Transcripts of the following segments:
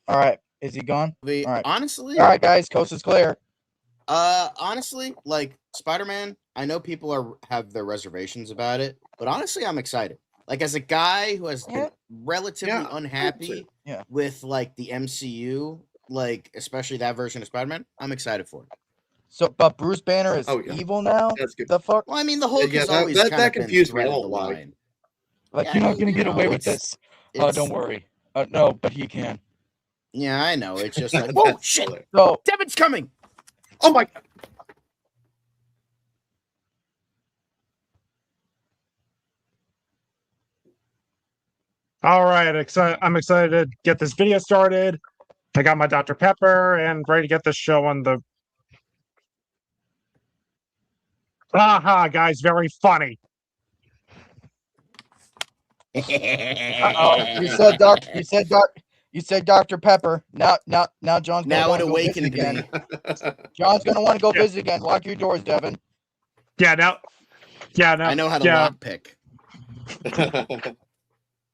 All right. Is he gone? All right. Honestly, all right, guys. Coast is clear. Honestly, like Spider-Man, I know people have their reservations about it, but honestly, I'm excited. Like as a guy who has been relatively unhappy with like the MCU, like especially that version of Spider-Man, I'm excited for it. So, but Bruce Banner is evil now. That's good. The fuck? Well, I mean, the Hulk has always kind of confused been me. I thread won't of the lie. line. Like you're not gonna get away with this. Don't worry. No, but he can. Yeah, I know. It's just like, oh shit! So Devin's coming. Oh my god. All right, I'm excited to get this video started. I got my Dr. Pepper and ready to get this show on the. Aha, guys, very funny. You said Dr. Pepper. Now John's gonna want to go visit again. John's gonna want to go visit again. Lock your doors, Devin. Now. I know how to lock pick.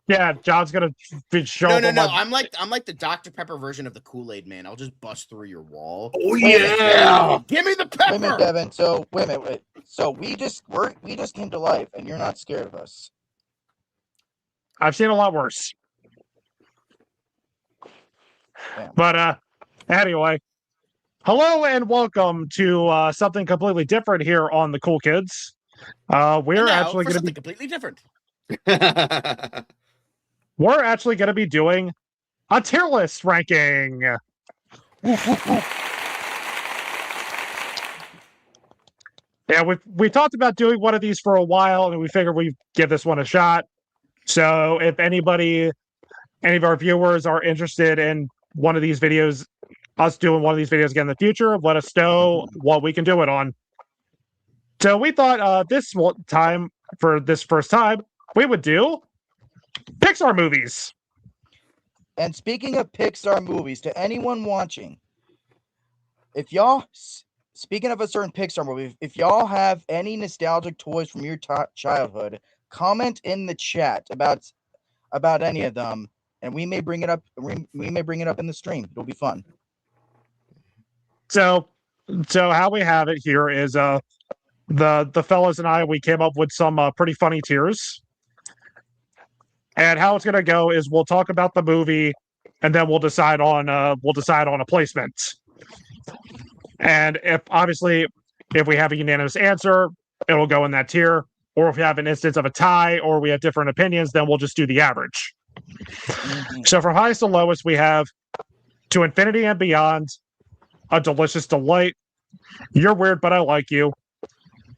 Yeah, John's gonna be showing. No. I'm like the Dr. Pepper version of the Kool-Aid Man. I'll just bust through your wall. Oh yeah! Give me the pepper. Wait a minute, Devin. So wait a minute. So we just came to life, and you're not scared of us. I've seen a lot worse. Damn. But anyway, hello and welcome to something completely different here on the Cool Kids. We're actually going to be completely different. We're actually going to be doing a tier list ranking. Yeah, we talked about doing one of these for a while, and we figured we'd give this one a shot. So if any of our viewers are interested in one of these videos, us doing one of these videos again in the future, let us know what we can do it on. So we thought this first time, we would do Pixar movies. And speaking of Pixar movies, to anyone watching, if y'all, speaking of a certain Pixar movie, if y'all have any nostalgic toys from your childhood, comment in the chat about any of them, and we may bring it up. We may bring it up in the stream. It'll be fun. So how we have it here is the fellas and I, we came up with some pretty funny tiers. And how it's gonna go is we'll talk about the movie, and then we'll decide on a placement. And if we have a unanimous answer, it'll go in that tier. Or if we have an instance of a tie, or we have different opinions, then we'll just do the average. Mm-hmm. So from highest to lowest, we have To Infinity and Beyond, A Delicious Delight, You're Weird But I Like You,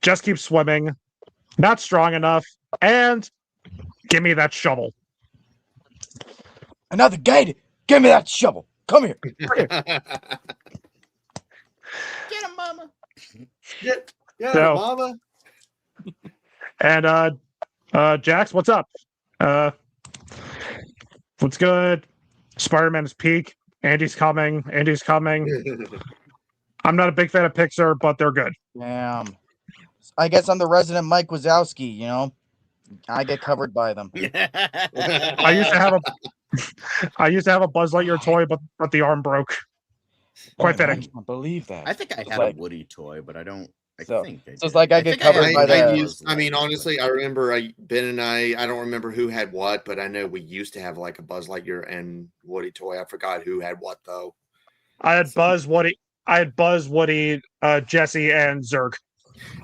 Just Keep Swimming, Not Strong Enough, and Give Me That Shovel. Another gated. Give me that shovel. Come here. Get him, mama. Get him, mama. And Jax, what's up? What's good? Spider-Man is peak. Andy's coming. I'm not a big fan of Pixar, but they're good. Damn. I guess I'm the resident Mike Wazowski, you know? I get covered by them. I used to have a Buzz Lightyear toy, but the arm broke. Quite fitting. I can't believe that. I think I had a Woody toy, but I don't. So it's like I get covered by that. I mean, honestly, I remember Ben and I don't remember who had what, but I know we used to have like a Buzz Lightyear and Woody toy. I forgot who had what though. I had Buzz, Woody, Jesse, and Zurg.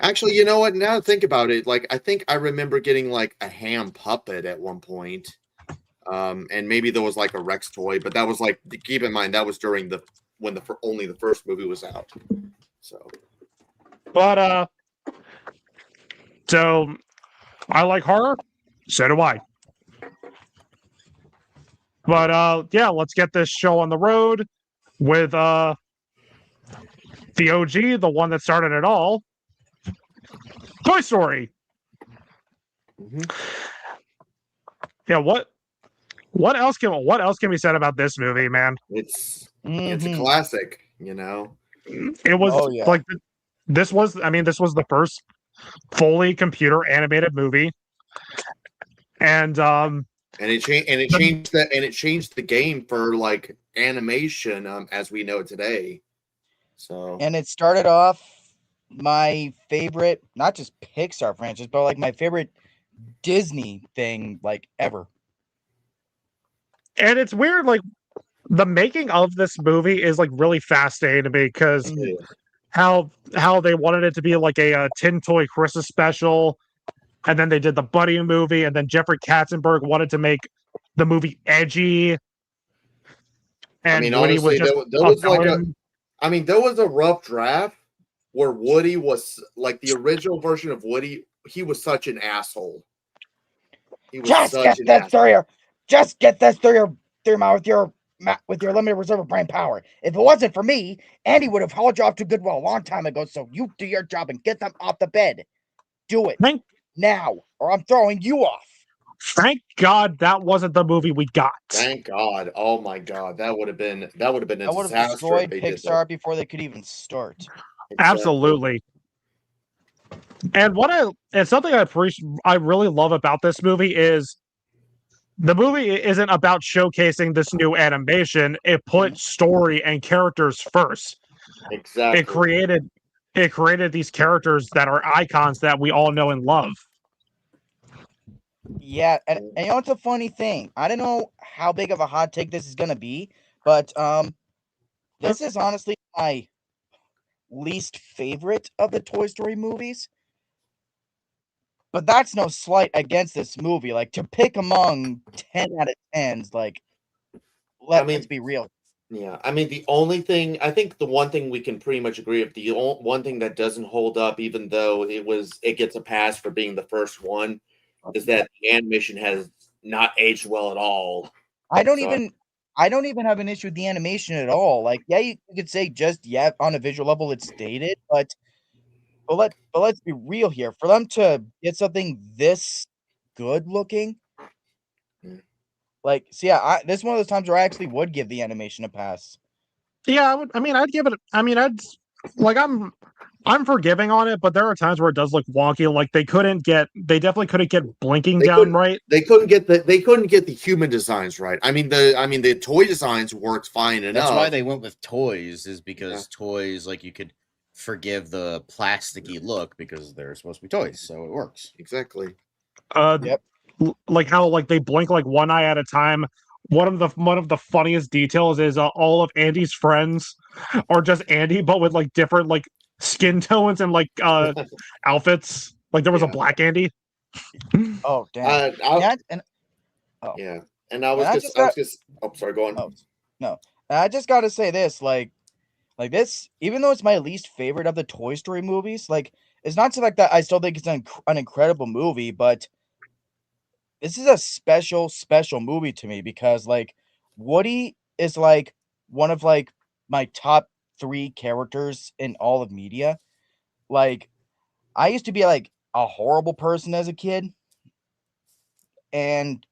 Actually, you know what? Now to think about it, like I think I remember getting like a ham puppet at one point. And maybe there was like a Rex toy, but that was like, keep in mind, that was during when only the first movie was out. So. But so I like horror, so do I. But yeah, let's get this show on the road with the OG, the one that started it all, Toy Story. Mm-hmm. Yeah, what else can be said about this movie, man? It's a classic, you know. It was like this was the first fully computer animated movie, and And it changed the game for like animation as we know it today. So And it started off my favorite, not just Pixar franchise, but like my favorite Disney thing like ever. And it's weird, like the making of this movie is like really fascinating to me because how they wanted it to be like a Tin Toy Christmas special, and then they did the Buddy movie, and then Jeffrey Katzenberg wanted to make the movie edgy, and I mean, Woody was honestly, just there was there was a rough draft where Woody was like the original version of Woody. He was such an asshole. He was Just get this through your mouth with your limited reserve of brain power. If it wasn't for me, Andy would have hauled you off to Goodwill a long time ago. So you do your job and get them off the bed. Do it now, or I'm throwing you off. Thank God that wasn't the movie we got. Thank God! Oh my God, that would have been a disaster. Destroyed Pixar before they could even start. Exactly. Absolutely. And something I really love about this movie is the movie isn't about showcasing this new animation. It put story and characters first. Exactly. It created these characters that are icons that we all know and love. Yeah, and you know what's a funny thing? I don't know how big of a hot take this is gonna be, but this is honestly my least favorite of the Toy Story movies. But that's no slight against this movie. Like, to pick among 10 out of 10s, like, let's be real. Yeah, I mean, the only thing, I think the one thing we can pretty much agree with, the one thing that doesn't hold up, even though it gets a pass for being the first one, is that the animation has not aged well at all. I don't even have an issue with the animation at all. Like, yeah, you could say on a visual level it's dated, but let's be real here. For them to get something this good looking, like, so yeah, this is one of those times where I actually would give the animation a pass. Yeah, I'd give it. I'm forgiving on it, but there are times where it does look wonky. Like they definitely couldn't get blinking down right. They couldn't get the human designs right. I mean the toy designs worked fine enough. That's why they went with toys, is because toys, like, you could forgive the plasticky look because they're supposed to be toys, so it works. Exactly. Yep. Like how like they blink like one eye at a time. One of the funniest details is all of Andy's friends are just Andy, but with like different like skin tones and like outfits. Like there was a black Andy. Oh damn! And I was just sorry, go on. Oh, no, I just got to say this, like this, even though it's my least favorite of the Toy Story movies, like it's not so like that. I still think it's an incredible movie, but this is a special movie to me because like Woody is like one of like my top 3 characters in all of media. Like I used to be like a horrible person as a kid, and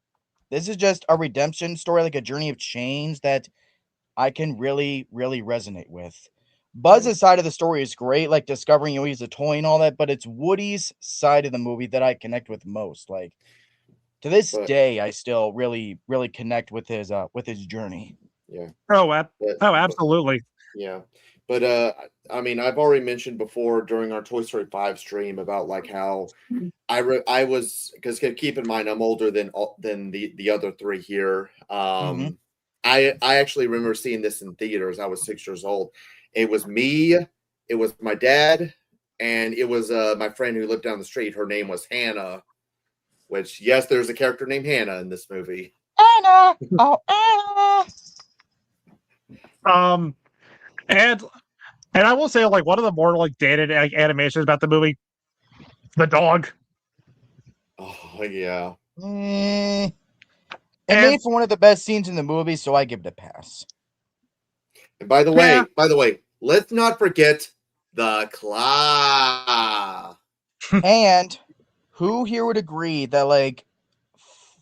this is just a redemption story, like a journey of change that I can really resonate with. Buzz's side of the story is great, like discovering he's a toy and all that, but it's Woody's side of the movie that I connect with most. Like to this day, I still really connect with his journey. Yeah. Absolutely. Yeah. But I mean, I've already mentioned before during our Toy Story 5 stream about like how I was, because keep in mind I'm older than the other 3 here. I actually remember seeing this in theaters. I was 6 years old. It was me, it was my dad, and it was my friend who lived down the street. Her name was Hannah, which, yes, there's a character named Hannah in this movie. Anna! Oh, Anna! And I will say, like, one of the more like dated animations about the movie, the dog. Oh yeah. It made for one of the best scenes in the movie, so I give it a pass. And by the way, let's not forget the claw. And who here would agree that like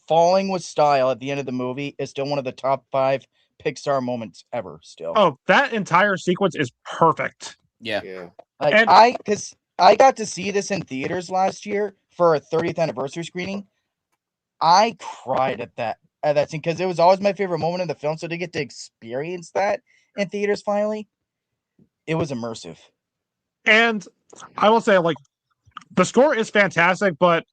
falling with style at the end of the movie is still one of the top 5 Pixar moments ever still? Oh, that entire sequence is perfect. Yeah. Like because I got to see this in theaters last year for a 30th anniversary screening. I cried at that scene because it was always my favorite moment in the film. So to get to experience that in theaters finally, it was immersive. And I will say, like, the score is fantastic, but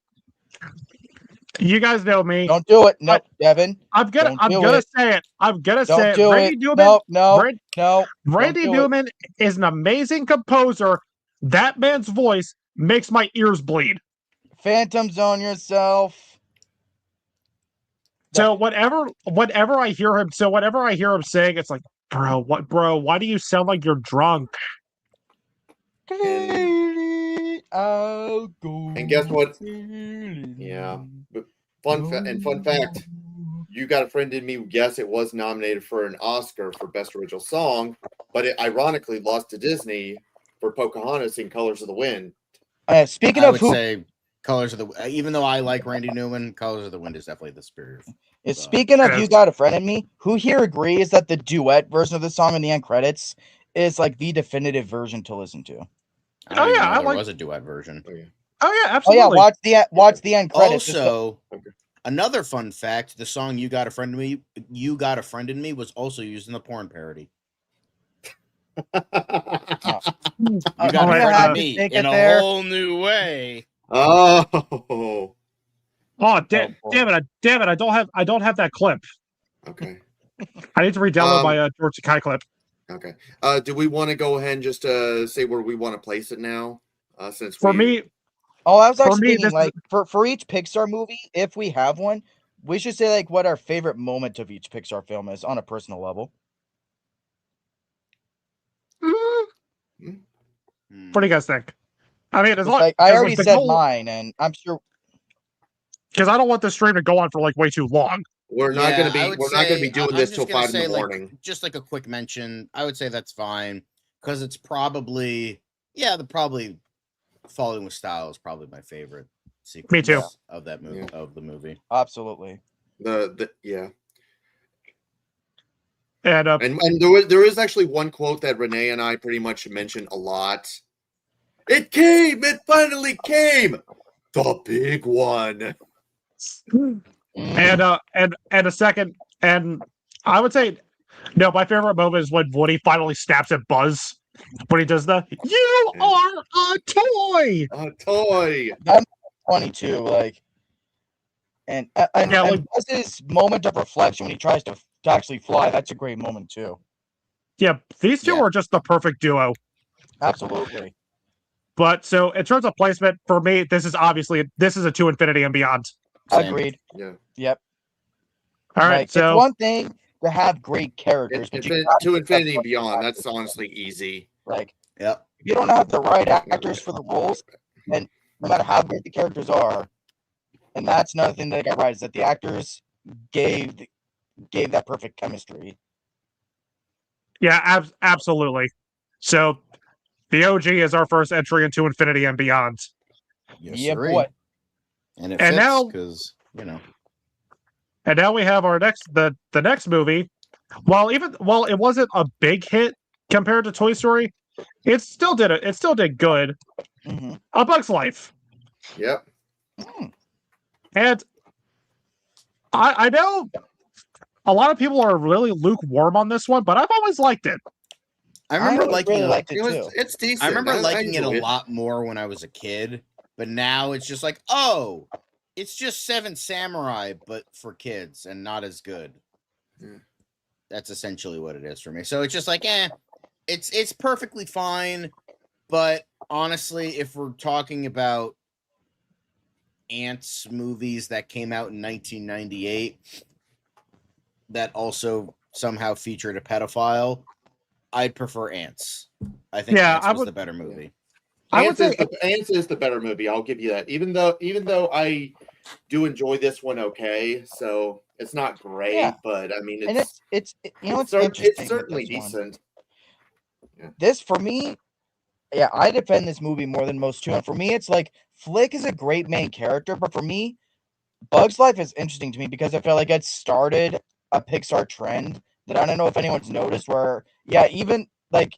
you guys know me. Don't do it. Nope, Devin. I'm gonna say it. I'm gonna Don't say it. do Randy it. Newman. No. Randy Newman is an amazing composer. That man's voice makes my ears bleed. Phantom Zone yourself. So whenever I hear him saying, it's like, bro, why do you sound like you're drunk? And guess what? Yeah. But fun fact, You Got a Friend in Me, yes, it was nominated for an Oscar for Best Original Song, but it ironically lost to Disney for Pocahontas in Colors of the Wind. Speaking I of would say Colors of the, even though I like Randy Newman, Colors of the Wind is definitely the superior. Speaking of You Got a Friend in Me, who here agrees that the duet version of the song in the end credits is like the definitive version to listen to? There was a duet version. Oh yeah, absolutely. Oh yeah, watch the end credits. Also, another fun fact: the song "You Got a Friend in Me" was also used in the porn parody. You got a friend in me in a whole new way. Oh. Damn it! I don't have that clip. Okay. I need to re-download my George Sakai clip. Okay. Do we want to go ahead and just say where we want to place it now? Since I was actually thinking, like, for each Pixar movie, if we have one, we should say like what our favorite moment of each Pixar film is on a personal level. What do you guys think? I mean, I already said mine, and I'm sure because I don't want this stream to go on for like way too long. We're not going to be doing this till 5 in the morning. Just like a quick mention, I would say that's fine because it's probably the Falling with Style is probably my favorite sequence. Me too. Of that movie of the movie. Absolutely. And there is actually one quote that Renee and I pretty much mention a lot. It came! It finally came! The big one. And a second, and I would say, no, my favorite moment is when Woody finally snaps at Buzz when he does "You are a toy." A toy. That's funny too. Like, and Buzz's moment of reflection when he tries to actually fly. That's a great moment too. Yeah, these two are just the perfect duo. Absolutely. But so in terms of placement, for me, this is a To Infinity and Beyond. Agreed. Yeah. Yep. All right. Like, so it's one thing to have great characters, but To Infinity and Beyond, that's honestly easy. Like, if you don't have the right actors for the roles, and no matter how great the characters are, and that's another thing that got right is that the actors gave that perfect chemistry. Yeah, absolutely. So the OG is our first entry into Infinity and Beyond. Yes, boy. And it fits because, And now we have our the next movie. While it wasn't a big hit compared to Toy Story, it still did it. It still did good. Mm-hmm. A Bug's Life. Yep. And I know a lot of people are really lukewarm on this one, but I've always liked it. I remember liking it too. It's decent. I remember liking it a lot more when I was a kid, but now it's just like, oh, it's just Seven Samurai, but for kids and not as good. That's essentially what it is for me. So it's just like, it's perfectly fine. But honestly, if we're talking about Ants movies that came out in 1998 that also somehow featured a pedophile, I'd prefer Ants. I think Ants was the better movie. Ants is the better movie. I'll give you that. Even though I do enjoy this one, okay. So it's not great, but I mean, it's certainly decent. Yeah. This for me, I defend this movie more than most too. And for me, it's like Flick is a great main character, but for me, Bug's Life is interesting to me because I feel like it started a Pixar trend that I don't know if anyone's noticed where, even like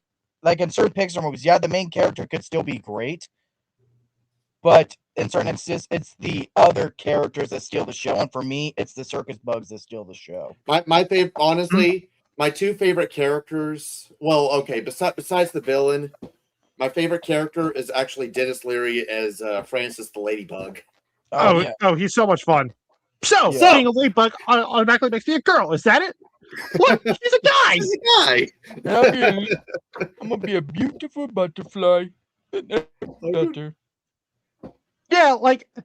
in certain Pixar movies, the main character could still be great, but in certain instances, it's the other characters that steal the show, and for me, it's the circus bugs that steal the show. My favorite, honestly, my two favorite characters. Well, okay, besides the villain, my favorite character is actually Dennis Leary as Francis the Ladybug. Oh, he's so much fun. So, being a ladybug automatically makes me a girl. Is that it? What? He's a guy. He's a guy. I'm gonna be a beautiful butterfly. Yeah, like, I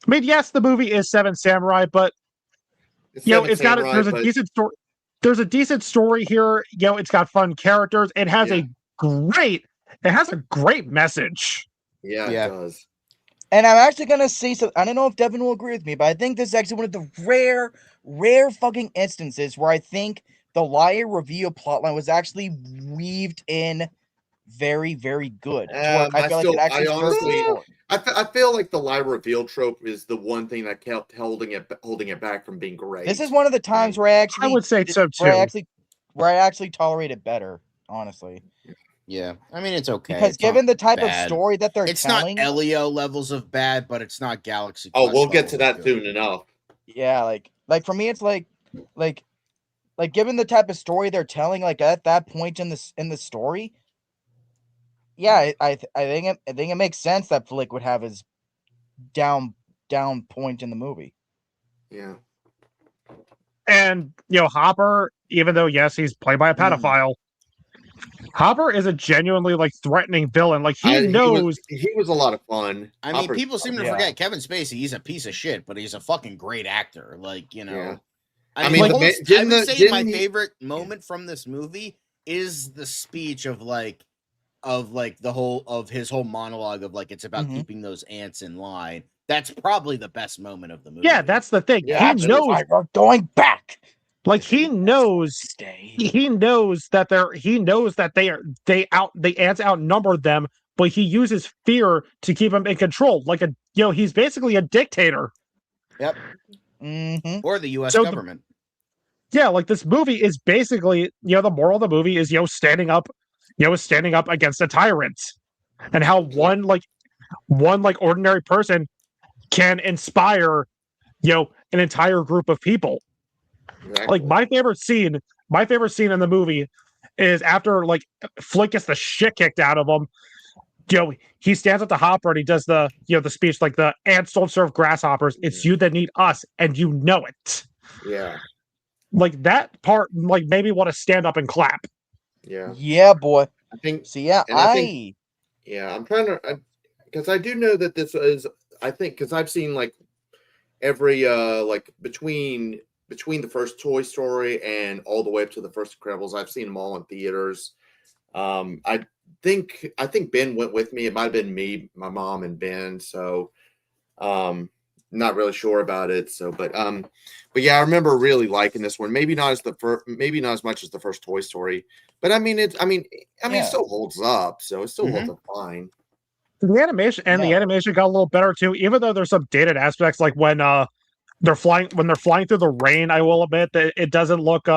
mean, yes, the movie is Seven Samurai, but it's got there's a decent story. There's a decent story here. It's got fun characters. It has a great message. Yeah, it does. And I'm actually gonna say so. I don't know if Devin will agree with me, but I think this is actually one of the rare fucking instances where I think the Liar reveal plotline was actually weaved in very, very good. I feel like it actually I feel like the lie reveal trope is the one thing that kept holding it back from being great. This is one of the times where I would say so too. Where I actually tolerate it better, honestly. Yeah, I mean it's okay. Because given the type of story that they're telling, it's not Elio levels of bad, but it's not Galaxy. Oh, we'll get to that soon enough. Yeah, like for me, it's like given the type of story they're telling, like at that point in the story. Yeah, I think it makes sense that Flick would have his down point in the movie. Yeah. And Hopper, even though yes, he's played by a pedophile, Hopper is a genuinely threatening villain. Like he knows he was a lot of fun. I mean, people seem to forget Kevin Spacey. He's a piece of shit, but he's a fucking great actor. Yeah. I mean, I would say my favorite moment from this movie is the speech of his whole monologue of it's about keeping those ants in line. That's probably the best moment of the movie. Yeah, that's the thing. Yeah, he knows we're going back. Like he knows that the ants outnumber them, but he uses fear to keep them in control. Like he's basically a dictator. Yep. Mm-hmm. Or the U.S. government. This movie is basically the moral of the movie is standing up against a tyrant, and how one ordinary person can inspire an entire group of people. Exactly. My favorite scene in the movie is after Flick gets the shit kicked out of him. He stands up to Hopper and he does the the speech the ants don't serve grasshoppers. It's you that need us, and you know it. Yeah. That part made me want to stand up and clap. Yeah. Yeah, boy. I think. So yeah, I'm trying to because I do know that this is. I think because I've seen every between the first Toy Story and all the way up to the first Incredibles, I've seen them all in theaters. I think Ben went with me. It might have been me, my mom, and Ben. So, not really sure about it. So, but yeah, I remember really liking this one. Maybe not as much as the first Toy Story, but I mean, it still holds up. So it still holds up fine. The animation got a little better too, even though there's some dated aspects when they're flying through the rain. I will admit that it doesn't look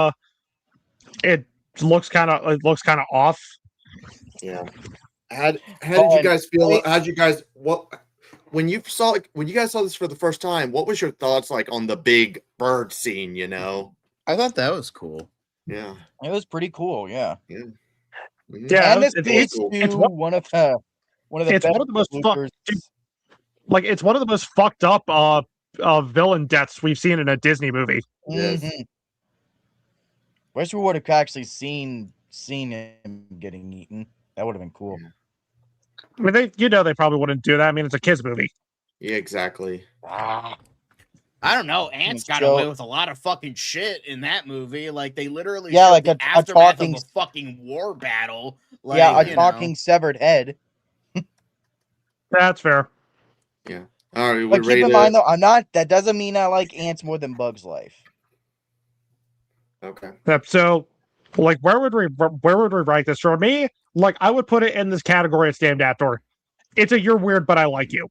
it looks kind of off. Yeah. How did you guys feel? When you guys saw this for the first time, what was your thoughts on the big bird scene? I thought that was cool. Yeah, it was pretty cool. Yeah. Yeah. Mm-hmm. Yeah. And it's one of the it's one of the most fucked up villain deaths we've seen in a Disney movie. Yes. Mm-hmm. Wish we would have actually seen him getting eaten. That would have been cool. Yeah. I mean, they probably wouldn't do that. I mean, it's a kids movie. Yeah, exactly. I don't know. Ants got away with a lot of fucking shit in that movie. They literally showed the aftermath of a fucking war battle. Talking severed head. That's fair. Yeah. All right. But keep in mind, though, that doesn't mean I like ants more than Bug's Life. Okay. So, where would we rank this? For me, I would put it in this category it's named after. It's a you're weird, but I like you.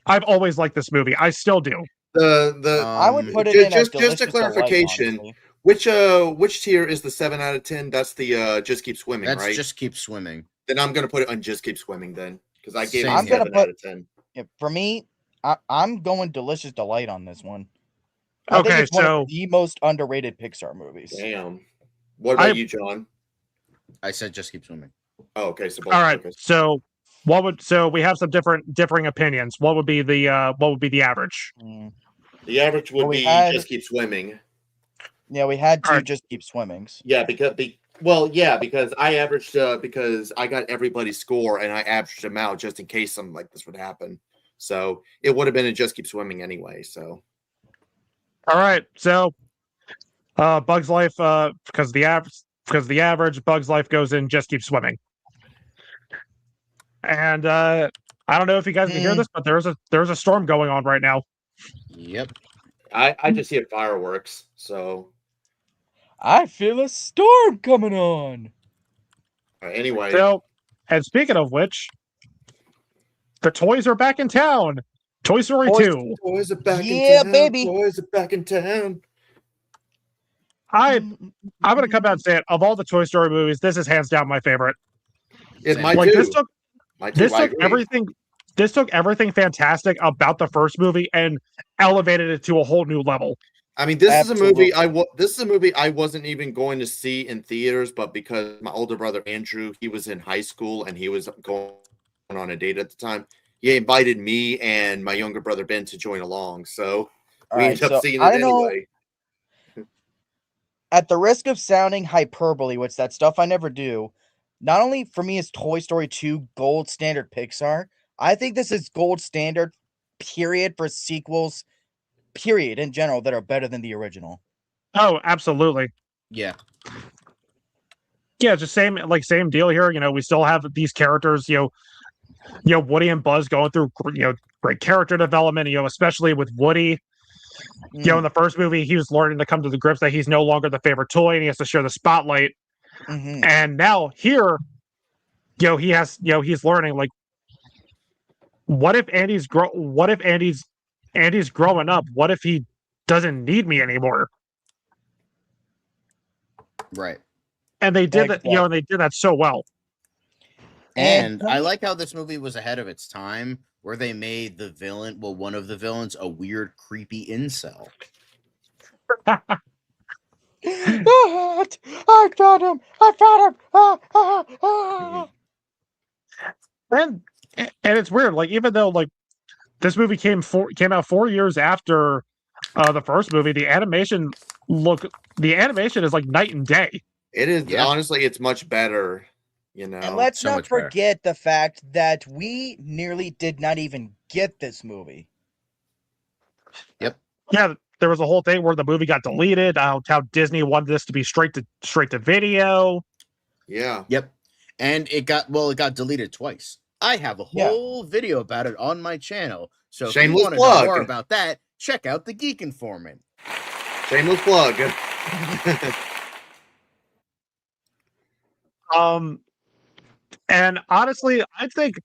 I've always liked this movie. I still do. I would put it just a clarification. Which tier is the 7 out of 10? That's the Just Keep Swimming, right? Just Keep Swimming. Then I'm gonna put it on Just Keep Swimming then, because I gave it 7 out of 10. Yeah, for me, I'm going Delicious Delight on this one. I think Okay, it's one so of the most underrated Pixar movies. Damn. What about you, John? I said Just Keep Swimming. Oh, okay. So both. all right, Okay. so we have some differing opinions. What would be the average? The average would Well, we be had- Just Keep Swimming. Yeah, we had All two right. Just Keep Swimmings. Yeah, because I averaged because I got everybody's score and I averaged them out just in case something like this would happen. So it would have been a Just Keep Swimming anyway. So All right, so Bug's Life, because the average Bug's Life goes in Just Keep Swimming. And I don't know if you guys can hear this, but there's a storm going on right now. Yep. I just hear fireworks. So I feel a storm coming on. anyway, So, and speaking of which, the toys are back in town. Toy Story 2. Toys are back in Yeah, town. baby. Toys are back in town. I'm gonna come out and say it. Of all the Toy Story movies, this is hands down my favorite. It Same. might Like do. this I took agree. everything. This took everything fantastic about the first movie and elevated it to a whole new level. I mean, this Absolutely. is a movie I wasn't even going to see in theaters, but because my older brother Andrew, he was in high school and he was going on a date at the time, he invited me and my younger brother Ben to join along. So we ended up seeing it anyway. At the risk of sounding hyperbole, which that stuff I never do, not only for me is Toy Story 2 gold standard Pixar, I think this is gold standard, period, for sequels, period, in general, that are better than the original. Oh, absolutely. Yeah. Yeah, just same deal here. You know, we still have these characters. You know, Woody and Buzz going through great character development. You know, especially with Woody. You know, in the first movie, he was learning to come to the grips that he's no longer the favorite toy and he has to share the spotlight. Mm-hmm. And now here, he's learning, like, what if Andy's growing up? What if he doesn't need me anymore? Right. And they did that, and they did that so well. And I like how this movie was ahead of its time, where they made the villain, one of the villains, a weird, creepy incel. I found him! And it's weird, like, even though, like, this movie came out 4 years after the first movie, the animation is like night and day. It is honestly, it's much better. You know, and let's not forget the fact that we nearly did not even get this movie. Yep. Yeah, there was a whole thing where the movie got deleted. How Disney wanted this to be straight to video. Yeah. Yep. And it got deleted twice. I have a whole video about it on my channel. So if you want to know more about that, check out the Geek Informant. Shameless plug. And honestly, I think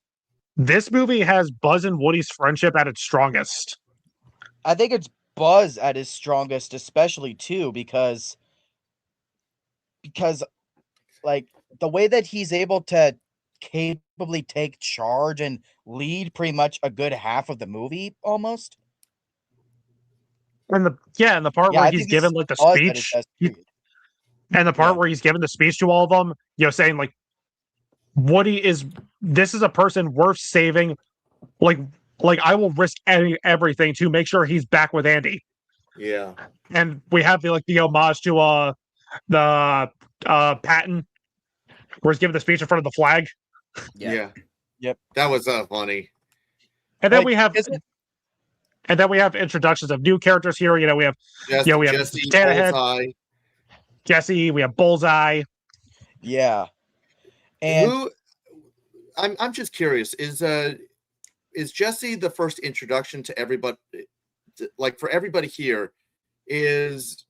this movie has Buzz and Woody's friendship at its strongest. I think it's Buzz at his strongest, especially too, because like the way that he's able to capably take charge and lead pretty much a good half of the movie almost. And the part where he's given like the speech, and the part where he's given the speech to all of them, saying like, this is a person worth saving. Like I will risk everything to make sure he's back with Andy. Yeah. And we have the homage to the Patton, where he's giving the speech in front of the flag. Yeah. Yep. That was funny. And then we have introductions of new characters here. We have Jesse, Bullseye. Jesse, we have Bullseye. Yeah. And I'm just curious, is Jesse the first introduction to everybody? Like for everybody here, is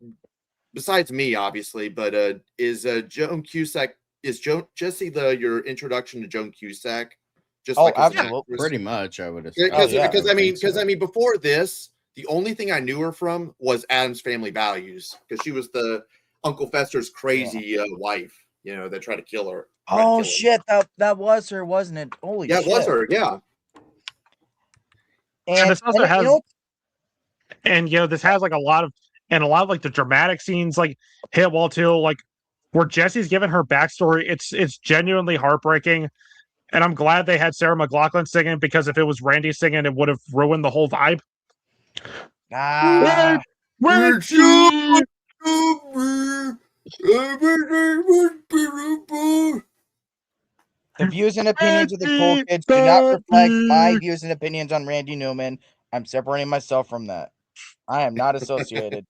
besides me, obviously, but is Joan Cusack? Is Jesse your introduction to Joan Cusack? Just absolutely, pretty much. I would have because I mean before this, the only thing I knew her from was Addams Family Values, because she was the Uncle Fester's crazy wife, that tried to kill her. Oh shit, that was her, wasn't it? Holy shit. Yeah, it was her. Yeah. And this also has, this has like a lot of like the dramatic scenes like hit well too, like where Jesse's given her backstory. It's genuinely heartbreaking, and I'm glad they had Sarah McLachlan singing, because if it was Randy singing, it would have ruined the whole vibe. The views and opinions of the cool kids do not reflect my views and opinions on Randy Newman. I'm separating myself from that. I am not associated.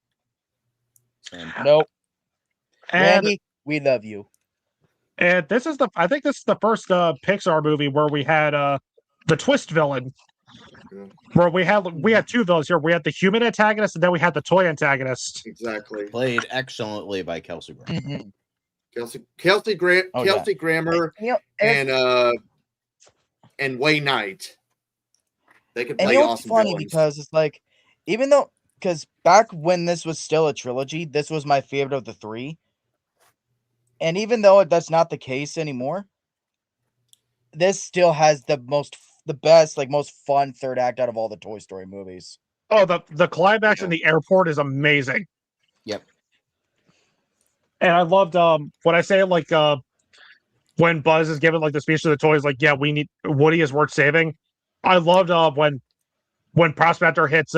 Nope. Randy, we love you. And I think this is the first Pixar movie where we had the twist villain. Where we had two villains here. We had the human antagonist, and then we had the toy antagonist. Exactly. Played excellently by Kelsey Grammer. Mm-hmm. Kelsey Grammer and Wayne Knight. They could play awesome. It's funny villains. Because it's like, even though, because back when this was still a trilogy, this was my favorite of the three. And even though that's not the case anymore, this still has the best, like most fun third act out of all the Toy Story movies. Oh, the climax in the airport is amazing. Yep. And I loved when I say like when Buzz is giving like the speech to the toys, like, yeah, we need Woody is worth saving. I loved when Prospector hits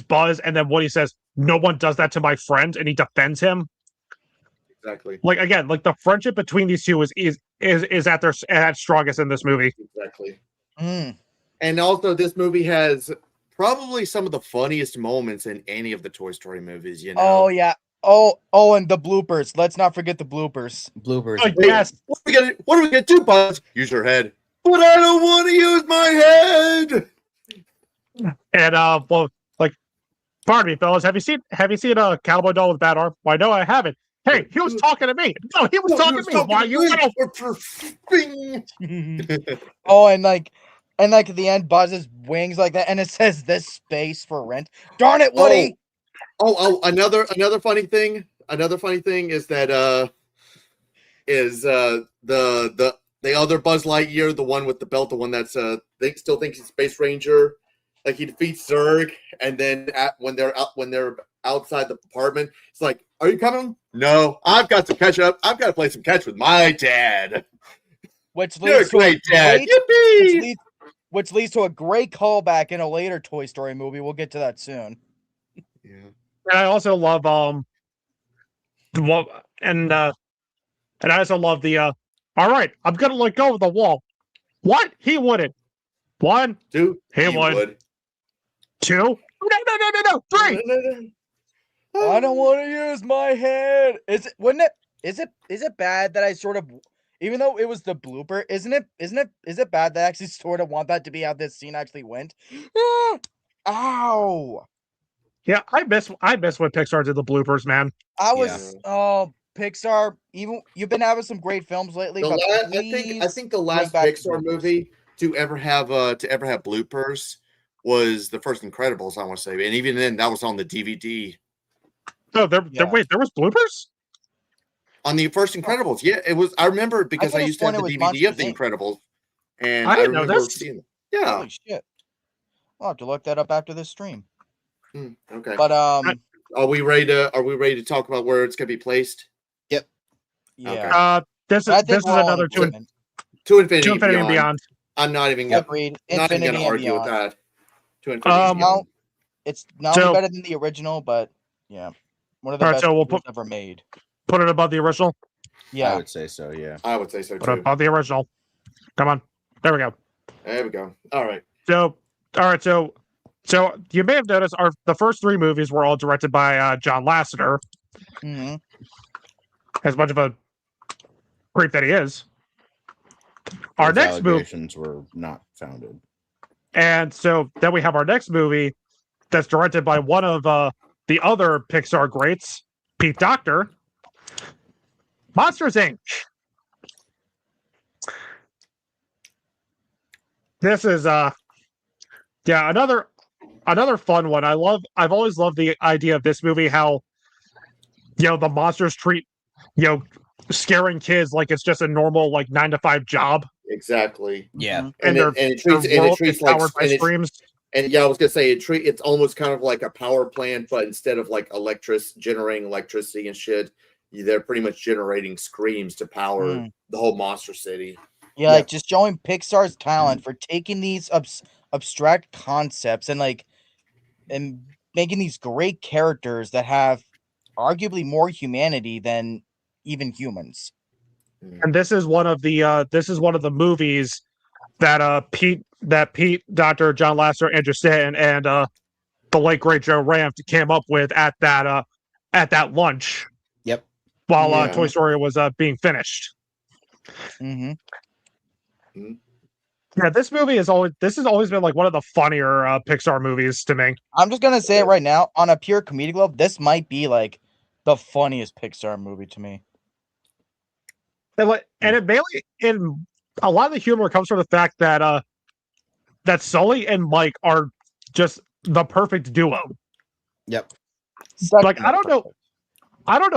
Buzz, and then Woody says, "No one does that to my friend," and he defends him. Exactly. Like again, like the friendship between these two is at their strongest in this movie. Exactly. And also, this movie has probably some of the funniest moments in any of the Toy Story movies. You know? Oh yeah. Oh, and the bloopers. Let's not forget the bloopers. Oh, yes. What are we gonna do, Buzz? Use your head. But I don't want to use my head. And well, like, pardon me, fellas. Have you seen a cowboy doll with bad arm? Why, no, I haven't. Hey, he was talking to me. No, he was talking to me. Why you? Oh, and at the end, Buzz's wings like that, and it says "this space for rent." Darn it, Woody! Another funny thing. Another funny thing is that the other Buzz Lightyear, the one with the belt, the one that's still thinks he's Space Ranger. Like, he defeats Zurg, and then when they're outside the apartment, it's like, "Are you coming?" "No, I've got to catch up. I've got to play some catch with my dad." Which leads to a great callback in a later Toy Story movie. We'll get to that soon. Yeah. And I also love and I also love the all right, I'm gonna let go of the wall. What? He wouldn't. 1, 2, he would. 2, no, 3. I don't want to use my head. Is it bad that I sort of, even though it was the blooper, is it bad that I actually sort of want that to be how this scene actually went? Ow. Yeah, I miss when Pixar did the bloopers, man. Pixar, even you've been having some great films lately. I think the last Pixar movie to ever have bloopers was the first Incredibles, I want to say, and even then, that was on the DVD. Oh, there was bloopers on the first Incredibles. Yeah, it was. I remember because I used to have the DVD of the Incredibles, and I remember seeing them. Yeah, holy shit! I'll have to look that up after this stream. Okay, but are we ready to talk about where it's gonna be placed? Yep. Yeah. Okay. This is another to Infinity and Beyond. I'm not even gonna argue with that. To Infinity and Beyond. It's not better than the original, but yeah, one of the best movies ever made. Put it above the original. Yeah, I would say so. Yeah, I would say so too. Put it above the original. Come on, there we go. There we go. All right. So you may have noticed the first 3 movies were all directed by John Lasseter. Mm-hmm. As much of a creep that he is. Our next allegations were not founded. And so then we have our next movie that's directed by one of the other Pixar greats, Pete Docter. Monsters, Inc. This is another fun one. I've always loved the idea of this movie, how the monsters treat scaring kids like it's just a normal 9 to 5 job. Exactly. Yeah. And it treats like powered by screams. And yeah, I was gonna say it's almost kind of like a power plant, but instead of like generating electricity and shit, they're pretty much generating screams to power the whole Monster City. Yeah, like just showing Pixar's talent for taking these abstract concepts and making these great characters that have arguably more humanity than even humans. And this is one of the movies that Pete Dr. John Lasseter interested in, and the late great Joe Ranft came up with at that lunch. Yep. While Toy Story was being finished. Mm-hmm. Yeah, this has always been like one of the funnier Pixar movies to me. I'm just gonna say it right now, on a pure comedic level, this might be like the funniest Pixar movie to me. And it mainly, in a lot of the humor comes from the fact that that Sully and Mike are just the perfect duo. Yep. Like I don't know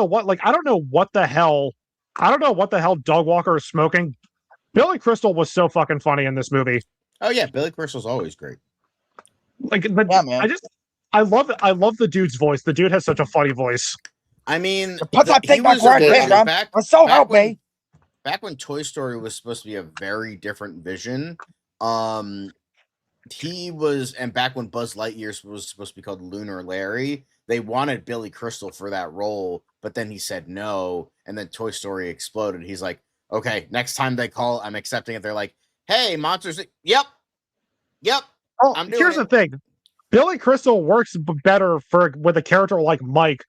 what the hell Doug Walker is smoking. Billy Crystal was so fucking funny in this movie. Oh yeah, Billy Crystal's always great. Like, but yeah, man. I love the dude's voice. The dude has such a funny voice. I mean, put that thing back where it came from. So help me. Back when Toy Story was supposed to be a very different vision, he was, and back when Buzz Lightyear was supposed to be called Lunar Larry, they wanted Billy Crystal for that role, but then he said no, and then Toy Story exploded. He's like, okay, next time they call, I'm accepting it. They're like, hey, Monsters. Yep. Oh, here's the thing. Billy Crystal works better with a character like Mike,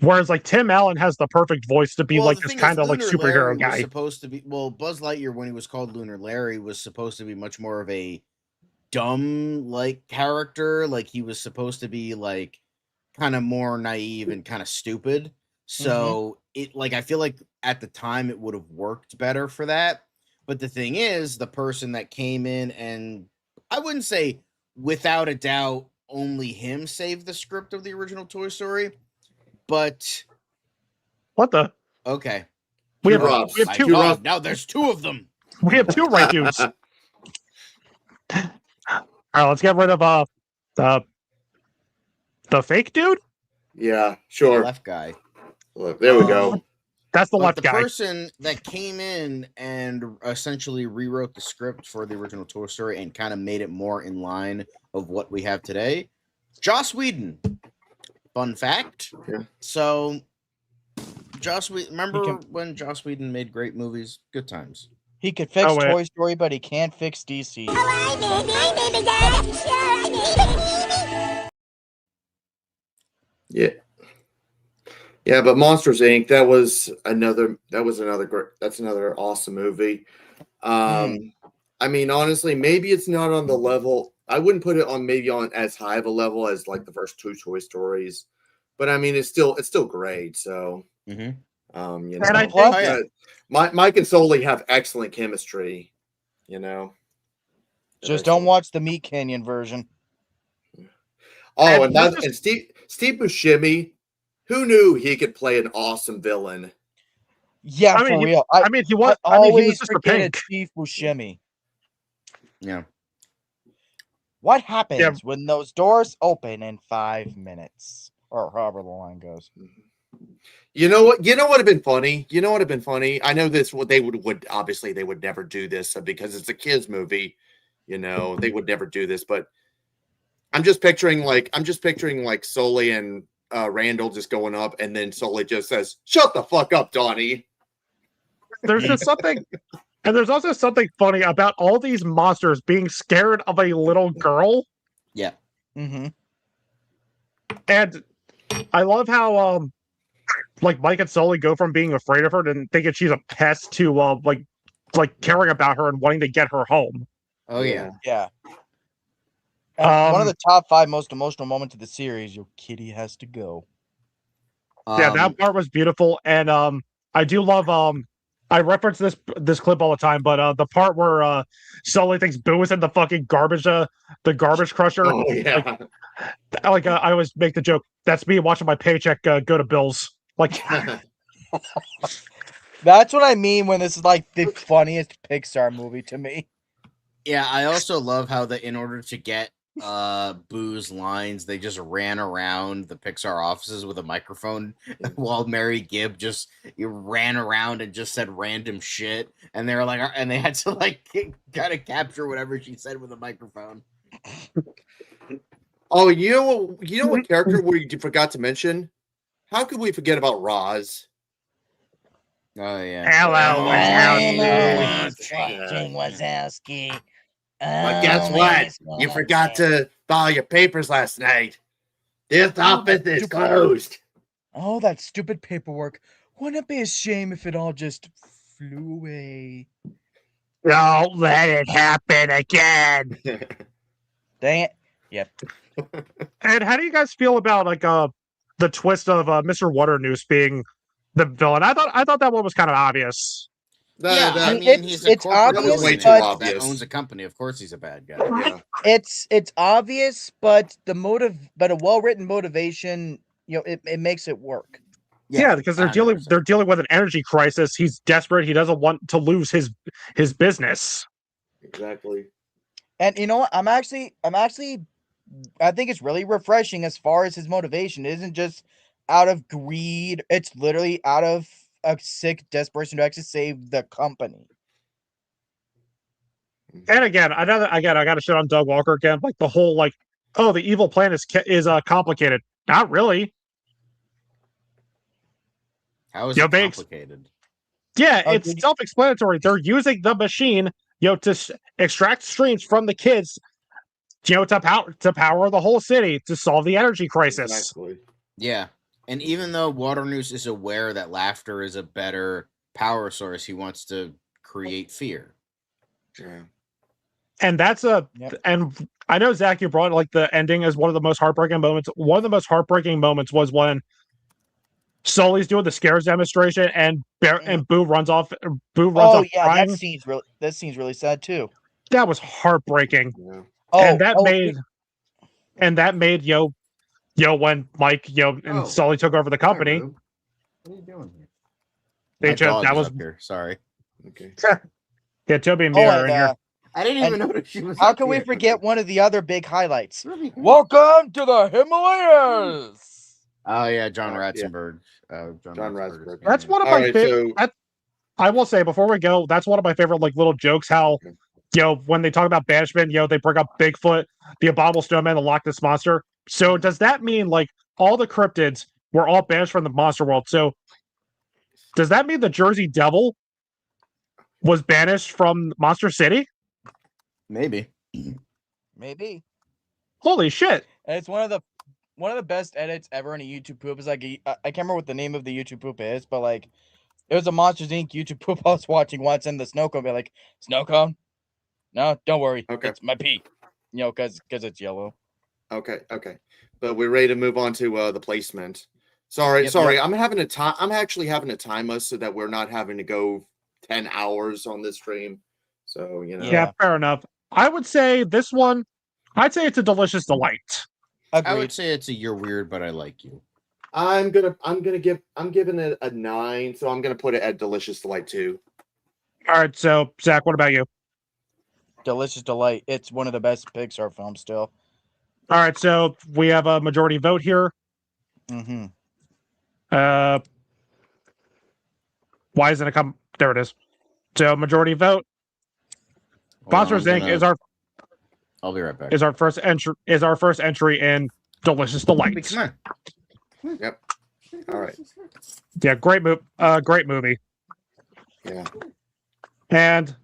whereas like Tim Allen has the perfect voice to be like this kind of like superhero guy. Supposed to be, Buzz Lightyear, when he was called Lunar Larry, was supposed to be much more of a dumb like character. Like he was supposed to be like kind of more naive and kind of stupid. So it, like, I feel like at the time it would have worked better for that. But the thing is, the person that came in, and I wouldn't say without a doubt only him saved the script of the original Toy Story, but what the? Okay, we have two. Now there's two of them. We have two right dudes. All right, let's get rid of the fake dude. Yeah, sure. The left guy. Look, there we go. That's the left guy. The person that came in and essentially rewrote the script for the original Toy Story and kind of made it more in line of what we have today, Joss Whedon. Fun fact. Yeah. So, Joss Whedon, remember when Joss Whedon made great movies? Good times. He could fix Toy Story, but he can't fix DC. Yeah. Yeah, but Monsters Inc. That's another awesome movie. I mean, honestly, maybe it's not on the level. I wouldn't put it on as high of a level as like the first two Toy Stories, but I mean, it's still great. So, you know, and I think Mike and Sully have excellent chemistry. You know, just don't watch the Meat Canyon version. Oh, and Steve Buscemi. Who knew he could play an awesome villain? Yeah, for real. He was Mr. Pink. Steve Buscemi. Yeah. What happens when those doors open in 5 minutes, or however the line goes? You know what? Would have been funny. I know this. What they would obviously they would never do this because it's a kids movie. You know, they would never do this. But I'm just picturing like Sully and Randall just going up, and then Sully just says, "Shut the fuck up, Donnie." There's just something, and there's also something funny about all these monsters being scared of a little girl. Yeah. Mm-hmm. And I love how like Mike and Sully go from being afraid of her and thinking she's a pest to like caring about her and wanting to get her home. Oh yeah. Yeah. One of the top 5 most emotional moments of the series, your kitty has to go. Yeah, that part was beautiful. And I do love I reference this clip all the time, but the part where Sully thinks Boo is in the fucking garbage crusher. Oh yeah. Like I always make the joke, that's me watching my paycheck go to bills. Like that's what I mean when this is like the funniest Pixar movie to me. Yeah, I also love how in order to get Boo's lines. They just ran around the Pixar offices with a microphone while Mary Gibb just ran around and just said random shit. And they were like, and they had to like kind of capture whatever she said with a microphone. Oh, you know what character we forgot to mention? How could we forget about Roz? Oh yeah. Hello, Wazowski. But guess what? You forgot to file your papers last night. This office is closed. Oh, that stupid paperwork. Wouldn't it be a shame if it all just flew away? Don't let it happen again. Dang it. Yep. And how do you guys feel about like the twist of Mr. Waternoose being the villain? I thought that one was kind of obvious. I mean, he's a corporate obvious, way too that obvious. owns a company. Of course, he's a bad guy. Yeah. It's obvious, but a well-written motivation, it makes it work. Yeah, because they're dealing with an energy crisis. He's desperate. He doesn't want to lose his business. Exactly. And you know what? I think it's really refreshing as far as his motivation. It isn't just out of greed. It's literally out of a sick desperation to actually save the company. And again, I got to shit on Doug Walker again. Like the whole the evil plan is complicated. Not really. How is it complicated? Yeah, it's self-explanatory. They're using the machine, to extract streams from the kids, to power the whole city to solve the energy crisis. Exactly. Yeah. And even though Waternoose is aware that laughter is a better power source, he wants to create fear. Yeah. And and I know, Zach, you brought the ending as one of the most heartbreaking moments. One of the most heartbreaking moments was when Sully's doing the scares demonstration and Boo runs off. Crying. That scene's really sad too. That was heartbreaking. Yeah. And that made when Mike and Sully took over the company. What are you doing here? That was up here. Sorry. Okay. Yeah, Toby and Mia are in here. I didn't even notice she was. How can we forget one of the other big highlights? Really? Welcome to the Himalayas. Oh yeah, John Ratzenberg. John Ratzenberg. That's one of my favorite. I will say before we go, that's one of my favorite little jokes. How when they talk about banishment, they bring up Bigfoot, the abominable snowman, the Loch Ness monster. So does that mean all the cryptids were all banished from the monster world? So does that mean the Jersey Devil was banished from Monster City? Maybe. Holy shit! And it's one of the best edits ever in a YouTube poop. It's I can't remember what the name of the YouTube poop is, but it was a Monsters Inc. YouTube poop I was watching once, and the snow cone be like, snow cone? No, don't worry. Okay. It's my pee. Because it's yellow. Okay. But we're ready to move on to the placement. Sorry. I'm actually having to time us so that we're not having to go 10 hours on this stream. So, Yeah, fair enough. I would say this one, I'd say it's a delicious delight. Agreed. I would say it's a you're weird, but I like you. I'm giving it a 9, so I'm gonna put it at delicious delight 2. All right, so Zach, what about you? Delicious delight. It's one of the best Pixar films still. All right, so we have a majority vote here. Mm-hmm. Why isn't it come? There it is. So majority vote. Monsters Inc. is our. I'll be right back. Is our first entry in Delicious Delights. Come on. Yep. All right. Yeah, great movie. Yeah. And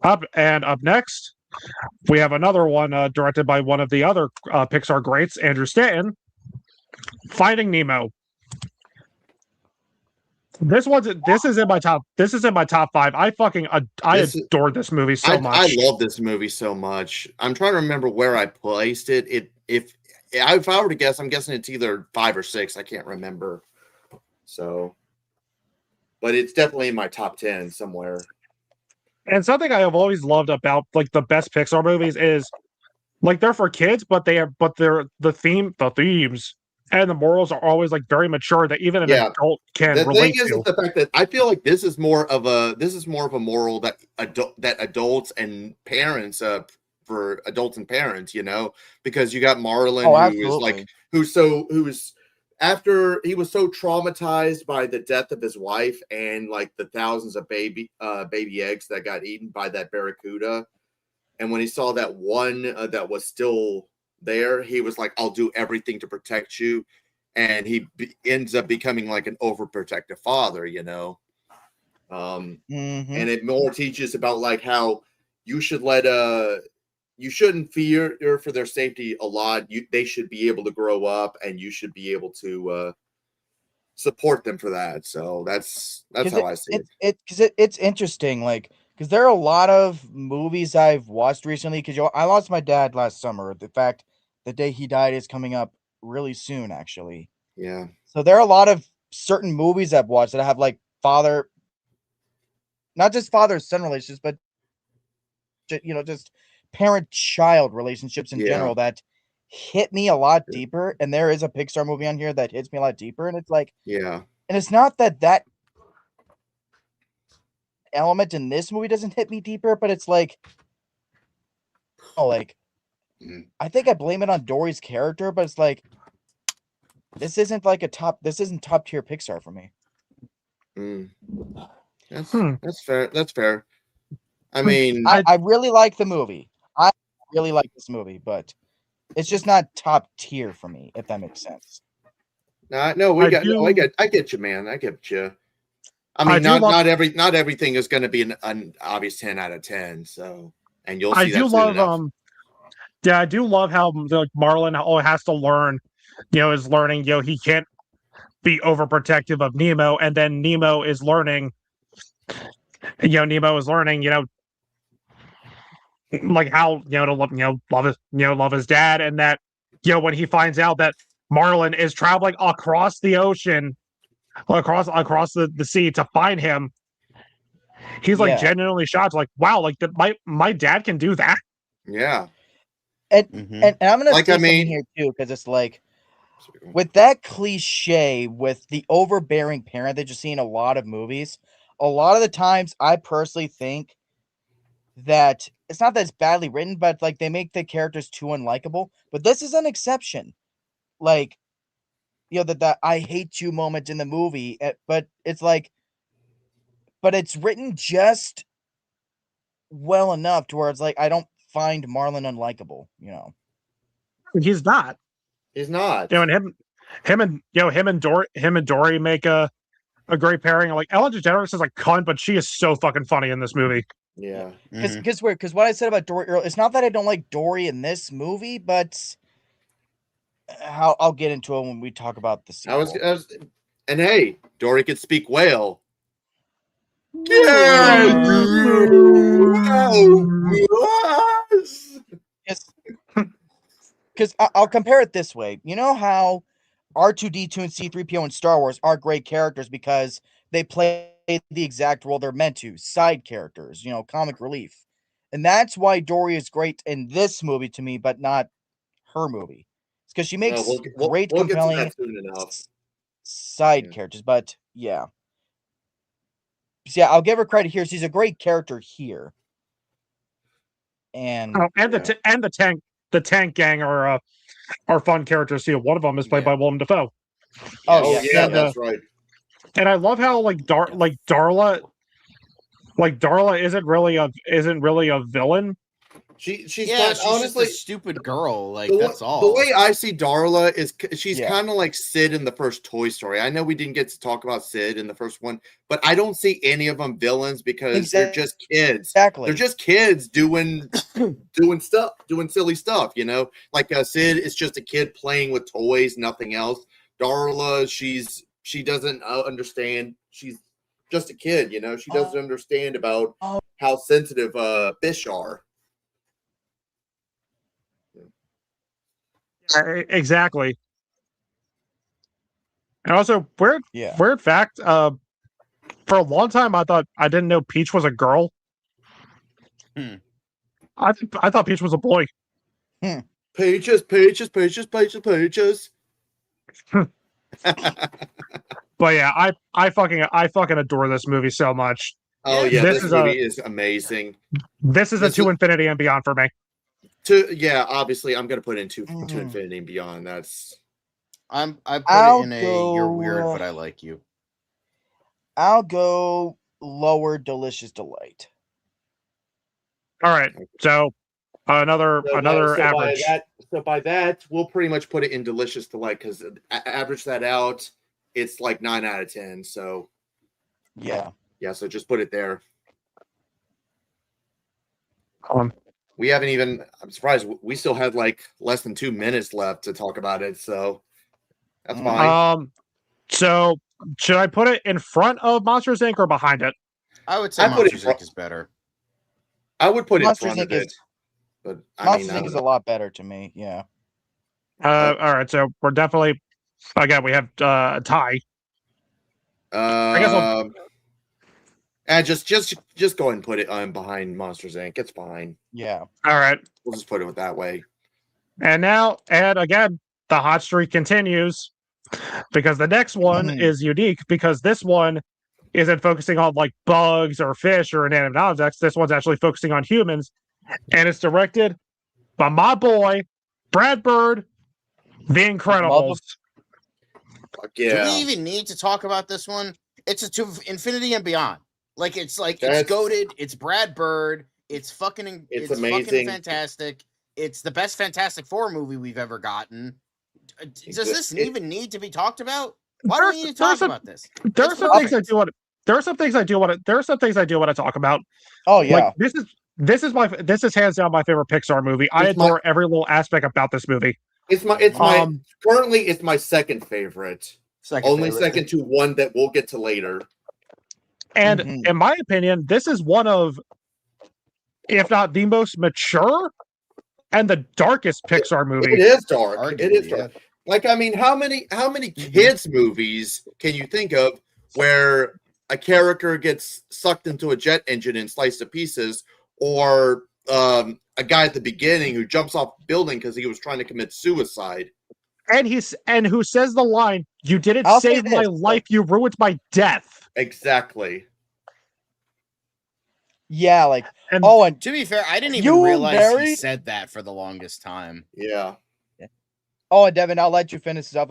up next, we have another one directed by one of the other Pixar greats, Andrew Stanton. Finding Nemo. This is in my top 5. I adored this movie so much. I love this movie so much. I'm trying to remember where I placed it. If I were to guess, I'm guessing it's either 5 or 6. I can't remember. So, but it's definitely in my top 10 somewhere. And something I have always loved about the best Pixar movies is they're for kids, but the themes and the morals are always very mature that even an adult can relate to. The thing is the fact that I feel like this is more of a moral that adults and parents for adults and parents, because you got Marlon, who's after he was so traumatized by the death of his wife and like the thousands of baby eggs that got eaten by that barracuda. And when he saw that one that was still there, he was like, I'll do everything to protect you. And he ends up becoming like an overprotective father, And it more teaches about like how you should you shouldn't fear for their safety a lot. They should be able to grow up, and you should be able to support them for that. So that's how I see it. It's interesting, like, because there are a lot of movies I've watched recently. Because I lost my dad last summer. The fact the day he died is coming up really soon, actually. Yeah. So there are a lot of certain movies I've watched that have like not just father-son relationships, but just parent-child relationships in general that hit me a lot deeper. And there is a Pixar movie on here that hits me a lot deeper, and it's like, and it's not that element in this movie doesn't hit me deeper, but it's like, I think I blame it on Dory's character, but it's like, this isn't top tier Pixar for me. That's fair. That's fair. I mean, I really like the movie. I really like this movie, but it's just not top tier for me, if that makes sense. I get you, man. I get you. I mean, not everything is going to be an obvious 10 out of 10. So, and you'll see I do love how Marlon has to learn, is learning, he can't be overprotective of Nemo, and then Nemo is learning, like how to love his dad, and that when he finds out that Marlon is traveling across the ocean, across the sea to find him, he's like genuinely shocked, like, wow, like my dad can do that. Yeah. And I'm gonna say something here too, because it's like, with that cliche with the overbearing parent that you see in a lot of movies, a lot of the times I personally think that it's not that it's badly written, but like they make the characters too unlikable. But this is an exception. Like, that I hate you moment in the movie, but it's like, but it's written just well enough to where it's like I don't find Marlon unlikable. He's not. He's not. And him and Dory make a great pairing. Like, Ellen DeGeneres is like cunt, but she is so fucking funny in this movie. Yeah. Because what I said about Dory earlier, it's not that I don't like Dory in this movie, but I'll get into it when we talk about the sequel. And hey, Dory could speak whale. Because I'll compare it this way. You know how R2-D2 and C-3PO in Star Wars are great characters because they play the exact role they're meant to, side characters, comic relief. And that's why Dory is great in this movie to me, but not her movie. It's because she makes great, compelling side characters. But yeah. So, I'll give her credit here. She's a great character here. And the tank gang are fun characters too. One of them is played by Willem Dafoe. That's right. And I love how Darla isn't really a villain. She's honestly just a stupid girl. Like, that's all. The way I see Darla is she's kind of like Sid in the first Toy Story. I know we didn't get to talk about Sid in the first one, but I don't see any of them villains because they're just kids. Exactly. They're just kids doing silly stuff. Like Sid is just a kid playing with toys, nothing else. Darla, she doesn't understand. She's just a kid. She doesn't understand about how sensitive fish are. Exactly. And also, weird fact, for a long time I didn't know Peach was a girl. I thought Peach was a boy. Peaches. But yeah, I fucking adore this movie so much. Oh yeah, this movie is amazing. This is a to infinity and beyond for me. obviously I'm gonna put it to Infinity and Beyond. That's I put it in a you're weird, but I like you. I'll go lower Delicious Delight. All right. So another average. By that, we'll pretty much put it in Delicious Delight because average that out, it's like 9 out of 10. So yeah. So just put it there. We haven't even. I'm surprised we still had like less than 2 minutes left to talk about it. So that's fine. So should I put it in front of Monsters Inc. or behind it? I would say Monsters Inc. is better. I would put it in front of it. But Monsters Inc. is a lot better to me. Yeah. All right. So we're definitely again we have a tie. I guess and just go ahead and put it behind Monsters Inc. It's fine. Yeah. All right. We'll just put it that way. And again, the hot streak continues because the next one is unique because this one isn't focusing on like bugs or fish or inanimate objects. This one's actually focusing on humans, and it's directed by my boy Brad Bird, The Incredibles. Do we even need to talk about this one? It's to Infinity and Beyond. It's goated. It's Brad Bird. It's amazing. Fucking fantastic. It's the best Fantastic Four movie we've ever gotten. Does this even need to be talked about? Why do we need to talk about this? There are some things I do want to talk about. Oh yeah. This is hands down my favorite Pixar movie. I adore every little aspect about this movie. Currently it's my second favorite. Second to one that we'll get to later. And in my opinion, this is one of, if not the most mature and the darkest Pixar movie. It is dark. Arguably, it is dark. How many kids movies can you think of where a character gets sucked into a jet engine and sliced to pieces, or a guy at the beginning who jumps off a building because he was trying to commit suicide? And who says the line, "You didn't save my life, you ruined my death." Exactly. Yeah, and to be fair, I didn't even realize he said that for the longest time. Yeah. Oh, and Devin, I'll let you finish this up.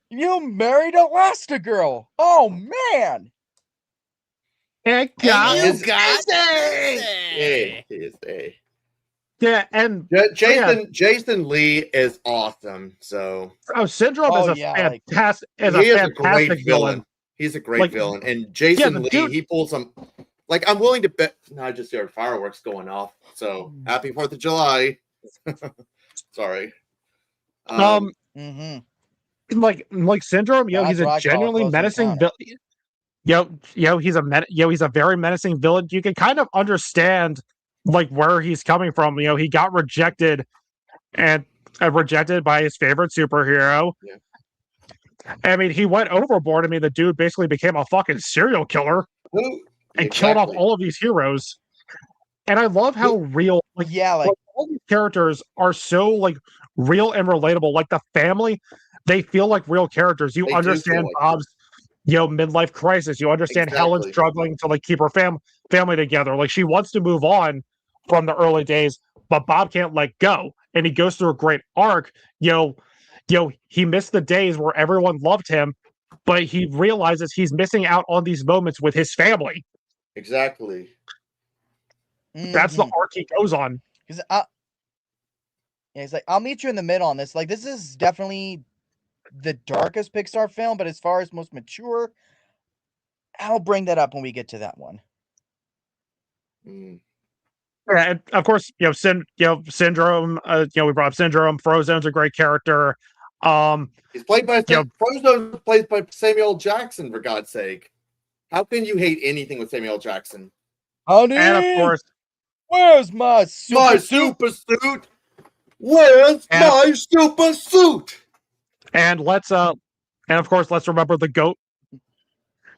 You married Elastigirl. Oh man. You got Yeah, and Jason Lee is awesome. So Syndrome is a fantastic villain. He's a great villain, and Jason Lee, he pulls some. I'm willing to bet. No, I just heard fireworks going off. So happy 4th of July. Sorry. Syndrome. He's a genuinely menacing villain. He's a very menacing villain. You can kind of understand where he's coming from. He got rejected and rejected by his favorite superhero. Yeah. I mean, he went overboard. I mean, the dude basically became a fucking serial killer and killed off all of these heroes. And I love how real, all these characters are so real and relatable. The family, they feel like real characters. You understand Bob's, midlife crisis. You understand Helen struggling to keep her family together. She wants to move on from the early days, but Bob can't let go. And he goes through a great arc. He missed the days where everyone loved him, but he realizes he's missing out on these moments with his family. Exactly. That's the arc he goes on. He's I'll meet you in the middle on this. This is definitely the darkest Pixar film, but as far as most mature, I'll bring that up when we get to that one. Yeah, and of course, Syndrome. We brought up Syndrome. Frozone's a great character. He's played by Frozone's played by Samuel Jackson. For God's sake, how can you hate anything with Samuel Jackson? Honey, and of course, where's my super suit? Where's my super suit? And of course, let's remember the GOAT.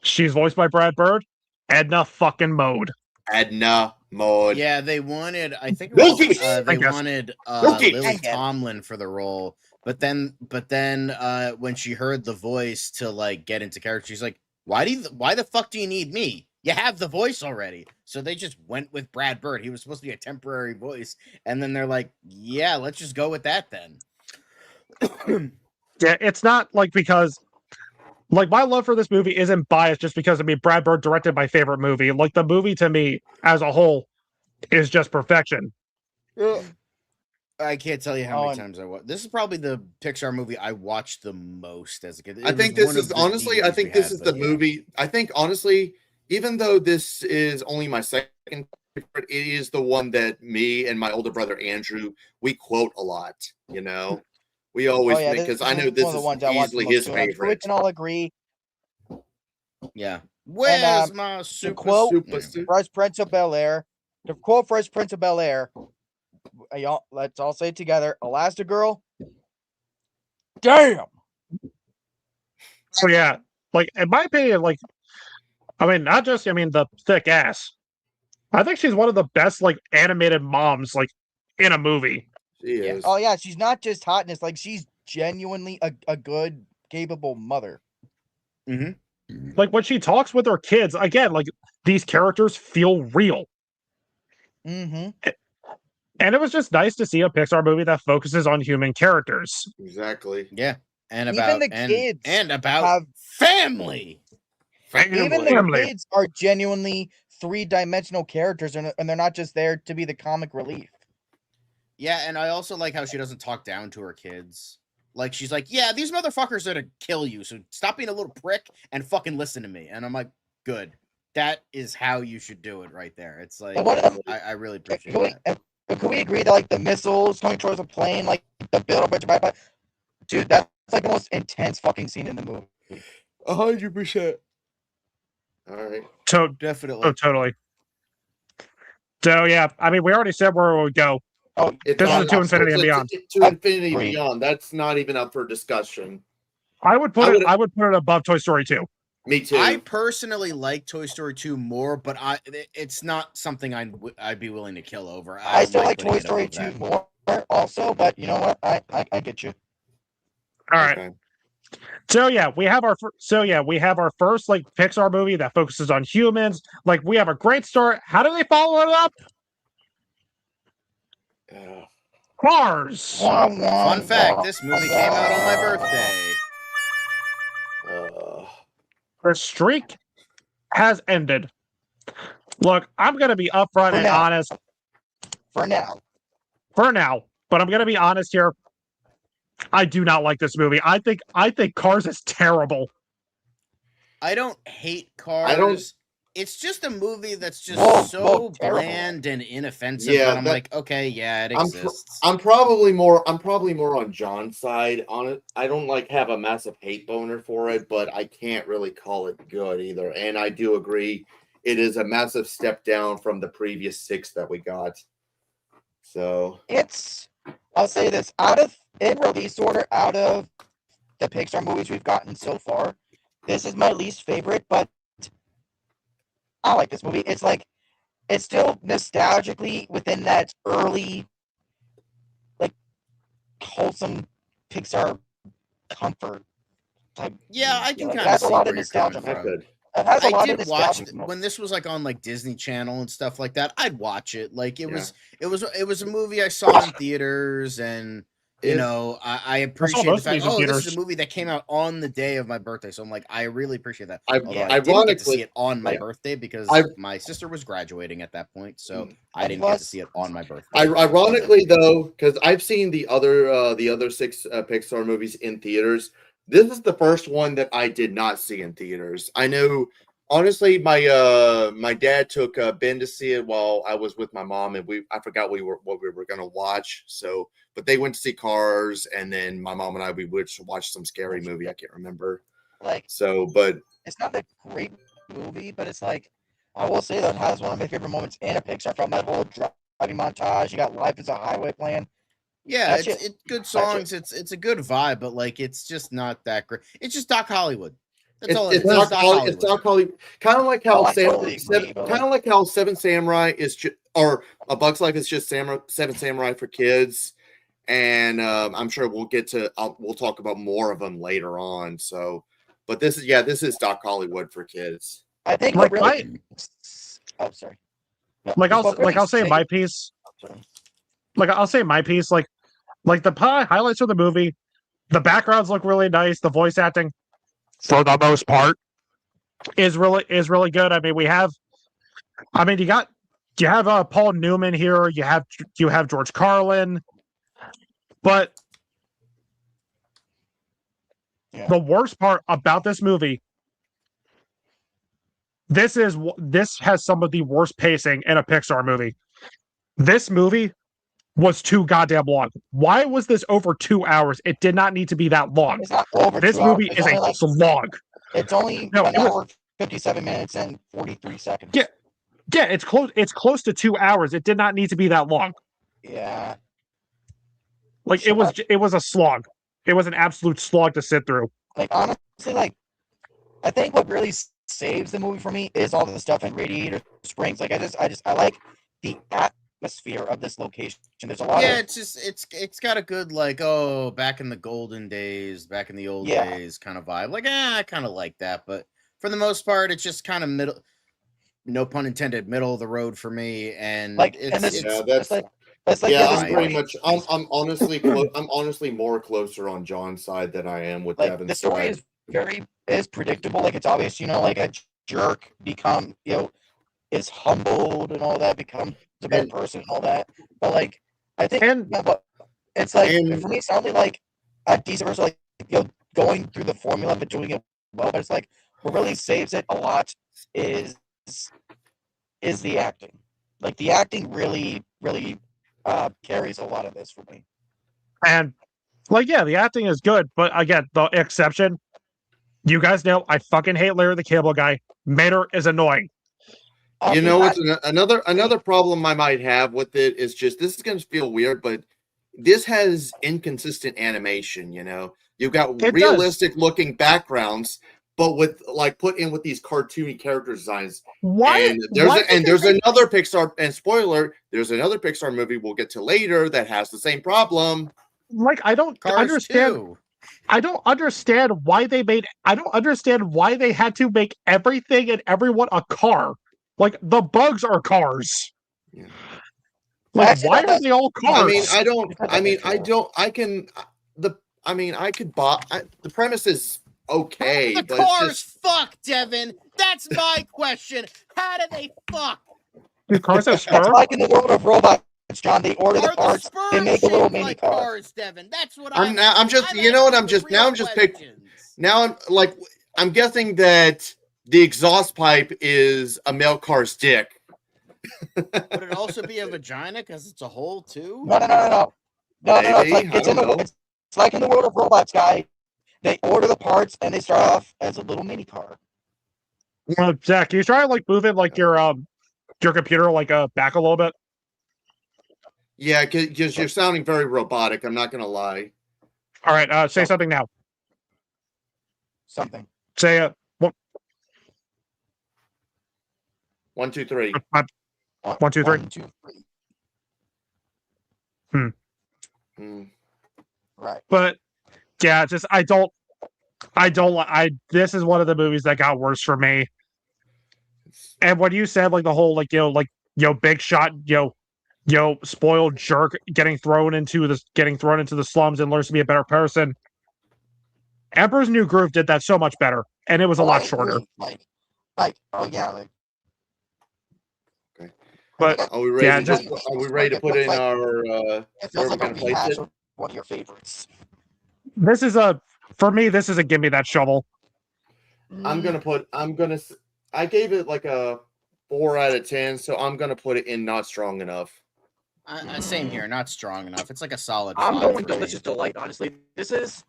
She's voiced by Brad Bird, Edna fucking Mode. Edna Mode. Yeah, they wanted. I think they wanted Lily Tomlin for the role, but then when she heard the voice to get into character, she's like, "Why the fuck do you need me? you have the voice already. So they just went with Brad Bird. He was supposed to be a temporary voice. And then they're like, yeah, let's just go with that then. Yeah, it's not like because like my love for this movie isn't biased just because I mean Brad Bird directed my favorite movie. Like the movie to me as a whole is just perfection. I can't tell you how many times I watched. This is probably the Pixar movie I watched the most as a kid. I think this is honestly. I think this is the movie. I think honestly, even though this is only my second favorite, it is the one that me and my older brother Andrew we quote a lot. You know, we always because I know this is easily his favorite. We can all agree. Yeah. Where's my super quote? Fresh Prince of Bel-Air. The quote Fresh Prince of Bel-Air. Y'all, let's all say it together. Elastigirl. Damn. So yeah, like in my opinion, like I mean, not just I mean the thick ass. I think she's one of the best like animated moms like in a movie. She is. Oh yeah, she's not just hotness. Like she's genuinely a good, capable mother. Mm-hmm. Like when she talks with her kids, again, like these characters feel real. Mm-hmm. And it was just nice to see a Pixar movie that focuses on human characters. Exactly. Yeah. And about even the kids and about family. Even the kids are genuinely three-dimensional characters, and they're not just there to be the comic relief. Yeah, and I also like how she doesn't talk down to her kids. Like she's like, yeah, these motherfuckers are to kill you, so stop being a little prick and fucking listen to me. And I'm like, good. That is how you should do it right there. It's like I really appreciate that. Can we agree that like the missiles coming towards the plane, like the build up, dude, that's like the most intense fucking scene in the movie. 100%. All right. So definitely. Oh, totally. So yeah, I mean, we already said where we would go. Oh, this is To Infinity and Beyond. To Infinity and Beyond. That's not even up for discussion. I would put it above Toy Story 2. Me too. I personally like Toy Story 2 more, but it's not something I'd be willing to kill over. I still like Toy Story 2 more also, but you know what? I get you. All right. Okay. So yeah, we have our first like Pixar movie that focuses on humans. Like we have a great start. How do they follow it up? Cars. Fun fact: this movie came out on my birthday. The streak has ended. Look, I'm going to be upfront and honest. For now. But I'm going to be honest here. I do not like this movie. I think Cars is terrible. I don't hate Cars. It's just a movie that's just so bland and inoffensive that I'm like, okay, yeah, it exists. I'm probably more on John's side on it. I don't like have a massive hate boner for it, but I can't really call it good either. And I do agree, it is a massive step down from the previous 6 that we got. So I'll say this, in release order, out of the Pixar movies we've gotten so far, this is my least favorite, but I like this movie. It's like, it's still nostalgically within that early, like, wholesome Pixar comfort type. Yeah, I can kind of see where you're coming from. I did watch when this was like on like Disney Channel and stuff like that. I'd watch it. Like it was a movie I saw in theaters, and you know, I appreciate the fact. Oh, this is a movie that came out on the day of my birthday, so I'm like, I really appreciate that. I didn't get to see it on my birthday because my sister was graduating at that point, so I didn't get to see it on my birthday. Ironically, though, because I've seen the other 6 Pixar movies in theaters. This is the first one that I did not see in theaters. I know, honestly, my dad took Ben to see it while I was with my mom, and I forgot what we were going to watch. So, but they went to see Cars, and then my mom and I we went to watch some scary movie. I can't remember. But it's not a great movie, but it's like, I will say that it has one of my favorite moments in a Pixar film. That whole driving montage. You got Life is a Highway playing. Yeah, it's good songs. It's a good vibe, but like it's just not that great. It's just Doc Hollywood. That's all it is. It's Doc Hollywood. Kind of like how Seven Samurai is or A Bug's Life is just Seven Samurai for kids, and I'm sure we'll talk about more of them later on. So, but this is Doc Hollywood for kids. I think like really. Oh, sorry. Like I'll say my piece. Like I'll say my piece. Like the highlights of the movie. The backgrounds look really nice. The voice acting, for the most part, is really good. I mean, you have Paul Newman here. You have George Carlin, but the worst part about this movie, this has some of the worst pacing in a Pixar movie. This movie was too goddamn long. Why was this over 2 hours? It did not need to be that long. It's not over this 2 hours. movie is a slog. It's only an hour, 57 minutes, and 43 seconds. Yeah, it's close. It's close to 2 hours. It did not need to be that long. Yeah. Like it was a slog. It was an absolute slog to sit through. Like honestly, like I think what really saves the movie for me is all the stuff in Radiator Springs. Like I like the atmosphere of this location. There's a lot. Yeah, it's got a good like back in the golden days, back in the old days kind of vibe. Like I kind of like that, but for the most part, it's just kind of middle. No pun intended, middle of the road for me, and like I'm pretty much. I'm honestly I'm honestly more closer on John's side than I am with Devin's the story side. is predictable. Like it's obvious, like a jerk is humbled and all that, becomes a better person and all that. But like I think, but it's like for me, it sounded like a decent version, like going through the formula but doing it well. But it's like what really saves it a lot is the acting. Like the acting really carries a lot of this for me. And the acting is good, but again, the exception, you guys know I fucking hate Larry the Cable Guy. Mater is annoying. You know what's another problem I might have with it is just this is going to feel weird, but this has inconsistent animation. You've got realistic looking backgrounds, but with put in with these cartoony character designs. Why? There's another Pixar, and spoiler, there's another Pixar movie we'll get to later that has the same problem. Like I don't understand. Too. I don't understand why they had to make everything and everyone a car. Like the bugs are cars. Yeah. Like why are they all cars? The premise is okay. The cars fuck, Devin. That's my question. How do they fuck? Do cars have spurs? It's like in the world of robots, John. They order the parts. They make a little mini car. Cars, Devin. That's what I'm guessing that the exhaust pipe is a male car's dick. Would it also be a vagina because it's a hole too? No. It's like in the world of robots, guy. They order the parts and they start off as a little mini car. Zach, can you try moving your computer back a little bit? Yeah, because you're sounding very robotic. I'm not gonna lie. All right, say something now. Something. Say 1, 2, 3. 1, 2, 3. 1, 2, 3. Right. But yeah, just this is one of the movies that got worse for me. And when you said the whole big shot, spoiled jerk getting thrown into the slums and learns to be a better person. Emperor's New Groove did that so much better, and it was a lot shorter. Okay. But are we ready to put in our where we're gonna place it? One of your favorites. This is a give me that shovel. I gave it a 4 out of 10, so I'm gonna put it in not strong enough. Same here, not strong enough. It's like a solid. I'm going Delicious Delight. Honestly, this is.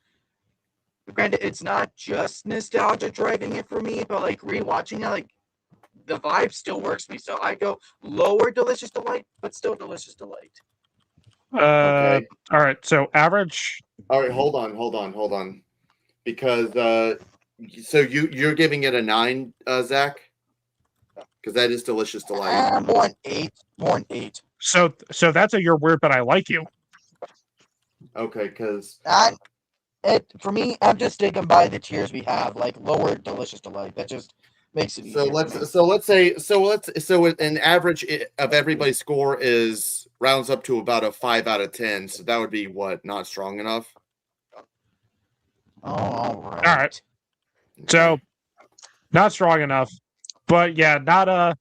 Granted, it's not just nostalgia driving it for me, but rewatching it, the vibe still works for me. So I go lower Delicious Delight, but still Delicious Delight. Okay. All right. So average. All right. Hold on. Because so you're giving it a 9, Zach? Because that is Delicious Delight. More an 8. So that's you're weird, but I like you. Okay, because for me, I'm just sticking by the tiers we have, lower Delicious Delight. That just Makes it So easier. so an average of everybody's score is rounds up to about a 5 out of 10. So that would be what, not strong enough? Oh, all All right. right. So, not strong enough, but yeah, not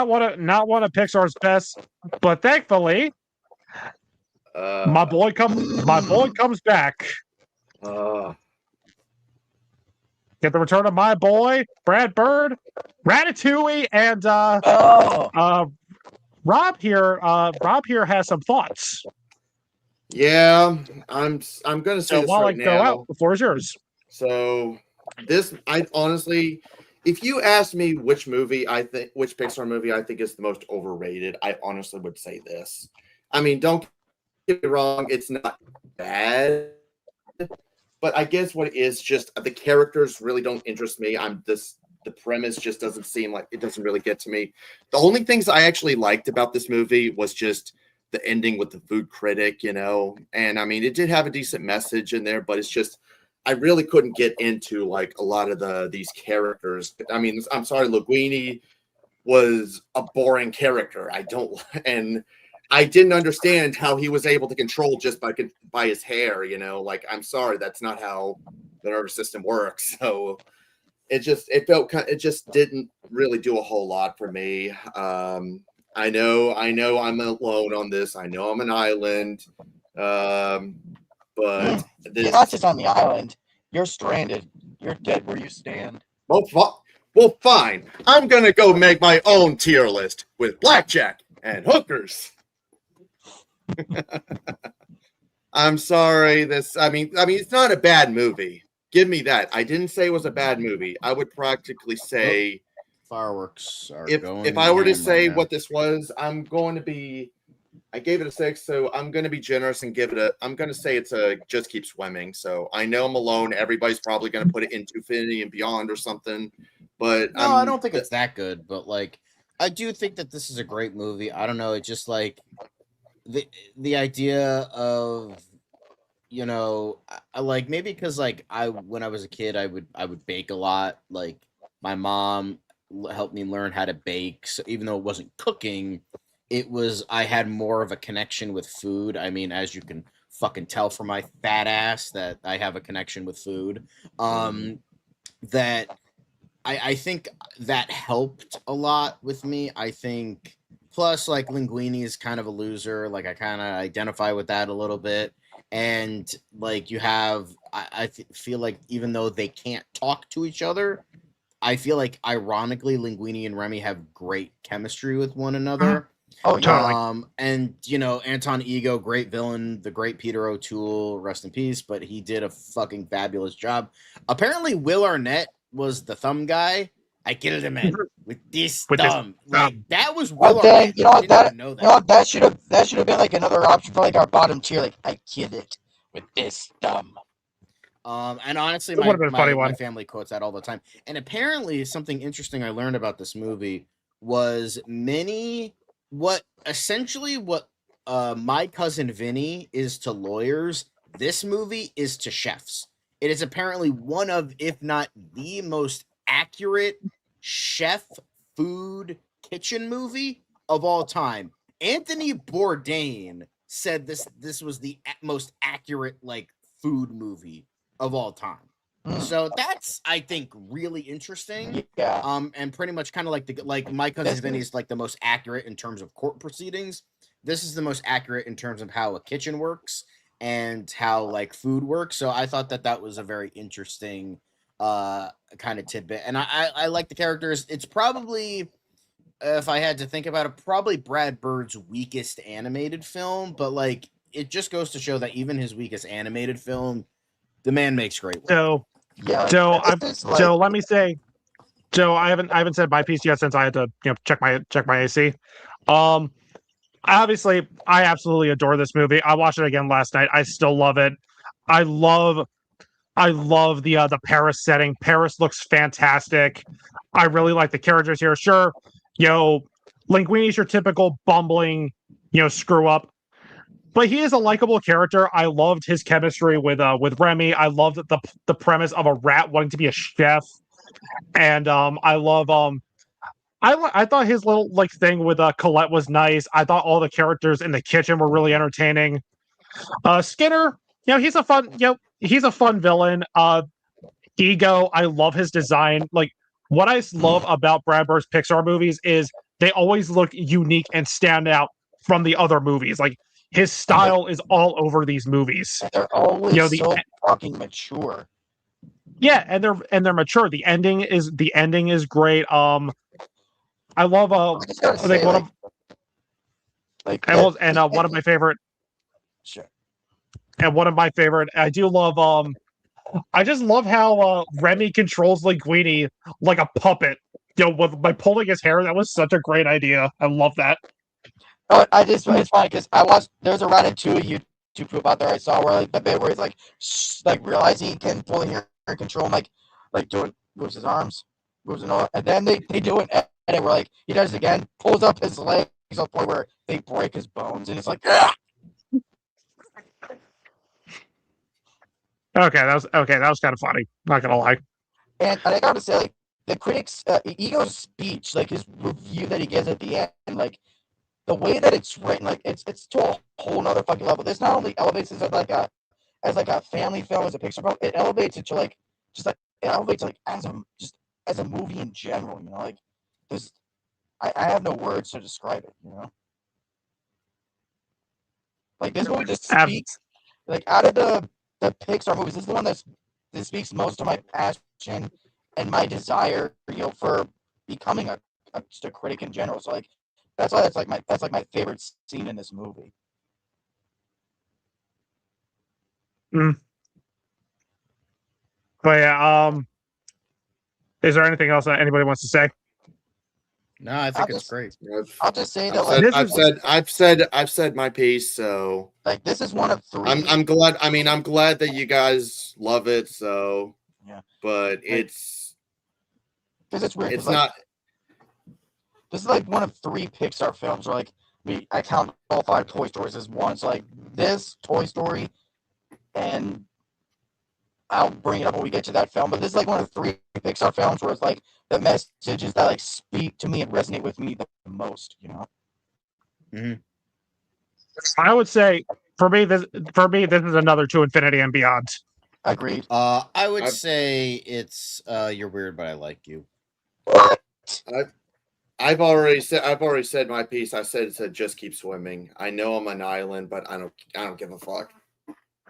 one of Pixar's best. But thankfully, my boy comes back. Get the return of my boy Brad Bird, Ratatouille, and Rob here. Rob here has some thoughts. Yeah, I'm gonna say So this while right I go out, now. the floor is yours. So I honestly, if you ask me which Pixar movie I think is the most overrated, I honestly would say this. I mean, don't get me wrong, it's not bad, but I guess what it is just the characters really don't interest me. The premise just doesn't seem like it doesn't really get to me. The only things I actually liked about this movie was just the ending with the food critic, and I mean it did have a decent message in there, but it's just I really couldn't get into like a lot of these characters. I mean, I'm sorry, Linguini was a boring character. And I didn't understand how he was able to control just by his hair. Like I'm sorry, that's not how the nervous system works. So it just didn't really do a whole lot for me. I know I'm alone on this. I know I'm an island. But you're not just on the island. You're stranded. You're dead where you stand. Well, fine. I'm gonna go make my own tier list with blackjack and hookers. I'm sorry. I mean, it's not a bad movie. Give me that. I didn't say it was a bad movie. I would practically say fireworks are if I were to say what this was, I gave it a 6, so I'm going to be generous and I'm going to say it's a Just Keep Swimming. So I know I'm alone. Everybody's probably going to put it into Infinity and Beyond or something. But no, I don't think it's that good. But like, I do think that this is a great movie. I don't know. It's just like the idea of, I like maybe because like when I was a kid, I would bake a lot. Like my mom helped me learn how to bake. So even though it wasn't cooking, I had more of a connection with food. I mean, as you can fucking tell from my fat ass that I have a connection with food. That I think that helped a lot with me. I think plus like Linguini is kind of a loser. Like I kind of identify with that a little bit. And like you have, I feel like even though they can't talk to each other, I feel like ironically Linguini and Remy have great chemistry with one another. Oh, totally. And Anton Ego, great villain, the great Peter O'Toole, rest in peace, but he did a fucking fabulous job. Apparently, Will Arnett was the thumb guy. I killed him with this thumb. Like that was Will Arnett. You know what? That should have been like another option for like our bottom tier. Like I killed it with this thumb. And honestly, my family quotes that all the time. And apparently, something interesting I learned about this movie was what My Cousin Vinny is to lawyers, this movie is to chefs. It is apparently one of, if not the most accurate chef food kitchen movie of all time. Anthony Bourdain said this was the most accurate like food movie of all time. So that's, I think, really interesting. Yeah. And pretty much kind of like My Cousin Vinny is like the most accurate in terms of court proceedings. This is the most accurate in terms of how a kitchen works and how like food works. So I thought that was a very interesting kind of tidbit. And I like the characters. It's probably, if I had to think about it, probably Brad Bird's weakest animated film. But like, it just goes to show that even his weakest animated film, the man makes great work. So let me say, Joe, I haven't said my piece yet since I had to check my AC. Obviously, I absolutely adore this movie. I watched it again last night. I still love it. I love the Paris setting. Paris looks fantastic. I really like the characters here. Sure, Linguini's your typical bumbling, screw up. But he is a likable character. I loved his chemistry with Remy. I loved the premise of a rat wanting to be a chef. And I love I thought his little like thing with Colette was nice. I thought all the characters in the kitchen were really entertaining. Skinner, he's a fun villain. Ego, I love his design. Like what I love about Brad Bird's Pixar movies is they always look unique and stand out from the other movies. Like his style is all over these movies. They're always so fucking mature. Yeah, and they're mature. The ending is great. I love one of my favorite. Sure. And one of my favorite, I do love. I just love how Remy controls Linguini like a puppet. By pulling his hair, that was such a great idea. I love that. It's funny because there's a Ratatouille YouTube group out there I saw where the bit where he's like realizing he can pull the hair and control him, like doing moves his arms, moves and all, and then they do it and where he does it again, pulls up his legs to the point where they break his bones, and it's like, ah! Okay, that was kind of funny. Not gonna lie. And I gotta say, the critics, Ego's speech, his review that he gives at the end, the way that it's written, it's to a whole nother fucking level. This not only elevates it as a family film, as a Pixar film, it elevates it to it elevates as a movie in general. This, I have no words to describe it. This movie just speaks, out of the Pixar movies, this is the one that speaks most to my passion and my desire, for becoming just a critic in general. So that's why that's my favorite scene in this movie. But yeah, is there anything else that anybody wants to say? No, I think it's great. I'll just say that I've said my piece. So this is one of three. I'm glad. I mean, I'm glad that you guys love it. So yeah, but it's weird. It's not. This is one of three Pixar films where I count all 5 Toy Stories as one. So this Toy Story, and I'll bring it up when we get to that film. But this is one of 3 Pixar films where it's the messages that speak to me and resonate with me the most. Mm-hmm. I would say for me this is another To Infinity and Beyond. Agreed. I would say it's You're Weird, But I Like You. What? I've already said my piece. I said just keep swimming. I know I'm an island, but I don't give a fuck.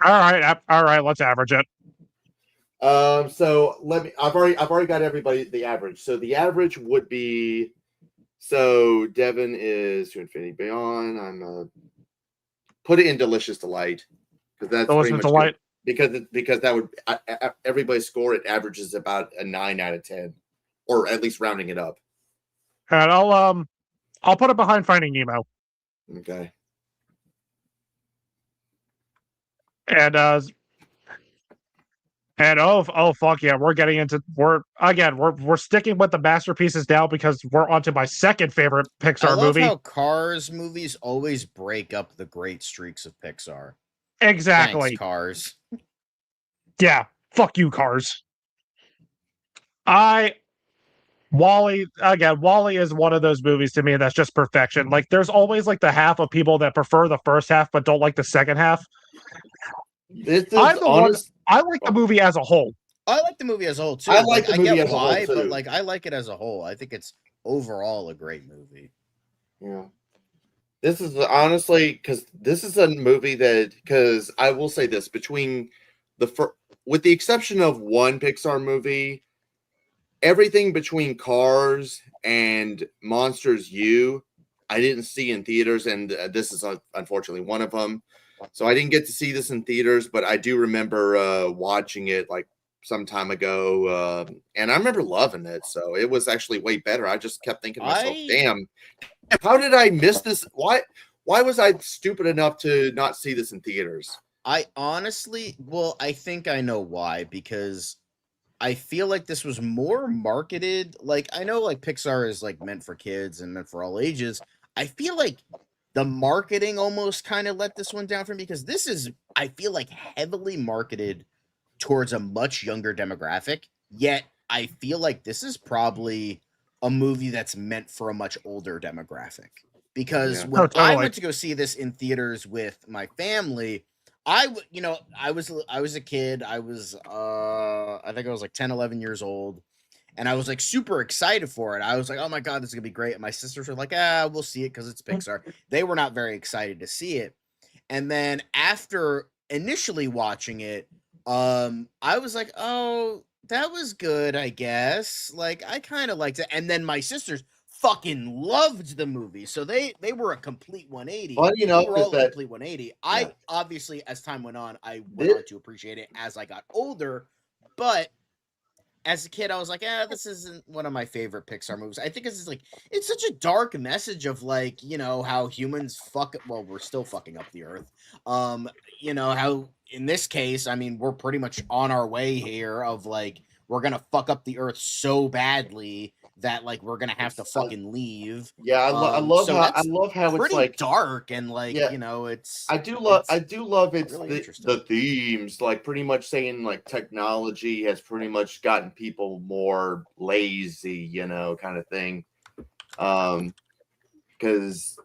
All right, let's average it. So I've already got everybody the average. So the average would be, so Devin is To Infinity Beyond. I'm put it in Delicious Delight because that's Delicious Delight. Because that would everybody's score, it averages about a 9 out of 10, or at least rounding it up. And I'll put it behind Finding Nemo. Okay. And oh fuck yeah, we're sticking with the masterpieces now because we're onto my second favorite Pixar movie. I love how Cars movies always break up the great streaks of Pixar. Exactly. Thanks, Cars. Yeah, fuck you, Cars. WALL-E is one of those movies to me that's just perfection. There's always the half of people that prefer the first half but don't like the second half. I like the movie as a whole. I like the movie as a whole too. I like the movie I get as a why, whole too. But I like it as a whole. I think it's overall a great movie. Yeah. This is honestly because this is a movie because I will say this, with the exception of one Pixar movie, everything between Cars and Monsters U, I didn't see in theaters, and this is unfortunately one of them. So I didn't get to see this in theaters, but I do remember watching it some time ago, and I remember loving it. So it was actually way better. I just kept thinking to myself, damn, how did I miss this? Why was I stupid enough to not see this in theaters? I think I know why, because I feel like this was more marketed. I know Pixar is meant for kids and meant for all ages. I feel like the marketing almost kind of let this one down for me, because this is, I feel heavily marketed towards a much younger demographic, yet I feel like this is probably a movie that's meant for a much older demographic. Because when I went to go see this in theaters with my family, I was a kid. I was I think I was like 10, 11 years old. And I was like super excited for it. I was like, oh my God, this is going to be great. And my sisters were like, we'll see it because it's Pixar. They were not very excited to see it. And then after initially watching it, I was like, oh, that was good, I guess. Like, I kind of liked it. And then my sisters fucking loved the movie. So they were a complete 180. Well, you know, they were all a complete 180. Yeah. I obviously, as time went on, I went on to appreciate it as I got older. But as a kid, I was like, this isn't one of my favorite Pixar movies. I think it's such a dark message of like, you know, how humans we're still fucking up the earth. You know, how in this case, I mean, we're pretty much on our way here of like, we're going to fuck up the earth so badly that like, we're going to have to fucking leave. Yeah. I love how it's like dark and like, you know, I do love it's really the themes, like pretty much saying like technology has pretty much gotten people more lazy, you know, kind of thing. Because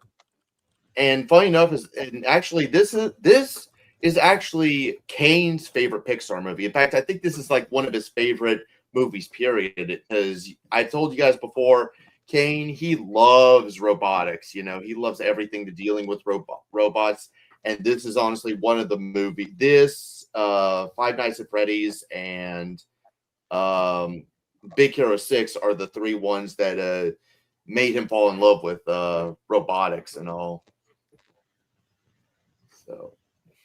and funny enough this is actually Kane's favorite Pixar movie. In fact, I think this is like one of his favorite movies, period. Because I told you guys before, Kane, he loves robotics. You know, he loves everything to dealing with robots. And this is honestly one of the movies. This, Five Nights at Freddy's, and Big Hero 6 are the three ones that made him fall in love with robotics and all. So,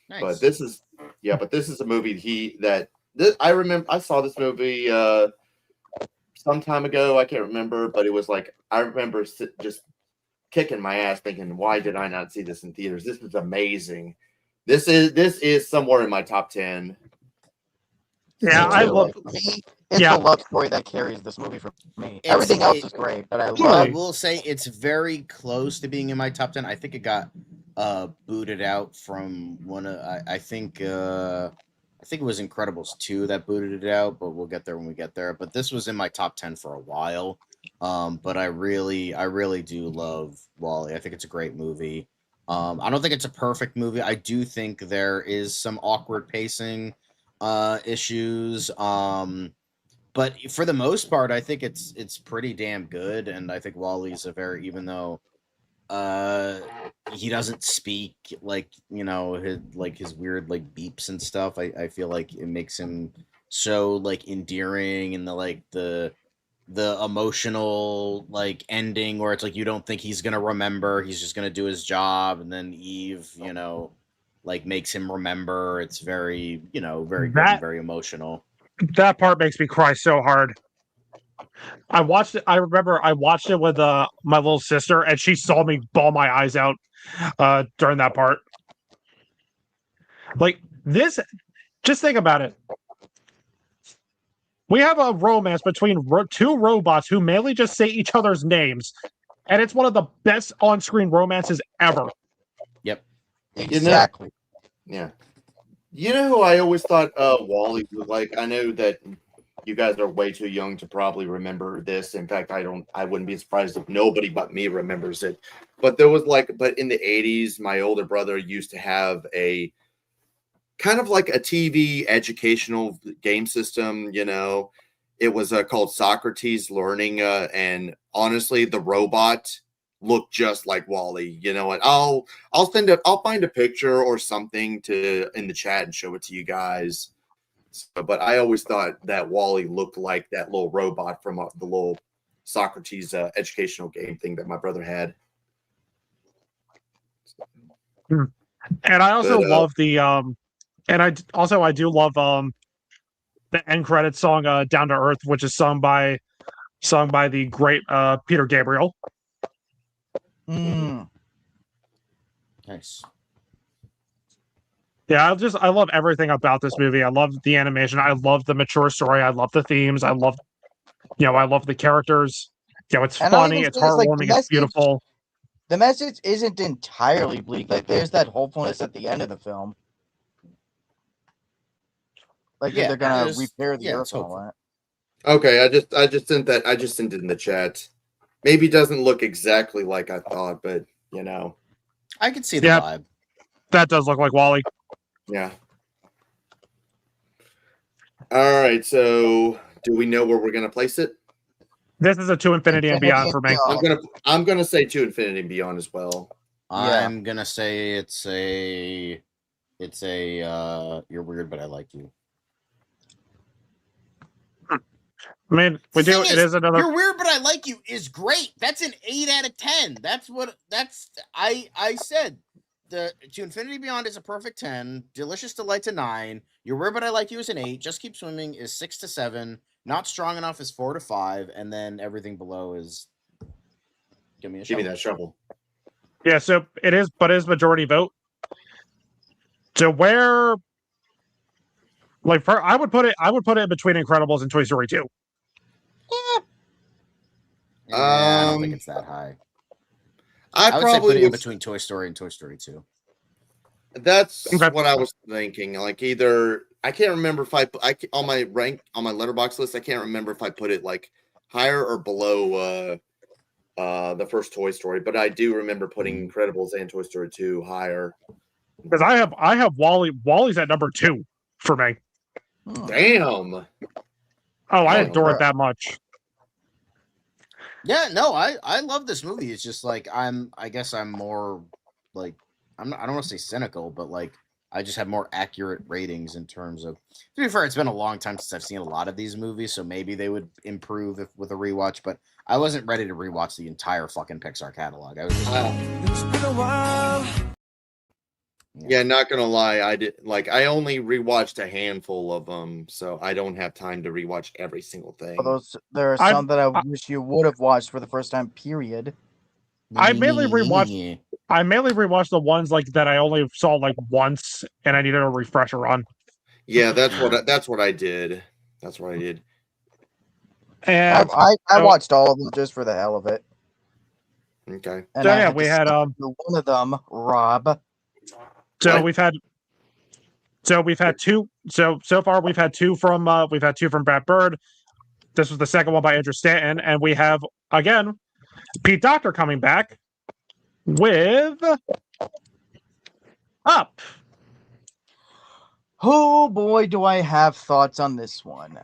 nice. But this is a movie I remember. I saw this movie some time ago. I can't remember, but it was like I remember just kicking my ass, thinking, "Why did I not see this in theaters? This is amazing. This is somewhere in my top 10." Yeah, I love. It's the love story that carries this movie for me. Everything else is great, but I will say it's very close to being in my top 10. I think it got booted out from one of I think it was Incredibles 2 that booted it out, but we'll get there when we get there. But this was in my top 10 for a while. But I really do love WALL-E. I think it's a great movie. I don't think it's a perfect movie. I do think there is some awkward pacing issues. But for the most part, I think it's pretty damn good. And I think WALL-E's even though he doesn't speak like, you know, his weird like beeps and stuff. I feel like it makes him so like endearing, and the emotional like ending where it's like you don't think he's gonna remember, he's just gonna do his job, and then Eve, you know, like makes him remember. It's very, you know, very good and very emotional. That part makes me cry so hard. I remember I watched it with my little sister, and she saw me bawl my eyes out during that part. Like this, just think about it. We have a romance between two robots who mainly just say each other's names, and it's one of the best on-screen romances ever. Yep. Exactly. Yeah. You know who I always thought WALL-E was like? I know that you guys are way too young to probably remember this. In fact, I wouldn't be surprised if nobody but me remembers it. But but in the 80s, my older brother used to have a kind of like a TV educational game system, you know. It was called Socrates Learning, and honestly, the robot looked just like WALL-E. You know what? I'll find a picture or something in the chat and show it to you guys. But I always thought that WALL-E looked like that little robot from the little Socrates educational game thing that my brother had. And I also love the I do love the end credits song "Down to Earth," which is sung by the great Peter Gabriel. Nice. Yeah, I love everything about this movie. I love the animation. I love the mature story. I love the themes. I love the characters. You know, it's funny. It's heartwarming. It's beautiful. The message isn't entirely bleak. Like, there's that hopefulness at the end of the film. Like, they're gonna repair the earth and all that. Okay, I just sent that. I just sent it in the chat. Maybe it doesn't look exactly like I thought, but you know, I can see the vibe. That does look like Wally. Yeah. All right. So, do we know where we're gonna place it? This is a To Infinity and Beyond for me. I'm gonna say To Infinity and Beyond as well. I'm gonna say it's a you're weird, but I like you. I mean, it is another. You're weird, but I like you is great. That's an 8 out of 10. I said. The To Infinity Beyond is a perfect 10. Delicious Delight's a 9. You're Weird But I Like You is an 8. Just Keep Swimming is 6 to 7. Not Strong Enough is 4 to 5. And then everything below is Give me that shovel. Yeah, so it is majority vote. So where, like, I would put it between Incredibles and Toy Story 2. Yeah, I don't think it's that high. I would say put it in between Toy Story and Toy Story 2. That's what I was thinking. Like either I can't remember if on my letterbox list, I can't remember if I put it like higher or below the first Toy Story, but I do remember putting Incredibles and Toy Story 2 higher. Because I have Wally. Wally's at number 2 for me. Damn. Oh, I adore it that much. Yeah, no, I love this movie. It's just like I guess I'm more like I don't want to say cynical, but like I just have more accurate ratings in terms of. To be fair, it's been a long time since I've seen a lot of these movies, so maybe they would improve with a rewatch. But I wasn't ready to rewatch the entire fucking Pixar catalog. I was just it's been a while. Yeah, not gonna lie, I only rewatched a handful of them, so I don't have time to rewatch every single thing. There are some that I wish you would have watched for the first time. Period. I mainly rewatched the ones like that I only saw like once, and I needed a refresher on. Yeah, that's what I did. That's what I did. And I watched all of them just for the hell of it. Okay. And so yeah, we had one of them, Rob. So we've had two. So far we've had two from Brad Bird. This was the second one by Andrew Stanton, and we have again Pete Docter coming back with Up. Oh boy, do I have thoughts on this one.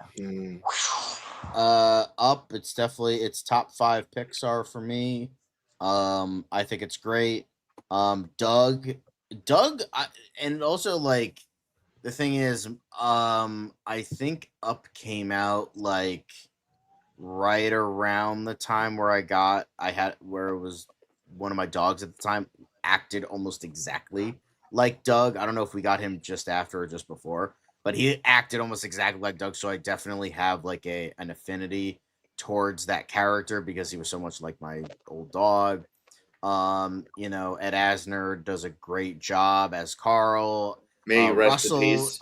Up. It's top 5 Pixar for me. I think it's great. Doug, and also like the thing is, I think Up came out like right around the time where where it was one of my dogs at the time acted almost exactly like Doug. I don't know if we got him just after or just before, but he acted almost exactly like Doug. So I definitely have like an affinity towards that character because he was so much like my old dog. Ed Asner does a great job as Carl. May you rest in peace.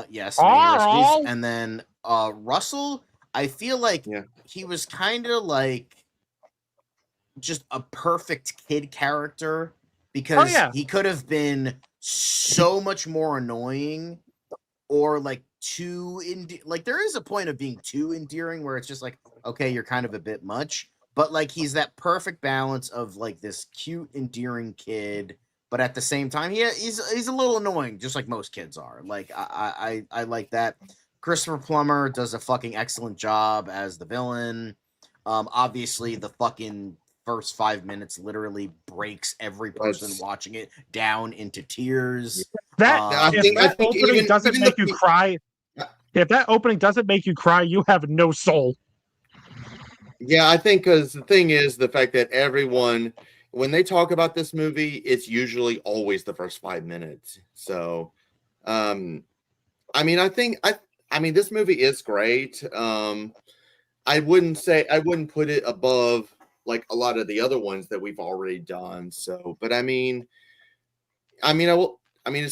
Yes, may you rest in peace. And then Russell, I feel like he was kind of like just a perfect kid character because he could have been so much more annoying or like there is a point of being too endearing where it's just like, okay, you're kind of a bit much. But like he's that perfect balance of like this cute, endearing kid, but at the same time, he's a little annoying, just like most kids are. Like I like that. Christopher Plummer does a fucking excellent job as the villain. Obviously, the fucking first 5 minutes literally breaks every person watching it down into tears. If that opening doesn't make you cry, you have no soul. Yeah, I think because the thing is the fact that everyone, when they talk about this movie, it's usually always the first 5 minutes. So, I mean, this movie is great. I wouldn't put it above like a lot of the other ones that we've already done. So, but it's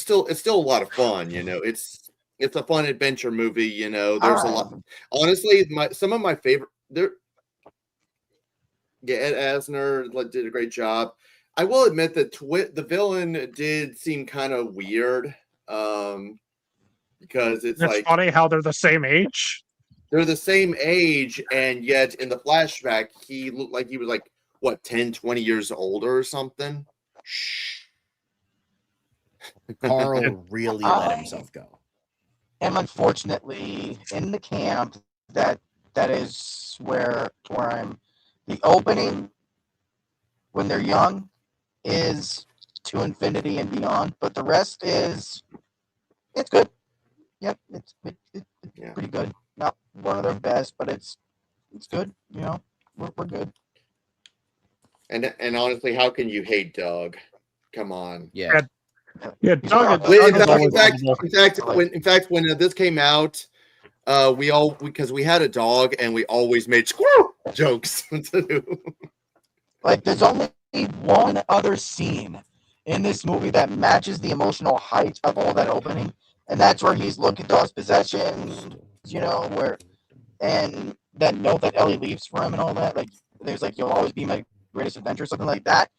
still a lot of fun. It's a fun adventure movie. There's a lot. Honestly, some of my favorite there. Yeah, Ed Asner did a great job. I will admit that the villain did seem kind of weird, because it's like funny how they're the same age. they're the same age, and yet in the flashback, he looked like he was like, what, 10, 20 years older or something? Shh. Carl really let himself go. And unfortunately, in the camp, that is where I'm. The opening when they're young is To Infinity and Beyond, but the rest is it's good. Yep, it's pretty good. Not one of their best, but it's good. You know, we're good. And honestly, how can you hate Doug? Come on. Yeah. Yeah, Doug in fact, when this came out, because we had a dog and we always made squirrel jokes. Like, there's only one other scene in this movie that matches the emotional height of all that opening, and that's where he's looking at those possessions, you know, and that note that Ellie leaves for him and all that. Like, there's like, "You'll always be my greatest adventure," something like that.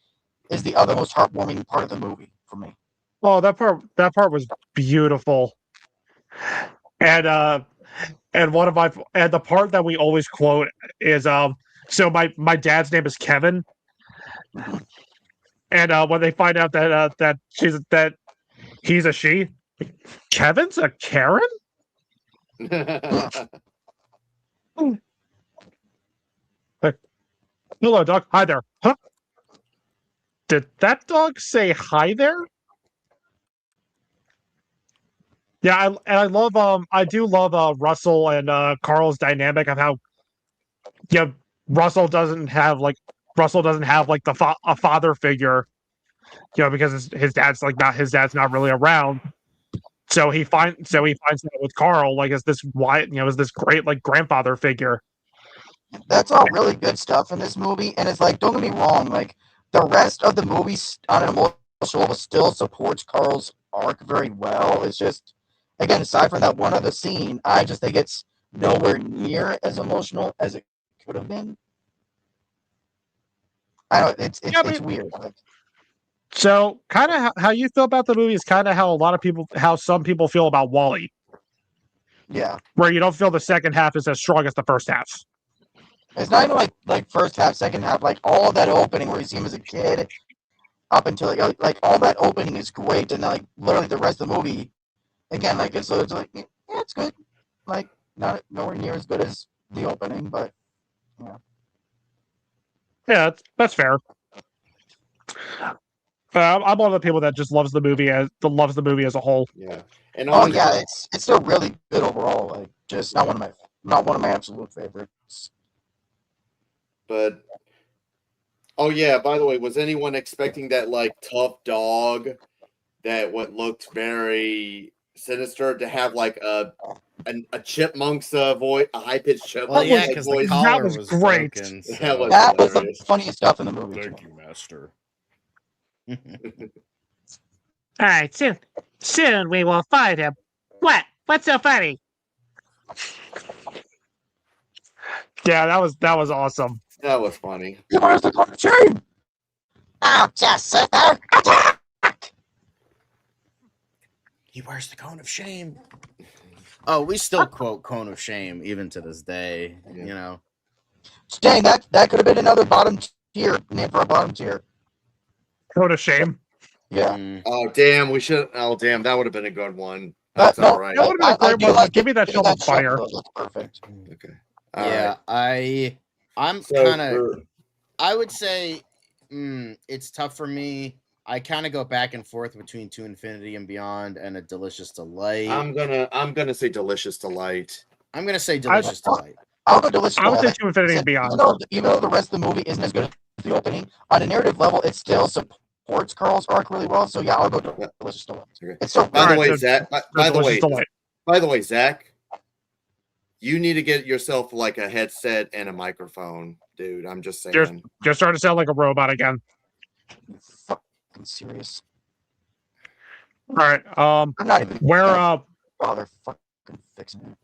Is the other most heartwarming part of the movie for me. Oh, that part was beautiful. And the part that we always quote is so my dad's name is Kevin. And when they find out that he's a she, Kevin's a Karen? Hello, dog. Hi there. Huh? Did that dog say hi there? Yeah, I do love Russell and Carl's dynamic of how Russell doesn't have like a father figure, because his dad's not really around. So he finds out with Carl like as this great like grandfather figure. That's all really good stuff in this movie, and it's like, don't get me wrong, like the rest of the movie on an emotional level still supports Carl's arc very well. It's just, again, aside from that one other scene, I just think it's nowhere near as emotional as it could have been. I don't. It's weird. Like, so, kind of how you feel about the movie is kind of how some people feel about WALL-E. Yeah, where you don't feel the second half is as strong as the first half. It's not even like first half, second half. Like all that opening where you see him as a kid, up until like all that opening is great, and like literally the rest of the movie, again, like it's like, yeah, it's good. Like not nowhere near as good as the opening, but yeah. Yeah, that's fair. I'm one of the people that just loves the movie as a whole. Yeah, and yeah, it's still really good overall. Like just not one of my absolute favorites. But yeah, by the way, was anyone expecting that like tough dog that what looked very sinister to have like a chipmunk's voice, a high pitched chipmunk? Well, yeah, because the collar was great. Broken, so. That was the funniest stuff in the movie. Thank you, Master. All right, soon we will find him. What's so funny? Yeah, that was awesome. That was funny. Where's the cone of shame? I'll just sit there. Attack! He wears the cone of shame. Oh, we still quote cone of shame even to this day. Yeah. You know. Dang, that could have been another bottom tier name for a bottom tier. Cone of shame. Yeah. Oh damn, we should. Oh damn, that would have been a good one. That's all right. That would have been a great one. Give me that shovel fire. That's perfect. Okay. Yeah, right. I'm kind of. I would say it's tough for me. I kind of go back and forth between To Infinity and Beyond and A Delicious Delight. I'm gonna say Delicious Delight. I'm gonna say Delicious Delight. I'll go Delicious I would Delight. say To Infinity and Beyond. Even though the rest of the movie isn't as good as the opening, on a narrative level, it still supports Carl's arc really well. So yeah, I'll go Delicious Delight. Okay. It's so by the way, Zach. By the way, Zach. You need to get yourself like a headset and a microphone, dude. I'm just saying. You're starting to sound like a robot again. Fucking serious. All right. I'm not even. They're fucking fixing it.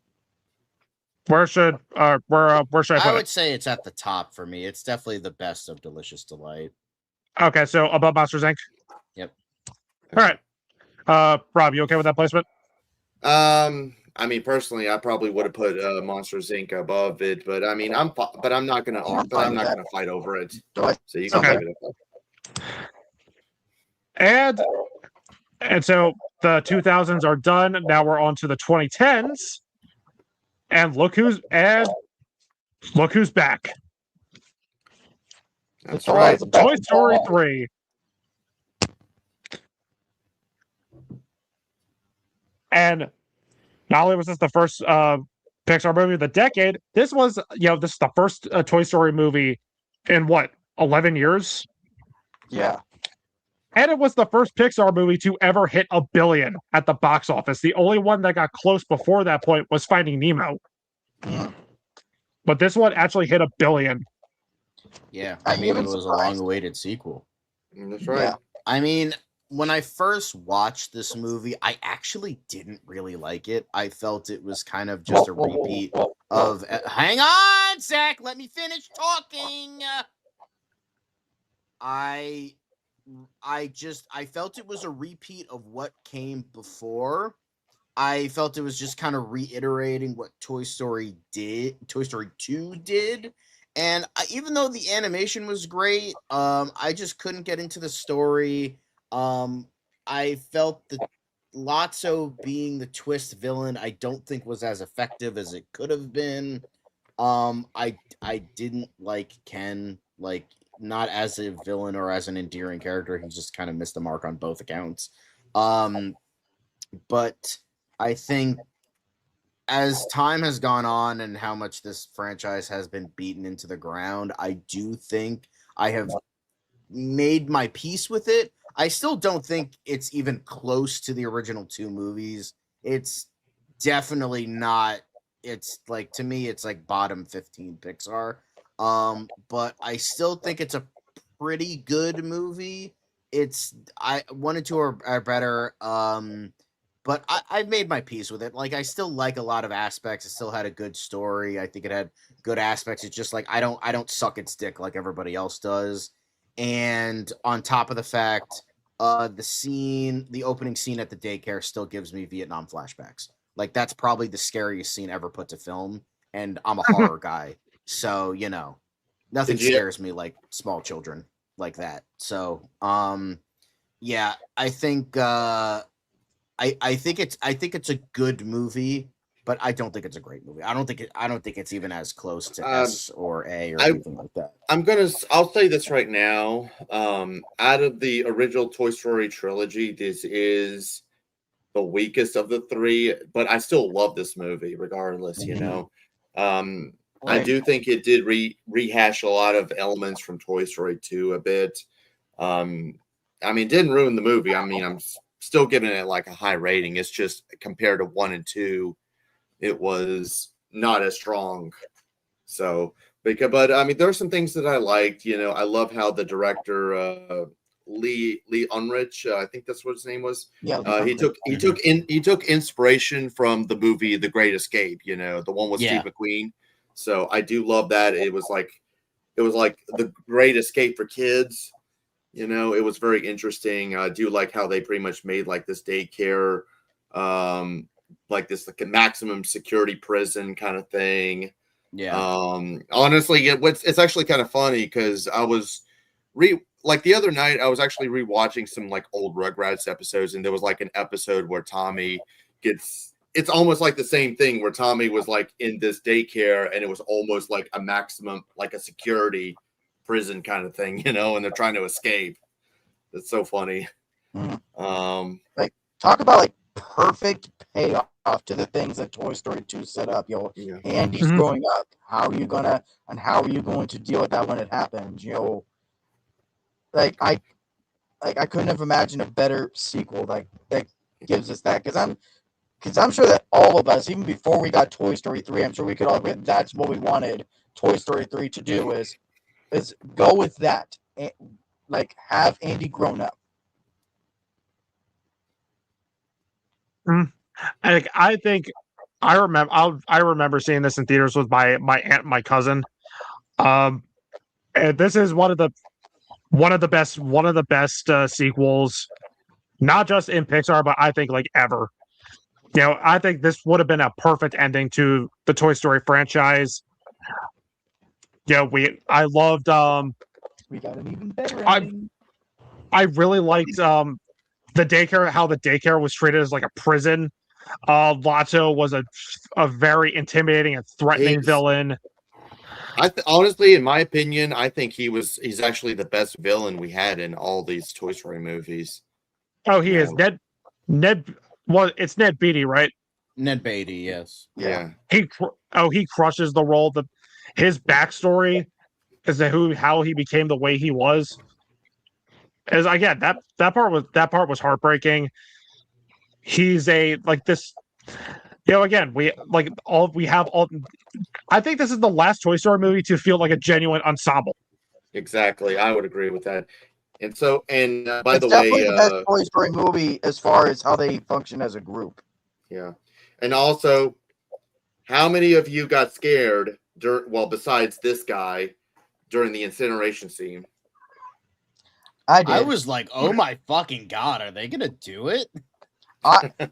Where should I put it? I would say it's at the top for me. It's definitely the best of Delicious Delight. Okay, so above Monsters Inc. Yep. All right. Rob, you okay with that placement? I mean, personally, I probably would have put Monsters Inc. above it, but I mean, I'm not gonna fight over it. So you can Okay. leave it up. And so the 2000s are done. Now we're on to the 2010s, and look who's back. That's right. Toy Story 3. And not only was this the first Pixar movie of the decade, this was, this is the first Toy Story movie in 11 years? Yeah. And it was the first Pixar movie to ever hit $1 billion at the box office. The only one that got close before that point was Finding Nemo. But this one actually hit $1 billion. Yeah, I mean, it was a long-awaited sequel. That's right. Yeah. I mean, when I first watched this movie, I actually didn't really like it. I felt it was kind of just a repeat of... Hang on, Zach! Let me finish talking! I felt it was a repeat of what came before. I felt it was just kind of reiterating what Toy Story 2 did. And even though the animation was great, I just couldn't get into the story. I felt that Lotso being the twist villain, I don't think was as effective as it could have been. I didn't like Ken, not as a villain or as an endearing character. He just kind of missed the mark on both accounts. But I think as time has gone on and how much this franchise has been beaten into the ground, I do think I have made my peace with it. I still don't think it's even close to the original 2 movies. It's definitely not. It's to me, it's bottom 15 Pixar. But I still think it's a pretty good movie. I 1 and 2 are better. But I've made my peace with it. I still like a lot of aspects. It still had a good story. I think it had good aspects. It's just I don't suck its dick like everybody else does. And on top of the fact, the opening scene at the daycare still gives me Vietnam flashbacks. That's probably the scariest scene ever put to film. And I'm a horror guy. So, nothing scares me like small children like that. So, yeah, I think I think it's a good movie, but I don't think it's a great movie. I don't think it's even as close to S or A or anything like that. I'll say this right now. Out of the original Toy Story trilogy, this is the weakest of the 3, but I still love this movie regardless, I do think it did rehash a lot of elements from Toy Story 2 a bit. I mean, it didn't ruin the movie. I mean, I'm still giving it a high rating. It's just compared to 1 and 2, it was not as strong. So, but I mean, there are some things that I liked. I love how the director Lee Unrich, I think that's what his name was. Yeah. He took inspiration from the movie The Great Escape. The one with Steve McQueen. So I do love that. It was like The Great Escape for kids. It was very interesting. I do like how they pretty much made this daycare, this maximum security prison kind of thing. Yeah. Honestly, it's actually kind of funny because I was the other night I was actually rewatching some old Rugrats episodes, and there was an episode where Tommy gets. It's almost like the same thing where Tommy was in this daycare, and it was almost like a maximum, a security prison kind of thing, and they're trying to escape. That's so funny. Talk about perfect payoff to the things that Toy Story 2 set up. Andy's growing up. How are you going to deal with that when it happens? I couldn't have imagined a better sequel that gives us that, because I'm sure that all of us, even before we got Toy Story 3, I'm sure we could all agree that's what we wanted Toy Story 3 to do is go with that, and, have Andy grown up. I think I remember seeing this in theaters with my aunt and my cousin. And this is one of the best sequels, not just in Pixar, but I think ever. I think this would have been a perfect ending to the Toy Story franchise. I loved We got an even better I ending. I really liked the daycare, how the daycare was treated as like a prison. Lotso was a very intimidating and threatening villain. Honestly, in my opinion, I think he's actually the best villain we had in all these Toy Story movies. Oh, he is. Well, it's Ned Beatty, right? Ned Beatty, yes. Yeah. He crushes the role. His backstory as to how he became the way he was. As again, that part was heartbreaking. He's this. Again, I think this is the last Toy Story movie to feel like a genuine ensemble. Exactly, I would agree with that. And so, by the definitely way, the best Toy Story movie as far as how they function as a group. Yeah, and also, how many of you got scared besides this guy, during the incineration scene? I did. I was like, "Oh my fucking god, are they gonna do it?"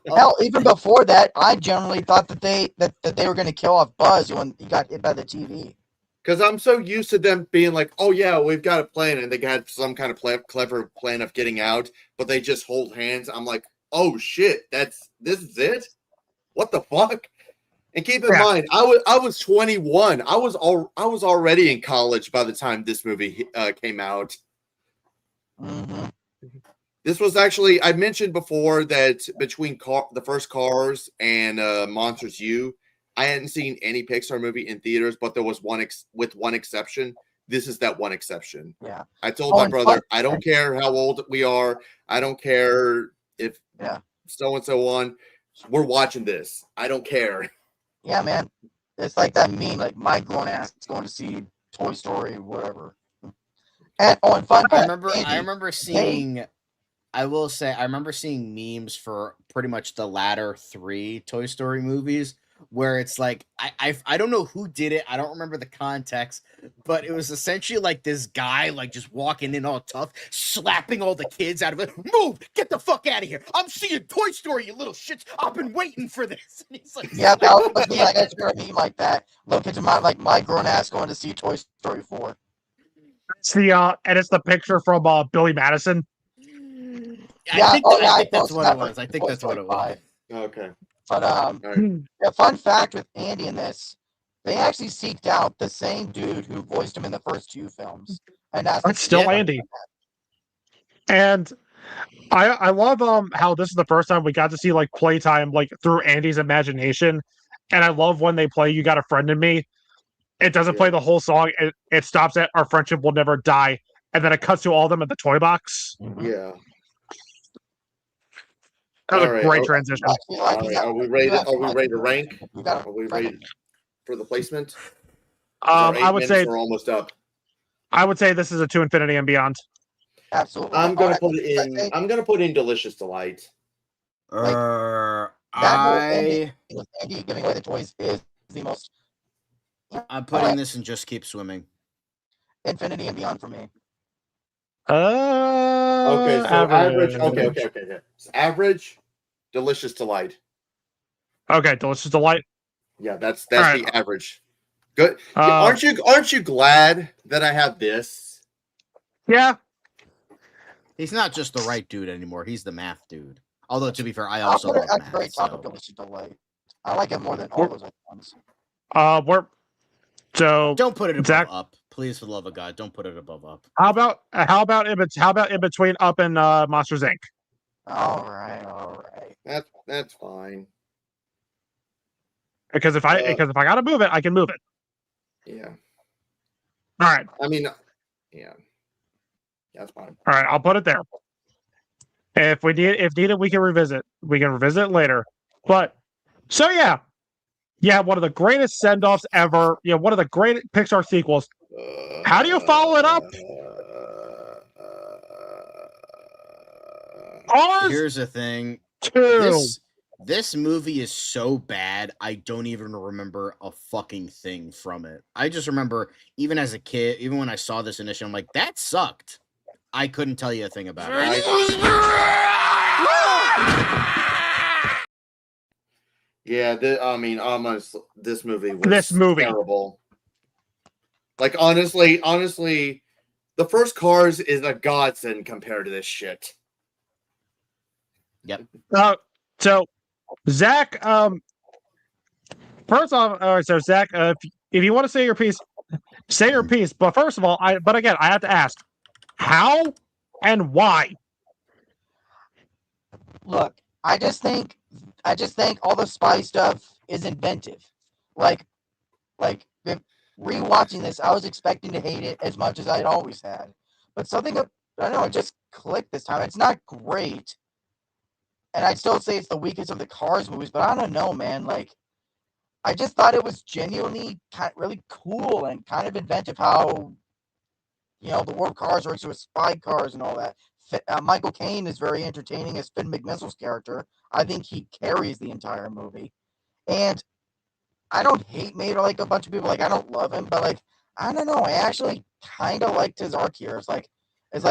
Hell, even before that, I generally thought that they were going to kill off Buzz when he got hit by the TV. Because I'm so used to them being like, "Oh yeah, we've got a plan," and they had some kind of clever plan of getting out, but they just hold hands. I'm like, "Oh shit, this is it? What the fuck?" And keep in mind, I was 21. I was already in college by the time this movie came out. Mm-hmm. This was actually, I mentioned before that between the first Cars and Monsters U, I hadn't seen any Pixar movie in theaters, but there was with one exception. This is that one exception. Yeah. I told my brother, I don't care how old we are. I don't care if so and so on. We're watching this. I don't care. Yeah, man. It's like that meme, like my grown ass is going to see Toy Story, whatever. And fun fact, I remember seeing. I will say I remember seeing memes for pretty much the latter 3 Toy Story movies where it's like I don't know who did it. I don't remember the context, but it was essentially like this guy like just walking in all tough, slapping all the kids out of it. Move! Get the fuck out of here! I'm seeing Toy Story, you little shits. I've been waiting for this. And he's like, yeah, that was me. Like I hear a meme like that. Look into my grown ass going to see Toy Story 4. It's the picture from Billy Madison. I think that's what it was. I think that's what it was. Okay. But a fun fact with Andy in this, they actually seeked out the same dude who voiced him in the first 2 films, and that's still Andy. And I love how this is the first time we got to see like playtime like through Andy's imagination, and I love when they play "You Got a Friend in Me." It doesn't play the whole song. It stops at "Our Friendship Will Never Die," and then it cuts to all of them at the toy box. Yeah. That was a great transition. All right, are we ready to rank? Are we ready for the placement? I would say we're almost up. I would say this is a To Infinity and Beyond. Absolutely. I'm gonna put in Delicious Delight. Andy giving away the toys is the most. I'm putting this in Just Keep Swimming. Infinity and Beyond for me. Okay, so average. Okay. So average, Delicious Delight. Okay, Delicious Delight. Yeah, that's the average. Good. Aren't you glad that I have this? Yeah. He's not just the right dude anymore. He's the math dude. Although to be fair, I also love math. At the very top of Delicious Delight. I like it more than all those other ones. Don't put it above Up, please, for the love of God. Don't put it above Up. How about in between Up and Monsters Inc? All right. That's fine. Because if I gotta move it, I can move it. Yeah. All right. I mean, yeah. That's fine. All right, I'll put it there. If needed, we can revisit. We can revisit later. But so yeah. One of the greatest send-offs ever. One of the great Pixar sequels. How do you follow it up? Here's the thing. This movie is so bad, I don't even remember a fucking thing from it. I just remember, even as a kid, even when I saw this initially, I'm like, that sucked. I couldn't tell you a thing about it. Yeah, I mean, almost this movie was terrible. Like honestly, the first Cars is a godsend compared to this shit. Yep. So Zach, first off, all right, so Zach, if you want to say your piece, say your piece. But first of all, I have to ask, how and why? Look, I just think all the spy stuff is inventive. Like rewatching this, I was expecting to hate it as much as I'd always had, but something, I don't know, it just clicked this time. It's not great, and I'd still say it's the weakest of the Cars movies, but I don't know, man. Like, I just thought it was genuinely really cool and kind of inventive how, the world of Cars works with spy cars and all that. Michael Caine is very entertaining as Finn McMissile's character. I think he carries the entire movie. And I don't hate Mater like a bunch of people. Like, I don't love him, but like, I don't know. I actually kind of liked his arc here. It's like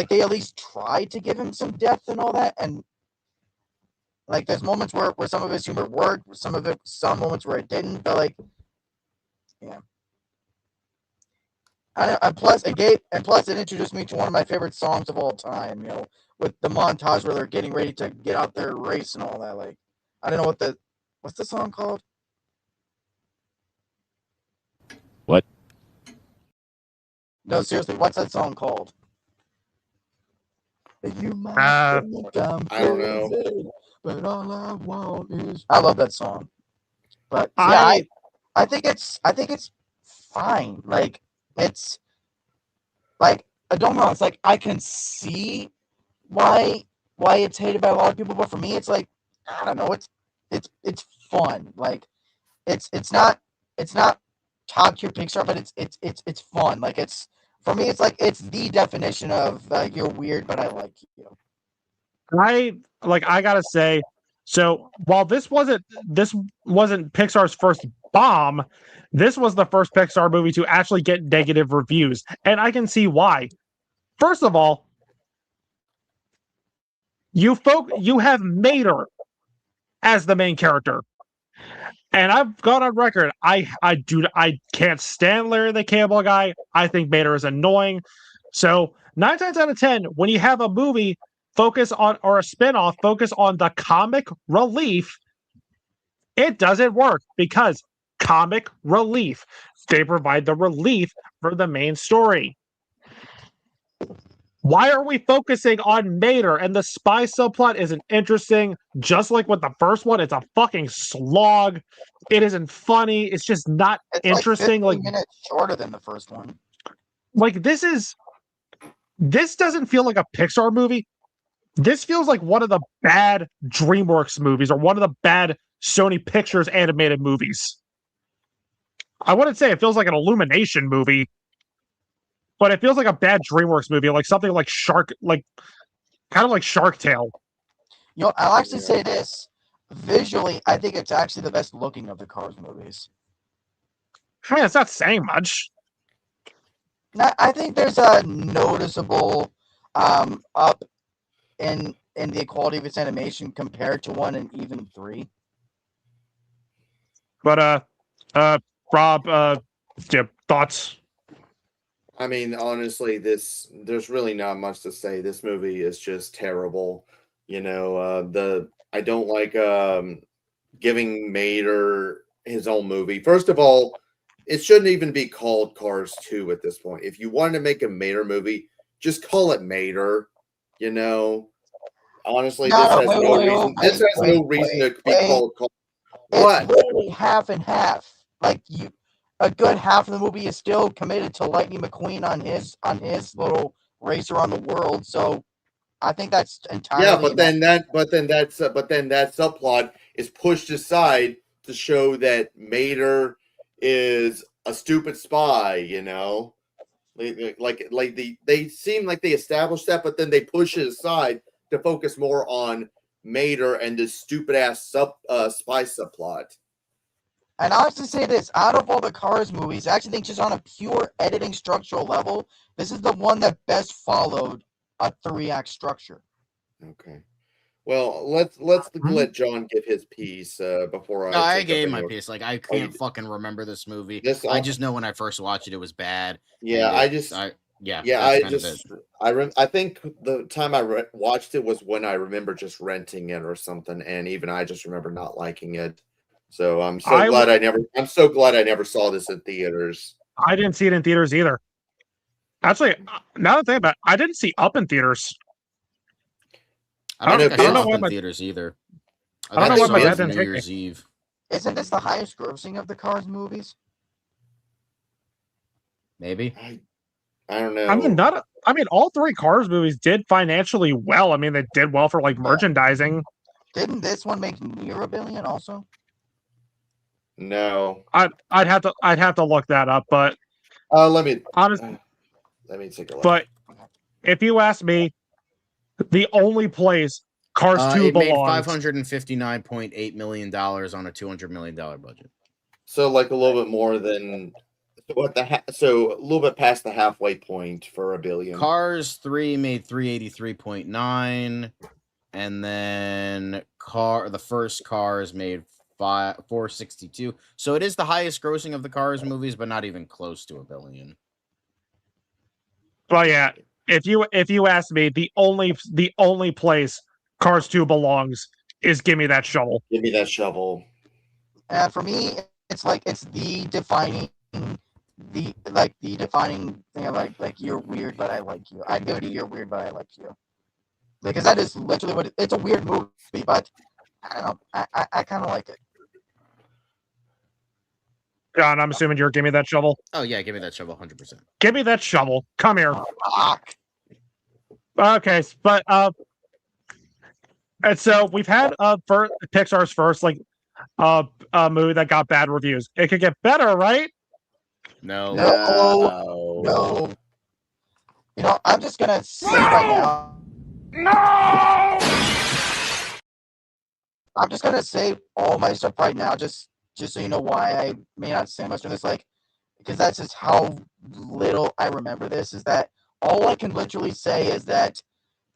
they at least tried to give him some depth and all that. And like, there's moments where some of his humor worked, some moments where it didn't. But like, yeah. And plus, it introduced me to one of my favorite songs of all time. With the montage where they're getting ready to get out there and race and all that. Like, I don't know what's the song called? What? No, seriously, what's that song called? You might think I'm I don't know. But all I want is. I love that song. But yeah, I think it's fine. Like, it's like, I don't know. It's like, I can see why it's hated by a lot of people, but for me, it's like, I don't know. It's fun. Like, it's not top tier Pixar, but it's fun. Like, for me, it's like, it's the definition of you're weird, but I like you. I gotta say, so while this wasn't Pixar's first bomb, this was the first Pixar movie to actually get negative reviews, and I can see why. First of all, you have Mater as the main character, and I've gone on record. I can't stand Larry the Cable Guy. I think Mater is annoying. So 9 times out of 10, when you have a movie focus on, or a spinoff focus on the comic relief, it doesn't work because comic relief, they provide the relief for the main story. Why are we focusing on Mater? And the spy subplot isn't interesting. Just like with the first one, it's a fucking slog. It isn't funny. It's just not interesting. Like 15 minutes shorter than the first one. Like, this doesn't feel like a Pixar movie. This feels like one of the bad DreamWorks movies or one of the bad Sony Pictures animated movies. I wouldn't say it feels like an Illumination movie, but it feels like a bad DreamWorks movie, like something like kind of like Shark Tale. I'll actually say this. Visually, I think it's actually the best looking of the Cars movies. I mean, it's not saying much. I think there's a noticeable up in the quality of its animation compared to 1 and even 3. But Rob, thoughts? I mean, honestly, there's really not much to say. This movie is just terrible. I don't like giving Mater his own movie. First of all, it shouldn't even be called Cars 2 at this point. If you wanted to make a Mater movie, just call it Mater. Honestly, this has no reason. This has no reason to be called Cars. What? It's literally half and half. Like, a good half of the movie is still committed to Lightning McQueen on his little race around the world. So I think that's entirely. Yeah, but then that subplot is pushed aside to show that Mater is a stupid spy. They seem like they established that, but then they push it aside to focus more on Mater and this stupid ass spy subplot. And I'll actually say this, out of all the Cars movies, I actually think just on a pure editing structural level, this is the one that best followed a 3-act structure. Okay. Well, let's let John give his piece before No, I I take up gave my any. piece. Like, I can't fucking remember this movie. This I just know when I first watched it, it was bad. Yeah, and I it- just I yeah, yeah, that's I kind of just it. I think the time I watched it was when I remember just renting it or something, and even I just remember not liking it. So I'm so glad I'm so glad I never saw this in theaters. I didn't see it in theaters either. Actually, now that I think about it, I didn't see Up in theaters. I don't think I saw know Up why in my theaters either. I don't know why my dad New didn't take me. Year's Eve. Isn't this the highest grossing of the Cars movies? Maybe. I don't know. I mean, all three Cars movies did financially well. I mean, they did well for like merchandising. Didn't this one make near $1 billion also? No. I'd have to look that up, but let me take a look. But if you ask me, the only place Cars 2 it made belongs. $559.8 million on a $200 million budget. So like a little bit more than so a little bit past the halfway point for $1 billion. Cars 3 made 383.9, and then the first Cars made 462. So it is the highest grossing of the Cars movies, but not even close to $1 billion. Well, yeah. If you ask me, the only place Cars 2 belongs is Give Me That Shovel. Give me that shovel. And for me, it's like it's the defining thing of like you're weird, but I like you. I'd go to you're weird, but I like you. Because that is literally what it's a weird movie, but I don't know. I kind of like it. John, I'm assuming you're Give Me That Shovel. Oh yeah, give me that shovel, 100%. Give me that shovel. Come here. Okay, but and so we've had Pixar's first movie that got bad reviews. It could get better, right? No. You know, I'm just gonna say right now. No! I'm just gonna say all my stuff right now, just so you know why I may not say much of this, because that's just how little I remember this. Is that all I can literally say is that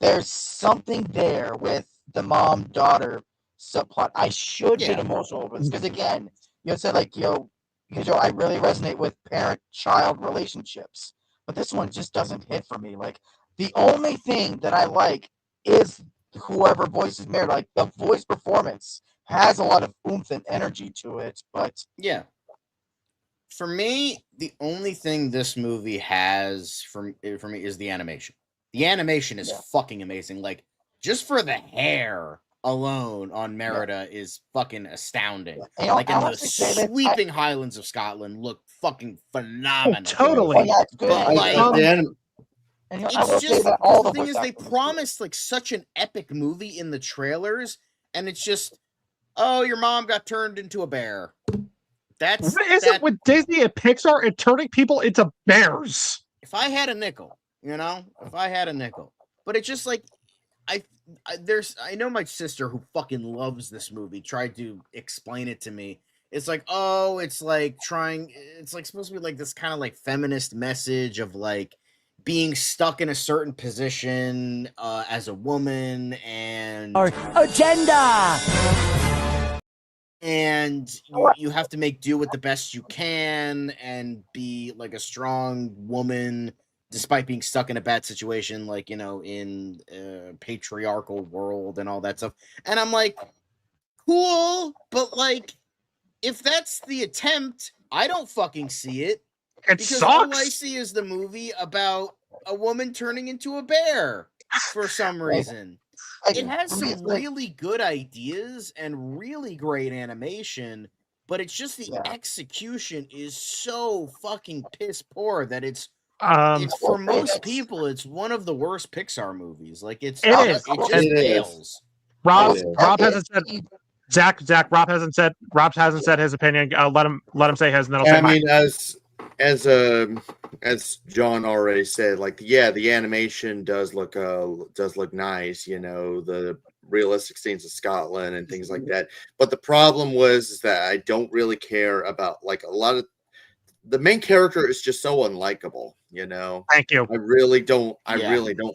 there's something there with the mom-daughter subplot. I should get emotional over this because again, you said because I really resonate with parent-child relationships, but this one just doesn't hit for me. Like the only thing that I like is whoever voices Mary. Like the voice performance has a lot of oomph and energy to it, but yeah. For me, the only thing this movie has for me is the animation. The animation is fucking amazing. Like, just for the hair alone on Merida is fucking astounding. Yeah. Like, in the sweeping highlands of Scotland look fucking phenomenal. Totally. But, like, it's just, the thing is, they promised, like, such an epic movie in the trailers, and it's just, oh, your mom got turned into a bear. It with Disney and Pixar and turning people into bears? If I had a nickel, but it's just like I know my sister who fucking loves this movie tried to explain it to me. It's like, oh, it's like supposed to be like this kind of like feminist message of like being stuck in a certain position as a woman and Our agenda. And you have to make do with the best you can and be like a strong woman despite being stuck in a bad situation, like, in a patriarchal world and all that stuff. And I'm like, cool, but like, if that's the attempt, I don't fucking see it. Because all I see is the movie about a woman turning into a bear for some reason. It has some really good ideas and really great animation, but it's just the execution is so fucking piss poor that it's for most people, it's one of the worst Pixar movies. Like it just fails. Rob hasn't said. Zach. Rob hasn't said his opinion. Let him say his, and then I'll say mine. As John already said, like the animation does look nice, the realistic scenes of Scotland and things like that. But the problem is that I don't really care about like a lot of the main character is just so unlikable, you know. Thank you. I really don't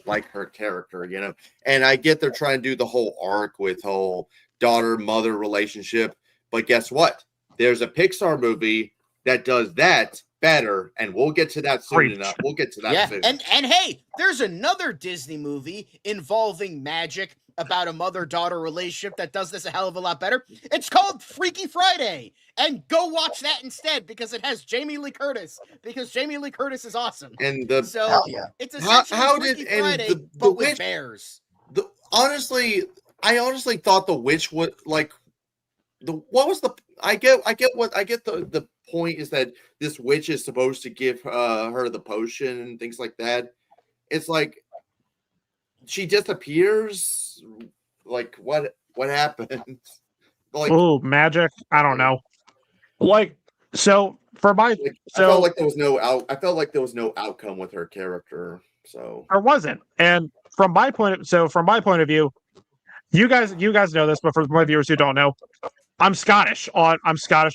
like her character, you know. And I get they're trying to do the whole arc with whole daughter-mother relationship, but guess what? There's a Pixar movie that does that better, and we'll get to that soon enough. We'll get to that soon. And hey, there's another Disney movie involving magic about a mother-daughter relationship that does this a hell of a lot better. It's called Freaky Friday, and go watch that instead because it has Jamie Lee Curtis, because Jamie Lee Curtis is awesome. And it's essentially Freaky Friday, but with bears. I honestly thought the witch would like the point is that this witch is supposed to give her the potion and things like that. It's like she disappears. Like what happens? Like, oh, magic. I don't know. Like, so for my I felt like there was no outcome with her character. So there wasn't. And from my point of view, you guys know this, but for my viewers who don't know, I'm Scottish on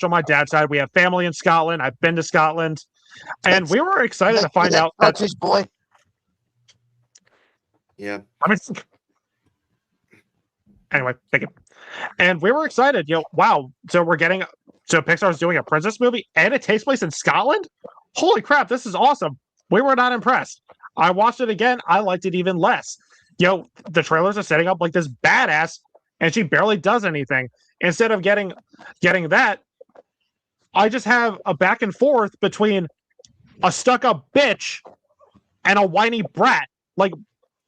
my dad's side. We have family in Scotland. I've been to Scotland, and we were excited to find out that Scottish boy. Yeah. I mean, anyway, thank you. And we were excited. Wow. So Pixar's doing a princess movie, and it takes place in Scotland. Holy crap! This is awesome. We were not impressed. I watched it again. I liked it even less. The trailers are setting up like this badass, and she barely does anything. Instead of getting that, I just have a back and forth between a stuck-up bitch and a whiny brat. Like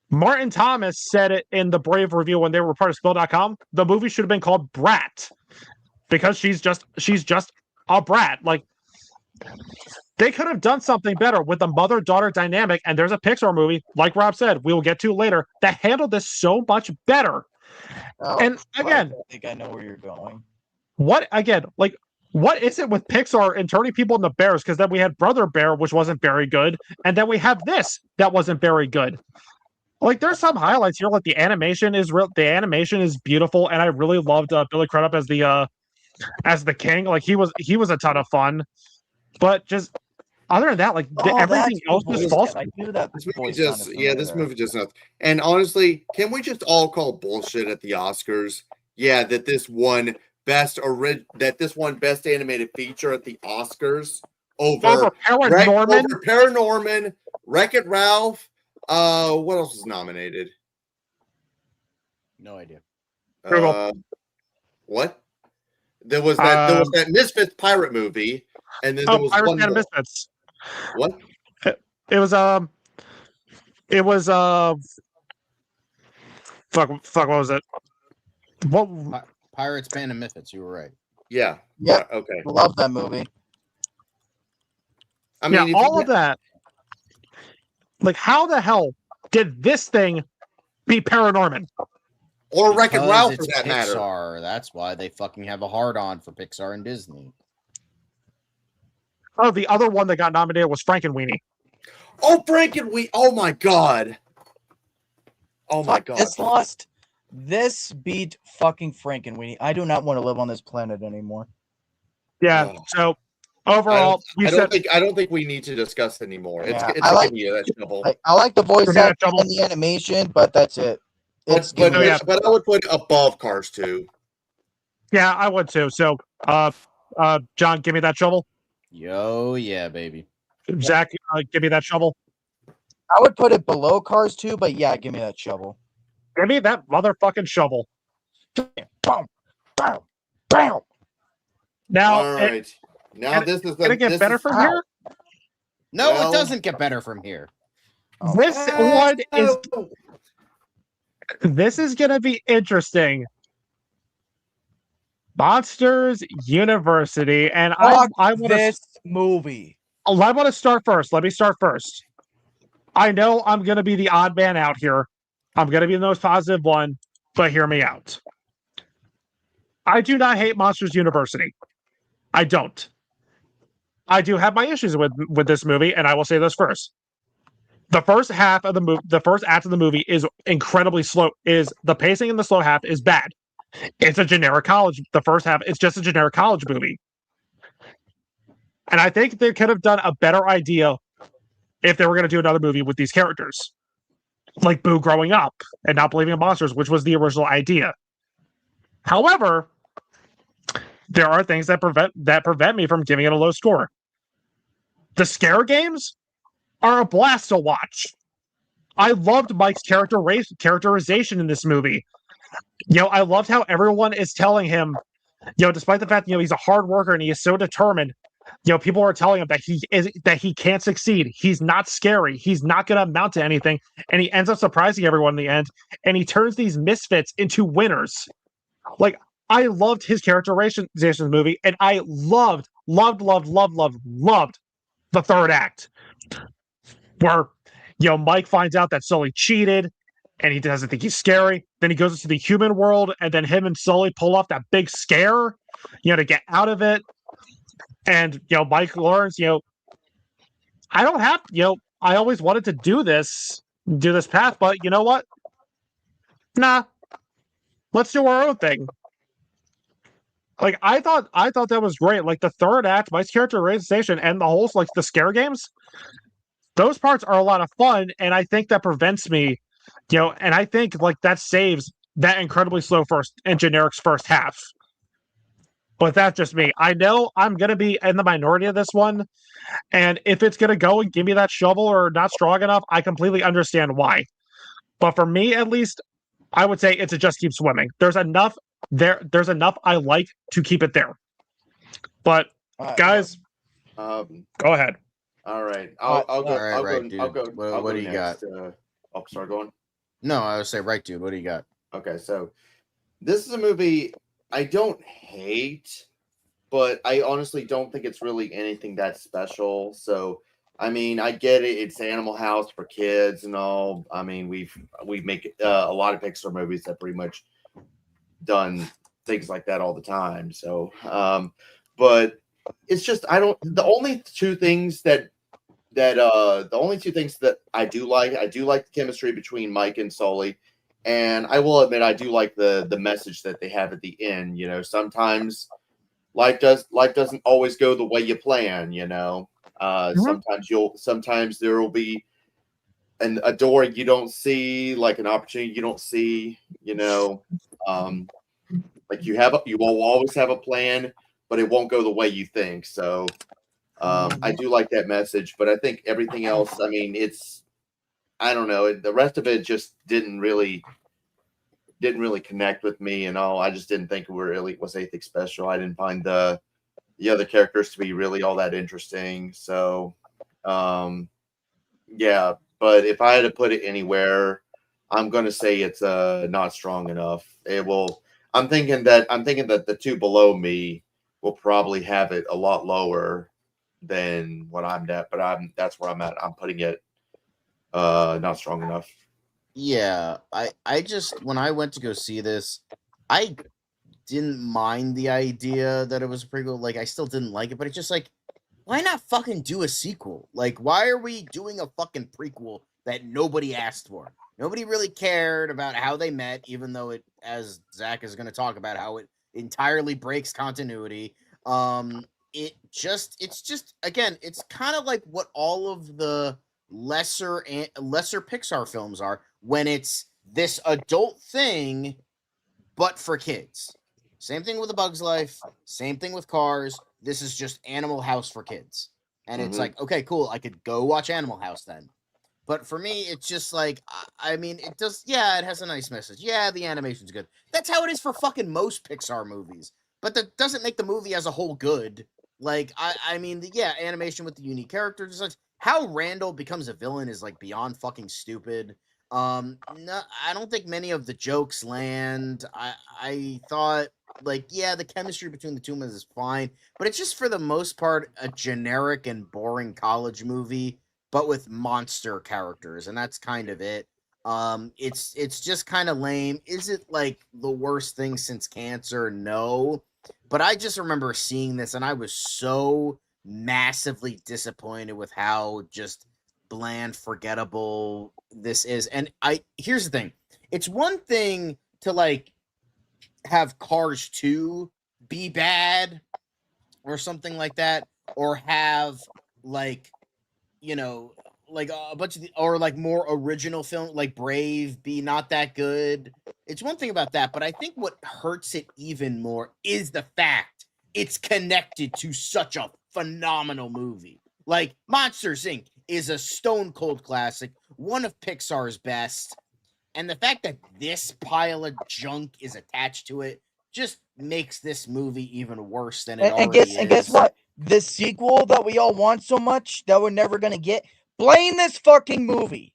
Martin Thomas said it in the Brave review when they were part of Spill.com. The movie should have been called Brat because she's just a brat. Like they could have done something better with the mother-daughter dynamic. And there's a Pixar movie, like Rob said, we will get to later, that handled this so much better. Oh, and again, I think I know where you're going. What is it with Pixar and turning people into bears? Because then we had Brother Bear, which wasn't very good, and then we have this that wasn't very good. Like there's some highlights here. Like the animation is real. The animation is beautiful, and I really loved Billy Crudup as the king. Like he was a ton of fun. But just other than that, like everything else was false. I knew that. This movie just nothing. And honestly, can we just all call bullshit at the Oscars? Yeah, that this one best animated feature at the Oscars over Paranorman, Wreck-It Ralph. What else was nominated? No idea. What? There was that Misfits pirate movie, and then there was Pirates one and more. Misfits. What? It was fuck, what was it? What? Pirates, Band of Misfits. You were right. Yeah. Yeah. Okay. Love that movie. I mean, all of that. Like, how the hell did this thing be Paranorman? Or Wreck-It Ralph, for that matter. Pixar. That's why they fucking have a hard-on for Pixar and Disney. Oh, the other one that got nominated was Frankenweenie. Oh, Frankenweenie! Oh my god! Oh my god! This beat fucking Frankenweenie. I do not want to live on this planet anymore. Yeah. So overall, I don't think we need to discuss anymore. Yeah, I like the voice acting and the animation, but that's it. But I would put it above Cars 2. Yeah, I would too. So, John, give me that shovel. Yo, yeah, baby. Zach, give me that shovel. I would put it below Cars 2, but yeah, give me that shovel. Give me that motherfucking shovel. Boom, boom, boom. Now, all right. Now this is gonna get better from here. No, it doesn't get better from here. This is gonna be interesting. Monsters University, and I want this movie. I want to start first. Let me start first. I know I'm gonna be the odd man out here. I'm gonna be the most positive one, but hear me out. I do not hate Monsters University. I don't. I do have my issues with this movie, and I will say this first. The first half of the movie, the first act of the movie is incredibly slow. The pacing in the slow half is bad. It's a generic college. The first half, it's just a generic college movie. And I think they could have done a better idea if they were going to do another movie with these characters. Like Boo growing up and not believing in monsters, which was the original idea. However, there are things that prevent me from giving it a low score. The scare games are a blast to watch. I loved Mike's characterization in this movie. I loved how everyone is telling him, despite the fact he's a hard worker and he is so determined, people are telling him that he can't succeed. He's not scary. He's not going to amount to anything, and he ends up surprising everyone in the end. And he turns these misfits into winners. Like, I loved his characterization in the movie, and I loved the third act, where Mike finds out that Sully cheated, and he doesn't think he's scary. Then he goes into the human world, and then him and Sully pull off that big scare, to get out of it. And Mike learns, I don't have, I always wanted to do this path, but you know what? Nah, let's do our own thing. Like, I thought that was great. Like, the third act, Mike's characterization, and the whole, like, the scare games, those parts are a lot of fun, and I think that prevents me, and I think, like, that saves that incredibly slow and generic first half. But that's just me. I know I'm going to be in the minority of this one, and if it's going to go and give me that shovel or not strong enough, I completely understand why. But for me, at least, I would say it's a just keep swimming. There's enough I like to keep it there. But guys, go ahead. All right, I'll go. What do you got? Sorry, go on. No, I would say right, dude. What do you got? Okay, so this is a movie I don't hate, but I honestly don't think it's really anything that special. So, I mean, I get it. It's Animal House for kids and all. I mean, we make a lot of Pixar movies that pretty much done things like that all the time. So, but it's just the only two things that I do like the chemistry between Mike and Sully. And I will admit, I do like the message that they have at the end. Sometimes life doesn't always go the way you plan. Sometimes there will be a door you don't see, like an opportunity you don't see. Like you will always have a plan, but it won't go the way you think. So I do like that message, but I think everything else, I mean, I don't know. The rest of it just didn't really connect with me and all. I just didn't think it really was anything special. I didn't find the other characters to be really all that interesting. So, yeah. But if I had to put it anywhere, I'm going to say it's not strong enough. I'm thinking that the two below me will probably have it a lot lower than what I'm at. But that's where I'm at. I'm putting it not strong enough. Yeah, I just, when I went to go see this, I didn't mind the idea that it was a prequel. Like, I still didn't like it, but it's just like, why not fucking do a sequel? Like, why are we doing a fucking prequel that nobody asked for? Nobody really cared about how they met, even though it, as Zach is going to talk about, how it entirely breaks continuity. It's just again, it's kind of like what all of the lesser Pixar films are, when it's this adult thing but for kids. Same thing with A Bug's Life, same thing with Cars. This is just Animal House for kids. And it's like, okay, cool, I could go watch Animal House then. But for me, it's just like, I mean, it does, yeah, it has a nice message. Yeah, the animation's good. That's how it is for fucking most Pixar movies. But that doesn't make the movie as a whole good. Like, I mean, yeah, animation with the unique characters. Like, how Randall becomes a villain is, like, beyond fucking stupid. No, I don't think many of the jokes land. I thought, like, yeah, the chemistry between the two of them is fine. But it's just, for the most part, a generic and boring college movie, but with monster characters. And that's kind of it. It's just kind of lame. Is it, like, the worst thing since Cancer? No. But I just remember seeing this, and I was so massively disappointed with how just bland, forgettable this is. And here's the thing. It's one thing to, like, have Cars 2 be bad or something like that, or have like, you know, like a bunch of or like more original film like Brave be not that good. It's one thing about that, but I think what hurts it even more is the fact it's connected to such a phenomenal movie. Like Monsters Inc. is a stone cold classic, one of Pixar's best. And the fact that this pile of junk is attached to it just makes this movie even worse than it already is. And guess what? This sequel that we all want so much that we're never going to get, blame this fucking movie.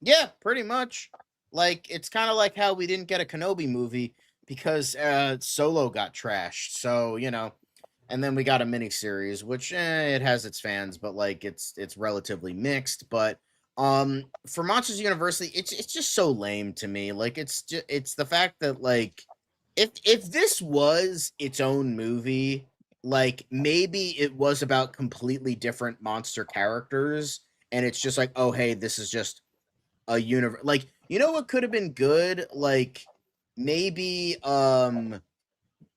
Yeah, pretty much. Like, it's kind of like how we didn't get a Kenobi movie because Solo got trashed. So, you know, and then we got a miniseries, which it has its fans, but like it's relatively mixed. But for Monsters University, it's just so lame to me. Like it's the fact that like if this was its own movie, like maybe it was about completely different monster characters, and it's just like, oh hey, this is just a universe. Like, you know what could have been good? Like maybe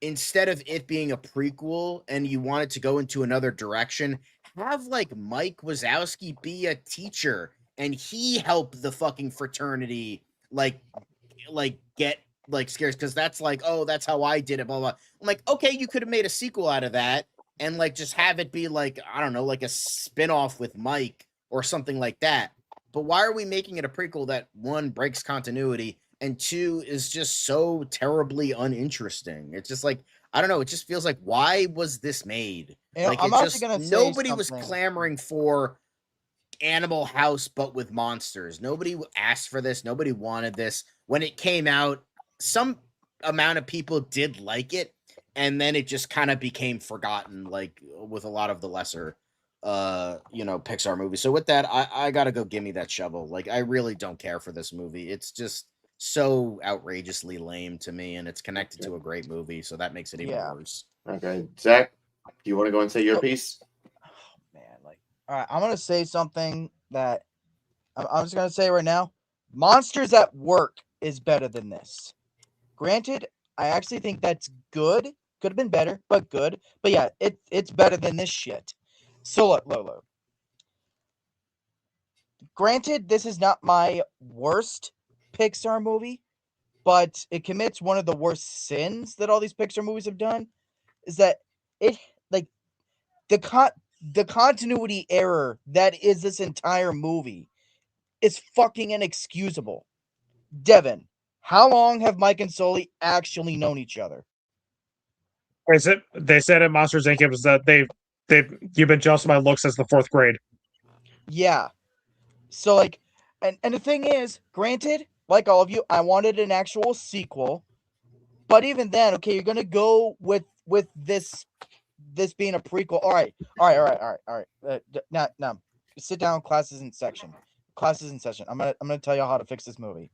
instead of it being a prequel and you want it to go into another direction, have like Mike Wazowski be a teacher and he help the fucking fraternity like get like scares, because that's like, oh, that's how I did it, blah blah. I'm like, okay, you could have made a sequel out of that and like just have it be like, I don't know, like a spin-off with Mike or something like that. But why are we making it a prequel that one breaks continuity and two is just so terribly uninteresting? It's just like, I don't know, it just feels like, why was this made? You know, like I'm it actually just gonna say nobody was something. clamoring for Animal House but with monsters. Nobody asked for this, nobody wanted this. When it came out, some amount of people did like it, and then it just kind of became forgotten, like with a lot of the lesser you know, Pixar movies. So with that, I gotta go give me that shovel. Like, I really don't care for this movie. It's just so outrageously lame to me, and it's connected to a great movie, so that makes it even worse. Okay, Zach, do you want to go and say your piece? Oh man, like, all right, I'm gonna say something that I'm just gonna say right now. Monsters at Work is better than this. Granted, I actually think that's good. Could have been better, but good. But yeah, it's better than this shit. So look. Granted, this is not my worst Pixar movie, but it commits one of the worst sins that all these Pixar movies have done. Is that it like the continuity error that is this entire movie is fucking inexcusable. Devin, how long have Mike and Sully actually known each other? They said in Monsters Inc. it was that you've been jealous of my looks since the 4th grade. Yeah. So like, and the thing is, granted, like all of you, I wanted an actual sequel, but even then, okay, you're gonna go with this being a prequel. All right. Now, sit down. Class is in session. I'm gonna tell you how to fix this movie.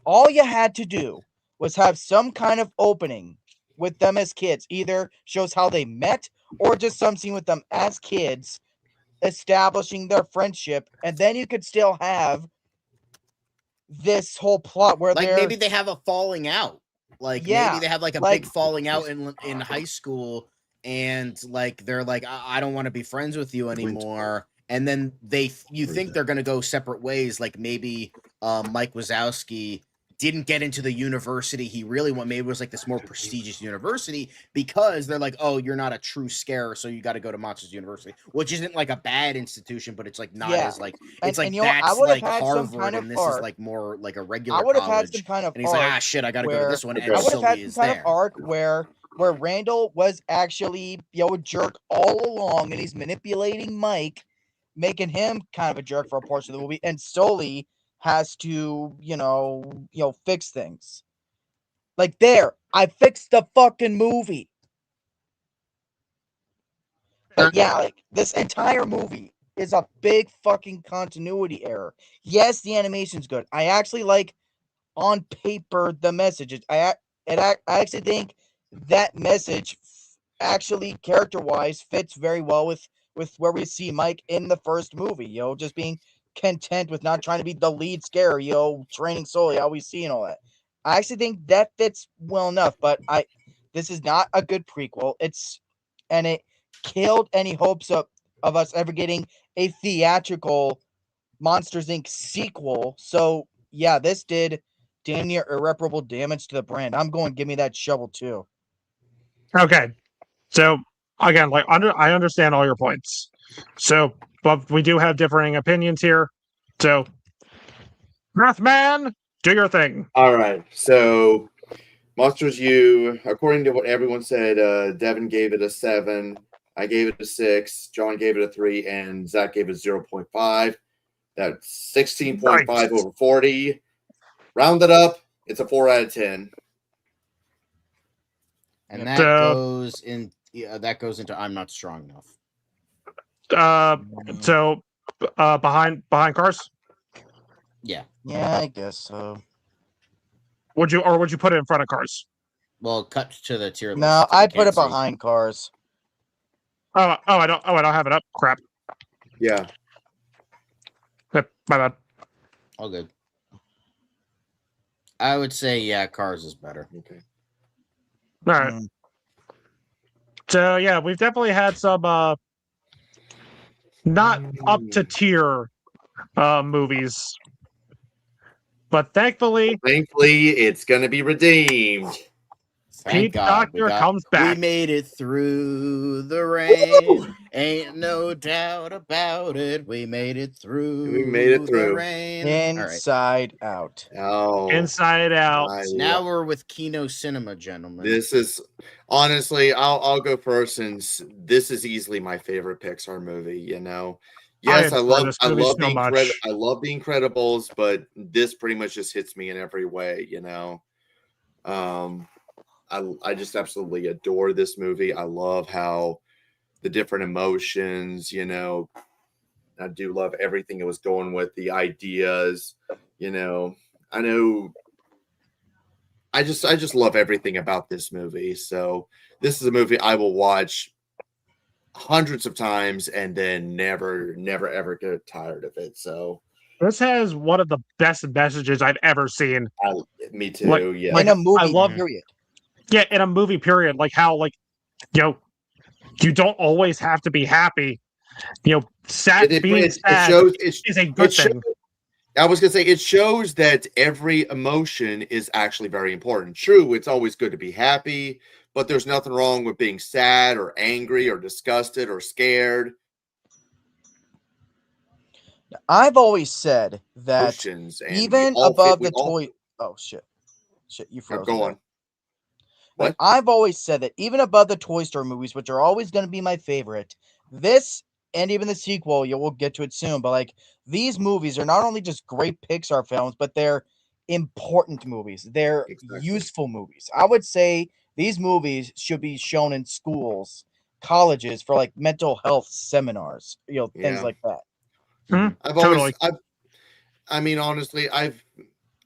All you had to do was have some kind of opening with them as kids. Either shows how they met or just some scene with them as kids establishing their friendship, and then you could still have this whole plot where like maybe they have a falling out. Like maybe they have like a big falling out in high school, and like they're like, I don't want to be friends with you anymore. And then you think they're gonna go separate ways. Like maybe Mike Wazowski didn't get into the university he really wanted. Maybe it was like this more prestigious university because they're like, oh, you're not a true scare, so you got to go to Monsters University, which isn't like a bad institution, but it's like not as like it's like that's like Harvard, and this is like more like a regular college. I would have had some kind of and he's like, ah, shit, I got to go to this one. And I would have had some kind of arc where Randall was actually a jerk all along, and he's manipulating Mike, making him kind of a jerk for a portion of the movie, and Sully has to, fix things. Like there, I fixed the fucking movie. But yeah, like this entire movie is a big fucking continuity error. Yes, the animation's good. I actually like on paper the messages. I actually think that message actually character-wise fits very well with where we see Mike in the first movie, just being content with not trying to be the lead scare, training solely how we see and all that. I actually think that fits well enough, but this is not a good prequel. killed any hopes of us ever getting a theatrical Monsters Inc. sequel. So yeah, this did damn near irreparable damage to the brand. I'm going, give me that shovel too. Okay, so again, like I understand all your points. So, but we do have differing opinions here. So, Earthman, do your thing. All right. So, Monsters U, according to what everyone said, Devin gave it a 7. I gave it a 6. John gave it a 3. And Zach gave it 0.5. That's 16.5 Nice. over 40. Rounded up, it's a 4 out of 10. And that goes in. That goes into I'm not strong enough. So, behind Cars. Yeah. Yeah, I guess so. Would you put it in front of Cars? Well, cut to the tier list. No, I'd put it behind Cars. I don't have it up. Crap. Yeah. My bad. All good. I would say, yeah, Cars is better. Okay. All right. So yeah, we've definitely had some not up to tier movies, but thankfully, it's gonna be redeemed. Pete Doctor comes back. We made it through the rain. Ain't no doubt about it. We made it through. The rain. Inside Out. Oh, Inside Out. Now we're with Kino Cinema, gentlemen. This is honestly, I'll go first since this is easily my favorite Pixar movie. You know, yes, I love the Incredibles, but this pretty much just hits me in every way. You know, I just absolutely adore this movie. I love how the different emotions, you know, I do love everything it was going with, the ideas, you know. I just love everything about this movie. So this is a movie I will watch hundreds of times and then never ever get tired of it. So this has one of the best messages I've ever seen. Me too. Yeah, in a movie period. Yeah, in a movie period, like how, like, you know, you don't always have to be happy. You know, being sad is a good thing. I was gonna say it shows that every emotion is actually very important. True, it's always good to be happy, but there's nothing wrong with being sad or angry or disgusted or scared. I've always said that even above the toy. Oh shit, you froze. Go on. Like, I've always said that even above the Toy Story movies, which are always going to be my favorite, this and even the sequel, we'll get to it soon, but like these movies are not only just great Pixar films, but they're important movies. They're useful movies. I would say these movies should be shown in schools, colleges for like mental health seminars, you know, things like that. Honestly,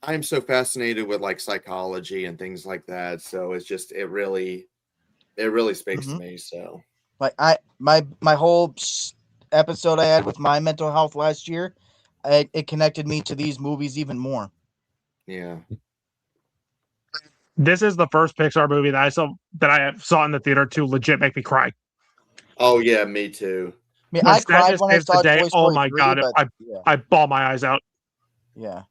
I'm so fascinated with like psychology and things like that. So it's just it really speaks to me. So like my whole episode I had with my mental health last year, it connected me to these movies even more. Yeah. This is the first Pixar movie that I saw in the theater to legit make me cry. Oh yeah, me too. I mean, I cried when I saw Toy Story Oh my 3, god, I bawl my eyes out. Yeah.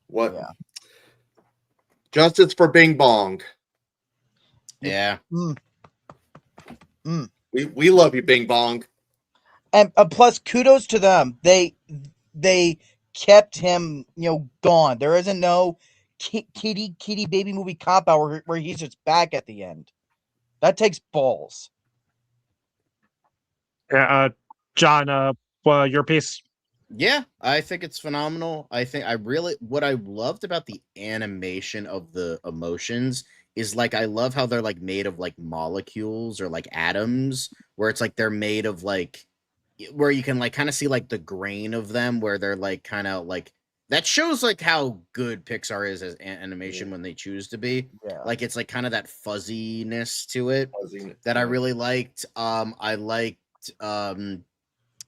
What? Yeah. Justice for Bing Bong. Yeah. We love you, Bing Bong. And plus, kudos to them. They kept him, you know, gone. There isn't no kitty baby movie cop out where he's just back at the end. That takes balls. Yeah, John, your piece. Yeah, I think it's phenomenal. What I loved about the animation of the emotions is like I love how they're like made of like molecules or like atoms, where it's like they're made of like where you can like kind of see like the grain of them, where they're like kind of like that shows like how good Pixar is as animation when they choose to be. Yeah. Like it's like kind of that fuzziness to it that I really liked. I liked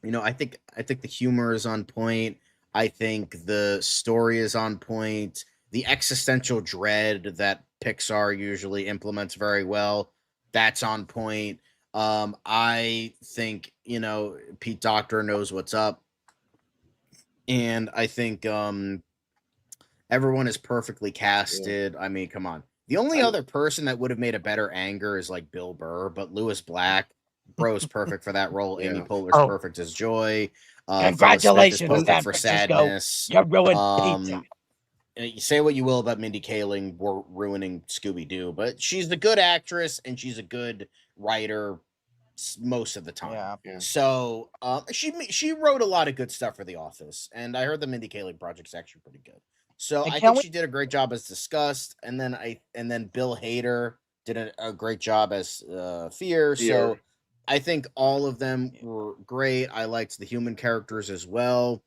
you know, I think the humor is on point. I think the story is on point. The existential dread that Pixar usually implements very well, that's on point. I think, Pete Docter knows what's up. And I think everyone is perfectly casted. Yeah. I mean, come on. The only other person that would have made a better Anger is like Bill Burr, but Lewis Black, bro's perfect for that role. Yeah. Amy Poehler's perfect as Joy. Congratulations, Phyllis Smith is perfect for Sadness. You ruined pizza. You say what you will about Mindy Kaling ruining Scooby-Doo, but she's a good actress and she's a good writer most of the time. Yeah. So she wrote a lot of good stuff for The Office, and I heard the Mindy Kaling project's actually pretty good. So I think she did a great job as discussed, and then Bill Hader did a great job as Fear. So I think all of them were great. I liked the human characters as well.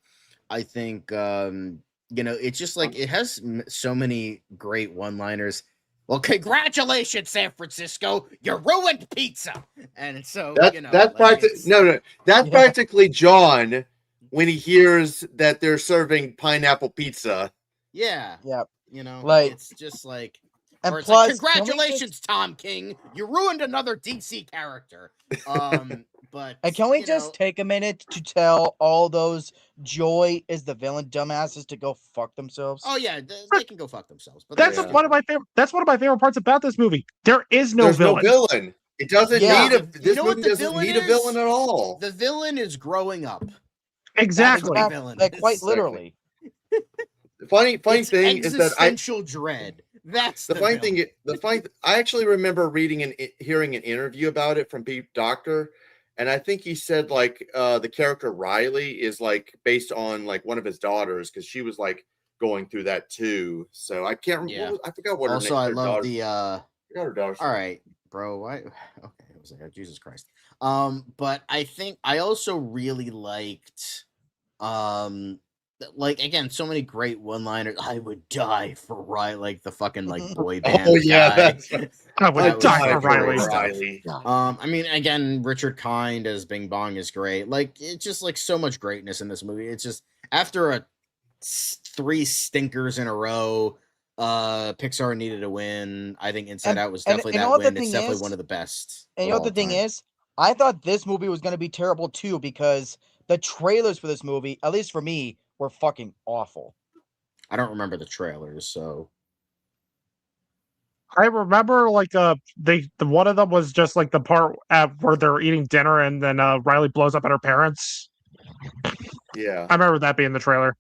I think it's just like it has so many great one-liners. Well, congratulations, San Francisco! You ruined pizza, and so that's practically John when he hears that they're serving pineapple pizza. Yeah, yep. It's just like, and plus, like, congratulations, Tom King! You ruined another DC character. But and can we just take a minute to tell all those Joy is the villain dumbasses to go fuck themselves? Oh yeah, they can go fuck themselves. But that's one of my favorite. That's one of my favorite parts about this movie. There's no villain. It doesn't need this movie doesn't need a villain at all. The villain is growing up. Exactly. Quite literally. The funny thing is that existential dread. That's the funny thing. I actually remember hearing an interview about it from Pete Docter. And I think he said like the character Riley is like based on like one of his daughters because she was like going through that too. So I can't remember. Yeah. I forgot what her name. Also, I love the. I forgot her daughter. All right, bro. Okay, I was like, Jesus Christ. But I think I also really liked, like again, so many great one-liners. I would die for Riley, like the fucking like boy band. Oh yeah, guy. I would die for Riley. I mean, again, Richard Kind as Bing Bong is great. Like, it's just like so much greatness in this movie. It's just after 3 stinkers in a row, Pixar needed a win. I think Inside Out was definitely that win. It's definitely one of the best. And you know what the thing is? I thought this movie was going to be terrible too because the trailers for this movie, at least for me, were fucking awful. I don't remember the trailers, so. I remember like the one of them was just like the part where they're eating dinner and then Riley blows up at her parents. Yeah, I remember that being the trailer.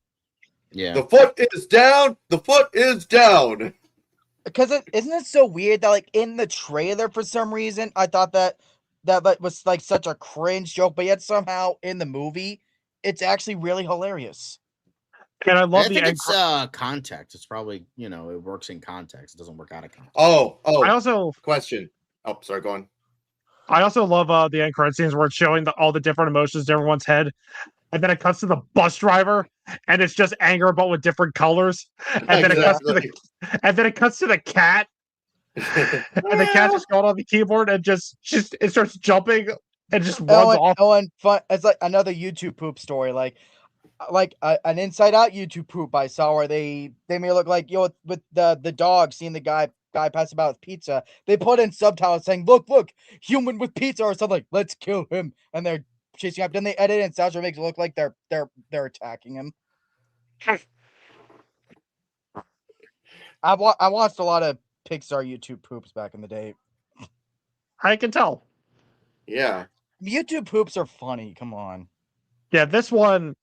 Yeah, the foot is down. The foot is down. Because isn't it so weird that like in the trailer for some reason I thought that was like such a cringe joke, but yet somehow in the movie it's actually really hilarious. And I love it's context. It's probably it works in context. It doesn't work out of context. Oh. I also question. Oh, sorry, go on. I also love the end credit scenes where it's showing all the different emotions in everyone's head, and then it cuts to the bus driver, and it's just anger, but with different colors. And then it cuts to the cat, and the cat just got on the keyboard and it starts jumping and just runs off. Oh, and fun. It's like another YouTube poop story, like an Inside Out YouTube poop I saw where they made it look like with the dog seeing the guy pass about with pizza. They put in subtitles saying, "Look, human with pizza" or something. Like, "Let's kill him," and they're chasing up. Then they edit and sound makes it look like they're attacking him. I watched a lot of Pixar YouTube poops back in the day. I can tell. Yeah, YouTube poops are funny. Come on. Yeah, this one.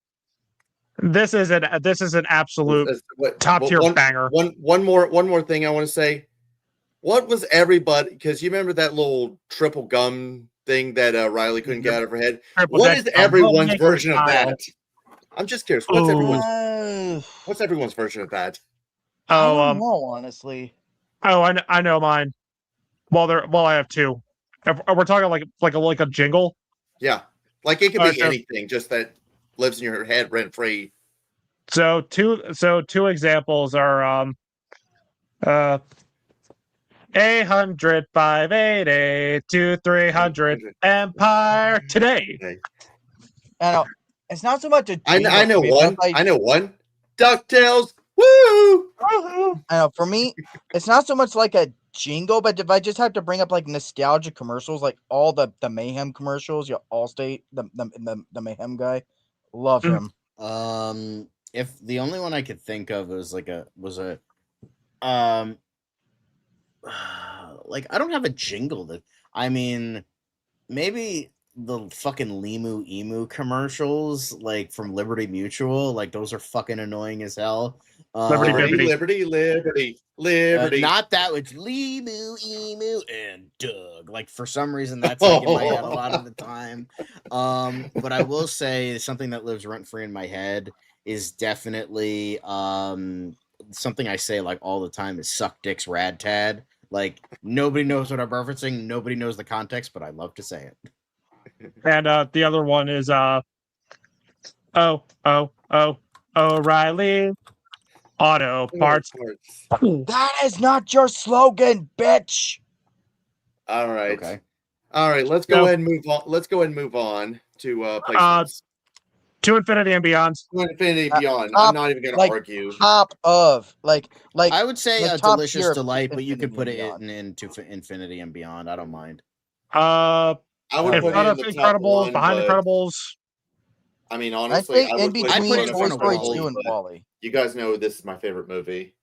This is an absolute top tier banger. One more thing I want to say. What was everybody? Because you remember that little triple gum thing that Riley couldn't get out of her head. What is everyone's version of that? I'm just curious. What's everyone's version of that? I don't know, honestly. Oh, I know mine. Well, I have 2. We're talking like a jingle. Yeah, like it could be anything. Just that lives in your head rent free. So two examples are 800 588 2300 Empire Today. I know it's not so much a. I know one. I know one. DuckTales. Woo! I know. For me, it's not so much like a jingle, but if I just have to bring up like nostalgia commercials, like all the Mayhem commercials, Allstate, the Mayhem guy, love him. If the only one I could think of was like I don't have a jingle that I mean maybe the fucking Limu Emu commercials like from Liberty Mutual, like those are fucking annoying as hell. Liberty. Not that with Limu Emu and Doug. Like for some reason that's like in my head a lot of the time. But I will say something that lives rent free in my head is definitely something I say like all the time is suck dicks rad tad. Like nobody knows what I'm referencing, nobody knows the context, but I love to say it. And the other one is O'Reilly Auto Parts. That is not your slogan, bitch. All right. Okay. All right. Let's go ahead and move on. Let's go ahead and move on to placements. To Infinity and Beyond. To Infinity and Beyond. I'm not even going to argue. Top of like I would say a delicious delight, but you could put it into Infinity and Beyond. I don't mind. I would put it in the Incredibles, top behind Incredibles. I mean, honestly, I think in between Toy Story 2 and Wall-E. You guys know this is my favorite movie.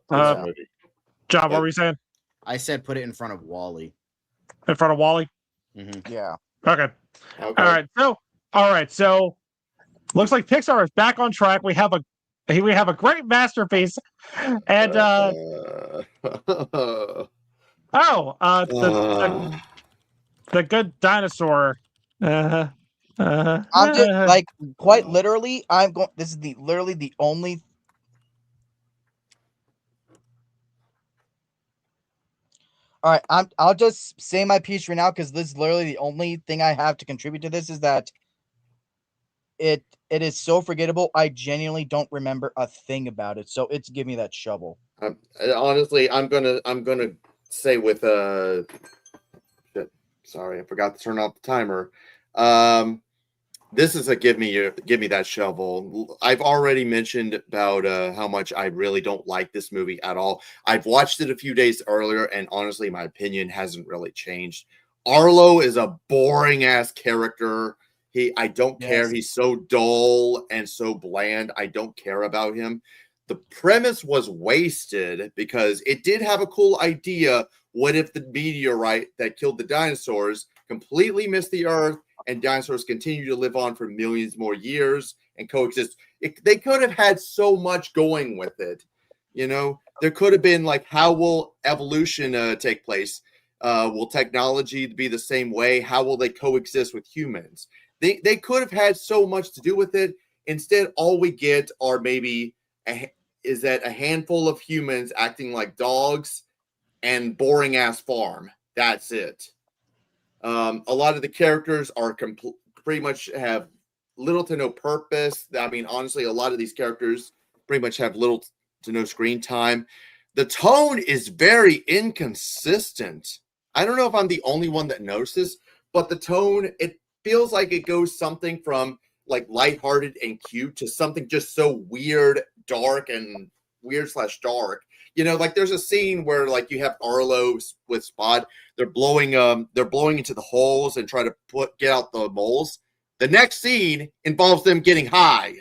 John, what were you saying? I said put it in front of Wall-E. In front of Wall-E? Mm-hmm. Yeah. Okay. All right. So looks like Pixar is back on track. We have a great masterpiece, and the Good Dinosaur. I'm just like quite literally. I'm going. This is literally the only. All right, I'll just say my piece right now because this is literally the only thing I have to contribute to this is that it is so forgettable. I genuinely don't remember a thing about it, so it's give me that shovel. Honestly, I'm gonna say with sorry, I forgot to turn off the timer. This is a give me that shovel. I've already mentioned about how much I really don't like this movie at all. I've watched it a few days earlier, and honestly, my opinion hasn't really changed. Arlo is a boring ass character. I don't care. He's so dull and so bland. I don't care about him. The premise was wasted because it did have a cool idea. What if the meteorite that killed the dinosaurs completely missed the Earth and dinosaurs continue to live on for millions more years and coexist? They could have had so much going with it. You know, there could have been like, how will evolution take place? Will technology be the same way? How will they coexist with humans? They could have had so much to do with it. Instead, all we get are maybe is that a handful of humans acting like dogs and boring ass farm. That's it. A lot of the characters are pretty much have little to no purpose. I mean, honestly, a lot of these characters pretty much have little to no screen time. The tone is very inconsistent. I don't know if I'm the only one that notices, but the tone, it feels like it goes something from like lighthearted and cute to something just so weird, dark and weird/dark. You know, like there's a scene where like you have Arlo with Spot. They're blowing into the holes and try to get out the moles. The next scene involves them getting high.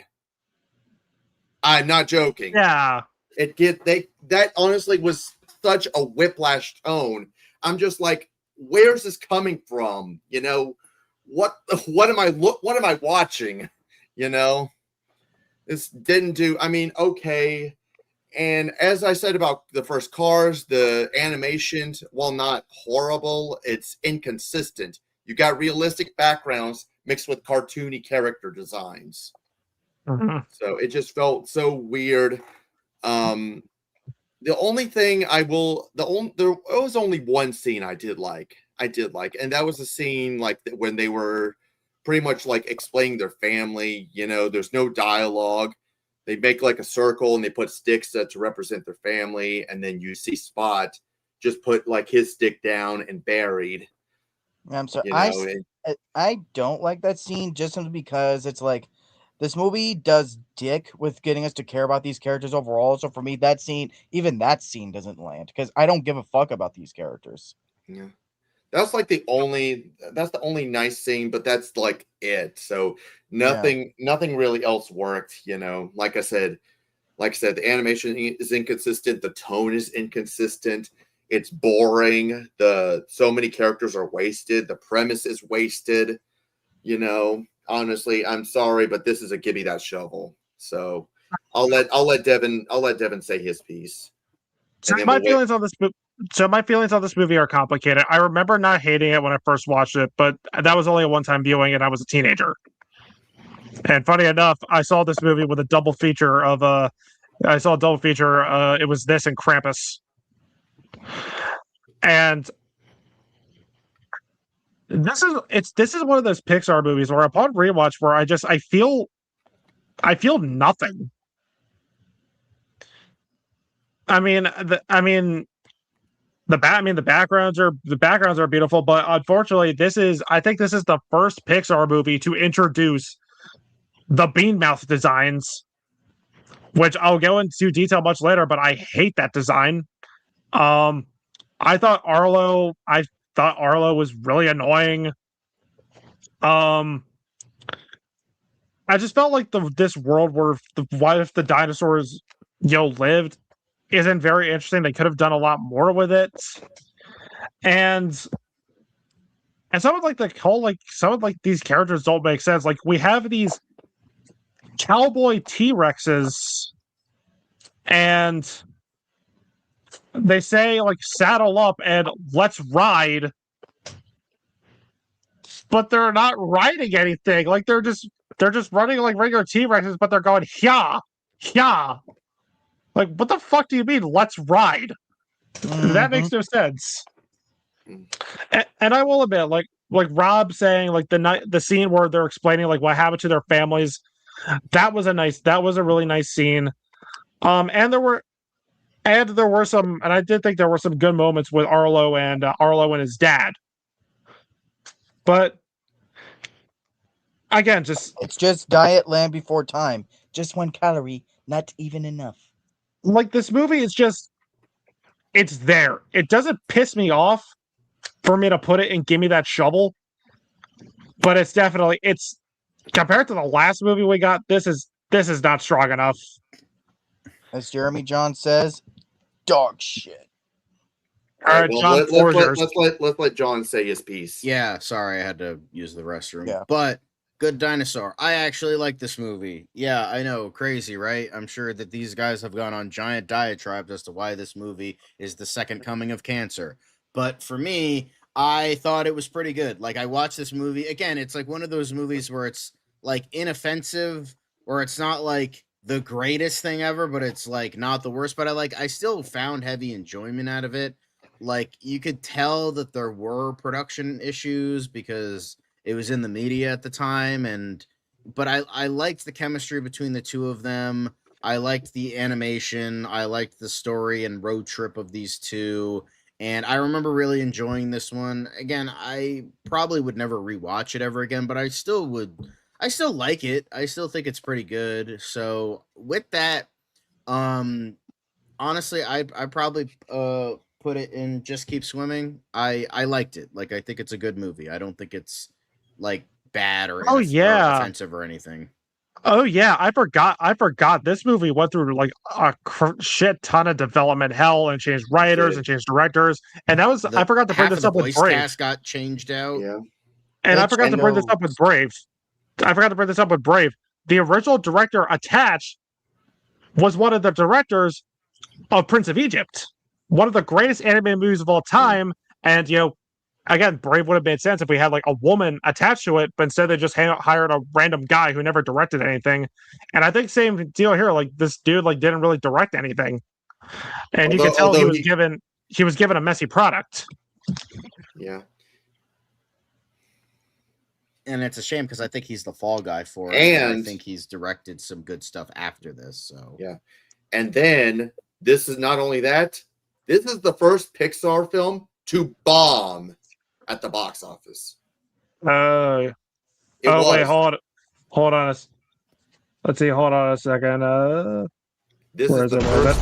I'm not joking. Yeah. That honestly was such a whiplash tone. I'm just like, where's this coming from? You know, what am I watching? You know, this didn't do. I mean, okay. And as I said about the first Cars, the animation, while not horrible, it's inconsistent. You got realistic backgrounds mixed with cartoony character designs. Mm-hmm. So it just felt so weird. The only thing there was only one scene I did like, and that was a scene like when they were pretty much like explaining their family. You know, there's no dialogue. They make like a circle and they put sticks to represent their family, and then you see Spot just put like his stick down and buried. I'm sorry. I don't like that scene just simply because it's like this movie does dick with getting us to care about these characters overall. So for me, that scene doesn't land because I don't give a fuck about these characters. Yeah. That's like the only nice scene, but that's like it. So nothing really else worked, you know. Like I said, the animation is inconsistent, the tone is inconsistent, it's boring, so many characters are wasted, the premise is wasted, you know. Honestly, I'm sorry, but this is a give me that shovel. So I'll let Devin say his piece. So my feelings on this movie are complicated. I remember not hating it when I first watched it, but that was only a one-time viewing, and I was a teenager. And funny enough, I saw this movie with a double feature of it was this and Krampus. And this is one of those Pixar movies where upon rewatch where I feel nothing. The backgrounds are beautiful, but unfortunately, I think this is the first Pixar movie to introduce the Beanmouth designs, which I'll go into detail much later. But I hate that design. I thought Arlo was really annoying. I just felt like this world where what if the dinosaurs lived isn't very interesting. They could have done a lot more with it, and some of these characters don't make sense. Like we have these cowboy T-Rexes, and they say like saddle up and let's ride, but they're not riding anything. Like they're just running like regular T-Rexes, but they're going yeah. Like, what the fuck do you mean, let's ride? Mm-hmm. That makes no sense. And I will admit, like Rob saying, like the scene where they're explaining like what happened to their families, that was a really nice scene. And there were some, and I did think there were some good moments with Arlo and his dad. But again, it's just diet Land Before Time. Just 1 calorie, not even enough. Like this movie is it's there. It doesn't piss me off for me to put it and give me that shovel, but it's compared to the last movie we got. This is not strong enough. As Jeremy John says, dog shit. All right, well, let's let John say his piece. Yeah, sorry, I had to use the restroom. Yeah. But Good Dinosaur. I actually like this movie. Yeah, I know, crazy, right? I'm sure that these guys have gone on giant diatribes as to why this movie is the second coming of cancer. But for me, I thought it was pretty good. Like, I watched this movie. Again, it's like one of those movies where it's, like, inoffensive, or it's not, like, the greatest thing ever, but it's, like, not the worst. But I still found heavy enjoyment out of it. Like, you could tell that there were production issues because it was in the media at the time, but I liked the chemistry between the two of them. I liked the animation. I liked the story and road trip of these two. And I remember really enjoying this one. Again, I probably would never rewatch it ever again, but I still like it. I still think it's pretty good. So with that, honestly, I probably put it in Just Keep Swimming. I liked it. Like, I think it's a good movie. I don't think it's like bad or or offensive or anything. Oh yeah, I forgot this movie went through like a shit ton of development hell and changed writers and changed directors, and that was I forgot to bring this up with Brave. Cast got changed out. Yeah, and I forgot to bring this up with Brave. The original director attached was one of the directors of Prince of Egypt, one of the greatest animated movies of all time, and again, Brave would have made sense if we had like a woman attached to it, but instead they just hired a random guy who never directed anything. And I think same deal here. Like this dude like didn't really direct anything, and you can tell he was given a messy product. Yeah, and it's a shame because I think he's the fall guy for it, and I think he's directed some good stuff after this. So yeah, and then this is not only that. This is the first Pixar film to bomb at the box office. Wait, hold on. Let's see. Hold on a second. This Where is is the it? first.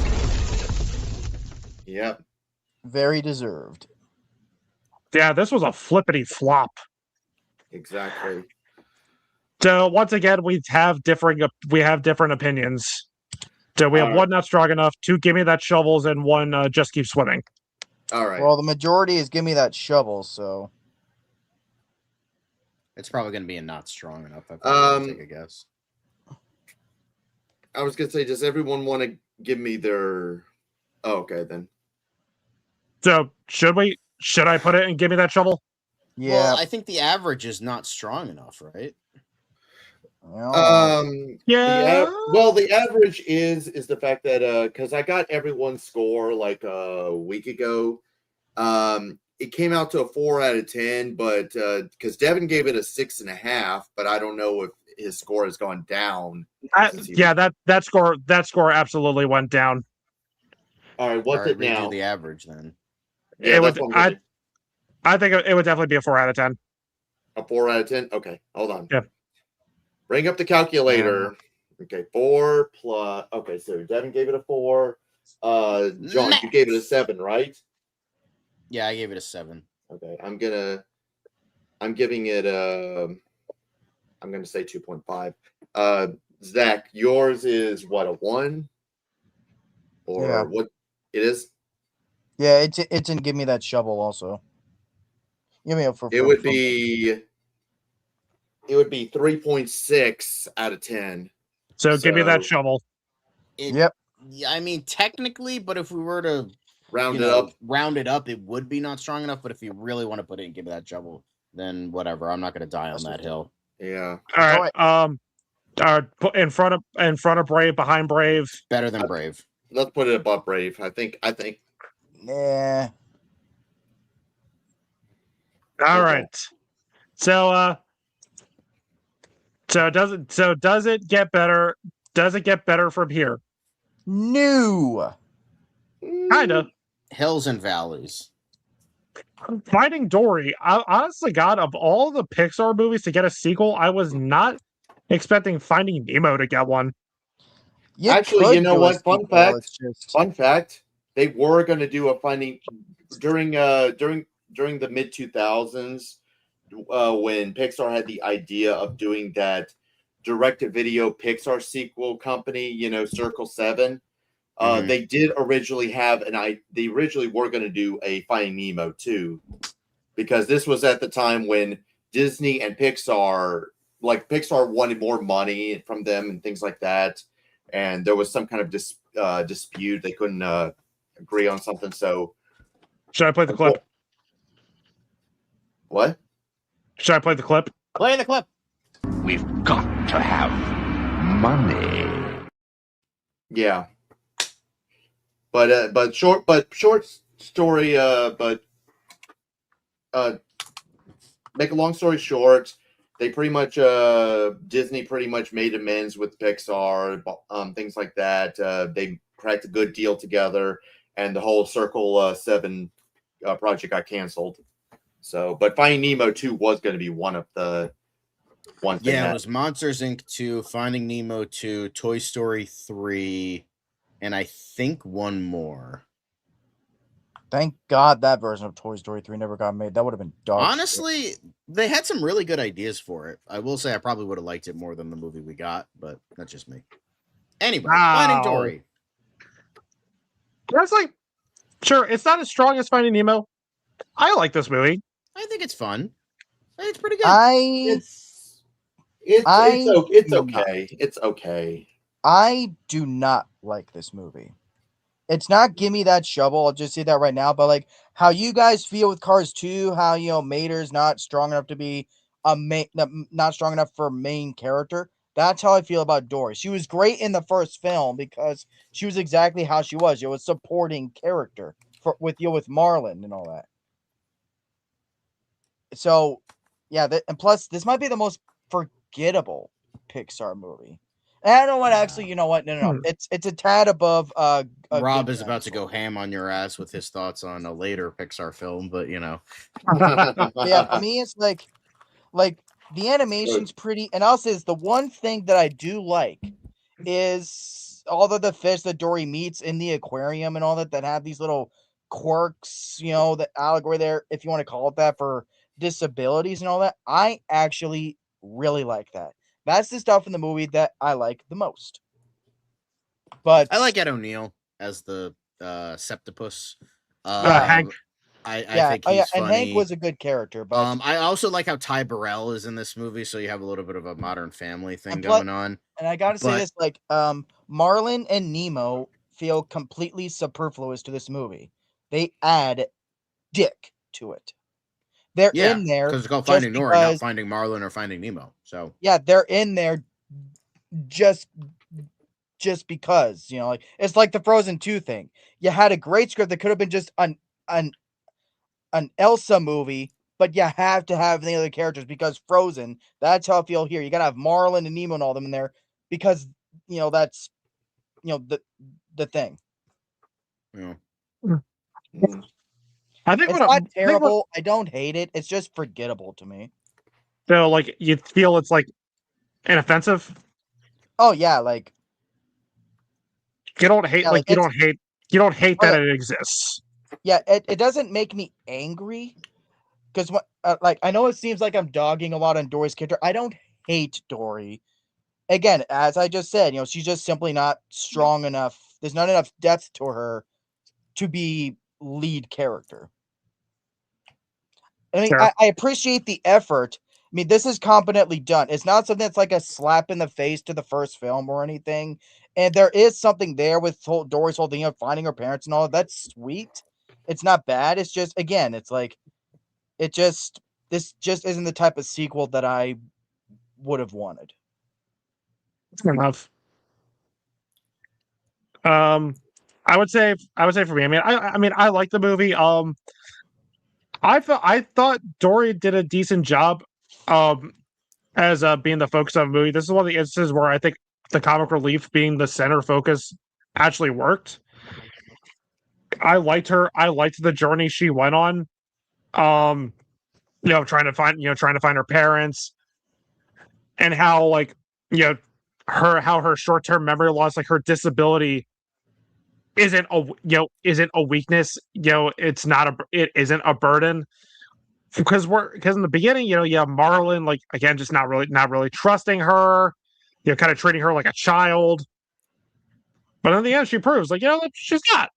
Yep. Very deserved. Yeah, this was a flippity flop. Exactly. So once again, we have different opinions. So we have one not strong enough, two give me that shovels, and one just keep swimming. All right. Well, the majority is give me that shovel, so It's probably going to be a not strong enough. If I take a guess. I was gonna say, does everyone want to give me their? Oh, okay then. So should I put it and give me that shovel? yeah. Well, I think the average is not strong enough, right? Yeah. The average is the fact that because I got everyone's score like a week ago. It came out to a 4 out of 10, but because Devin gave it a 6.5, but I don't know if his score has gone down. That score absolutely went down. All right, what's it now? Do the average then. Yeah, I think it would definitely be a 4 out of 10. A 4 out of 10? Okay, hold on. Yeah. Bring up the calculator. Okay, 4 plus. Okay, so Devin gave it a 4. John, you gave it a 7, right? Yeah, I gave it a 7. Okay, I'm giving it I'm gonna say 2.5. Zach, yours is what, a 1? Or what it is? Yeah, it's in give me that shovel also. Give me It would be 3.6 out of 10. So give me that shovel. Yep. Yeah, I mean technically, but if we were to round it up, it would be not strong enough. But if you really want to put it and give me that shovel, then whatever. I'm not going to die on that hill. Yeah. All right. In front of Brave, behind Brave. Better than Brave. Let's put it above Brave. I think. Yeah. All right. So does it get better? Does it get better from here? No. Kinda. Hills and valleys. Finding Dory. Honestly, God, of all the Pixar movies to get a sequel, I was not expecting Finding Nemo to get one. Actually, you know what? Fun fact. They were going to do a Finding during the mid 2000s when Pixar had the idea of doing that direct-to-video Pixar sequel company, Circle 7. They did originally they originally were going to do a Finding Nemo 2, because this was at the time when Disney and Pixar wanted more money from them and things like that. And there was some kind of dispute. They couldn't agree on something. So should I play the clip? What? Should I play the clip? Play the clip. We've got to have money. Yeah. But short story. Make a long story short, they pretty much Disney pretty much made amends with Pixar, things like that. They cracked a good deal together, and the whole Circle 7 project got canceled. So, but Finding Nemo 2 was going to be one of the ones. Yeah, it was Monsters Inc. 2, Finding Nemo 2, Toy Story 3, and I think one more. Thank God that version of Toy Story 3 never got made. That would have been dark. Honestly, they had some really good ideas for it. I will say I probably would have liked it more than the movie we got, but that's just me. Anyway, Finding Dory. That's sure, it's not as strong as Finding Nemo. I like this movie. I think it's fun. It's pretty good. It's okay. It's okay. I do not like this movie. It's not give me that shovel. I'll just say that right now. But how you guys feel with Cars 2, how Mater's not strong enough to be not strong enough for a main character. That's how I feel about Dory. She was great in the first film because she was exactly how she was. A supporting character with Marlon and all that. So, yeah, and plus this might be the most forgettable Pixar movie. And I don't want actually, you know what? No. It's a tad above. Rob is about to go ham on your ass with his thoughts on a later Pixar film, but Yeah, for me, it's like The animation's pretty, and I'll say this, the one thing that I do like is all of the fish that Dory meets in the aquarium and all that have these little quirks, the allegory there, if you want to call it that, for disabilities and all that. I actually really like that. That's the stuff in the movie that I like the most. But I like Ed O'Neill as the Septipus. Hank. I think he's funny. And Hank was a good character, but I also like how Ty Burrell is in this movie, so you have a little bit of a Modern Family thing going on. And I gotta say this, like, Marlin and Nemo feel completely superfluous to this movie. They add dick to it. They're in there because it's called Finding Dory, not Finding Marlin or Finding Nemo. So yeah, they're in there just because, like, it's like the Frozen 2 thing. You had a great script that could have been just an Elsa movie, but you have to have the other characters because Frozen. That's how I feel here. You gotta have Marlin and Nemo and all them in there because that's the thing. Yeah. I think it's not terrible. I don't hate it. It's just forgettable to me. So, like, you feel it's like inoffensive. Oh yeah, like you don't hate, like you don't hate that it exists. Yeah, it doesn't make me angry because what like I know it seems like I'm dogging a lot on Dory's character. I don't hate Dory. Again, as I just said, she's just simply not strong enough. There's not enough depth to her to be lead character. I mean, Sure. I appreciate the effort. I mean, this is competently done. It's not something that's like a slap in the face to the first film or anything. And there is something there with Dory's whole thing of finding her parents and all. That's sweet. It's not bad. It's just, again, it's like, this just isn't the type of sequel that I would have wanted. Fair enough. I would say for me, I mean, I like the movie. I thought Dory did a decent job, as being the focus of the movie. This is one of the instances where I think the comic relief being the center focus actually worked. I liked her. I liked the journey she went on. Trying to find her parents, and how, like, her short-term memory loss, like her disability isn't a weakness. It isn't a burden. Because in the beginning, Marlin, like, again, just not really trusting her, kind of treating her like a child. But in the end, she proves, like, she's not.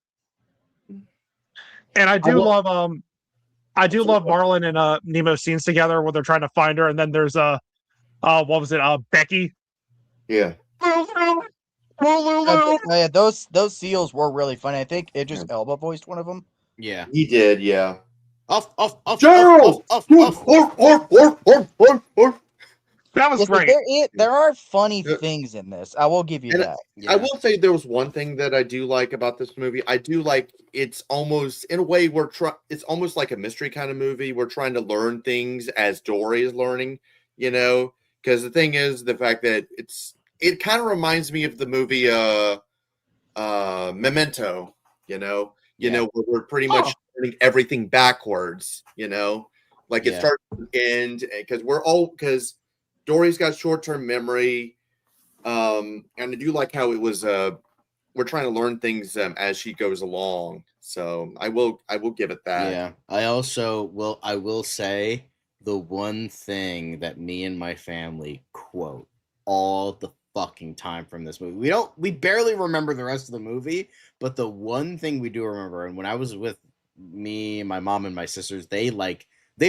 And I do love Marlin and Nemo scenes together where they're trying to find her, and then there's what was it? Becky. Yeah. Yeah, those seals were really funny. I think Idris Elba voiced one of them. Yeah, he did. Yeah. Off. Gerald! That was great. There are funny things in this. I will give you that. Yeah. I will say there was one thing that I do like about this movie. I do like it's almost, in a way, it's almost like a mystery kind of movie. We're trying to learn things as Dory is learning, because the thing is the fact that it kind of reminds me of the movie Memento, where we're pretty much learning everything backwards, like it starts and end, because Dory's got short-term memory, and I do like how it was. We're trying to learn things as she goes along. So I will give it that. Yeah. I will say the one thing that me and my family quote all the fucking time from this movie. We barely remember the rest of the movie, but the one thing we do remember, and when I was with me, my mom, and my sisters, they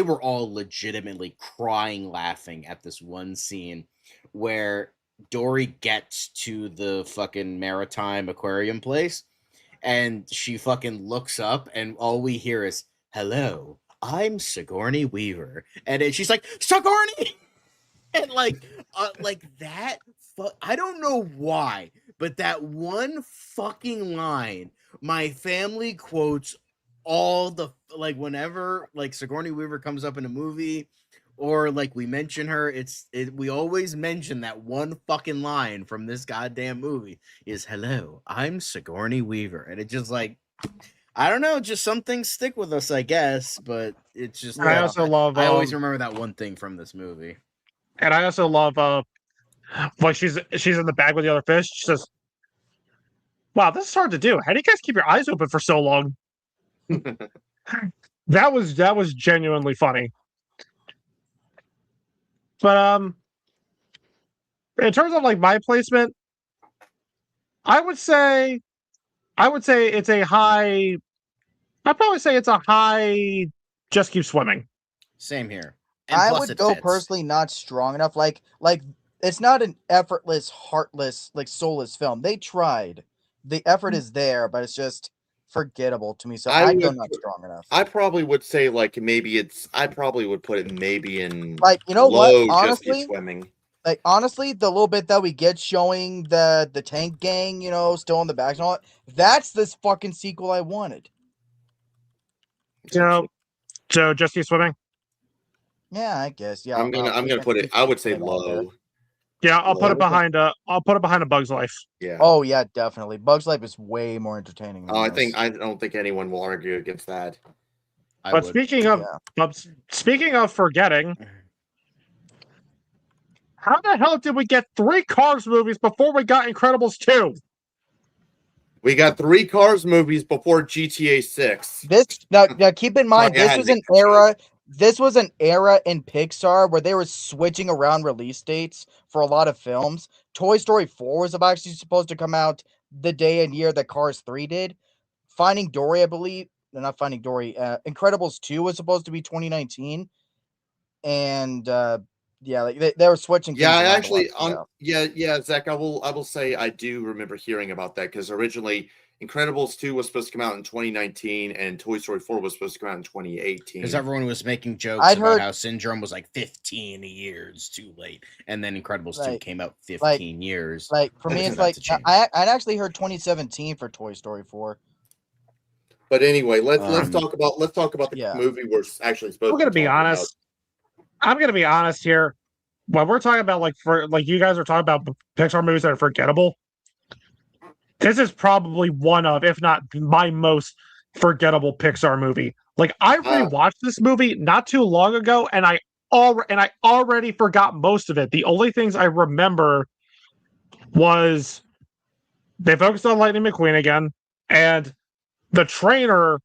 were all legitimately crying, laughing at this one scene where Dory gets to the fucking maritime aquarium place and she fucking looks up and all we hear is, "Hello, I'm Sigourney Weaver." And then she's like, "Sigourney!" And like that, I don't know why, but that one fucking line, my family quotes all the, like, whenever, like, Sigourney Weaver comes up in a movie or, like, we mention her, we always mention that one fucking line from this goddamn movie is, "Hello, I'm Sigourney Weaver." And it just, like, I don't know, just some things stick with us, I guess, but it's just, I also love, I always remember that one thing from this movie. And I also love like she's in the bag with the other fish. She says, "Wow, this is hard to do. How do you guys keep your eyes open for so long?" That was genuinely funny. But in terms of like my placement, I would say it's a high. I'd probably say it's a high. Just keep swimming. Same here. And I plus would it go fits. personally not strong enough. Like it's not an effortless, heartless, like soulless film. They tried. The effort is there, but it's just forgettable to me. So I'd go not strong enough. I probably would say like maybe I probably would put it maybe in like low, what? Honestly, swimming. Like honestly, the little bit that we get showing the tank gang, still in the back and all that's this fucking sequel I wanted. So just keep swimming. Yeah, I guess. Yeah, I'm gonna put it. I would say low. Yeah, I'll put it behind a Bug's Life. Yeah. Oh yeah, definitely. Bug's Life is way more entertaining. Than I don't think anyone will argue against that. But speaking of forgetting, how the hell did we get 3 Cars movies before we got Incredibles 2? We got 3 Cars movies before GTA 6. Now keep in mind this was an era. This was an era in Pixar where they were switching around release dates for a lot of films. Toy Story 4 was actually supposed to come out the day and year that Cars 3 did. Finding Dory, I believe. Not Finding Dory. Incredibles 2 was supposed to be 2019. And yeah, like they were switching. Yeah, I actually Zach, I will say I do remember hearing about that because originally Incredibles 2 was supposed to come out in 2019 and Toy Story 4 was supposed to come out in 2018. Because everyone was making jokes about how Syndrome was like 15 years too late. And then Incredibles 2 came out 15 years. Like, for me, it's like, I'd actually heard 2017 for Toy Story 4. But anyway, let's talk about the movie we're actually supposed to I'm gonna be honest. I'm gonna be honest here. When we're talking about like you guys are talking about Pixar movies that are forgettable, this is probably one of, if not my most forgettable Pixar movie. Like I rewatched this movie not too long ago, and I already forgot most of it. The only things I remember was they focused on Lightning McQueen again, and the trainer.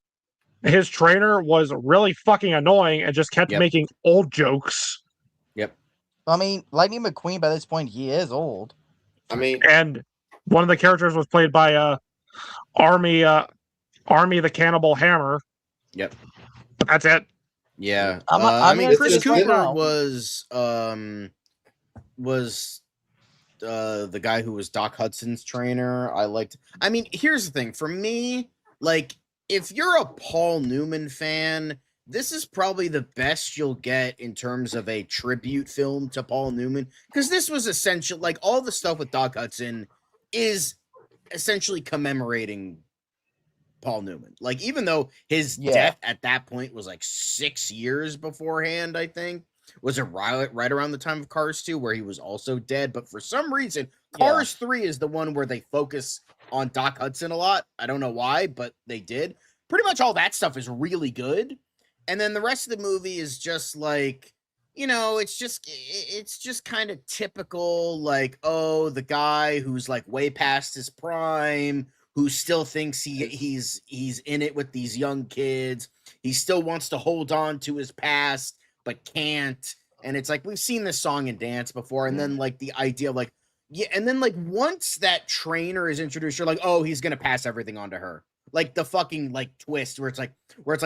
His trainer was really fucking annoying and just kept making old jokes. Yep. I mean, Lightning McQueen, by this point, he is old. I mean, and one of the characters was played by Army the Cannibal Hammer. Yep. That's it. Yeah. I mean, Chris Cooper was the guy who was Doc Hudson's trainer. I mean, here's the thing. For me, like, if you're a Paul Newman fan, this is probably the best you'll get in terms of a tribute film to Paul Newman. Because this was essential, like, all the stuff with Doc Hudson is essentially commemorating Paul Newman. Like, even though his death at that point was like 6 years beforehand, I think. Was it right around the time of Cars 2 where he was also dead? But for some reason, Cars 3 is the one where they focus on Doc Hudson a lot. I don't know why, but they did. Pretty much all that stuff is really good. And then the rest of the movie is just like, it's just kind of typical, like, oh, the guy who's like way past his prime, who still thinks he's in it with these young kids. He still wants to hold on to his past, but can't. And it's like, we've seen this song and dance before. And then like the idea of like, and then like once that trainer is introduced, you're like, oh, he's gonna pass everything on to her. Like the fucking like twist where it's like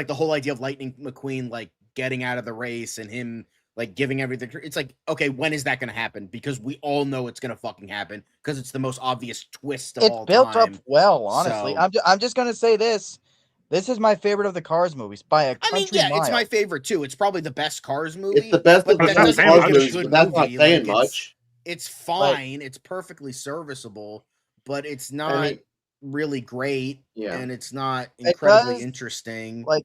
the whole idea of Lightning McQueen like getting out of the race and him like giving everything. It's like, okay, when is that gonna happen? Because we all know it's gonna fucking happen because it's the most obvious twist of all time. It's built up well, honestly. So, I'm just gonna say this. This is my favorite of the Cars movies by a country mile. It's my favorite too. It's probably the best Cars movie. It's the best of the Cars movies, but that's not saying much. It's fine. It's perfectly serviceable, but it's not really great. Yeah. And it's not incredibly interesting. But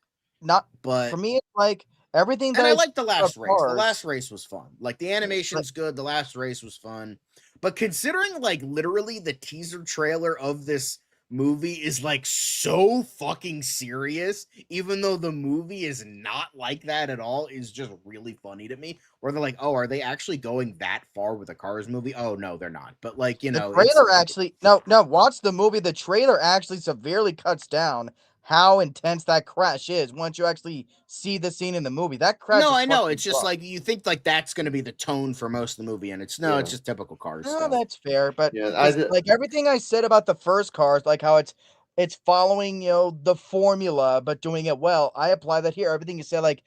for me, it's like everything that and I like the last race. The last race was fun. Like the animation's good. The last race was fun. But considering like literally the teaser trailer of this movie is like so fucking serious, even though the movie is not like that at all, is just really funny to me. Where they're like, oh, are they actually going that far with a Cars movie? Oh no, they're not. But like, The it's trailer actually no, watch the movie. The trailer actually severely cuts down how intense that crash is once you actually see the scene in the movie. That crash no, is I know. fucking It's just rough. like you think like that's going to be the tone for most of the movie, and it's Yeah. just typical Cars No, stuff. that's fair, but Yeah, like everything I said about the first Cars, like how it's following, the formula but doing it well. I apply that here. Everything you said, like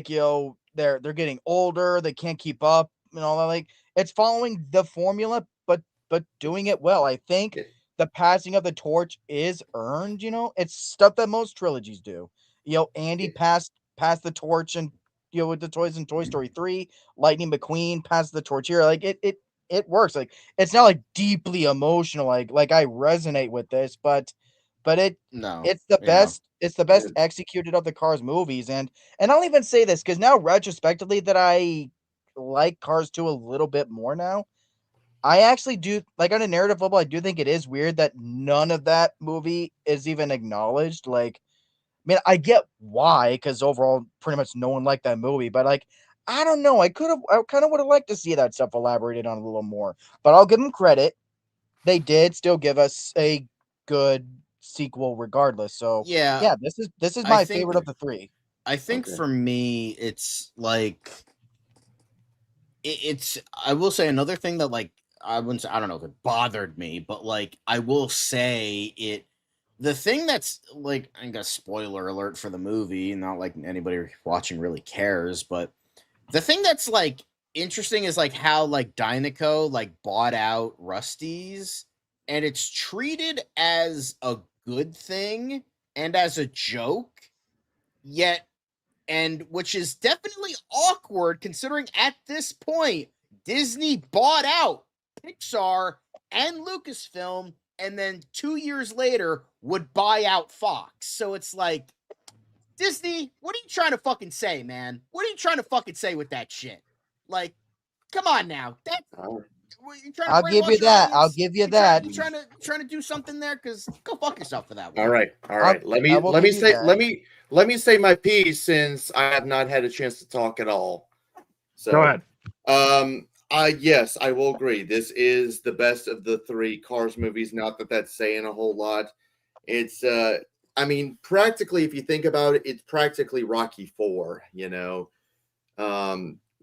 they're getting older, they can't keep up and all that. Like it's following the formula, but doing it well. I think Yeah. the passing of the torch is earned. It's stuff that most trilogies do. Andy passed the torch and with the toys in Toy Story 3. Lightning McQueen passed the torch here. Like it works. Like it's not like deeply emotional. Like I resonate with this, but No, it's the yeah. best. It's the best executed of the Cars movies, and I'll even say this because now retrospectively that I like Cars 2 a little bit more now. I actually do like on a narrative level. I do think it is weird that none of that movie is even acknowledged. Like, I mean, I get why because overall, pretty much no one liked that movie. But like, I don't know. I kind of would have liked to see that stuff elaborated on a little more. But I'll give them credit. They did still give us a good sequel, regardless. So yeah, this is I my think- favorite of the three. I think Okay. for me, it's like it's. I will say another thing that like I wouldn't. I don't know if it bothered me, but like I will say it. The thing that's like, I guess spoiler alert for the movie. Not like anybody watching really cares, but the thing that's like interesting is like how like Dynaco like bought out Rusty's, and it's treated as a good thing and as a joke, yet and which is definitely awkward considering at this point Disney bought out Pixar and Lucasfilm and then 2 years later would buy out Fox. So it's like, Disney, what are you trying to fucking say, man? What are you trying to fucking say with that shit? Like, come on now. You trying to I'll give brainwash you your that. audience? I'll give you that. You trying to do something there? Because go fuck yourself for that one. All right. Let I will me give you say that. let me say my piece since I have not had a chance to talk at all. So Go ahead. Yes, I will agree. This is the best of the three Cars movies. Not that that's saying a whole lot. It's I mean, practically, if you think about it, it's practically Rocky 4.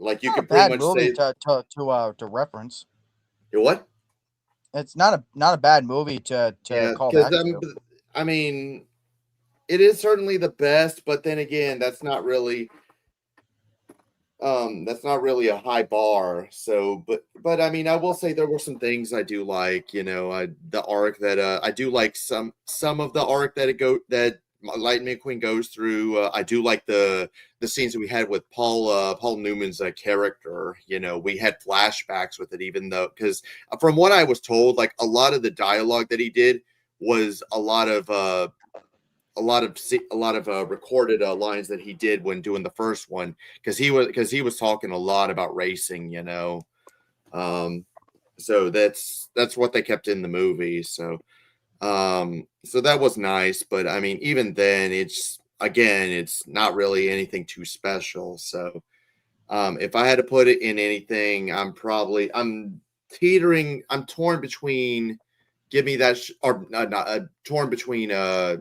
Like you Not a could pretty bad much movie say to reference. what? It's not a bad movie to call back to. I mean, it is certainly the best, but then again, that's not really a high bar. So, but I mean, I will say there were some things I do like. The arc that I do like some of the arc that Lightning McQueen goes through. I do like the scenes that we had with Paul Newman's character. We had flashbacks with it, even though because from what I was told, like a lot of the dialogue that he did was a lot of recorded lines that he did when doing the first one because he was talking a lot about racing. So that's what they kept in the movie. So that was nice, but I mean, even then, it's not really anything too special. So, if I had to put it in anything, I'm teetering. I'm torn between give me that torn between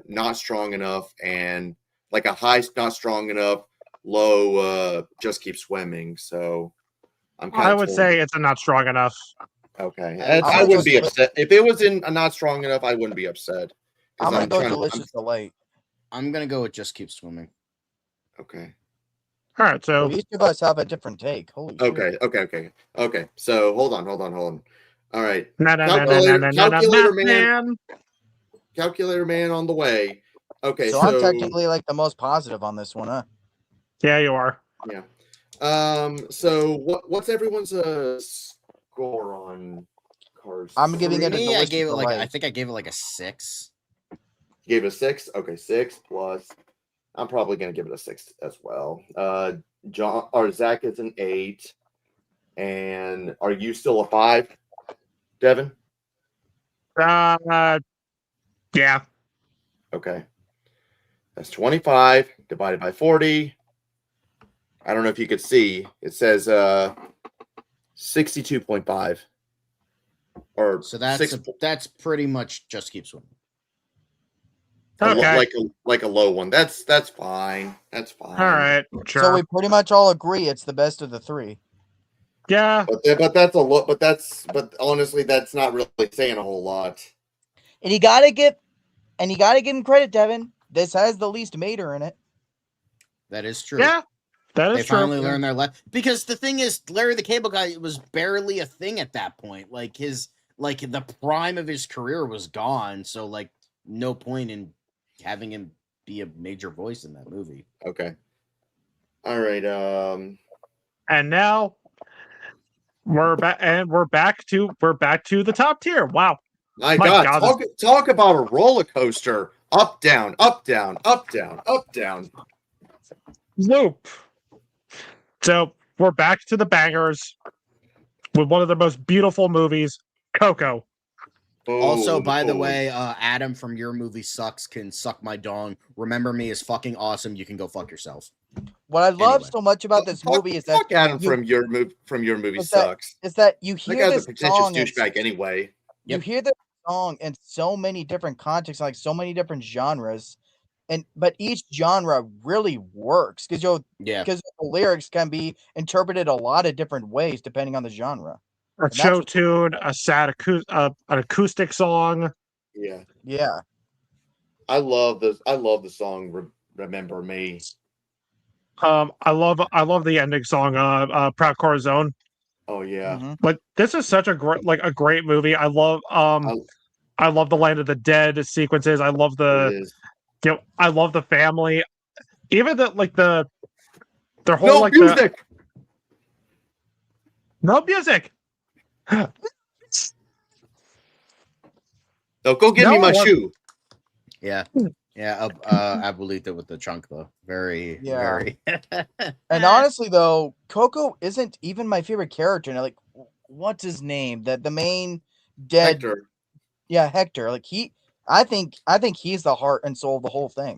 not strong enough and like a high not strong enough, low just keep swimming. So I'm kind I of would say it's not strong enough. Okay. I wouldn't be upset. If it was not strong enough, I wouldn't be upset. I'm going to go Delicious Delight. I'm going to go with Just Keep Swimming. Okay. All right, so well, each of us have a different take. Holy okay, shit. okay. So hold on. All right. Calculator man on the way. Okay, so I'm technically like the most positive on this one, huh? Yeah, you are. Yeah. So what's everyone's score on Cars? I'm giving it a Delicious I gave it Delight. I think I gave it like a 6. You gave it a 6? Okay, 6 plus. I'm probably gonna give it a 6 as well. John or Zach is an 8. And are you still a 5, Devin? Yeah. Okay. That's 25 divided by 40. I don't know if you could see. It says 62.5. Or So that's pretty much Just Keep Swimming. Okay. Like a low one. That's fine. That's fine. All right. Sure. So we pretty much all agree it's the best of the three. Yeah. But honestly, that's not really saying a whole lot. And you gotta give him credit, Devin. This has the least Mater in it. That is true. Yeah. That is They true. finally learned their lesson. Because the thing is, Larry the Cable Guy was barely a thing at that point. Like the prime of his career was gone. So like no point in having him be a major voice in that movie. Okay. All right. And now we're back to the top tier. Wow. My God, talk about a roller coaster. Up, down, up, down, up, down, up, down. Loop. So we're back to the bangers with one of the most beautiful movies, Coco. Also, by the way, Adam from Your Movie Sucks can suck my dong. Remember Me is fucking awesome. You can go fuck yourself. What I love so much about this movie is that Adam from Your Movie Sucks. Is that you hear that guy's this a pretentious song douchebag anyway. You hear the song in so many different contexts, like so many different genres, but each genre really works because the lyrics can be interpreted a lot of different ways depending on the genre. A show tune, a sad an acoustic song. Yeah. I love the song "Remember Me." I love the ending song, "Proud Corazon." Oh yeah. Mm-hmm. Like this is such a great movie. I love the Land of the Dead sequences. I love I love the family. Even their whole music. No music. No, go give me my shoe. Yeah. Yeah, Abuelita with the trunk though. Very. And honestly though, Coco isn't even my favorite character. Like, what's his name? The main dead Hector. Yeah, Hector. Like I think he's the heart and soul of the whole thing.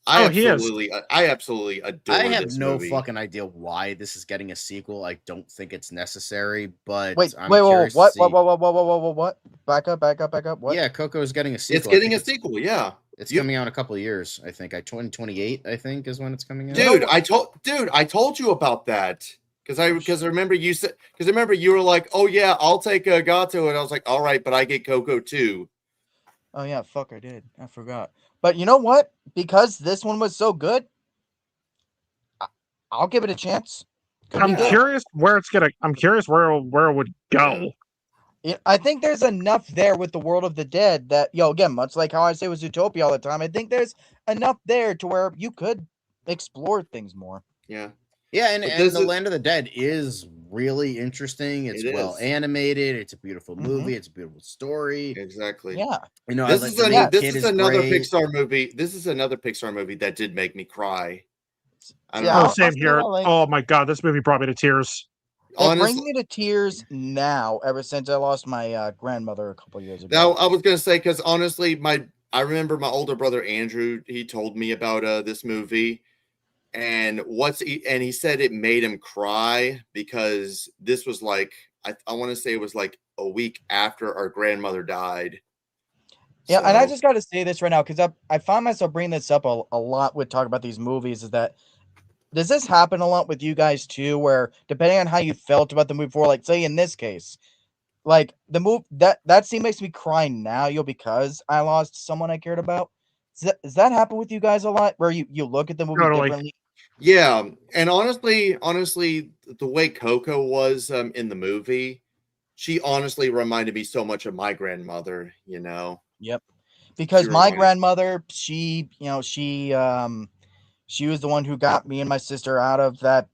I absolutely adore. I have this no movie. fucking idea why this is getting a sequel. I don't think it's necessary, but wait, curious what? Back up. What? Yeah, Coco is getting a sequel. It's getting a sequel. Yeah, it's coming out in a couple of years. I think 2028. I think is when it's coming out. Dude, I told you about that because I remember you said you were like, oh yeah, I'll take Gato, and I was like, all right, but I get Coco too. Oh yeah, fuck, I did. I forgot. But you know what? Because this one was so good, I'll give it a chance. I'm curious where it's gonna. I'm curious where it would go. I think there's enough there with the World of the Dead that again, much like how I say with Zootopia all the time, I think there's enough there to where you could explore things more. Yeah. Yeah, and the Land of the Dead is really interesting. It's well animated. It's a beautiful movie. It's a beautiful story. Exactly. Yeah. This is another Pixar movie. This is another Pixar movie that did make me cry. Same here. Oh my God, this movie brought me to tears. It brings me to tears now. Ever since I lost my grandmother a couple years ago. Now I was gonna say because honestly, I remember my older brother Andrew. He told me about this movie. And he said it made him cry because this was like I want to say it was like a week after our grandmother died. Yeah, and I just got to say this right now because I find myself bringing this up a lot with talking about these movies. Is that does this happen a lot with you guys too? Where depending on how you felt about the movie before, like say in this case, like the move that scene makes me cry now, because I lost someone I cared about. Does that happen with you guys a lot? Where you look at the movie differently? Yeah, and honestly, the way Coco was in the movie, she honestly reminded me so much of my grandmother. Yep, because my grandmother, she was the one who got me and my sister out of that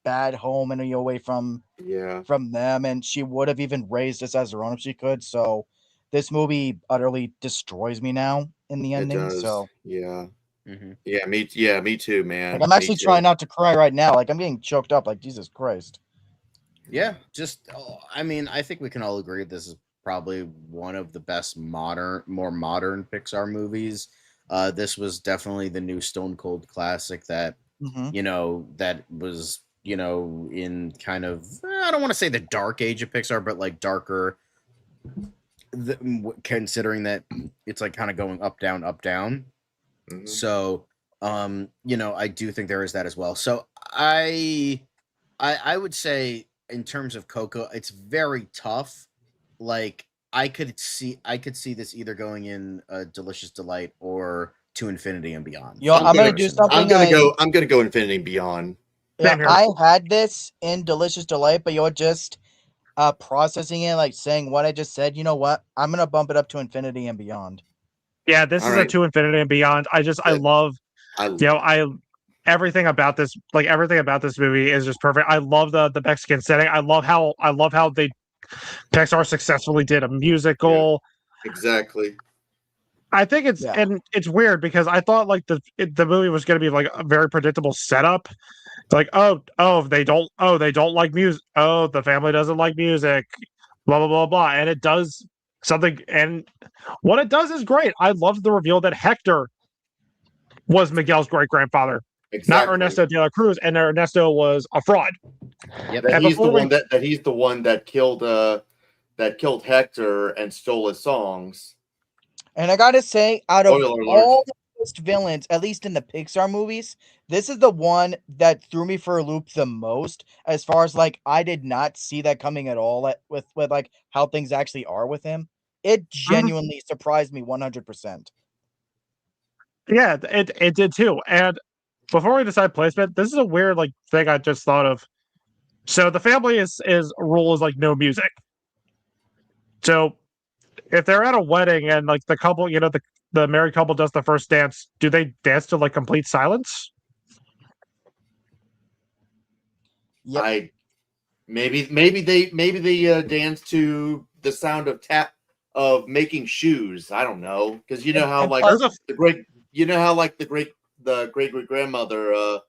bad home and away from them, and she would have even raised us as her own if she could. So this movie utterly destroys me now in the ending. It does. So yeah. Mm-hmm. Me too, man. Like, I'm actually trying not to cry right now. Like I'm getting choked up. Like Jesus Christ. Yeah, I think we can all agree this is probably one of the best more modern Pixar movies. This was definitely the new Stone Cold classic that that was in kind of, I don't want to say the dark age of Pixar, but like darker. Considering that it's like kind of going up down up down. So I do think there is that as well. So I would say in terms of Coco, it's very tough. Like I could see this either going in a Delicious Delight or To Infinity and Beyond. Yo, I'm gonna do something. I'm gonna go Infinity and Beyond. Yeah, I had this in Delicious Delight, but you're just processing it, like saying what I just said. You know what? I'm gonna bump it up to Infinity and Beyond. Yeah, this is a To Infinity and Beyond. I love, everything about this. Like everything about this movie is just perfect. I love the Mexican setting. I love how Pixar successfully did a musical. Yeah, exactly. I think and it's weird because I thought like the movie was going to be like a very predictable setup. Like they don't like music. Oh, the family doesn't like music. Blah blah blah blah, and it does something. And what it does is great. I love the reveal that Hector was Miguel's great grandfather, not Ernesto de la Cruz, and Ernesto was a fraud. Yep. That he's the one that killed Hector and stole his songs. And I gotta say, out of all the best villains, at least in the Pixar movies, this is the one that threw me for a loop the most. As far as like, I did not see that coming at all. With like how things actually are with him, it genuinely surprised me 100%. Yeah, it did too. And before we decide placement, this is a weird like thing I just thought of. So the family rule is like no music. So if they're at a wedding and like the couple, the married couple does the first dance, do they dance to like complete silence? Yep. Maybe they dance to the sound of making shoes. I don't know, because you know how like the great grandmother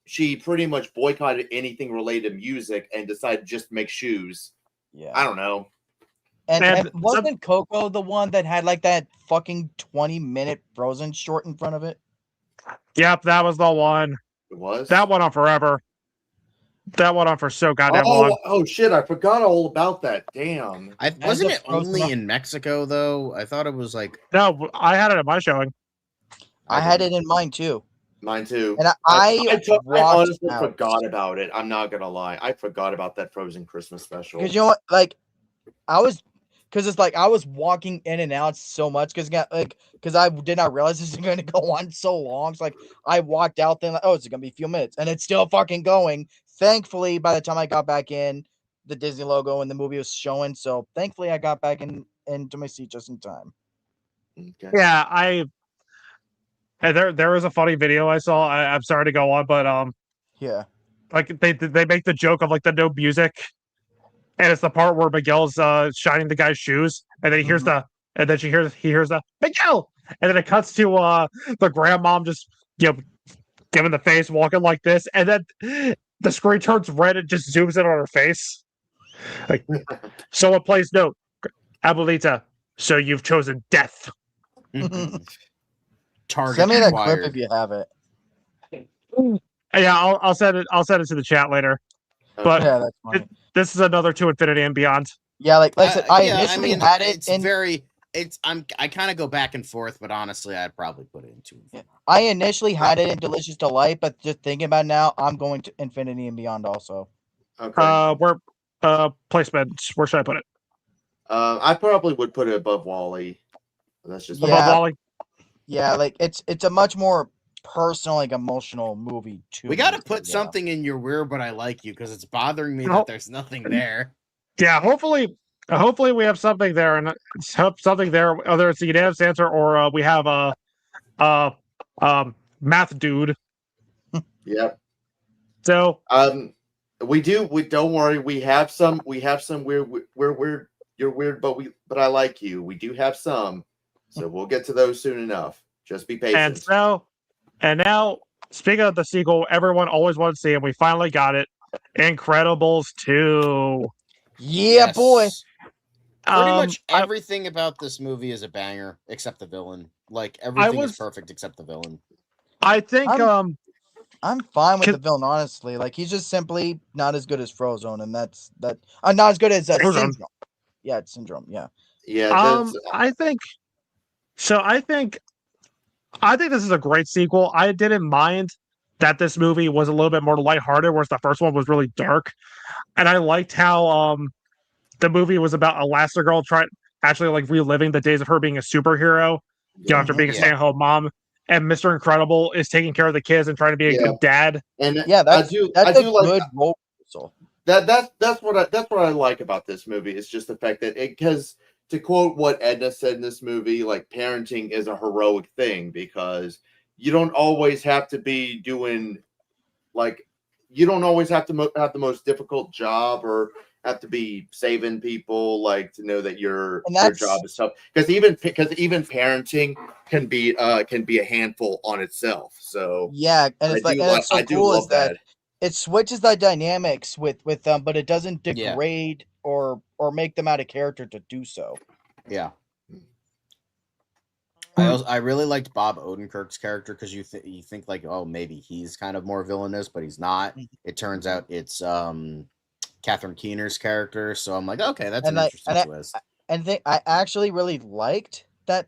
she pretty much boycotted anything related to music and decided just to make shoes. Yeah, I don't know. And wasn't Coco the one that had like that fucking 20-minute Frozen short in front of it? Yep, that was the one. It was? That went on forever. That went on for so goddamn long. Oh shit, I forgot all about that. Damn. Wasn't it only in Mexico though? I thought it was like... No, I had it at my showing. I had it in mine too. Mine too. And I honestly forgot about it. I'm not gonna lie. I forgot about that Frozen Christmas special. Because you know what? Like it's like I was walking in and out so much because I did not realize this was going to go on so long. So like I walked out then, like, oh, it's going to be a few minutes, and it's still fucking going. Thankfully, by the time I got back in, the Disney logo and the movie was showing. So thankfully, I got back into my seat just in time. Okay. Yeah, there was a funny video I saw. I'm sorry to go on, but yeah, like they make the joke of like the no music. And it's the part where Miguel's shining the guy's shoes, and then he hears he hears the Miguel, and then it cuts to the grandmom just giving the face, walking like this, and then the screen turns red and just zooms in on her face. Like someone plays note, Abuelita, so you've chosen death. Target. Send me that clip if you have it. Yeah, I'll send it. I'll send it to the chat later. But yeah, that's fine. This is another To Infinity and Beyond. Yeah, like I said, I initially had it. I kind of go back and forth, but honestly, I'd probably put it into. Yeah. I initially had it in Delicious Delight, but just thinking about it now, I'm going to Infinity and Beyond also. Okay. Where placements? Where should I put it? I probably would put it above Wall-E. That's just above Wall-E. Yeah, like it's a much more personal, like emotional movie too. We got to put something in your weird, but I like you because it's bothering me that there's nothing there. Yeah, hopefully we have something there, and something there. Whether it's a unanimous answer or we have a math dude. Yep. So we don't worry. We have some weird. You're weird, but I like you. We do have some, so we'll get to those soon enough. Just be patient. And now, speaking of the sequel, everyone always wanted to see, and we finally got it. Incredibles 2. Yeah, boy. Pretty much everything about this movie is a banger, except the villain. Like everything is perfect except the villain. I think I'm fine with the villain, honestly. Like he's just simply not as good as Frozone, and that's that. Not as good as Syndrome. Yeah, it's Syndrome. Yeah. Yeah. I think so. I think this is a great sequel. I didn't mind that this movie was a little bit more lighthearted, whereas the first one was really dark. And I liked how the movie was about Elastigirl actually like reliving the days of her being a superhero, after being a stay-at-home mom. And Mr. Incredible is taking care of the kids and trying to be a good dad. And that's a good role reversal. That's what I like about this movie is just the fact that because to quote what Edna said in this movie, like parenting is a heroic thing because you don't always have to be doing you don't always have to have the most difficult job or have to be saving people to know that your job is tough because even parenting can be a handful on itself. So yeah, and it's so cool is that it switches the dynamics with them, but it doesn't degrade or make them out of character to do so. Yeah. I really liked Bob Odenkirk's character because you think like, oh, maybe he's kind of more villainous, but he's not. It turns out it's Catherine Keener's character, so I'm like, okay, that's an interesting twist. I actually really liked that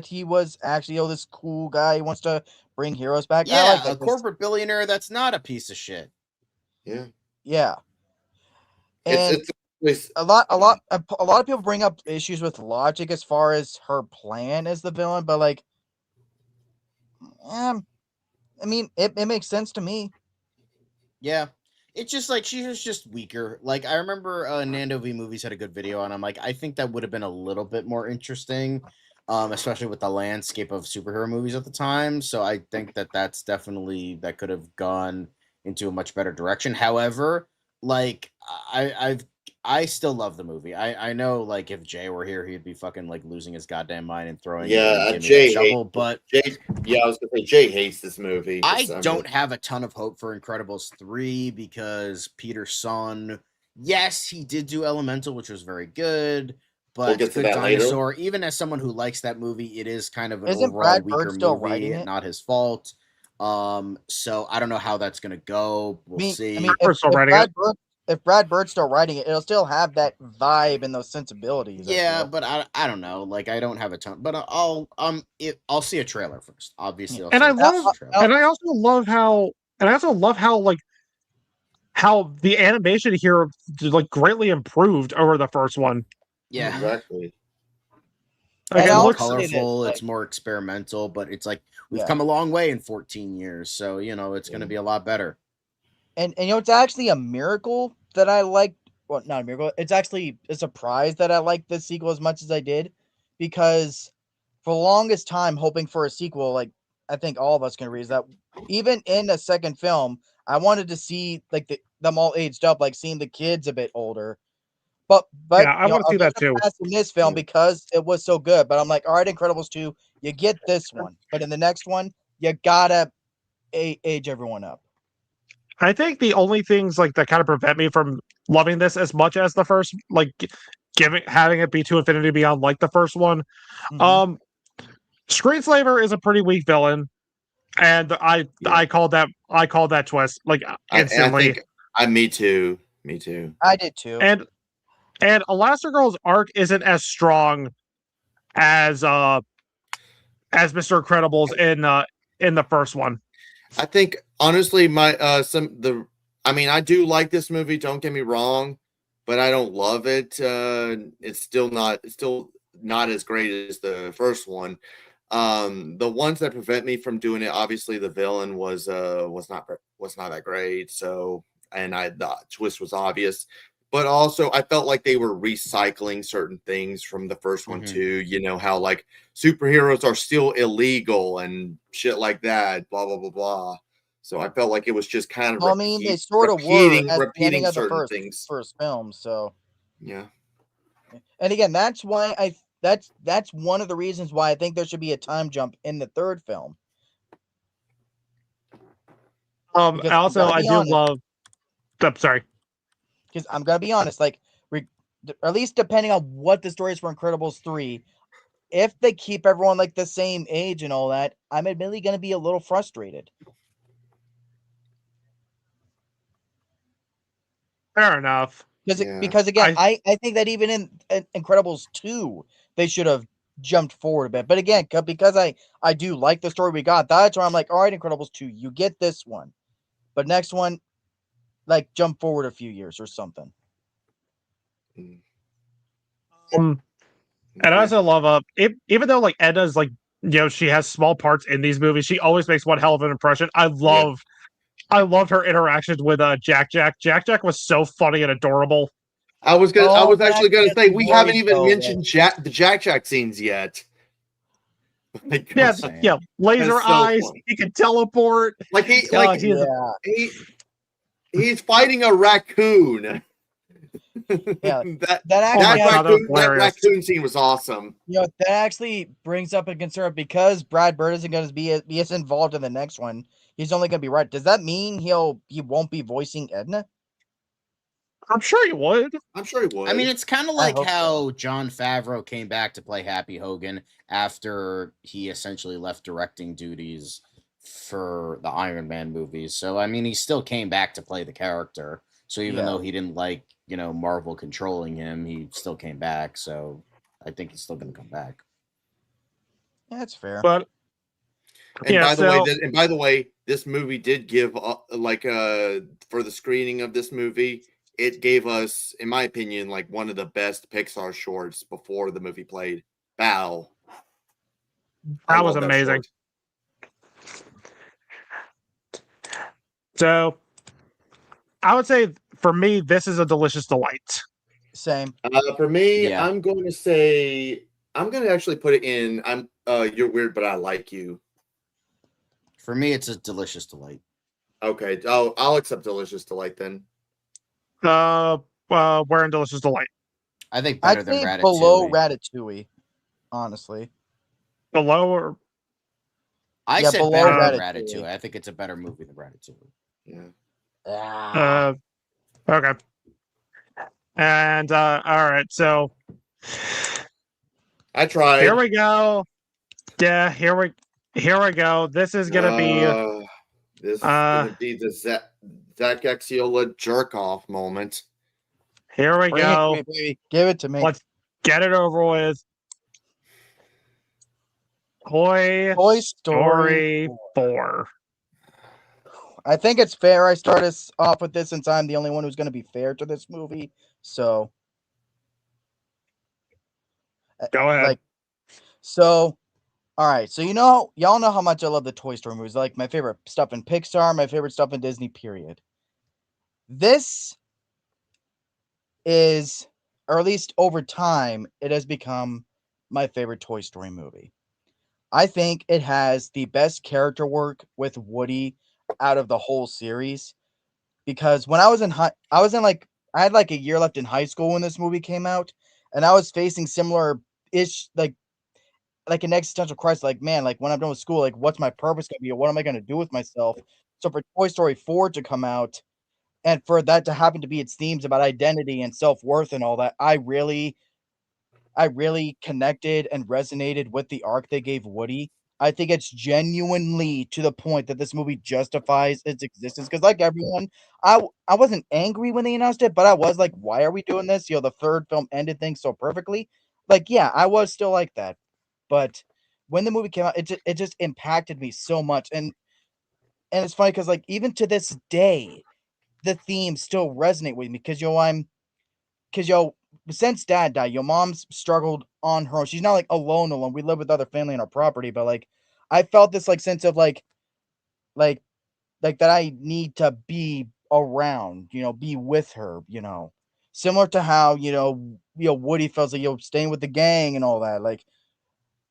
he was actually this cool guy who wants to bring heroes back. Yeah, a corporate billionaire that's not a piece of shit. Yeah. Yeah. And a lot of people bring up issues with logic as far as her plan as the villain, but I mean, it makes sense to me. Yeah. It's just like she was just weaker. Like I remember Nando V Movies had a good video and I'm like, I think that would have been a little bit more interesting, especially with the landscape of superhero movies at the time. So I think that could have gone into a much better direction. However, like I still love the movie. I know like if Jay were here, he'd be fucking like losing his goddamn mind and throwing Jay shovel. But I was gonna say Jay hates this movie. I don't have a ton of hope for Incredibles 3 because Peter Son, yes, he did do Elemental, which was very good. But Good Dinosaur, even as someone who likes that movie, it is kind of an overall weaker movie, not his fault. So I don't know how that's gonna go. We'll see. I mean, if Brad Bird's still writing it, it'll still have that vibe and those sensibilities. Yeah, but I don't know. Like I don't have a ton, but I'll see a trailer first. Obviously, I also love how like how the animation here like greatly improved over the first one. Yeah, exactly. Like, it's more colorful, it's more experimental, but it's like we've come a long way in 14 years, so it's going to be a lot better. And it's actually a miracle that I liked. Well, not a miracle. It's actually a surprise that I liked this sequel as much as I did, because for the longest time, hoping for a sequel, like I think all of us can agree, is that even in a second film, I wanted to see like them all aged up, like seeing the kids a bit older. But yeah, I want to see that too. In this film because it was so good. But I'm like, all right, Incredibles 2, you get this one, but in the next one, you gotta age everyone up. I think the only things like that kind of prevent me from loving this as much as the first, like having it be to infinity beyond like the first one. Screenslaver is a pretty weak villain, and I called that twist like instantly. Me too. I did too. And Elastigirl's arc isn't as strong as Mr. Incredible's in the first one. I think honestly, I do like this movie. Don't get me wrong, but I don't love it. It's still not as great as the first one. The ones that prevent me from doing it, obviously, the villain was not that great. So, and the twist was obvious, but also I felt like they were recycling certain things from the first one too. You know how like superheroes are still illegal and shit like that. Blah blah blah blah. So I felt like it was just kind of. They sort of were repeating certain things. First film, so yeah. And again, that's why that's one of the reasons why I think there should be a time jump in the third film. Also, I do love. I'm sorry. Because I'm gonna be honest, like at least depending on what the story is for Incredibles 3, if they keep everyone like the same age and all that, I'm admittedly going to be a little frustrated. Fair enough. Because again, I think that even in Incredibles 2, they should have jumped forward a bit. But again, because I do like the story we got, that's why I'm like, all right, Incredibles 2, you get this one. But next one, like, jump forward a few years or something. And I also love even though like Edna's like, you know, she has small parts in these movies, she always makes one hell of an impression. I love her interactions with Jack Jack. Jack Jack was so funny and adorable. I was actually gonna say we haven't even mentioned the Jack Jack scenes yet. Like, yeah, laser eyes. Fun. He can teleport. Like he's fighting a raccoon. Yeah, that raccoon scene was awesome. You know, that actually brings up a concern because Brad Bird isn't going to be as involved in the next one. He's only going to be right. Does that mean he won't be voicing Edna? I'm sure he would. I mean, it's kind of like how Jon Favreau came back to play Happy Hogan after he essentially left directing duties for the Iron Man movies. So, I mean, he still came back to play the character. So even though he didn't like, you know, Marvel controlling him, he still came back. So I think he's still going to come back. Yeah, that's fair. But by the way, this movie did give for the screening of this movie, it gave us, in my opinion, like one of the best Pixar shorts before the movie played. Bow. That was amazing. So I would say for me, this is a delicious delight. Same. For me, I'm going to actually put it in. You're weird, but I like you. For me, it's a delicious delight. Okay. I'll accept delicious delight then. Where in delicious delight? I think better than Ratatouille. Below Ratatouille, honestly. Below or? I said better than Ratatouille. I think it's a better movie than Ratatouille. Yeah. Okay. And all right, so I tried. Here we go. Yeah, here we go. This is gonna be this is gonna be the Zach Axiola jerk off moment. Here we go. Give it to me. Let's get it over with. Toy Story 4. I think it's fair I start us off with this since I'm the only one who's going to be fair to this movie. So, go ahead. All right. So, y'all know how much I love the Toy Story movies. Like my favorite stuff in Pixar, my favorite stuff in Disney, period. This is, or at least over time, it has become my favorite Toy Story movie. I think it has the best character work with Woody out of the whole series, because when I had like a year left in high school when this movie came out, and I was facing similar ish like an existential crisis. Like, man, like when I'm done with school, like what's my purpose gonna be, or what am I gonna do with myself? So for Toy Story 4 to come out, and for that to happen to be its themes about identity and self-worth and all that, I really connected and resonated with the arc they gave Woody. I think it's genuinely to the point that this movie justifies its existence. Because like everyone, I wasn't angry when they announced it, but I was like, why are we doing this? You know, the third film ended things so perfectly. Like, yeah, I was still like that. But when the movie came out, it just impacted me so much. And it's funny because like even to this day, the themes still resonate with me because since dad died, your mom's struggled on her own. She's not like alone. We live with other family in our property, but like I felt this like sense of like that I need to be around, be with her, similar to how, Woody feels like, staying with the gang and all that. Like,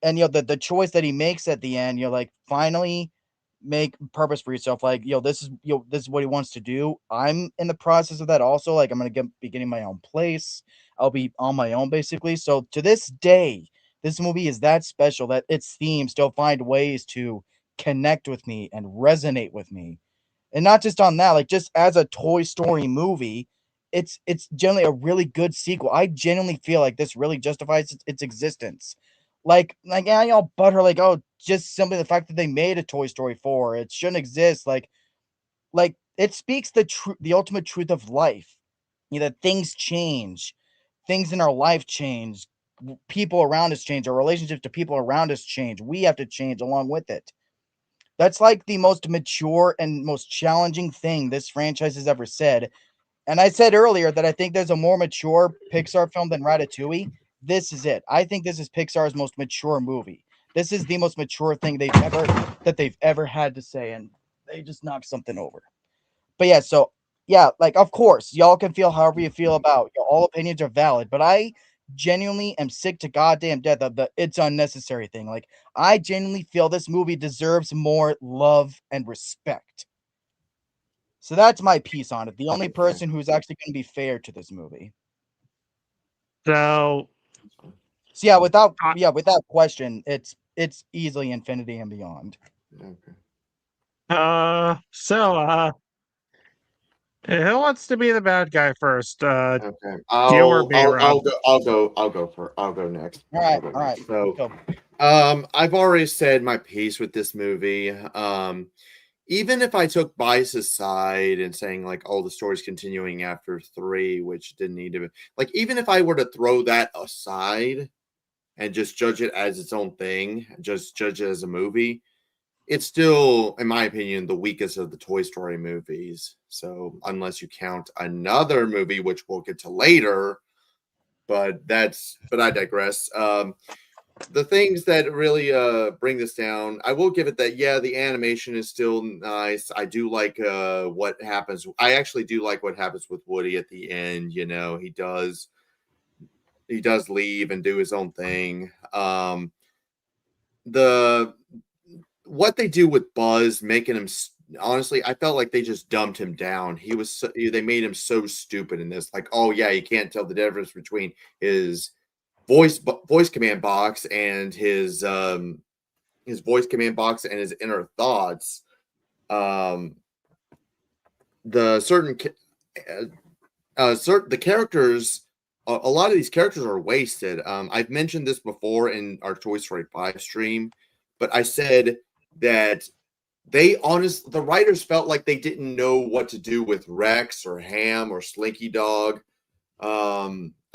and, the choice that he makes at the end, like finally make purpose for yourself. Like, this is what he wants to do. I'm in the process of that also. Like, I'm going to be getting my own place. I'll be on my own basically. So to this day, this movie is that special that its themes still find ways to connect with me and resonate with me. And not just on that, like just as a Toy Story movie, it's generally a really good sequel. I genuinely feel like this really justifies its existence. Like yeah, y'all butter like, oh, just simply the fact that they made a Toy Story 4, it shouldn't exist. Like it speaks the ultimate truth of life. That things change, things in our life change, people around us change, our relationships to people around us change. We have to change along with it. That's like the most mature and most challenging thing this franchise has ever said. And I said earlier that I think there's a more mature Pixar film than Ratatouille. This is it. I think this is Pixar's most mature movie. This is the most mature thing they've ever had to say, and they just knocked something over. But yeah, so yeah, like of course, y'all can feel however you feel about all opinions are valid, but I genuinely am sick to goddamn death of the it's unnecessary thing. Like I genuinely feel this movie deserves more love and respect. So that's my piece on it. The only person who's actually going to be fair to this movie. So yeah, without question, it's easily Infinity and Beyond. Okay. Who wants to be the bad guy first? Okay, I'll go next. All right. So, I've already said my piece with this movie. Even if I took bias aside and saying like, oh, the story's continuing after 3, which didn't need to be, like, even if I were to throw that aside and just judge it as its own thing, just judge it as a movie, it's still, in my opinion, the weakest of the Toy Story movies. So unless you count another movie, which we'll get to later, but I digress. The things that really bring this down, I will give it that, yeah, the animation is still nice. I do like what happens. I actually do like what happens with Woody at the end. You know, he does leave and do his own thing. What they do with Buzz, making him, honestly, I felt like they just dumped him down. They made him so stupid in this. Like, oh yeah, you can't tell the difference between his voice command box and his voice command box and his inner thoughts. The characters, a lot of these characters are wasted. I've mentioned this before in our Toy Story 5 stream, but I said that the writers felt like they didn't know what to do with Rex or Ham or Slinky Dog.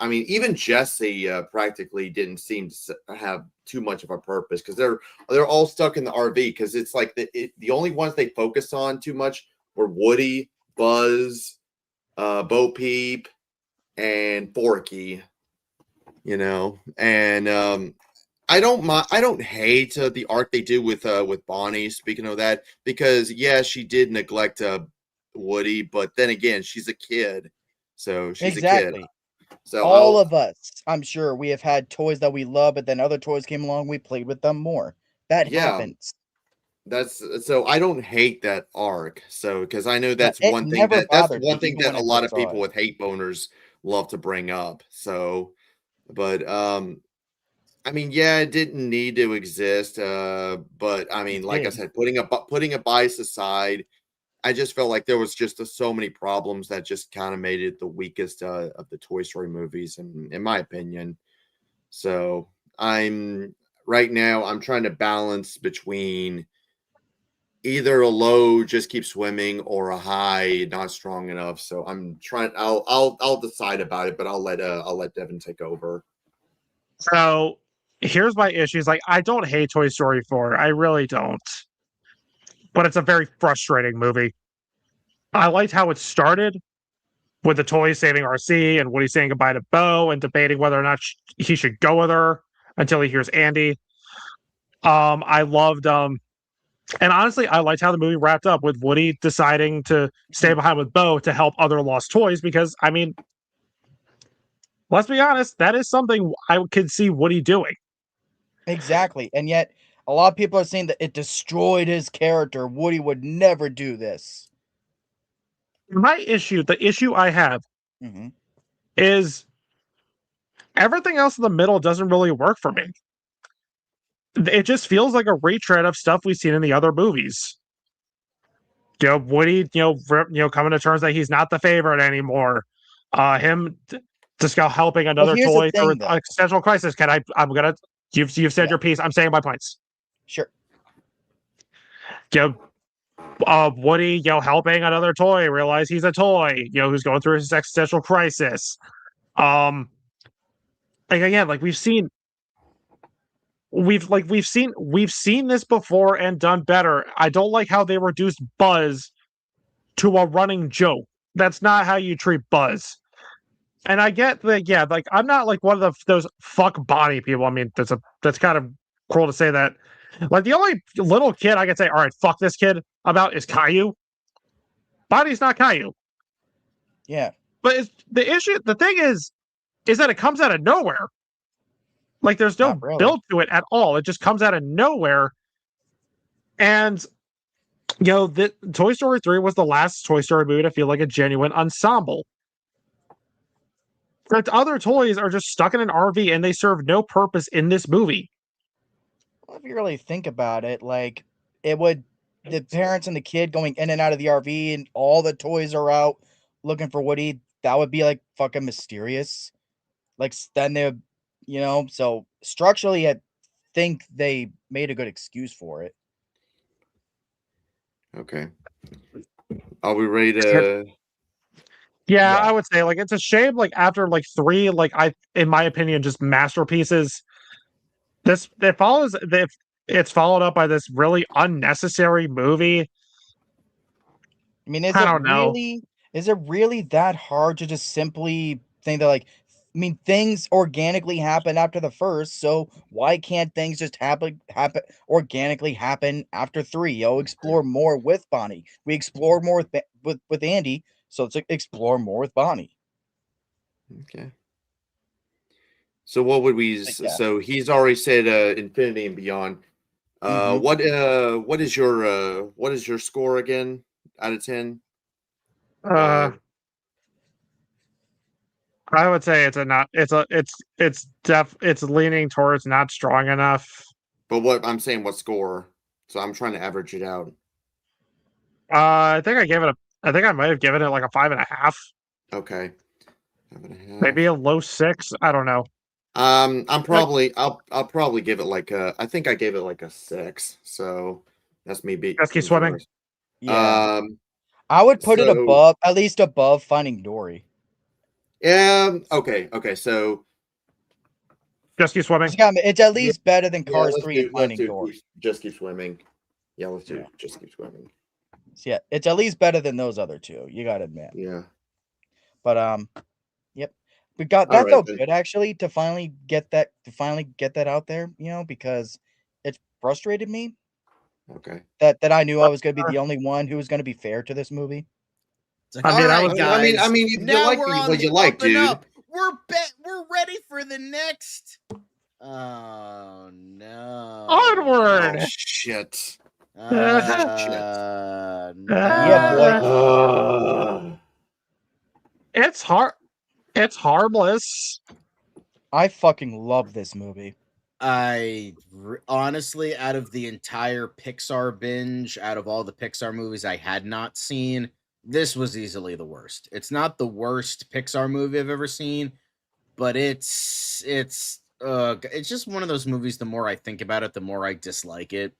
I mean, even Jesse practically didn't seem to have too much of a purpose because they're all stuck in the RV, because it's like the only ones they focused on too much were Woody, Buzz, Bo Peep, and Forky. You know, and I don't hate the arc they do with Bonnie. Speaking of that, because yeah, she did neglect Woody, but then again, she's a kid, so she's a kid. So all of us, I'm sure, we have had toys that we love, but then other toys came along, we played with them more. That happens. So I don't hate that arc. So because I know that's one thing that a lot of people with hate boners love to bring up. So, but I mean, yeah, it didn't need to exist. But I mean, like I said, putting a bias aside, I just felt like there was just so many problems that just kind of made it the weakest of the Toy Story movies, in my opinion. So I'm trying to balance between either a low, just keep swimming, or a high, not strong enough. So I'm trying. I'll decide about it, but I'll let Devin take over. So here's my issues. Like, I don't hate Toy Story 4. I really don't. But it's a very frustrating movie. I liked how it started with the toys saving RC and Woody saying goodbye to Bo and debating whether or not he should go with her until he hears Andy. I loved, and honestly, I liked how the movie wrapped up with Woody deciding to stay behind with Bo to help other lost toys, because, I mean, let's be honest, that is something I could see Woody doing. Exactly. And yet, a lot of people are saying that it destroyed his character. Woody would never do this. The issue I have is everything else in the middle doesn't really work for me. It just feels like a retread of stuff we've seen in the other movies. Woody, coming to terms that he's not the favorite anymore. him just go helping Well, another here's the toy through thing, though. an existential crisis. I'm gonna. You've said Yeah. your piece. I'm saying my points. Sure. Woody, helping another toy realize he's a toy, who's going through his existential crisis. Like again, like we've seen this before and done better. I don't like how they reduced Buzz to a running joke. That's not how you treat Buzz. And I get that, yeah, like I'm not like one of those fuck Bonnie people. I mean, that's kind of cruel to say that. Like the only little kid I can say, all right, fuck this kid about is Caillou. Bonnie's not Caillou. Yeah. But the thing is that it comes out of nowhere. Like there's no build to it at all. It just comes out of nowhere. And the Toy Story 3 was the last Toy Story movie to feel like a genuine ensemble. But other toys are just stuck in an RV and they serve no purpose in this movie. Well, if you really think about it, like the parents and the kid going in and out of the RV and all the toys are out looking for Woody, that would be like fucking mysterious. Like then they, so structurally, I think they made a good excuse for it. Okay. Are we ready to? Yeah, I would say like it's a shame. Like after like 3, like in my opinion, just masterpieces. It's followed up by this really unnecessary movie. I mean, is it really that hard to just simply think that like, I mean, things organically happen after the first, so why can't things just happen organically happen after 3? Explore more with Bonnie. We explored more with Andy, so let's explore more with Bonnie. Okay. So what would we? So he's already said Infinity and Beyond. What is your score again out of 10? I would say it's leaning towards not strong enough. But what score? So I'm trying to average it out. I think I might have given it like a 5.5. Okay. 5.5. Maybe a low 6. I don't know. I'll probably give it like I think I gave it like a 6. So that's me being. Just keep swimming. Yeah. I would put it at least above Finding Dory. Okay. So just keep swimming. It's at least better than Cars 3 and Finding Dory. Just keep swimming. Yeah, let's do Just Keep Swimming. So yeah, it's at least better than those other two. You gotta admit. Yeah. But yep. We got that felt good actually to finally get that out there, because it frustrated me. Okay. That I knew I was gonna be the only one who was gonna be fair to this movie. Like, I mean, you now like what you like, dude. Up. We're ready for the next. Oh no! Onward. Oh, shit. Yeah, boy. It's hard. It's harmless. I fucking love this movie. Honestly, out of the entire Pixar binge, out of all the Pixar movies I had not seen, this was easily the worst. It's not the worst Pixar movie I've ever seen, but it's just one of those movies. The more I think about it, the more I dislike it.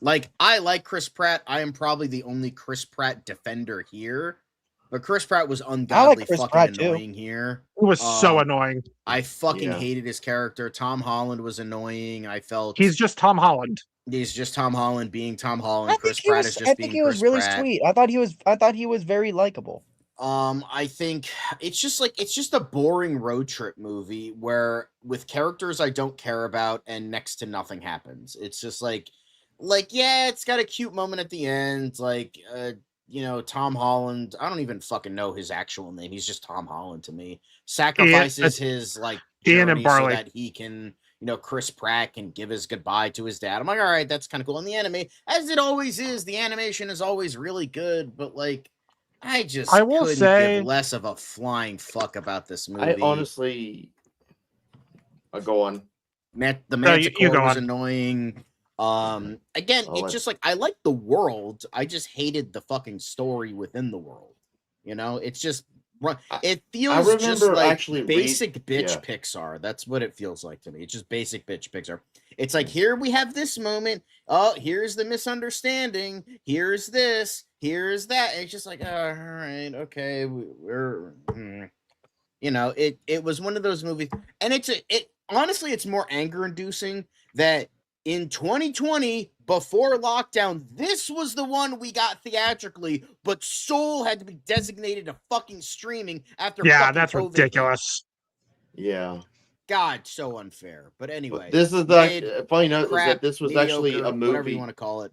Like, I like Chris Pratt. I am probably the only Chris Pratt defender here. But Chris Pratt was ungodly fucking annoying here. It was so annoying. I fucking hated his character. Tom Holland was annoying. I felt he's just Tom Holland. He's just Tom Holland being Tom Holland. Chris Pratt is just being Chris Pratt. I think he was really sweet. I thought he was very likable. I think it's just a boring road trip movie where with characters I don't care about and next to nothing happens. It's just like yeah, it's got a cute moment at the end, Tom Holland, I don't even fucking know his actual name. He's just Tom Holland to me. Sacrifices his Ian and Barley so that he can, Chris Pratt can give his goodbye to his dad. I'm like, all right, that's kind of cool. And the anime, as it always is, the animation is always really good, but I couldn't give less of a flying fuck about this movie. I honestly, go on. The Manticore was annoying. Again, it's just I like the world. I just hated the fucking story within the world. It's just It feels just like basic bitch yeah. Pixar. That's what it feels like to me. It's just basic bitch Pixar. It's like, here we have this moment. Oh, here's the misunderstanding. Here's this. Here's that. And it's just like, all right, okay, we're you know, it was one of those movies, and honestly, it's more anger inducing that in 2020, before lockdown, this was the one we got theatrically, but Soul had to be designated to fucking streaming after. Yeah, fucking that's COVID ridiculous. Yeah. God, so unfair. But anyway, this is the funny note is that this was actually a movie. Whatever you want to call it.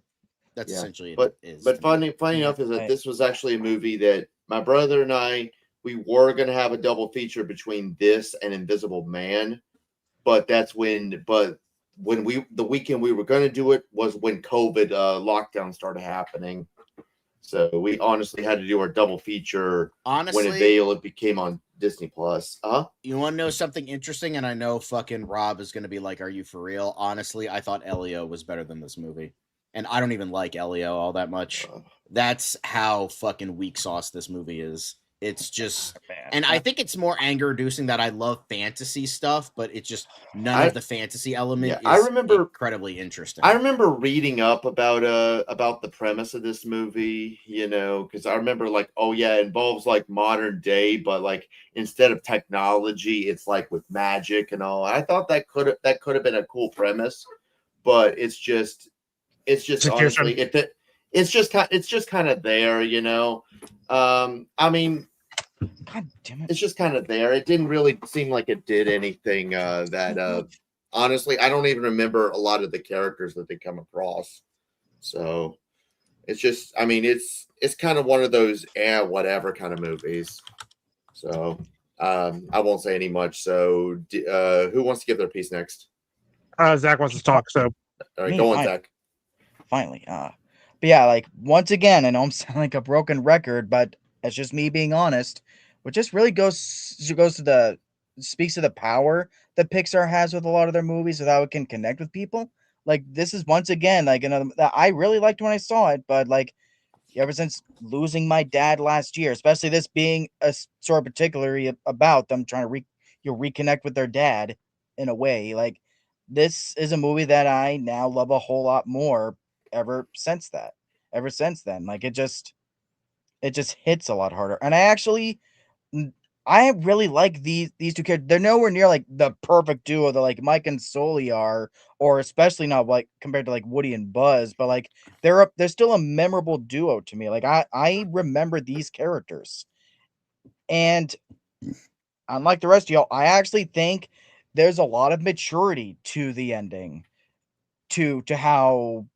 That's essentially but, it is. But funny enough is that this was actually a movie that my brother and I, we were going to have a double feature between this and Invisible Man, but the weekend we were going to do it was when COVID lockdown started happening. So we honestly had to do our double feature when it became on Disney Plus. You want to know something interesting? And I know fucking Rob is going to be like, "Are you for real?" Honestly, I thought Elio was better than this movie, and I don't even like Elio all that much. That's how fucking weak sauce this movie is. It's just, and I think it's more anger inducing that I love fantasy stuff, but it's just none of the fantasy element is incredibly interesting. I remember reading up about the premise of this movie, you know, because I remember like, oh yeah, it involves like modern day, but like instead of technology, it's like with magic and all. I thought that could have been a cool premise, but it's just honestly it's just kind of there, you know. I mean, God damn it. It's just kind of there. It didn't really seem like it did anything that honestly, I don't even remember a lot of the characters that they come across. So it's just, I mean, it's kind of one of those whatever kind of movies. So I won't say any much. So who wants to give their piece next? Zach wants to talk. So all right, go on, Zach. Finally, but yeah, like once again, I know I'm sounding like a broken record, but it's just me being honest, which just really speaks to the power that Pixar has with a lot of their movies, with how it can connect with people. Like this is once again like another that I really liked when I saw it, but like ever since losing my dad last year, especially this being a sort of particularly about them trying to reconnect with their dad in a way, like this is a movie that I now love a whole lot more ever since then. Like it just hits a lot harder. And I really like these two characters. They're nowhere near like the perfect duo that like Mike and Sully are, or especially not like compared to like Woody and Buzz, but like they're still a memorable duo to me. Like I remember these characters. And unlike the rest of y'all, I actually think there's a lot of maturity to the ending, to how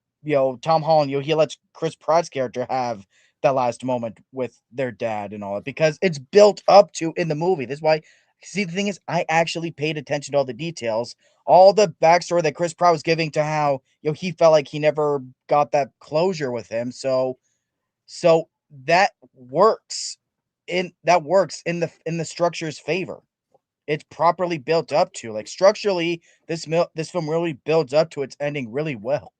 Tom Holland, he lets Chris Pratt's character have that last moment with their dad and all that, because it's built up to in the movie. That's why, see, the thing is, I actually paid attention to all the details, all the backstory that Chris Pratt was giving to how he felt like he never got that closure with him. So that works in the structure's favor. It's properly built up to, like, structurally, this film really builds up to its ending really well.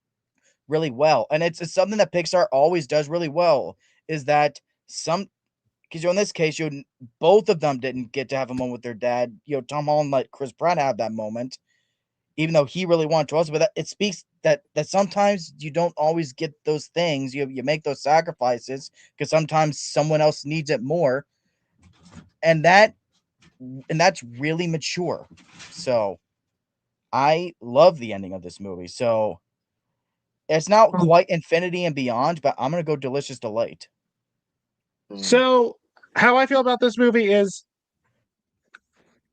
And it's something that Pixar always does really well, is that because in this case, both of them didn't get to have a moment with their dad. Tom Holland let Chris Pratt have that moment, even though he really wanted to also. But it speaks that sometimes you don't always get those things. You make those sacrifices because sometimes someone else needs it more, and that's really mature. So I love the ending of this movie. So it's not quite infinity and beyond, but I'm gonna go delicious delight. So how I feel about this movie is,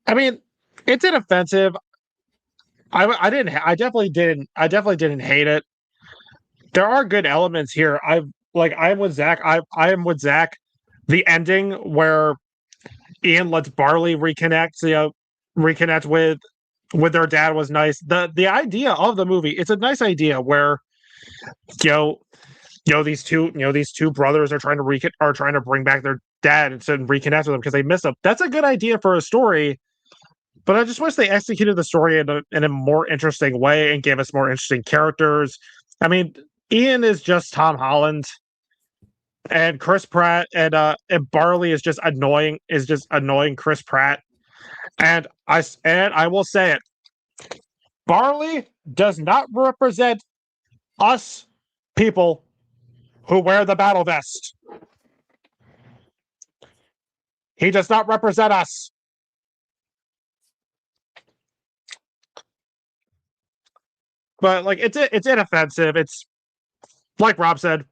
I mean, it's inoffensive. I definitely didn't hate it. There are good elements here. I'm with Zach. I am with Zach. The ending where Ian lets Barley reconnect with their dad was nice. The idea of the movie, it's a nice idea where these two brothers are trying to bring back their dad and reconnect with them because they miss him. That's a good idea for a story, but I just wish they executed the story in a more interesting way and gave us more interesting characters. I mean, Ian is just Tom Holland. and Chris Pratt and Barley is just annoying. Is just annoying Chris Pratt, and I will say it. Barley does not represent us people who wear the battle vest. He does not represent us. But like it's inoffensive. It's like Rob said,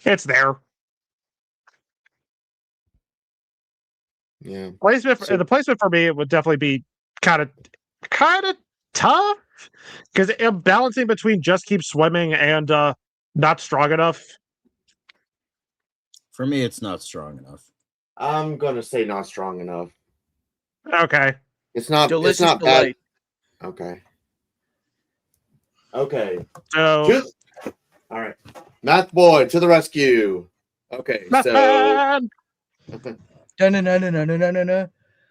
it's there. Yeah. The placement for me would definitely be kind of tough because I'm balancing between Just Keep Swimming and Not Strong Enough. For me, it's not strong enough. I'm gonna say not strong enough. Okay. It's not. Delicious It's not Delight. bad. Okay. Okay. So All right. Math boy to the rescue. Okay. So. No.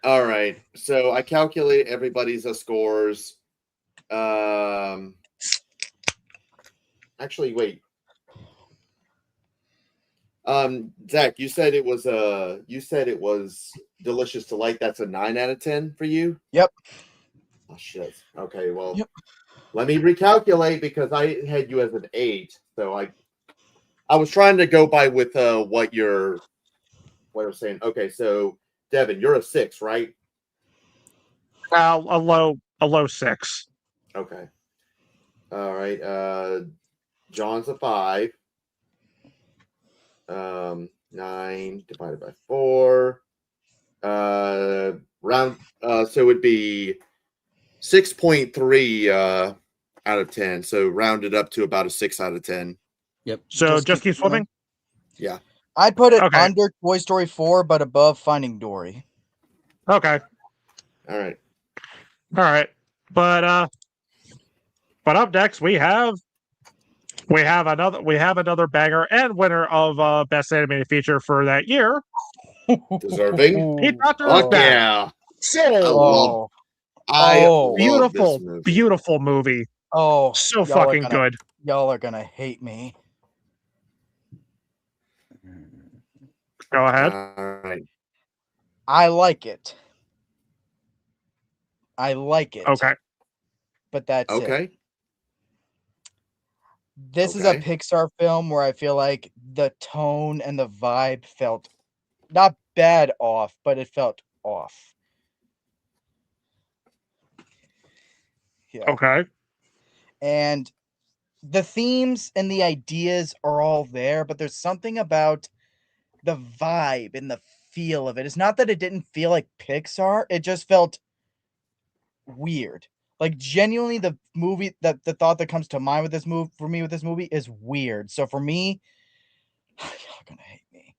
All right. So I calculate everybody's scores. Actually, wait. Zach, you said it was Delicious Delight. That's a 9 out of 10 for you? Yep. Oh shit. Okay, well, yep. Let me recalculate because I had you as an 8. So I was trying to go by with what I was saying. Okay, so Devin, you're a 6, right? a low 6. Okay. All right. John's a 5. 9 divided by 4. So it would be 6.3 out of 10. So rounded up to about a 6 out of 10. Yep. So just keep swimming? Yeah. I'd put it under Toy Story 4, but above Finding Dory. Okay. All right. But up next we have another banger and winner of Best Animated Feature for that year. Deserving. Heath Doctor Fuck yeah. Beautiful movie. Oh, so fucking good. Y'all are gonna hate me. Go ahead. All right. I like it. Okay. But that's okay. it. This is a Pixar film where I feel like the tone and the vibe felt not bad off, but it felt off. Yeah. Okay. And the themes and the ideas are all there, but there's something about the vibe and the feel of it. It's not that it didn't feel like Pixar, it just felt weird. Like genuinely the movie the thought that comes to mind with this movie is weird. So for me, y'all are gonna hate me.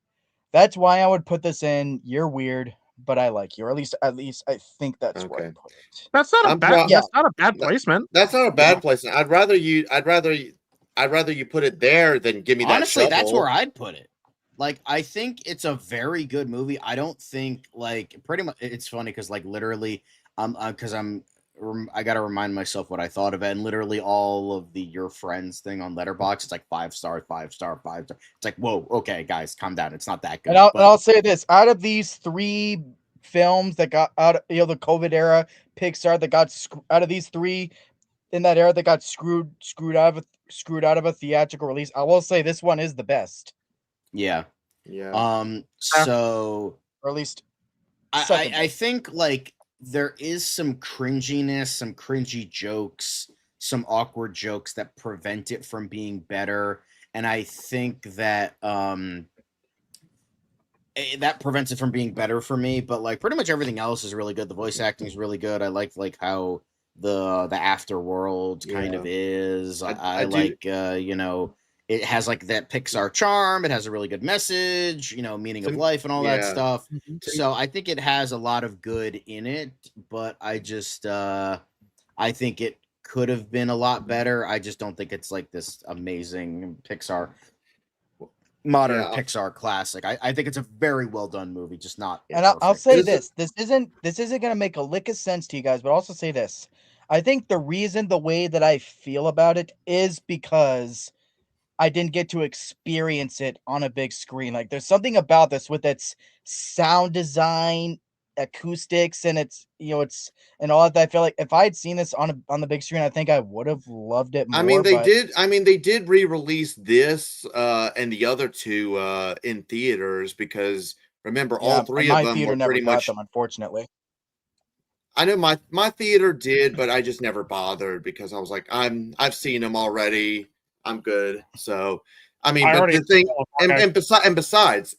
That's why I would put this in. You're weird, but I like you. Or at least I think that's where I put it. That's not a bad that's not a bad placement. That's not a bad placement. I'd rather you put it there than give me that. Honestly, that's where I'd put it. Like, I think it's a very good movie. I don't think like pretty much. It's funny because like literally, because I gotta remind myself what I thought of it, and literally all of the your friends thing on Letterboxd, it's like 5 stars, 5 star, 5 star. It's like, whoa, okay, guys, calm down. It's not that good. And I'll say this: out of these 3 films that got out, the COVID era, Pixar that got out of these 3 in that era that got screwed out of a theatrical release, I will say this one is the best. Yeah. Yeah. So, or at least, I think like there is some cringiness, some cringy jokes, some awkward jokes that prevent it from being better, and I think that that prevents it from being better for me. But like pretty much everything else is really good. The voice acting is really good. I like how the afterworld kind of is. I like it has like that Pixar charm. It has a really good message, meaning of life and all that stuff. So I think it has a lot of good in it, but I just I think it could have been a lot better. I just don't think it's like this amazing modern Pixar classic. I think it's a very well done movie, just not. And I'll say this isn't gonna make a lick of sense to you guys, but I'll also say this. I think the way that I feel about it is because I didn't get to experience it on a big screen. Like there's something about this with its sound design, acoustics, and it's and all that. I feel like if I had seen this on the big screen, I think I would have loved it more. They did re-release this and the other two in theaters because remember all three of them were pretty much. Them, unfortunately. I know my theater did, but I just never bothered because I was like, I've seen them already. I'm good. So, I mean, but the thing, and besides,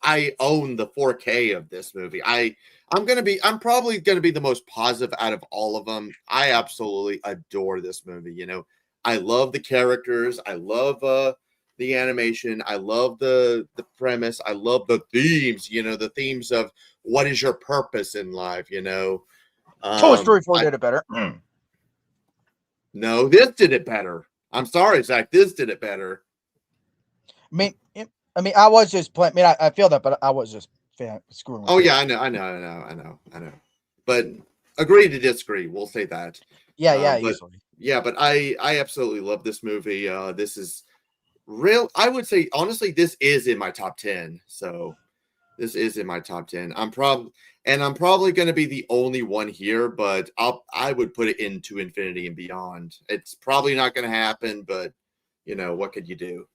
I own the 4K of this movie. I'm probably gonna be the most positive out of all of them. I absolutely adore this movie. You know, I love the characters. I love the animation. I love the premise. I love the themes. You know, the themes of what is your purpose in life. You know, Toy Story 4 did it better. No, this did it better. I'm sorry, Zach. This did it better. I mean, I was just playing. I mean, I feel that, but I was just screwing with Oh, yeah, I know. But agree to disagree. We'll say that. Yeah, but, easily. Yeah, but I absolutely love this movie. This is real. I would say, honestly, this is in my top 10. So this is in my top 10. I'm probably going to be the only one here, but I would put it into Infinity and Beyond. It's probably not going to happen, but you know, what could you do?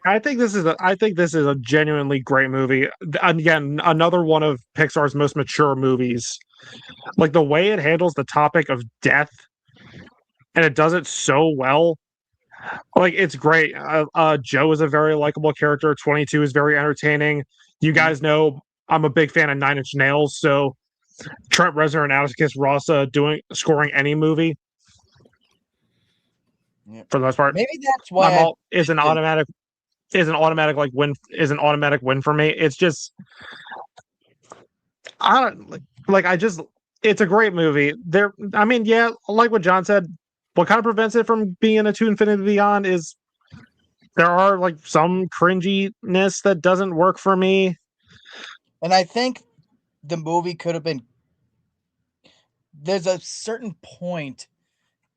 I think this is a genuinely great movie. Again, another one of Pixar's most mature movies. Like the way it handles the topic of death, and it does it so well. Like it's great. Joe is a very likable character. 22 is very entertaining. You guys know I'm a big fan of Nine Inch Nails, so Trent Reznor and Atticus Ross scoring any movie for the most part. Maybe that's why is an automatic win for me. It's just it's a great movie. I mean, yeah, like what John said, what kind of prevents it from being a To Infinity and Beyond is there are like some cringiness that doesn't work for me. And I think the movie could have been. There's a certain point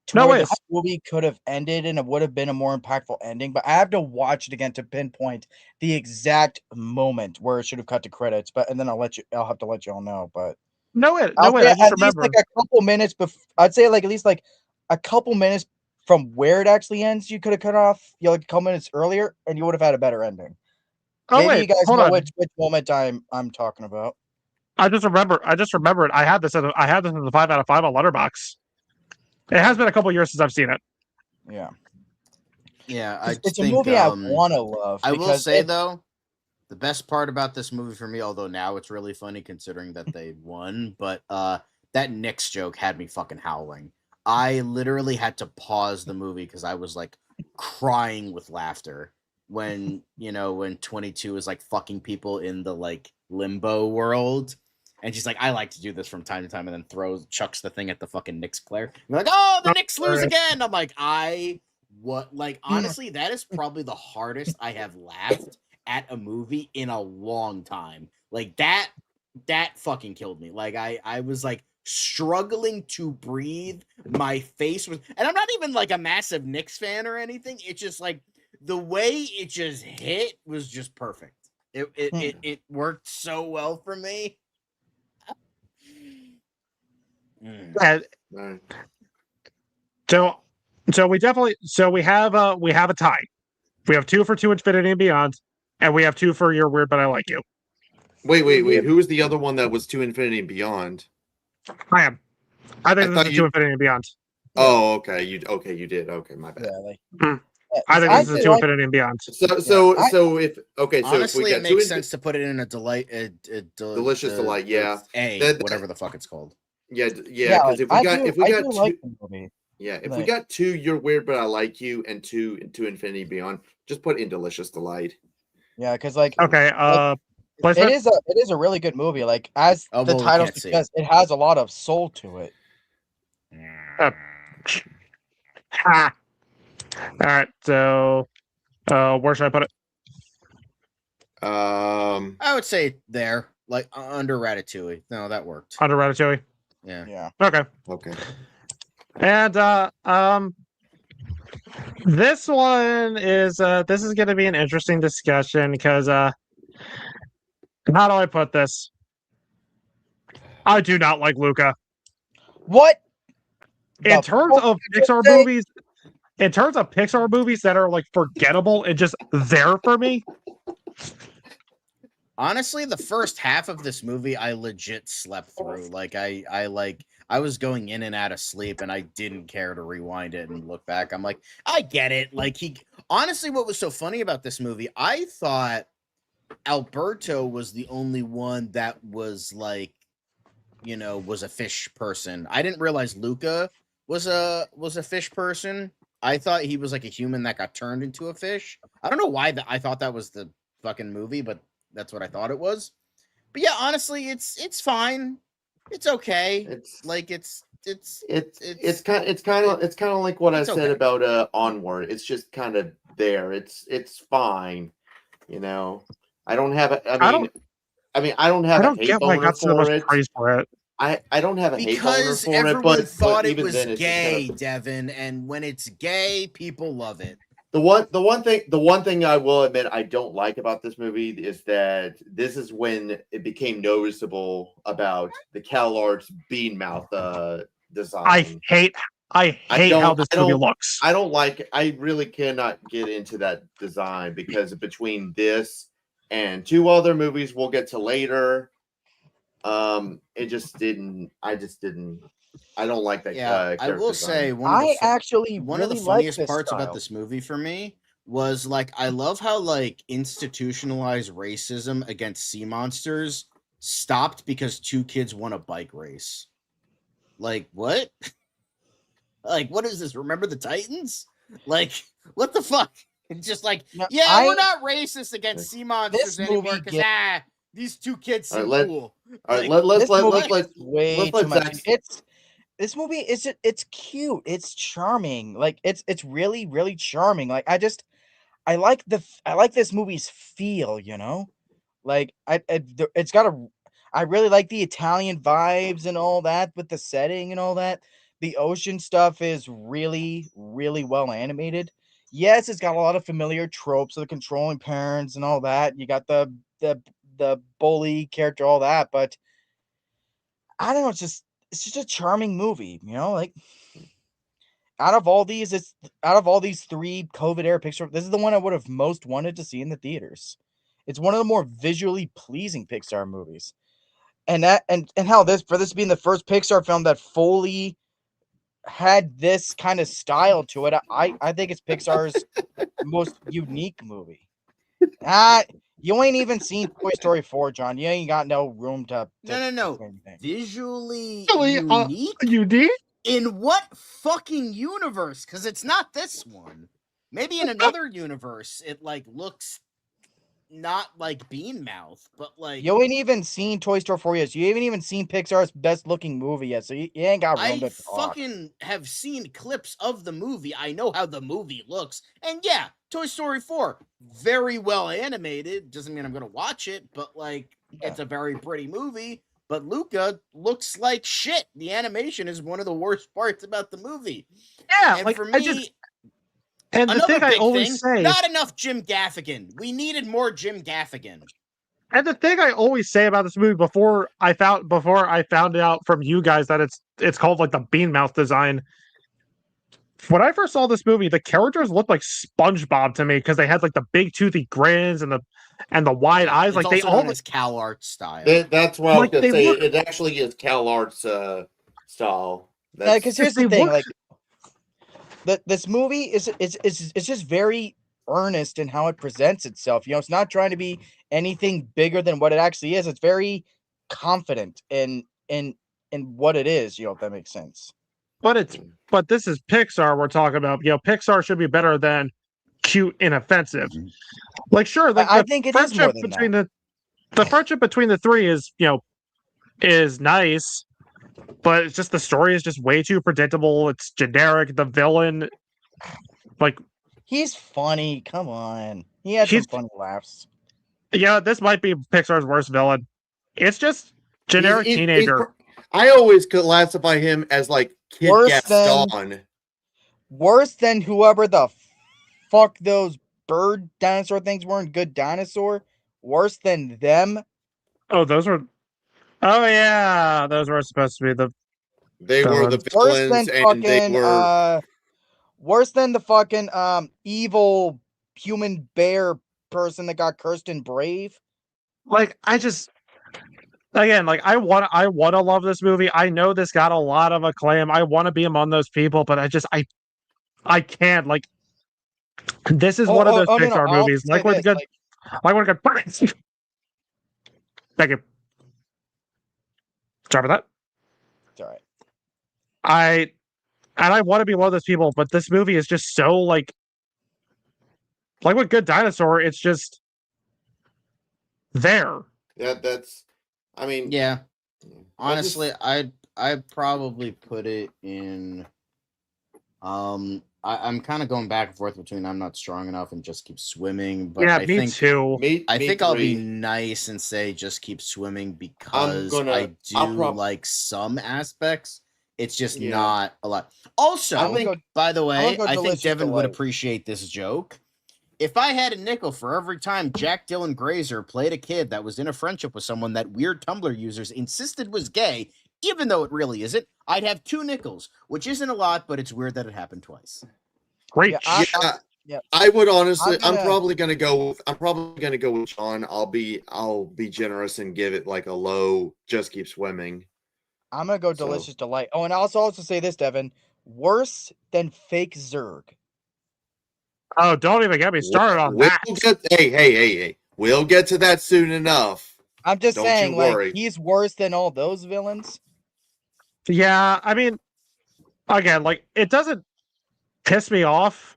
to where the movie could have ended, and it would have been a more impactful ending. But I have to watch it again to pinpoint the exact moment where it should have cut to credits. And then I'll have to let you all know. But I just remember like a couple minutes before. I'd say like at least like a couple minutes from where it actually ends. You could have cut off, like a couple minutes earlier, and you would have had a better ending. Maybe you guys know which moment I'm talking about. I just remembered. I had this in the 5 out of 5 on Letterboxd. It has been a couple years since I've seen it. Yeah. Yeah, it's a movie I want to love. I will say though, the best part about this movie for me, although now it's really funny considering that they won, but that Knicks joke had me fucking howling. I literally had to pause the movie because I was like crying with laughter when 22 is like fucking people in the like limbo world. And she's like, I like to do this from time to time, and then chucks the thing at the fucking Knicks player. And they're like, oh, the Knicks lose again. I'm like, honestly, that is probably the hardest I have laughed at a movie in a long time. Like that fucking killed me. Like I was like struggling to breathe. My face was, and I'm not even like a massive Knicks fan or anything. It's just like the way it just hit was just perfect. It worked so well for me. So we have a tie. We have 2 for To Infinity and Beyond, and we have 2 for You're Weird But I Like You. Wait. Who was the other one that was To Infinity and Beyond? I think this is To Infinity and Beyond. Oh, okay. You did. Okay, my bad. Yeah, I think this is To Infinity and Beyond. So if honestly, if we got it makes sense to put it in a delicious delight. Yeah, whatever the fuck it's called. Yeah. Because if we got 2 You're Weird But I Like You and 2 Infinity Beyond, just put in Delicious Delight. Yeah, because like it is a really good movie. Like as the title suggests, it has a lot of soul to it. All right, so where should I put it? I would say there, like under Ratatouille. No, that worked. Under Ratatouille. Yeah. Okay. Okay. And This one is this is going to be an interesting discussion because how do I put this? I do not like Luca. What? In terms of Pixar movies, that are like forgettable and just there for me. Honestly, the first half of this movie, I legit slept through. Like I was going in and out of sleep, and I didn't care to rewind it and look back. I'm like, I get it. Like honestly, what was so funny about this movie? I thought Alberto was the only one that was like, was a fish person. I didn't realize Luca was a fish person. I thought he was like a human that got turned into a fish. I don't know why I thought that was the fucking movie, but that's what I thought it was. But yeah, honestly, it's fine. It's okay. It's kind of like what I said about Onward. It's just kind of there. It's fine. I don't have a. I don't have a hate boner for it. Praise for it. I don't have a hate boner because for everyone it, but thought even it was then, gay, Devin, and when it's gay, people love it. The one thing I will admit I don't like about this movie is that this is when it became noticeable about the CalArts bean mouth design. I hate how this movie looks. I really cannot get into that design because between this and two other movies we'll get to later, I just didn't. I don't like that. Yeah, I will say one of the funniest parts about this movie for me was like I love how like institutionalized racism against sea monsters stopped because two kids won a bike race. Like what? Like what is this? Remember the Titans? Like what the fuck? It's just like we're not racist against sea monsters anymore because these two kids seem cool. All right, let's This movie it's cute, it's charming, like it's really really charming. Like I like this movie's feel, like it's got I really like the Italian vibes and all that with the setting and all that. The ocean stuff is really really well animated. Yes, it's got a lot of familiar tropes of the controlling parents and all that. You got the bully character, all that, but I don't know, it's just a charming movie, like out of all these three COVID era Pixar, this is the one I would have most wanted to see in the theaters. It's one of the more visually pleasing Pixar movies. And how this being the first Pixar film that fully had this kind of style to it, I think it's Pixar's most unique movie. You ain't even seen Toy Story 4, John. You ain't got no room to no. Visually unique? Unique? In what fucking universe? Because it's not this one. Maybe in another universe, it like looks not like Bean Mouth, but like you ain't even seen Toy Story 4 yet. You haven't even seen Pixar's best looking movie yet, so you ain't got room to talk. I fucking have seen clips of the movie. I know how the movie looks, and yeah, Toy Story 4, very well animated. Doesn't mean I'm gonna watch it, but like it's a very pretty movie. But Luca looks like shit. The animation is one of the worst parts about the movie. Yeah, and like for me, and the thing I always say, not enough Jim Gaffigan. We needed more Jim Gaffigan. And the thing I always say about this movie before I found out from you guys that it's called like the bean mouth design. When I first saw this movie, the characters looked like SpongeBob to me because they had like the big toothy grins and the wide eyes. Like they all was CalArts style. That's what I was gonna say. It actually is CalArts style. Because here's the thing, like this movie is just very earnest in how it presents itself. It's not trying to be anything bigger than what it actually is. It's very confident in what it is. If that makes sense. But this is Pixar we're talking about. Pixar should be better than cute and offensive. Like sure, like I think it is more than between the friendship between the three is nice, but it's just the story is just way too predictable. It's generic. The villain, like he's funny. Come on, he had some funny laughs. Yeah, this might be Pixar's worst villain. It's just generic teenager. I always classify him as like Kid Gaston. Worse than whoever the fuck those bird dinosaur things were in Good Dinosaur, worse than them. Oh, those were. Oh yeah, those were supposed to be the. They were the Worse than villains, and they fucking were. worse than the fucking evil human bear person that got cursed in Brave. Like I just. Again, like I want to love this movie. I know this got a lot of acclaim. I want to be among those people, but I can't. Like this is one of those Pixar I'll movies. say Like with this, good, like with good. Thank you. Sorry about that. It's all right. I want to be one of those people, but this movie is just so like with Good Dinosaur, it's just there. Yeah, that's. I mean, yeah. Honestly, I'd probably put it in. I'm kind of going back and forth between I'm not strong enough and Just Keep Swimming, but Yeah, I me think too. I think I'll be nice and say Just Keep Swimming because I do like some aspects. It's just not a lot. Also, by the way, I think Devin would appreciate this joke. If I had a nickel for every time Jack Dylan Grazer played a kid that was in a friendship with someone that weird Tumblr users insisted was gay, even though it really isn't, I'd have 2 nickels, which isn't a lot, but it's weird that it happened twice. Great. Yeah, I would honestly. I'm probably gonna go with John. I'll be generous and give it like a low. Just Keep Swimming. I'm gonna go Delicious Delight. Oh, and I'll also say this, Devin. Worse than Fake Zurg. Oh, don't even get me started on that. Hey. We'll get to that soon enough. I'm just saying, like, he's worse than all those villains. Yeah, I mean, again, like, it doesn't piss me off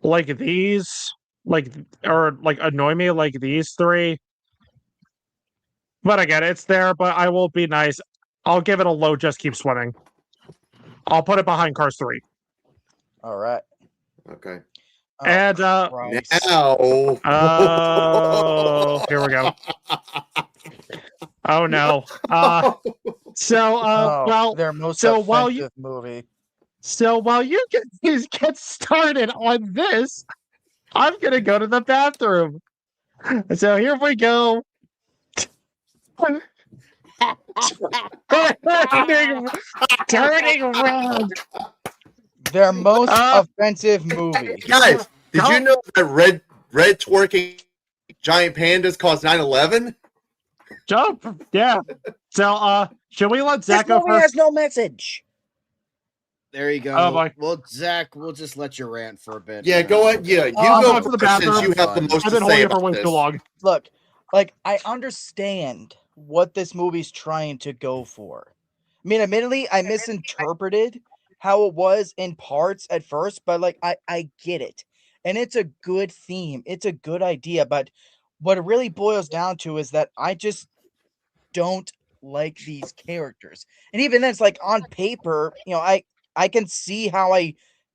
like these, or annoy me like these 3. But again, it's there, but I will be nice. I'll give it a low Just Keep Swimming. I'll put it behind Cars 3. All right. Okay. And now, here we go. Oh no. Their most offensive movie. So while you get started on this, I'm gonna go to the bathroom. So here we go. Turning around. Their most offensive movie. Guys, did you know that red twerking giant pandas caused 9/11? Jump. Yeah. So should we let Zach go first? Has no message. There you go. Oh boy. Well, Zach, we'll just let you rant for a bit. Yeah, go ahead. Yeah, you go to the bathroom. Since you have the most I've been holding it for way too long. Look, like I understand what this movie's trying to go for. I mean, admittedly, I misinterpreted how it was in parts at first, but like I get it. And it's a good theme. It's a good idea, but what it really boils down to is that I just don't like these characters. And even then it's like on paper, you know, I can see how I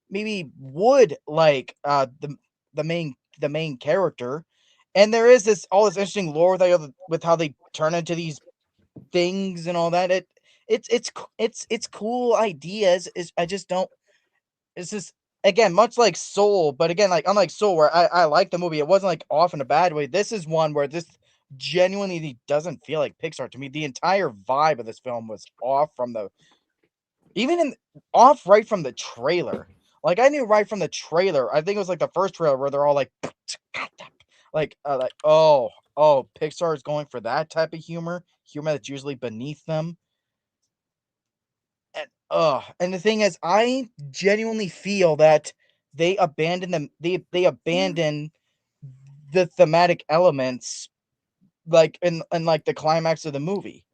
maybe would like the main character. And there is all this interesting lore with how they turn into these things and all that. It's cool ideas. I just don't. It's just again much like Soul, but again like unlike Soul where I like the movie, it wasn't like off in a bad way. This is one where this genuinely doesn't feel like Pixar to me. The entire vibe of this film was off from right from the trailer. Like I knew right from the trailer. I think it was like the first trailer where they're all like oh Pixar is going for that type of humor that's usually beneath them. And the thing is, I genuinely feel that they abandon them. They abandon the thematic elements, like in like the climax of the movie.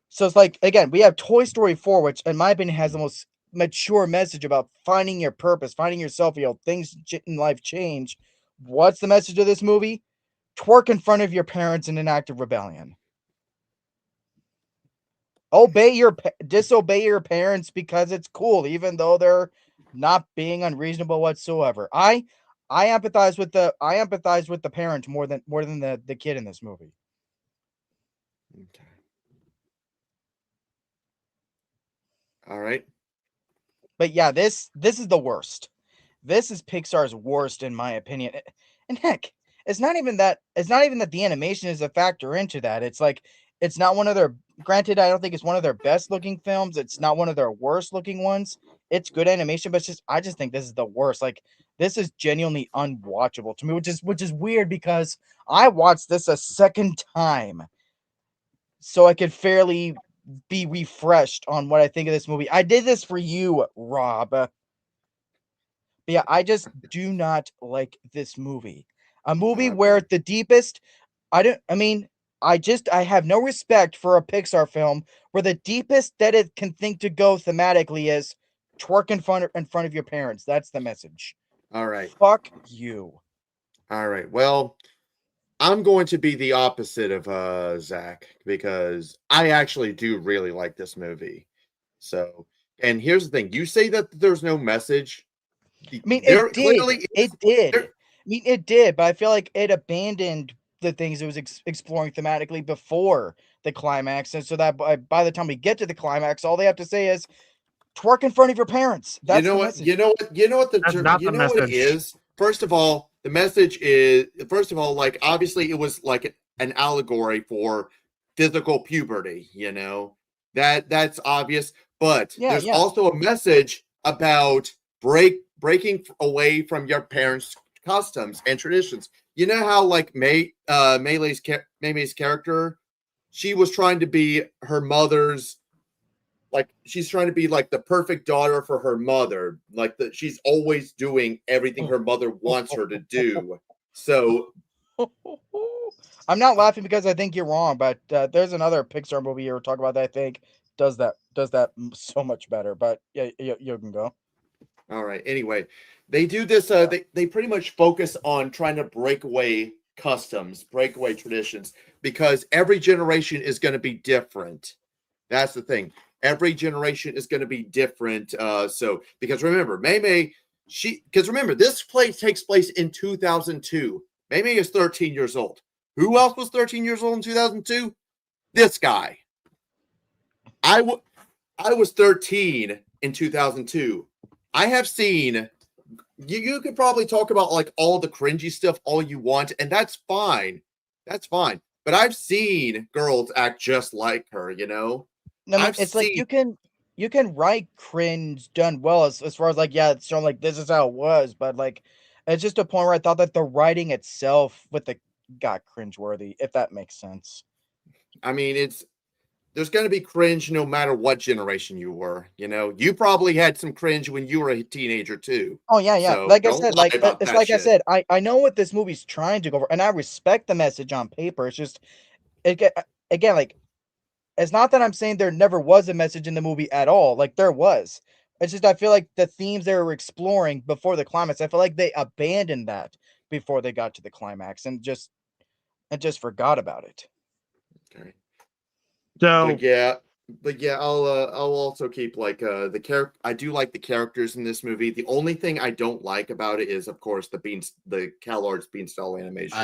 So it's like again, we have Toy Story 4, which in my opinion has the most mature message about finding your purpose, finding yourself. You know, things in life change. What's the message of this movie? Twerk in front of your parents in an act of rebellion. Disobey your parents because it's cool, even though they're not being unreasonable whatsoever. I empathize with the parent more than the kid in this movie. Okay. All right. But yeah, this is the worst. This is Pixar's worst, in my opinion. And heck, it's not even that. It's not even that the animation is a factor into that. It's like it's not one of their. Granted, I don't think it's one of their best looking films. It's not one of their worst looking ones. It's good animation, but it's just I just think this is the worst. Like this is genuinely unwatchable to me, which is weird because I watched this a second time so I could fairly be refreshed on what I think of this movie. I did this for you, Rob. But yeah, I just do not like this movie. A movie where the deepest I have no respect for a Pixar film where the deepest that it can think to go thematically is twerk in front of your parents. That's the message. All right. Fuck you. All right. Well, I'm going to be the opposite of Zach because I actually do really like this movie. So, and here's the thing: you say that there's no message. I mean, it did. It did. I mean, it did, but I feel like it abandoned the things it was exploring thematically before the climax, and so that by the time we get to the climax, all they have to say is twerk in front of your parents. That's you know the what? message. You know what? You know what the That's not you the know what it message. is. First of all, the message is like obviously it was like an allegory for physical puberty. You know that's obvious, but there's also a message about breaking away from your parents' customs and traditions. You know how like May's character, she was trying to be her mother's. Like she's trying to be like the perfect daughter for her mother. Like that she's always doing everything her mother wants her to do. So I'm not laughing because I think you're wrong, but there's another Pixar movie you were talking about that I think does that so much better. But yeah, you can go. All right. Anyway, they do this. They pretty much focus on trying to break away customs, break away traditions, because every generation is going to be different. That's the thing. Every generation is going to be different. So because remember, because remember, this takes place in 2002. May is 13 years old. Who else was 13 years old in 2002? This guy. I was 13 in 2002. I have seen. You could probably talk about like all the cringy stuff all you want, and that's fine. That's fine. But I've seen girls act just like her. You know. I mean, it's like you can write cringe done well as far as like it's shown like this is how it was, but like it's just a point where I thought that the writing itself got cringeworthy, if that makes sense. I mean, there's going to be cringe no matter what generation you were. You know, you probably had some cringe when you were a teenager too. Oh yeah. So like I said, I said, I know what this movie's trying to go for, and I respect the message on paper. It's just again like. It's not that I'm saying there never was a message in the movie at all. Like there was. It's just I feel like the themes they were exploring before the climax, I feel like they abandoned that before they got to the climax and just forgot about it. Okay. So but yeah, I'll also keep like the character. I do like the characters in this movie. The only thing I don't like about it is, of course, the CalArts Beanstalk animation.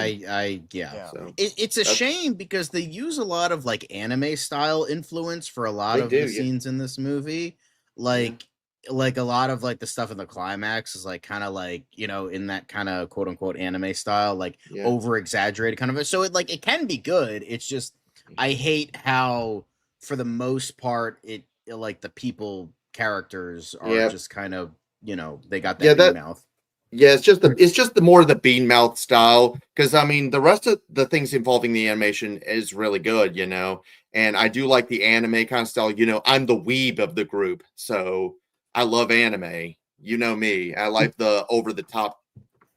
Yeah. So, it's a shame because they use a lot of like anime style influence for a lot of the scenes in this movie. Like a lot of like the stuff in the climax is like kind of like, you know, in that kind of quote unquote anime style, like over exaggerated kind of. So it can be good. It's just I hate how for the most part it like the people characters are just kind of, you know, they got that bean mouth. Yeah, it's just the more of the bean mouth style, because I mean the rest of the things involving the animation is really good, you know, and I do like the anime kind of style. You know, I'm the weeb of the group, so I love anime. You know me, I like the over the top,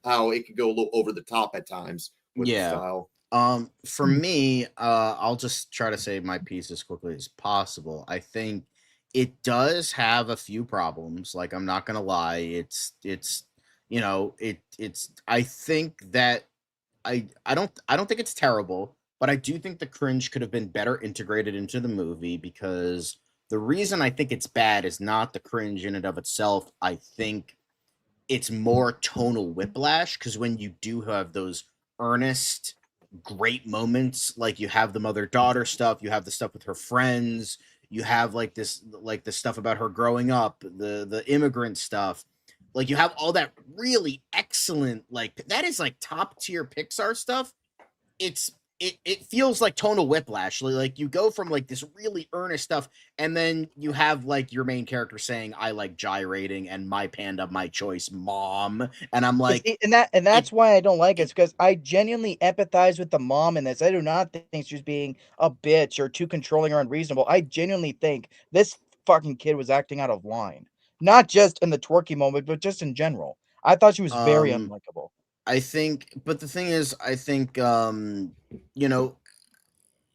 how it could go a little over the top at times with the style. For me, I'll just try to say my piece as quickly as possible. I think it does have a few problems. Like I'm not gonna lie, it's you know, it's I think that I don't think it's terrible, but I do think the cringe could have been better integrated into the movie, because the reason I think it's bad is not the cringe in and of itself. I think it's more tonal whiplash, because when you do have those earnest great moments, like you have the mother-daughter stuff, you have the stuff with her friends, you have like this stuff about her growing up, the immigrant stuff, Like you have all that really excellent, like that is like top tier Pixar stuff. It feels like tonal whiplash. Like you go from like this really earnest stuff, and then you have like your main character saying, "I like gyrating and my panda, my choice, mom." And I'm like, see, and that's why I don't like it, because I genuinely empathize with the mom in this. I do not think she's being a bitch or too controlling or unreasonable. I genuinely think this fucking kid was acting out of line, not just in the twerky moment, but just in general. I thought she was very unlikable. I think, but the thing is, I think, you know,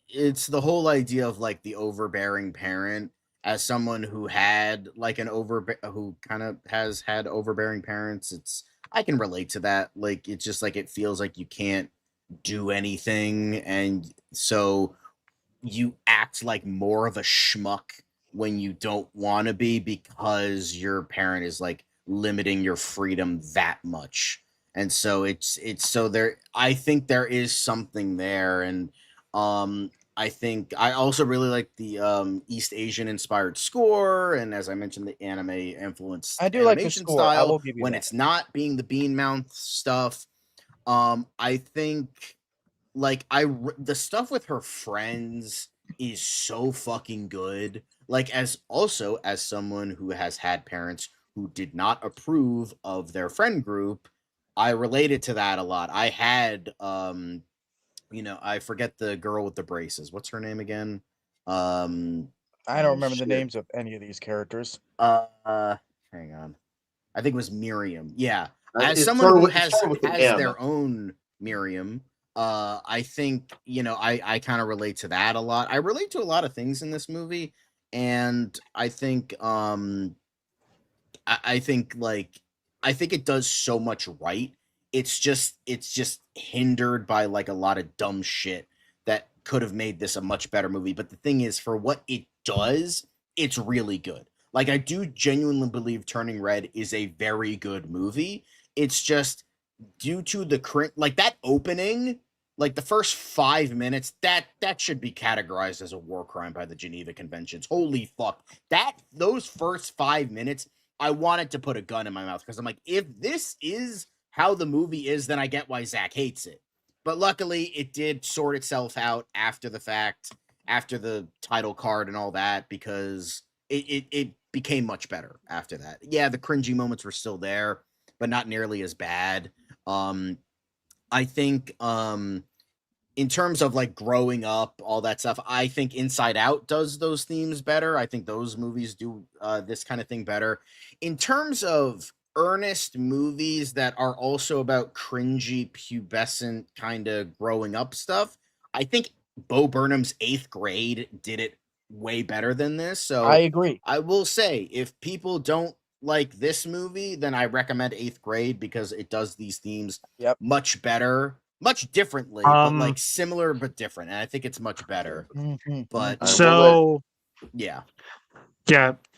it's the whole idea of like the overbearing parent. As someone who had like who kind of has had overbearing parents, I can relate to that. Like it's just like it feels like you can't do anything, and so you act like more of a schmuck when you don't want to be because your parent is like limiting your freedom that much. And so it's so there I think there is something there. And I think I also really like the East Asian inspired score, and as I mentioned, the anime influenced I do like the animation score. I style will give you when that. it's not being the bean mouth stuff. I think like the stuff with her friends is so fucking good. Like as someone who has had parents who did not approve of their friend group, I related to that a lot. I had I forget the girl with the braces. What's her name again? I don't remember the Shit. names of any of these characters. Hang on. I think it was Miriam. Yeah. As It someone started who with- it has started with an M. their own Miriam, I think, I kind of relate to that a lot. I relate to a lot of things in this movie, and I think I think it does so much right. It's just hindered by like a lot of dumb shit that could have made this a much better movie. But the thing is, for what it does, it's really good. Like I do genuinely believe Turning Red is a very good movie. It's just due to the like that opening, like the first 5 minutes, that should be categorized as a war crime by the Geneva Conventions. Holy fuck. Those first 5 minutes, I wanted to put a gun in my mouth because I'm like, if this is how the movie is, then I get why Zach hates it. But luckily, it did sort itself out after the fact, after the title card and all that, because it became much better after that. Yeah, the cringy moments were still there, but not nearly as bad. I think in terms of like growing up, all that stuff, I think Inside Out does those themes better. I think those movies do this kind of thing better. In terms of earnest movies that are also about cringy, pubescent kind of growing up stuff, I think Bo Burnham's 8th Grade did it way better than this. So I agree. I will say, if people don't like this movie, then I recommend 8th Grade because it does these themes much better, much differently, but like similar but different. And I think it's much better. But so yeah.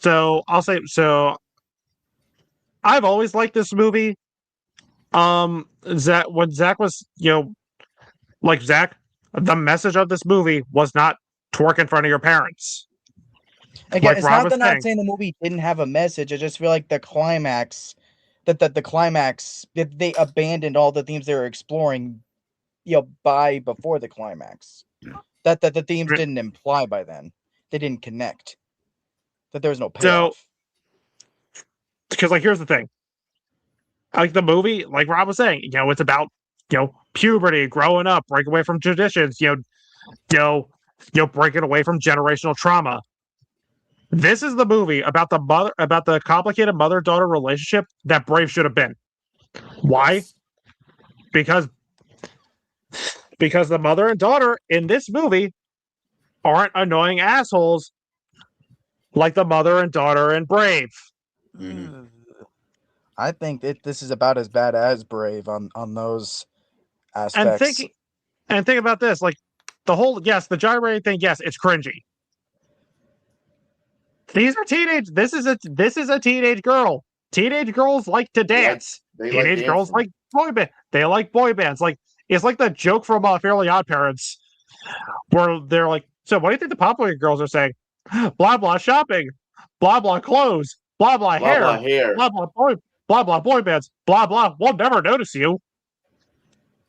So I'll say, so I've always liked this movie. Zach, when Zach was, like Zach, the message of this movie was not twerk in front of your parents. Again, Like it's Rob not was that I'm not saying. saying the movie didn't have a message. I just feel like the climax, that they abandoned all the themes they were exploring, before the climax. That the themes didn't imply by then. They didn't connect. That there was no payoff. Because like here's the thing. Like the movie, like Rob was saying, it's about puberty, growing up, break away from traditions, breaking away from generational trauma. This is the movie about the complicated mother-daughter relationship that Brave should have been. Why? Yes. Because the mother and daughter in this movie aren't annoying assholes like the mother and daughter in Brave. Mm-hmm. I think this is about as bad as Brave on those aspects. And think about this, like the gyrating thing, yes, it's cringy. These are teenage. This is a teenage girl. Teenage girls like to dance. Teenage girls like boy band. They like boy bands. Like it's like the joke from Fairly Odd Parents, where they're like, "So what do you think the popular girls are saying? Blah blah shopping, blah blah clothes, blah blah hair, blah blah boy, blah blah boy bands, blah blah. We'll never notice you.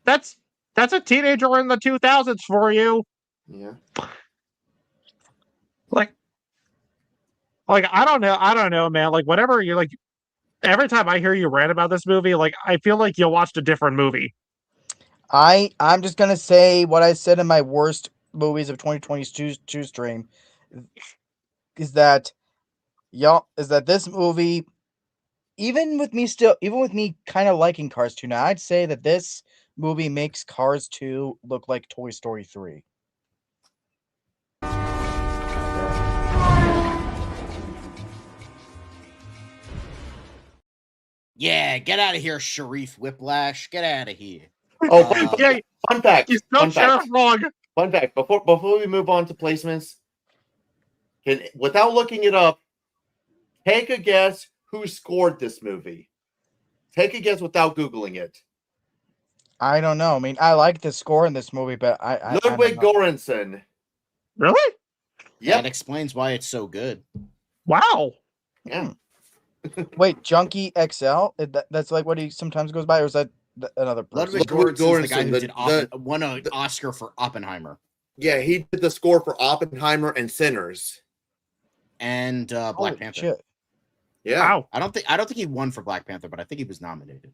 That's a teenager in the 2000s for you. Yeah. Like I don't know, man. Like whatever you're like. Every time I hear you rant about this movie, like I feel like you watched a different movie. I'm just gonna say what I said in my worst movies of 2022 stream is that this movie, even with me kind of liking Cars 2 now, I'd say that this movie makes Cars 2 look like Toy Story 3. Yeah, get out of here, Sharif Whiplash. Get out of here. Oh, Yeah, fun fact. you spelled sheriff wrong. Fun fact. Before we move on to placements, without looking it up, take a guess who scored this movie. Take a guess without Googling it. I don't know. I mean, I like the score in this movie, but Ludwig Göransson. Really? Yeah. That explains why it's so good. Wow. Yeah. Wait, Junkie XL? That's like what he sometimes goes by, or is that another person? Ludwig Göransson is the guy who the- won an Oscar for Oppenheimer Yeah, he did the score for Oppenheimer and Sinners. and Black Holy Panther. shit. Yeah. Wow. I don't think he won for Black Panther, but I think he was nominated.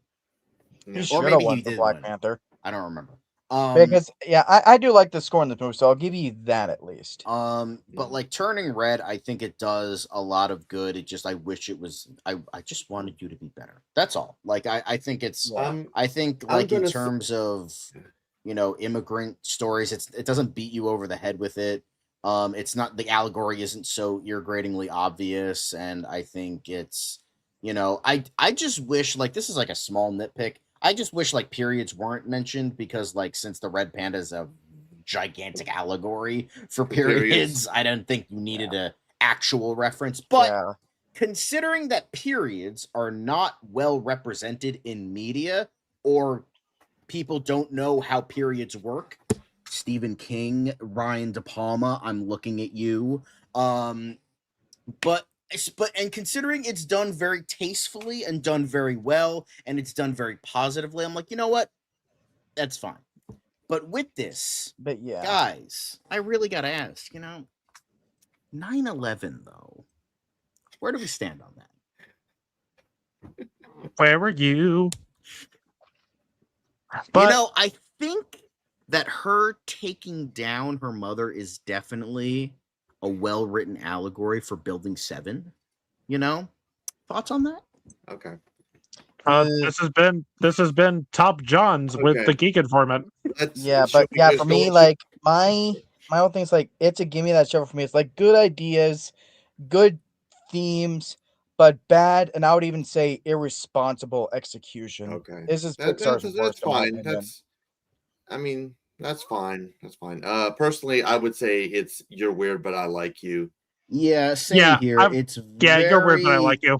He Or should have maybe won he for did Black win. Panther. I don't remember. Because I do like the score in this movie, so I'll give you that at least. But like Turning Red, I think it does a lot of good. It just I wish it was I just wanted you to be better. That's all. Like I think it's I think like in terms of immigrant stories, it doesn't beat you over the head with it. It's not, the allegory isn't so irritatingly obvious, and I think it's I just wish, like, this is like a small nitpick. I just wish like periods weren't mentioned, because like since the red panda is a gigantic allegory for periods, I don't think you needed a actual reference. But considering that periods are not well represented in media, or people don't know how periods work, Stephen King, Ryan De Palma, I'm looking at you. But considering it's done very tastefully and done very well, and it's done very positively, I'm like, you know what? That's fine. But with this, guys, I really gotta ask, 9/11 though, where do we stand on that? Where were you? But I think that her taking down her mother is definitely a well-written allegory for Building 7. Thoughts on that? Okay. This has been Top John's with the Geek Informant. For me, like my whole thing is like, it's a gimme that show for me. It's like good ideas, good themes, but bad, and I would even say irresponsible execution. Okay, this is Pixar's worst. That's fine. That's fine. That's fine. Personally, I would say it's you're weird, but I like you. Yeah, same here. You're weird, but I like you.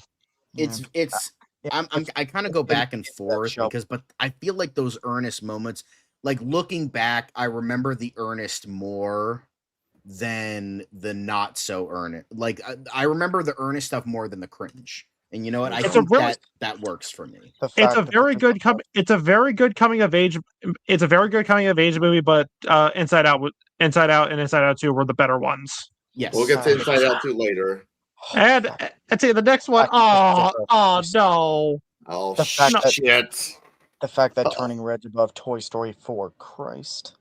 I kind of go back and forth but I feel like those earnest moments, like looking back, I remember the earnest more than the not so earnest. Like I remember the earnest stuff more than the cringe. And you know what? I think that works for me. It's a very good coming of age. It's a very good coming of age movie, but Inside Out and Inside Out 2 were the better ones. Yes, we'll get to Inside Out 2 later. And I'd say the next one. Oh no! Oh shit! The fact that Turning Red's above Toy Story 4, Christ.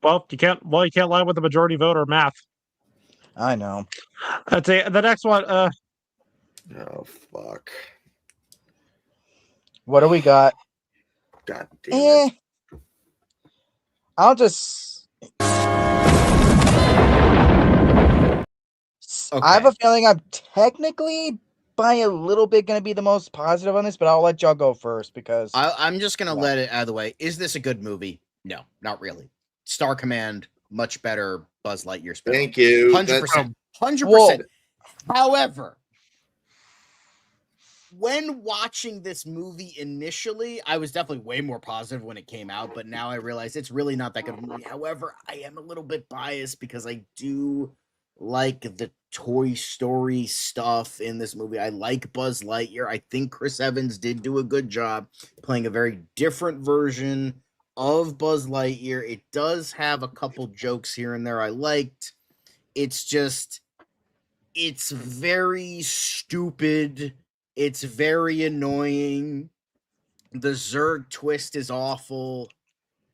Well, you can't lie with the majority vote or math. I know. I'd say the next one. Oh fuck! What do we got? God damn it! I'll just. Okay. I have a feeling I'm technically by a little bit going to be the most positive on this, but I'll let y'all go first because I'm just going to let it out of the way. Is this a good movie? No, not really. Star Command, much better Buzz Lightyear spin. Thank you. 100%. 100%. However, when watching this movie initially, I was definitely way more positive when it came out, but now I realize it's really not that good of a movie. However, I am a little bit biased because I do like the Toy Story stuff in this movie. I like Buzz Lightyear. I think Chris Evans did do a good job playing a very different version of Buzz Lightyear. It does have a couple jokes here and there I liked. It's just, it's very stupid. It's very annoying. The Zurg twist is awful.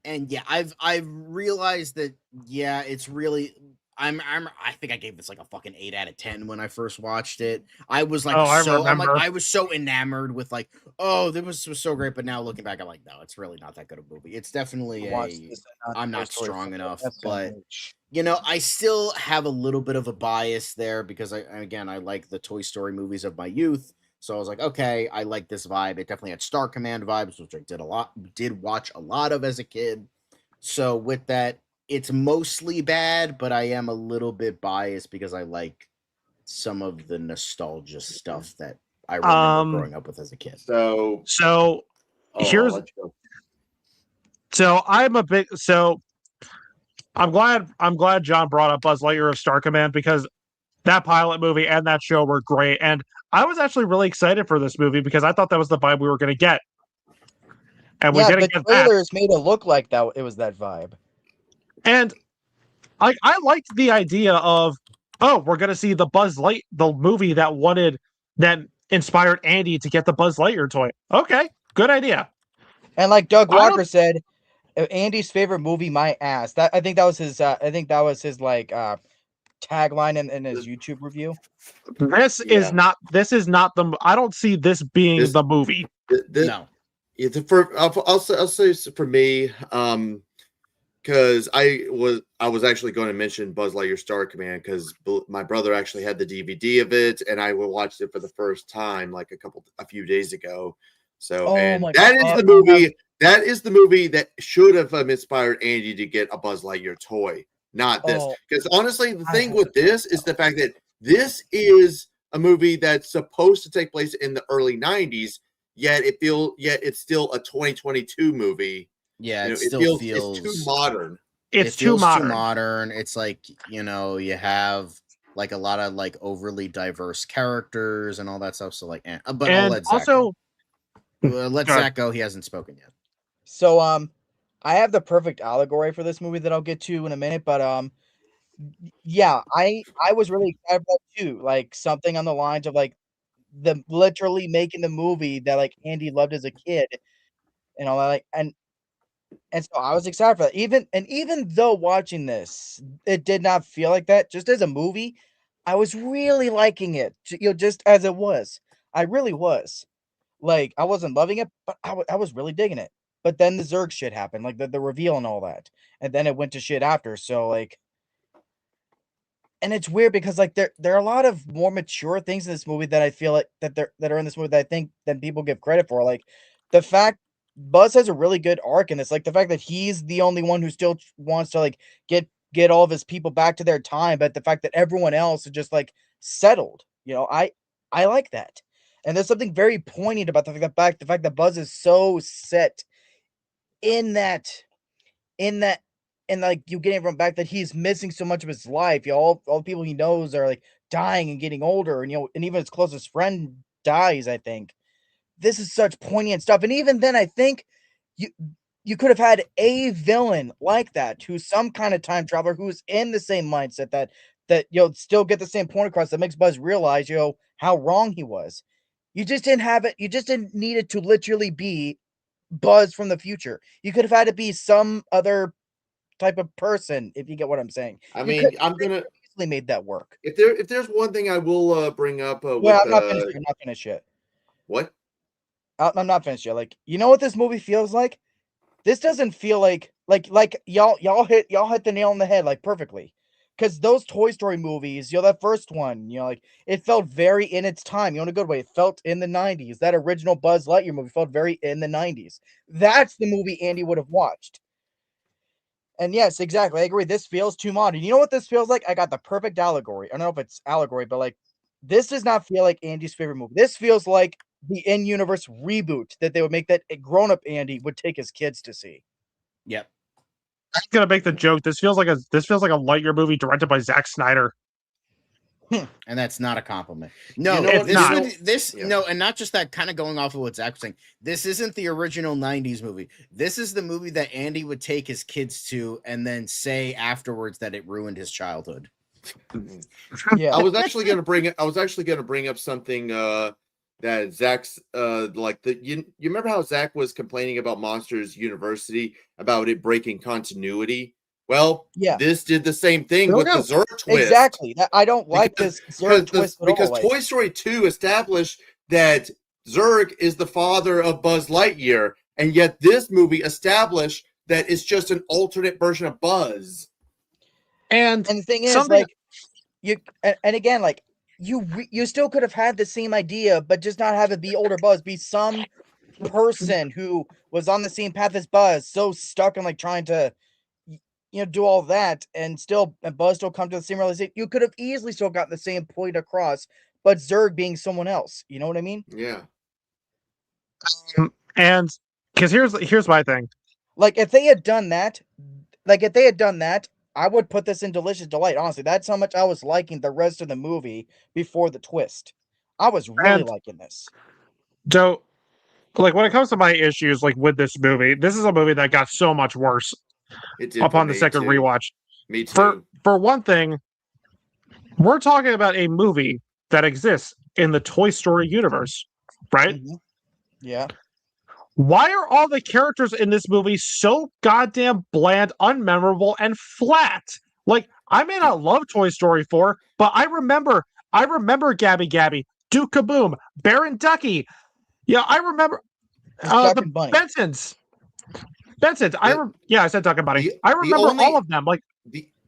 And yeah, I've realized that it's really I think I gave this like a fucking 8 out of 10 when I first watched it. I was like I was so enamored with like, oh, this was so great, but now looking back I'm like, no, it's really not that good a movie. It's definitely I'm not strong enough, but I still have a little bit of a bias there because I like the Toy Story movies of my youth. So I was like, okay, I like this vibe. It definitely had Star Command vibes, which I did watch a lot of as a kid. So with that, it's mostly bad, but I am a little bit biased because I like some of the nostalgia stuff that I remember growing up with as a kid. I'm glad John brought up Buzz Lightyear of Star Command because that pilot movie and that show were great. And I was actually really excited for this movie because I thought that was the vibe we were going to get. And we didn't get that. The trailers made it look like that it was that vibe. And I liked the idea of, we're going to see the movie that inspired Andy to get the Buzz Lightyear toy. Okay, good idea. And like Doug Walker said, Andy's favorite movie, my ass. I think that was his like tagline in his YouTube review. This is not the. I don't see this being the movie. No. I'll say for me, because I was actually going to mention Buzz Lightyear Star Command because my brother actually had the DVD of it, and I watched it for the first time like a few days ago. So, is the movie. That is the movie that should have inspired Andy to get a Buzz Lightyear toy, not this. Because honestly, the thing with this is the fact that this is a movie that's supposed to take place in the early 90s, yet it's still a 2022 movie. Yeah, it still feels it's too modern. It's too modern. It's like, you have like a lot of like overly diverse characters and all that stuff. So like, but I'll let Zach go. Let Zach go. He hasn't spoken yet. So I have the perfect allegory for this movie that I'll get to in a minute, but I was really excited about it too, like something on the lines of like the literally making the movie that like Andy loved as a kid and all that, like and so I was excited for that. Even though watching this, it did not feel like that. Just as a movie, I was really liking it. Just as it was, I really was. Like I wasn't loving it, but I was really digging it. But then the Zurg shit happened, like the reveal and all that. And then it went to shit after. So like, and it's weird because like there are a lot of more mature things in this movie that I feel like that are in this movie that I think that people give credit for. Like the fact Buzz has a really good arc in this, like the fact that he's the only one who still wants to like get all of his people back to their time, but the fact that everyone else is just like settled. I like that. And there's something very poignant about the fact that Buzz is so set in that and like you getting from back that he's missing so much of his life. All the people he knows are like dying and getting older, and and even his closest friend dies. I think this is such poignant stuff. And even then, I think you could have had a villain like that who's some kind of time traveler who's in the same mindset that still get the same point across that makes Buzz realize how wrong he was. You just didn't have it. You just didn't need it to literally be Buzz from the future. You could have had it be some other type of person, if you get what I'm saying. I mean, I'm gonna easily made that work. If there's one thing I will bring up. I'm not finished yet. What? I'm not finished yet. Like, you know what this movie feels like? This doesn't feel like y'all hit the nail on the head like perfectly. Because those Toy Story movies, that first one, like it felt very in its time, in a good way. It felt in the 90s. That original Buzz Lightyear movie felt very in the 90s. That's the movie Andy would have watched. And yes, exactly. I agree. This feels too modern. You know what this feels like? I got the perfect allegory. I don't know if it's allegory, but like this does not feel like Andy's favorite movie. This feels like the in-universe reboot that they would make that a grown-up Andy would take his kids to see. Yep. I'm gonna make the joke. This feels like a Lightyear movie directed by Zack Snyder. And that's not a compliment. No, You know what? this not. would this Yeah. no, and not just that. Kind of going off of what Zach was saying. This isn't the original '90s movie. This is the movie that Andy would take his kids to, and then say afterwards that it ruined his childhood. Yeah. I was actually going to bring up something that Zach's you remember how Zach was complaining about Monsters University about it breaking continuity? Well, Yeah. this did the same thing with the Zurg twist. Exactly. I don't like this Zurg twist at all. Because Toy Story 2 established that Zurg is the father of Buzz Lightyear, and yet this movie established that it's just an alternate version of Buzz. And the thing is, something- like, you and again, like, you still could have had the same idea, but just not have it be older Buzz, be some person who was on the same path as Buzz, so stuck in like trying to, do all that, and Buzz still come to the same realization. You could have easily still gotten the same point across, but Zurg being someone else. You know what I mean? Yeah. And because here's my thing. Like, if they had done that, I would put this in Delicious Delight. Honestly, that's how much I was liking the rest of the movie before the twist. I was really liking this. So, like, when it comes to my issues, like with this movie, this is a movie that got so much worse It did upon for the me, second too. rewatch. Me too. For one thing, we're talking about a movie that exists in the Toy Story universe, right? Mhm. Yeah. Why are all the characters in this movie so goddamn bland, unmemorable, and flat? Like, I may not love Toy Story 4, but I remember Gabby Gabby, Duke Kaboom, Baron Ducky. Yeah, I remember Duck the and Bunny. Bensons. I said Duck and Bunny. I the remember only- all of them. Like,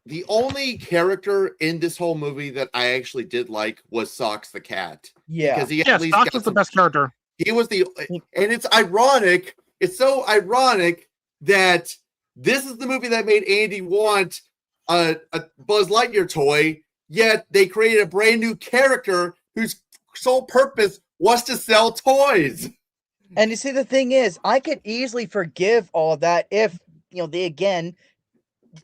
The only character in this whole movie that I actually did like was Socks the cat. Yeah. Because he yeah, at least Socks got was the some- best character. He was and it's ironic. It's so ironic that this is the movie that made Andy want a Buzz Lightyear toy, yet they created a brand new character whose sole purpose was to sell toys. And you see, the thing is, I could easily forgive all of that if, they again,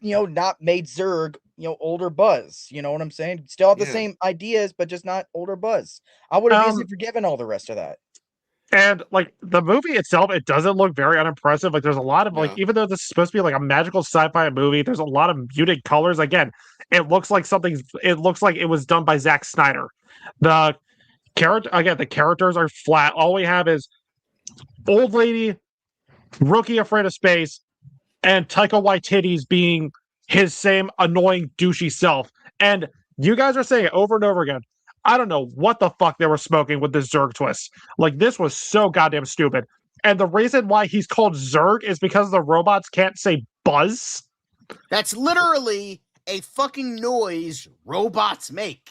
not made Zurg, older Buzz. You know what I'm saying? Still have the Yeah. same ideas, but just not older Buzz. I would have easily forgiven all the rest of that. And like the movie itself, it doesn't look very unimpressive. Like there's a lot of No. like, even though this is supposed to be like a magical sci-fi movie, there's a lot of muted colors. Again, it looks like it was done by Zack Snyder. The characters are flat. All we have is old lady, Rookie Afraid of Space, and Taika Waititi's being his same annoying douchey self. And you guys are saying it over and over again. I don't know what the fuck they were smoking with this Zurg twist. Like, this was so goddamn stupid. And the reason why he's called Zurg is because the robots can't say Buzz. That's literally a fucking noise robots make.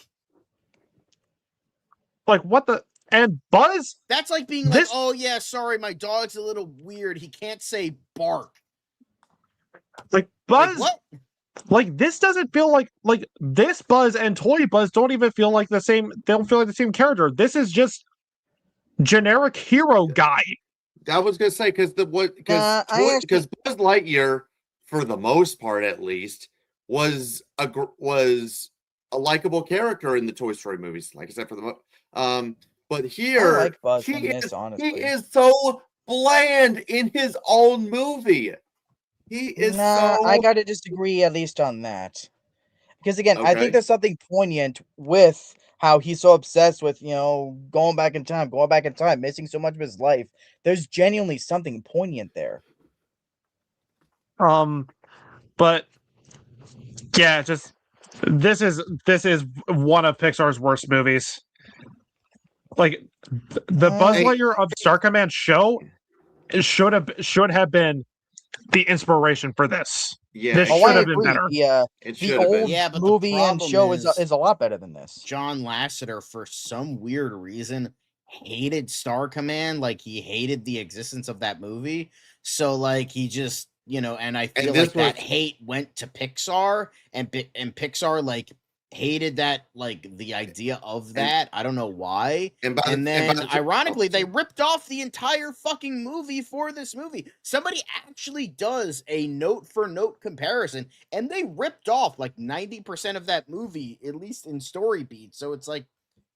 Like, what the... And Buzz? That's like being like, oh yeah, sorry, my dog's a little weird. He can't say bark. Like, Buzz... Like, what? Like, this doesn't feel like this Buzz and Toy Buzz don't even feel like the same. They don't feel like the same character. This is just generic hero guy. I was gonna say because Buzz Lightyear, for the most part at least, was a likable character in the Toy Story movies. Like I said, but here I like Buzz he in this, honestly. is so bland in his own movie. He is I gotta disagree at least on that. Because again, I Okay. think there's something poignant with how he's so obsessed with, going back in time, missing so much of his life. There's genuinely something poignant there. But yeah, just this is one of Pixar's worst movies. Like the Buzz Lightyear of Star Command show should have been the inspiration for this. Yeah, this Oh, should I have been agree. better. it The should have been. old Yeah, but the movie and problem show is is- a lot better than this. John Lasseter, for some weird reason, hated Star Command. Like, he hated the existence of that movie. So, like, he just, and I feel this like that was- hate went to Pixar, and Pixar, like, hated that, like, the idea of that. I don't know why. And then, ironically, they ripped off the entire fucking movie for this movie. Somebody actually does a note-for-note comparison, and they ripped off, like, 90% of that movie, at least in story beats. So it's like,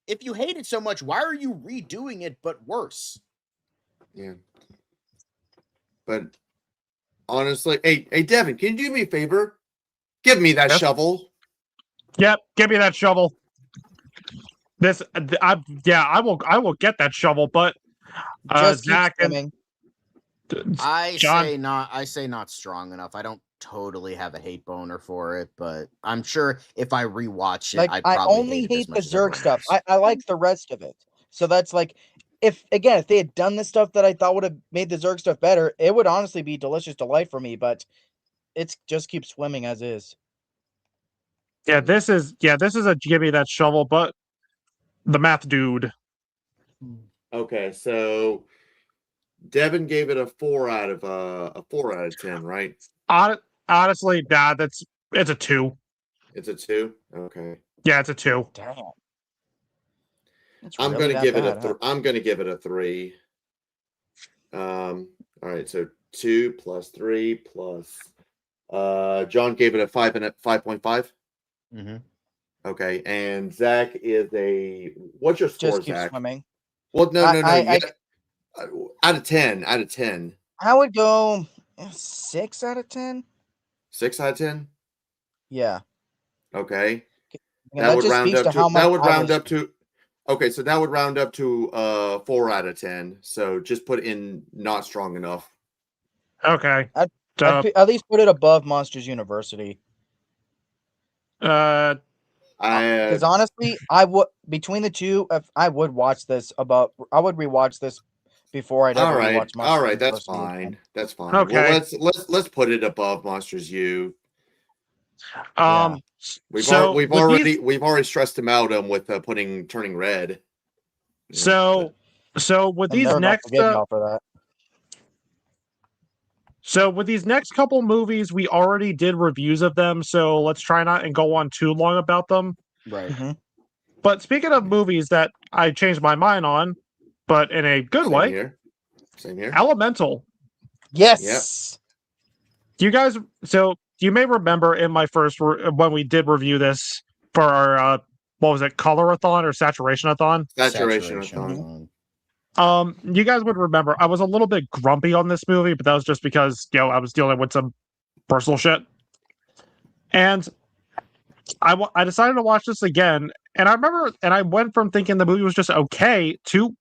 if you hate it so much, why are you redoing it but worse? Yeah. But honestly, hey, Devin, can you do me a favor? Give me that shovel. Yep, give me that shovel. I will get that shovel, but Just Zach keep and I John, say not strong enough. I don't totally have a hate boner for it, but I'm sure if I rewatch it, like I'd I probably only hate it as hate the much as everyone Zerg stuff. else. I like the rest of it. So that's like, if they had done the stuff that I thought would have made the Zerg stuff better, it would honestly be delicious delight for me. But it's just keeps swimming as is. this is a give me that shovel, but the math dude. Okay, so Devin gave it a 4 out of 10, right? Honestly, nah, it's a 2. It's a 2. Okay. Yeah, it's a 2. Damn. I'm gonna give it a 3. All right, so 2 plus 3 plus John gave it a 5.5. Mm-hmm. Okay, and Zach is what's your score, Just keep Zach? swimming. Well, no. Out of 10. I would go 6 out of 10. 6 out of 10. Yeah. Okay. Yeah, that would round up to. Okay, so that would round up to 4 out of 10. So just put in not strong enough. Okay. I'd at least put it above Monsters University. Because honestly, I would between the two, if I would watch this I would rewatch this before I'd ever rewatch Monsters. All right, that's University fine. again. That's fine. Okay. Well, let's put it above Monsters U. We've already stressed him out with turning red. So with these next with these next couple movies, we already did reviews of them, so let's try not and go on too long about them. Right. Mm-hmm. But speaking of movies that I changed my mind on, but in a good way. Same here. Elemental. Yes. Yep. You guys, so you may remember in my first when we did review this for our what was it, color-a-thon or saturation-a-thon? Saturation-a-thon. You guys would remember I was a little bit grumpy on this movie, but that was just because I was dealing with some personal shit, and I decided to watch this again, and I remember, and I went from thinking the movie was just okay to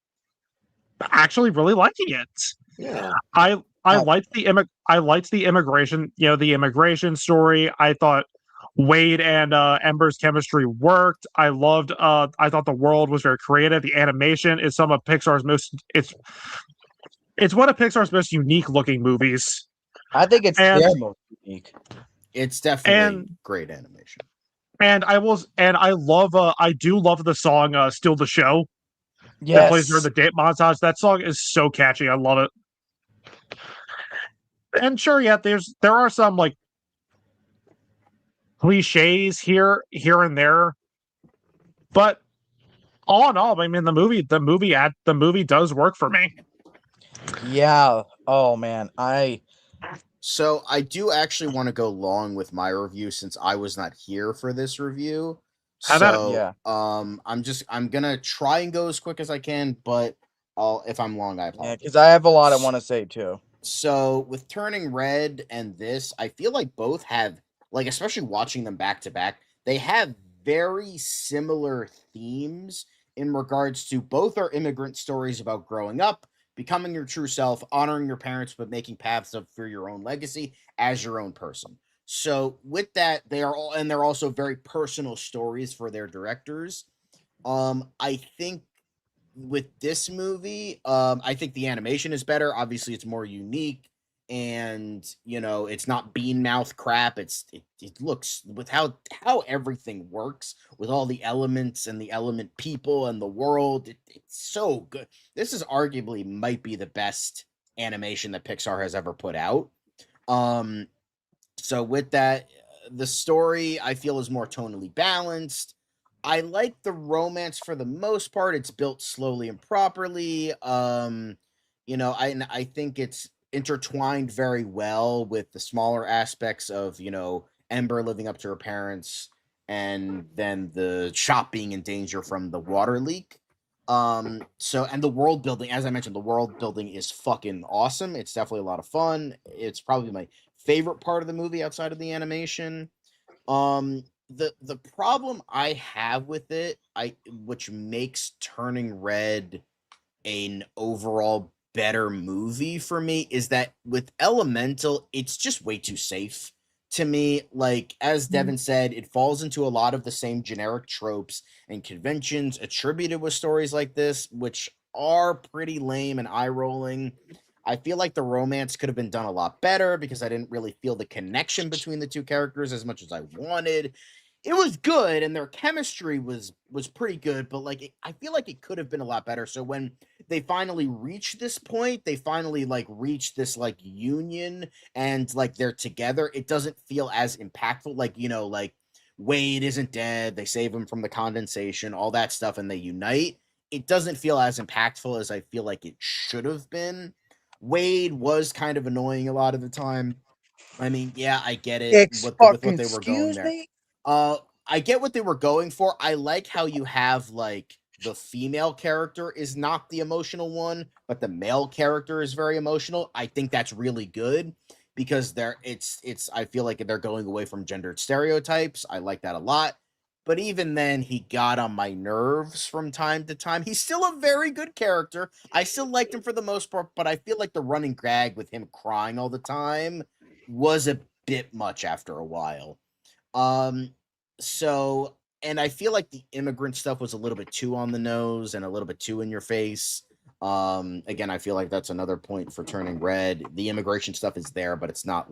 actually really liking it. Yeah, I liked the immigration, the immigration story. I thought Wade and Ember's chemistry worked. I thought the world was very creative. The animation is some of Pixar's most. It's one of Pixar's most unique looking movies. I think it's their most unique. It's definitely great animation. And I do love the song "Steal the Show." Yes. That plays during the date montage. That song is so catchy. I love it. And sure, there are some like cliches here and there, but all in all, I mean, the movie does work for me. Yeah. Oh man, So I do actually want to go long with my review since I was not here for this review. I'm gonna try and go as quick as I can, but if I'm long, I apologize. Yeah, because I have a lot I want to say too. So with Turning Red and this, I feel like both have, like, especially watching them back to back, they have very similar themes in regards to both are immigrant stories about growing up, becoming your true self, honoring your parents, but making paths for your own legacy as your own person. So with that, they're also very personal stories for their directors. I think with this movie, I think the animation is better. Obviously, it's more unique, and it's not bean mouth crap. It looks with how everything works with all the elements and the element people and the world. It's so good. This is arguably might be the best animation that Pixar has ever put out. So with that, the story I feel is more tonally balanced. I like the romance for the most part. It's built slowly and properly. I think it's intertwined very well with the smaller aspects of, Ember living up to her parents and then the shop being in danger from the water leak. And the world building, as I mentioned, the world building is fucking awesome. It's definitely a lot of fun. It's probably my favorite part of the movie outside of the animation. The problem I have with it, which makes Turning Red an overall better movie for me, is that with Elemental, it's just way too safe to me. Like, as Devin said, it falls into a lot of the same generic tropes and conventions attributed with stories like this, which are pretty lame and eye-rolling. I feel like the romance could have been done a lot better because I didn't really feel the connection between the two characters as much as I wanted. It was good and their chemistry was pretty good, but I feel like it could have been a lot better. So when they finally reach this point, they finally reach this union and they're together, it doesn't feel as impactful. Wade isn't dead, they save him from the condensation, all that stuff, and they unite. It doesn't feel as impactful as I feel like it should have been. Wade was kind of annoying a lot of the time. I mean, yeah, I get it with what they were going there. I get what they were going for. I like how you have the female character is not the emotional one, but the male character is very emotional. I think that's really good because I feel like they're going away from gendered stereotypes. I like that a lot. But even then, he got on my nerves from time to time. He's still a very good character. I still liked him for the most part, but I feel like the running gag with him crying all the time was a bit much after a while. And I feel like the immigrant stuff was a little bit too on the nose and a little bit too in your face. Again, I feel like that's another point for Turning Red. The immigration stuff is there, but it's not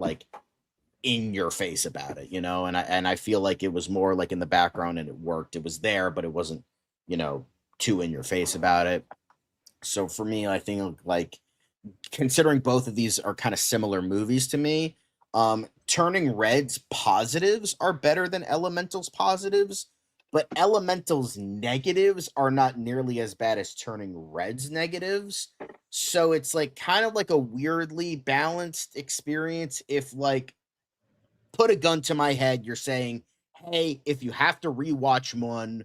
in your face about it, and I feel like it was more in the background and it worked. It was there, but it wasn't, too in your face about it. So for me, I think considering both of these are kind of similar movies to me, Turning Red's positives are better than Elemental's positives, but Elemental's negatives are not nearly as bad as Turning Red's negatives. So it's kind of a weirdly balanced experience. If put a gun to my head, you're saying, hey, if you have to rewatch one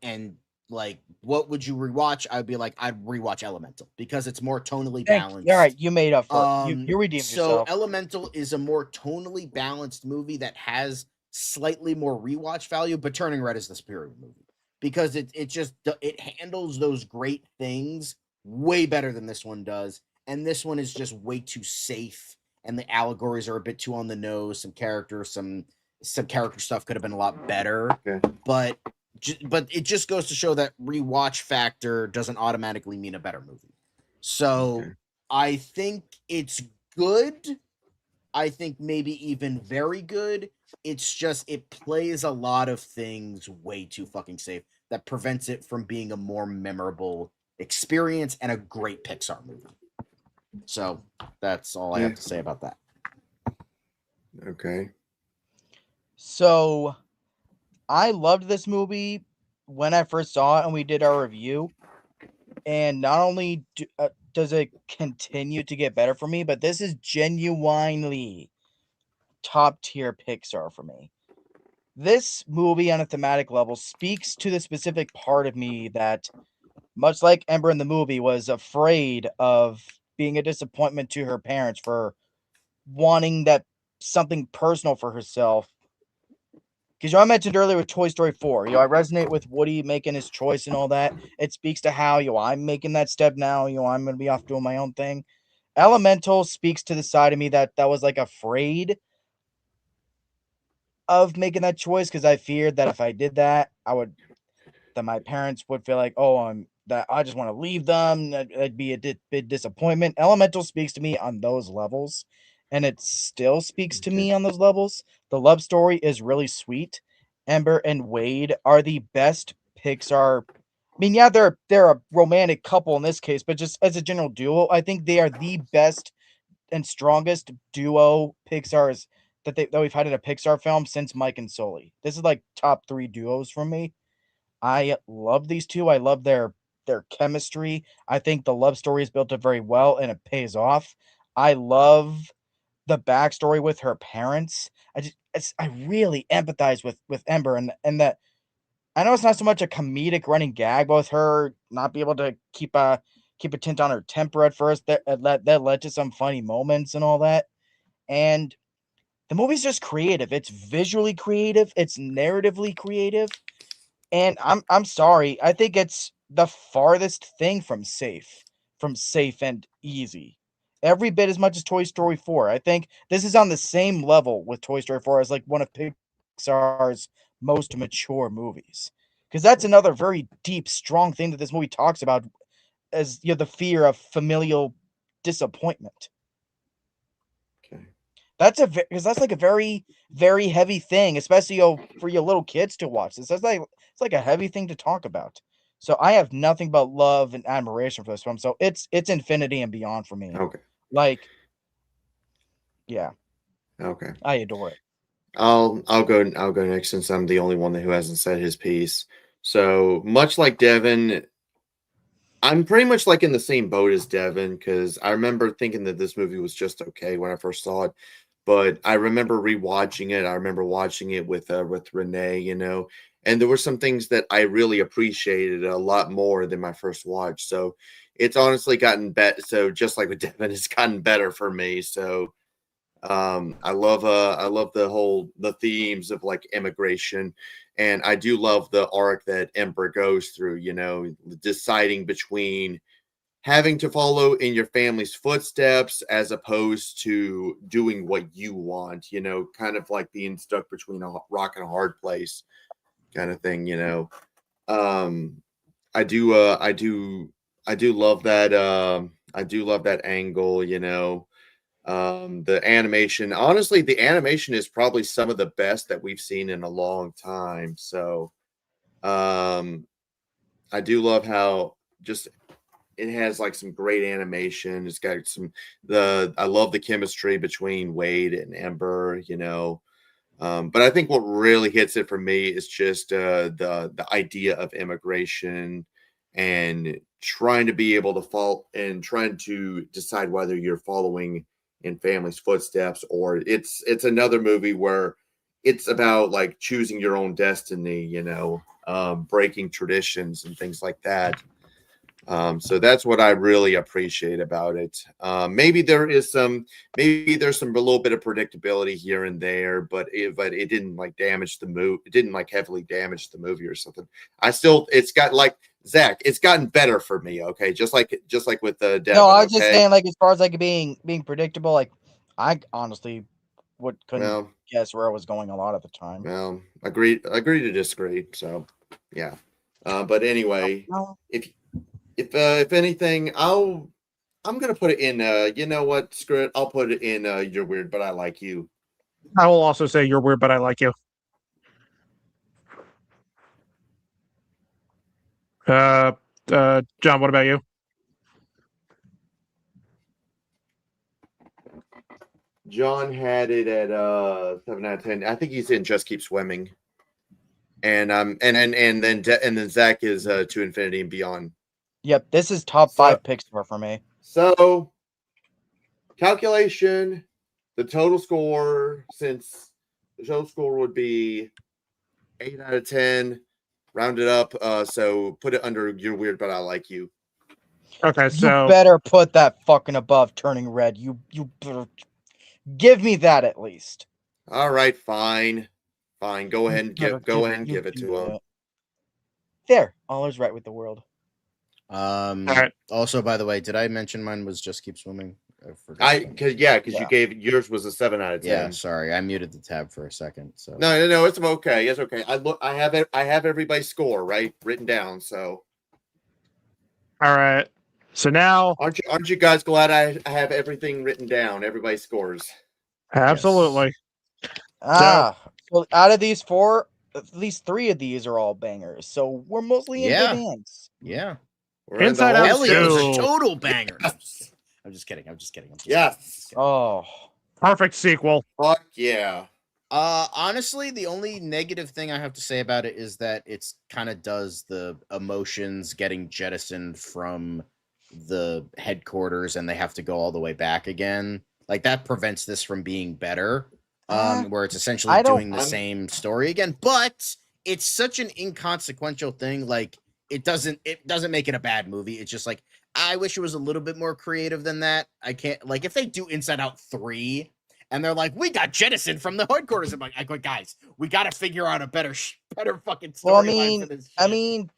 and what would you rewatch? I'd be I'd rewatch Elemental because it's more tonally balanced. All right, you made up for it. You redeemed yourself. So Elemental is a more tonally balanced movie that has slightly more rewatch value, but Turning Red is the superior movie because it handles those great things way better than this one does, and this one is just way too safe. And the allegories are a bit too on the nose. Some character stuff could have been a lot better. Okay. But it just goes to show that rewatch factor doesn't automatically mean a better movie. So okay. I think it's good. I think maybe even very good. It's just it plays a lot of things way too fucking safe that prevents it from being a more memorable experience and a great Pixar movie. So that's all I have to say about that. Okay. So I loved this movie when I first saw it and we did our review. And not only does it continue to get better for me, but this is genuinely top tier Pixar for me. This movie on a thematic level speaks to the specific part of me that, much like Ember in the movie, was afraid of being a disappointment to her parents for wanting that something personal for herself. Because I mentioned earlier with Toy Story 4, I resonate with Woody making his choice and all that. It speaks to how, I'm making that step now, I'm going to be off doing my own thing. Elemental speaks to the side of me that was afraid of making that choice because I feared that if I did that, that my parents would feel like, that I just want to leave them. That'd be a big disappointment. Elemental speaks to me on those levels, and it still speaks to me on those levels. The love story is really sweet. Ember and Wade are the best Pixar. I mean, yeah, they're a romantic couple in this case, but just as a general duo, I think they are the best and strongest duo Pixar has that we've had in a Pixar film since Mike and Sully. This is like top 3 duos for me. I love these two. I love their chemistry. I think the love story is built up very well and it pays off. I love the backstory with her parents. I really empathize with Ember and that I know it's not so much a comedic running gag, but with her not be able to keep a tint on her temper at first, that led to some funny moments and all that. And the movie's just creative. It's visually creative. It's narratively creative. And I'm sorry. I think it's the farthest thing from safe and easy. Every bit as much as Toy Story 4. I think this is on the same level with Toy Story 4 as like one of Pixar's most mature movies. Because that's another very deep, strong thing that this movie talks about as the fear of familial disappointment. Okay. That's like a very, very heavy thing, especially for your little kids to watch this. It's like a heavy thing to talk about. So I have nothing but love and admiration for this film. So it's infinity and beyond for me. Okay. Like, yeah. Okay. I adore it. I'll go next since I'm the only one who hasn't said his piece. So much like Devin, I'm pretty much like in the same boat as Devin because I remember thinking that this movie was just okay when I first saw it, but I remember rewatching it. I remember watching it with Renee, and there were some things that I really appreciated a lot more than my first watch. So it's honestly gotten better. So just like with Devin, it's gotten better for me. So I love the themes of like immigration, and I do love the arc that Ember goes through, deciding between having to follow in your family's footsteps as opposed to doing what you want, kind of like being stuck between a rock and a hard place kind of thing, I do love that I do love that angle, the animation, honestly, the animation is probably some of the best that we've seen in a long time. So I do love how just it has like some great animation. It's got I love the chemistry between Wade and Ember, but I think what really hits it for me is just the idea of immigration and trying to be able to fall and trying to decide whether you're following in family's footsteps or it's another movie where it's about like choosing your own destiny, breaking traditions and things like that. So that's what I really appreciate about it. Maybe there's some a little bit of predictability here and there, but it didn't like damage the movie. It didn't like heavily damage the movie or something. It's got like Zach. It's gotten better for me. Okay, just like with the Devin, no, I was just saying like as far as like being predictable, like I honestly couldn't guess where I was going a lot of the time. Well, agree to disagree. So yeah, but anyway, if anything, I'm gonna put it in. You know what? Screw it. I'll put it in. You're weird, but I like you. I will also say you're weird, but I like you. John, what about you? John had it at 7 out of 10. I think he's in Just Keep Swimming, and then Zach is To Infinity and Beyond. Yep, this is top 5 Pixar for me. So, calculation, the total score, since the total score would be 8 out of 10, rounded up. So put it under You're Weird, but I Like You. Okay, so you better put that fucking above Turning Red. You better give me that at least. All right, fine. Go ahead and give it to him. There, all is right with the world. Right. Also, by the way, did I mention mine was Just Keep Swimming? Because you gave yours was a 7 out of 10. Yeah, sorry, I muted the tab for a second. So no, it's okay. It's okay. I have everybody's score right written down. So all right. So now, aren't you guys glad I have everything written down? Everybody's scores. Absolutely. Yes. So out of these 4, at least 3 of these are all bangers. So we're mostly in good hands. Yeah. Inside Out Elio is a total banger. I'm just kidding. Yeah. Oh. Perfect sequel. Fuck yeah. Honestly, the only negative thing I have to say about it is that it's kind of does the emotions getting jettisoned from the headquarters and they have to go all the way back again. Like that prevents this from being better. Where it's essentially doing the same story again, but it's such an inconsequential thing. Like it doesn't make it a bad movie. It's just like I wish it was a little bit more creative than that. I can't like if they do Inside Out 3 and they're like, we got jettisoned from the headquarters. I'm like, guys, we got to figure out a better fucking storyline for this shit.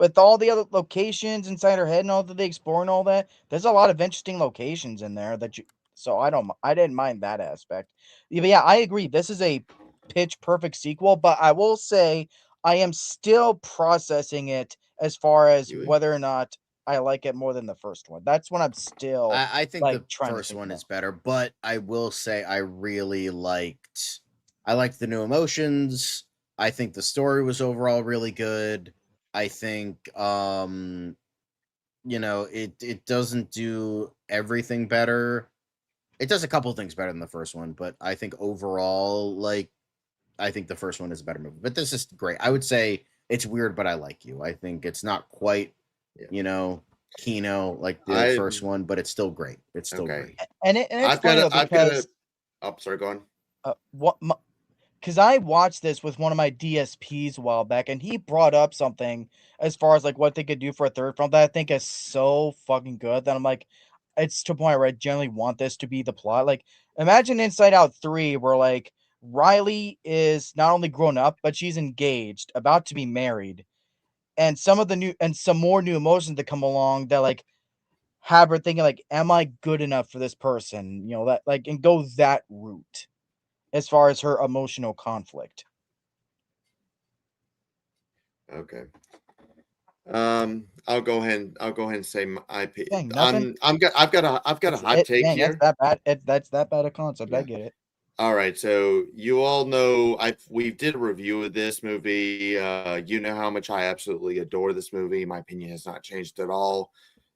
With all the other locations inside her head and all that they explore and all that, there's a lot of interesting locations in there that you. So I didn't mind that aspect. But yeah, I agree. This is a pitch perfect sequel, but I will say I am still processing it as far as whether or not I like it more than the first one. That's when I'm still. I think like, the first one is better, but I will say I really liked. I liked the new emotions. I think the story was overall really good. I think it doesn't do everything better. It does a couple things better than the first one, but I think overall, like, I think the first one is a better movie. But this is great. I would say it's weird, but I like you. I think it's not quite, Kino like the first one, but it's still great. It's still great. And it's funny because oh, sorry, go on. Because I watched this with one of my DSPs a while back, and he brought up something as far as like what they could do for a third film that I think is so fucking good that I'm like, it's to a point where I generally want this to be the plot. Like, imagine Inside Out 3, where like Riley is not only grown up, but she's engaged, about to be married, and some more new emotions that come along that like have her thinking like, am I good enough for this person? That like, and go that route as far as her emotional conflict. Okay. I'll go ahead and say my opinion. Dang, I've got a hot take here. That's that bad. That's that bad a concept. Yeah. I get it. All right, so you all know we did a review of this movie. You know how much I absolutely adore this movie. My opinion has not changed at all.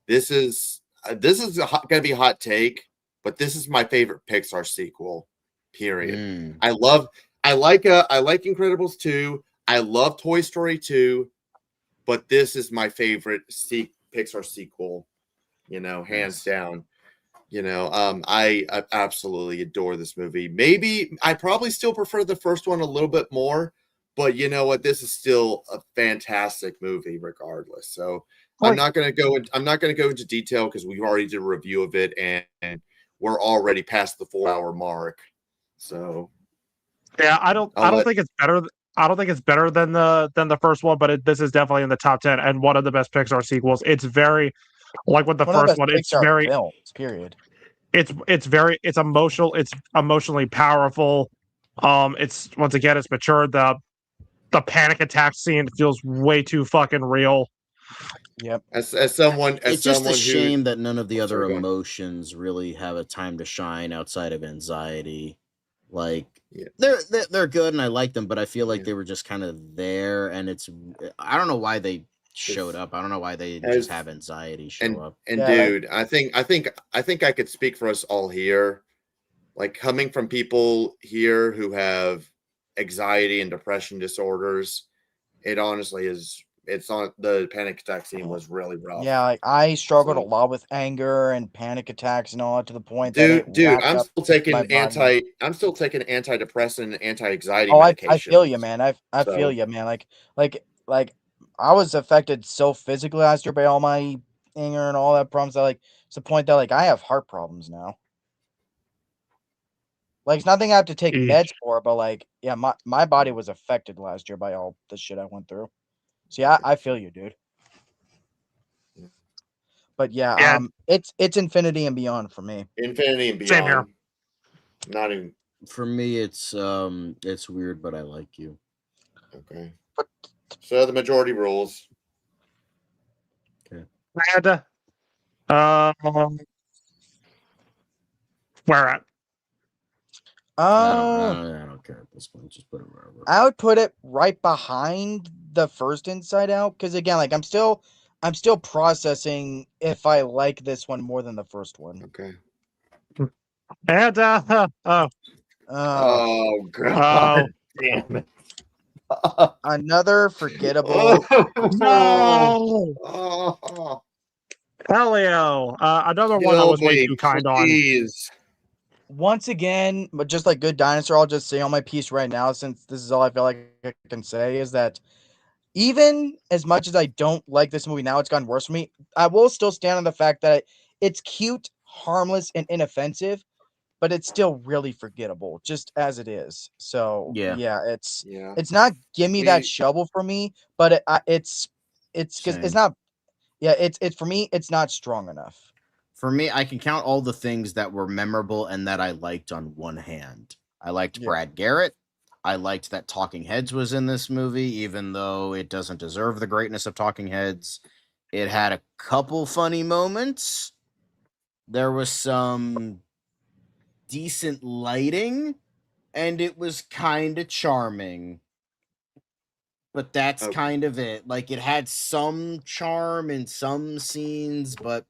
This is gonna be a hot take, but this is my favorite Pixar sequel. Period. I like Incredibles 2. I love Toy Story 2, but this is my favorite Pixar sequel. Hands down. I absolutely adore this movie. Maybe I probably still prefer the first one a little bit more, but you know what? This is still a fantastic movie, regardless. So I'm not going to go into detail because we already did a review of it, and we're already past the 4-hour mark. So yeah, I don't think it's better. I don't think it's better than the first one, but this is definitely in the top 10 and one of the best Pixar sequels. It's very like with the first one. It's very films, period. It's emotional. It's emotionally powerful. It's once again it's mature. The panic attack scene feels way too fucking real. Yep. It's just a shame that none of the other emotions really have a time to shine outside of anxiety. Like they're good and I like them, but I feel like they were just kind of there, and I don't know why they showed up. I don't know why they just have anxiety show up. And dude, I think I could speak for us all here. Like coming from people here who have anxiety and depression disorders, it honestly is. It's on the panic attack scene was really rough. Yeah, like I struggled a lot with anger and panic attacks and all that to the point that I'm still taking antidepressant and anti-anxiety medication. I feel you, man. I feel you, man. Like I was affected so physically last year by all my anger and all that problems that like it's the point that like I have heart problems now. Like it's nothing I have to take meds for, but like yeah, my body was affected last year by all the shit I went through. So yeah, I feel you, dude. But yeah, it's Infinity and Beyond for me. Infinity and Beyond. Same here. Not even for me. It's weird, but I like you. Okay. So the majority rules. Okay. And where at? I don't care at this point. Just put it wherever. I would put it right behind the first Inside Out because again, like I'm still processing if I like this one more than the first one. Okay. And Oh god, damn it! Another forgettable. no, Oh, Elio, another one I kill was way me, too kind on. please. Once again, but just like Good Dinosaur, I'll just say on my piece right now, since this is all I feel like I can say, is that even as much as I don't like this movie now, it's gotten worse for me. I will still stand on the fact that it's cute, harmless, and inoffensive, but it's still really forgettable, just as it is. So Yeah. it's Yeah, not give me that we shovel for me, but it's because it's Same. not. Yeah, it's for me. It's not strong enough. For me, I can count all the things that were memorable and that I liked on one hand. I liked Yeah. Brad Garrett. I liked that Talking Heads was in this movie, even though it doesn't deserve the greatness of Talking Heads. It had a couple funny moments. There was some decent lighting, and it was kind of charming. But that's Okay. kind of it. Like, it had some charm in some scenes, but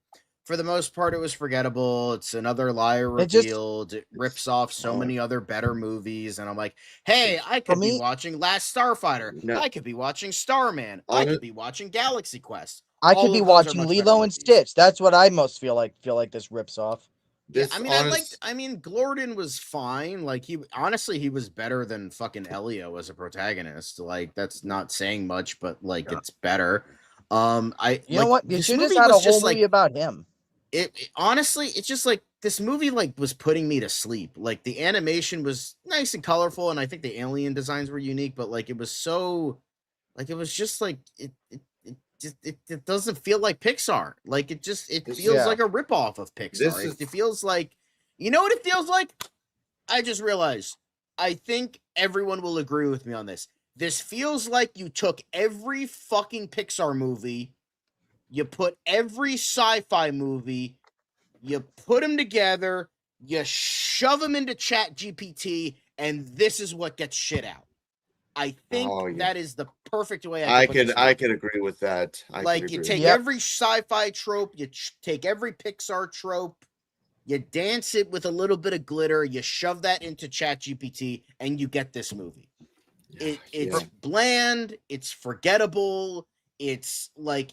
for the most part, it was forgettable. It's another liar It just revealed. It rips off so Oh. many other better movies, and I'm like, hey, I For could be me, watching Last Starfighter. No, I could be watching Starman. I on it. could be watching Galaxy Quest. I could All be of those are watching much better Lilo and movies. Stitch. That's what I most feel like this rips off. Yeah, This I mean, honest, I mean, Glorden was fine. Like, he was better than fucking Elio as a protagonist. Like, that's not saying much, but like, Yeah. it's better. You know what? You This should movie just had a was whole just movie like about him. honestly, it's just like this movie like was putting me to sleep. Like, the animation was nice and colorful, and I think the alien designs were unique, but like, it was so like, it was just like it doesn't feel like Pixar. Like, it This feels Yeah. like a ripoff of Pixar. This is- It feels like, you know what it feels like? I just realized. I think everyone will agree with me on this. This feels like you took every fucking Pixar movie, you put every sci-fi movie, you put them together, you shove them into Chat GPT, and this is what gets shit out. I think Oh, yeah. that is the perfect way I put this movie. could agree with that. Like, you take Yep. every sci-fi trope, you take every Pixar trope, you dance it with a little bit of glitter, you shove that into ChatGPT, and you get this movie. It's Yeah. bland, it's forgettable, it's like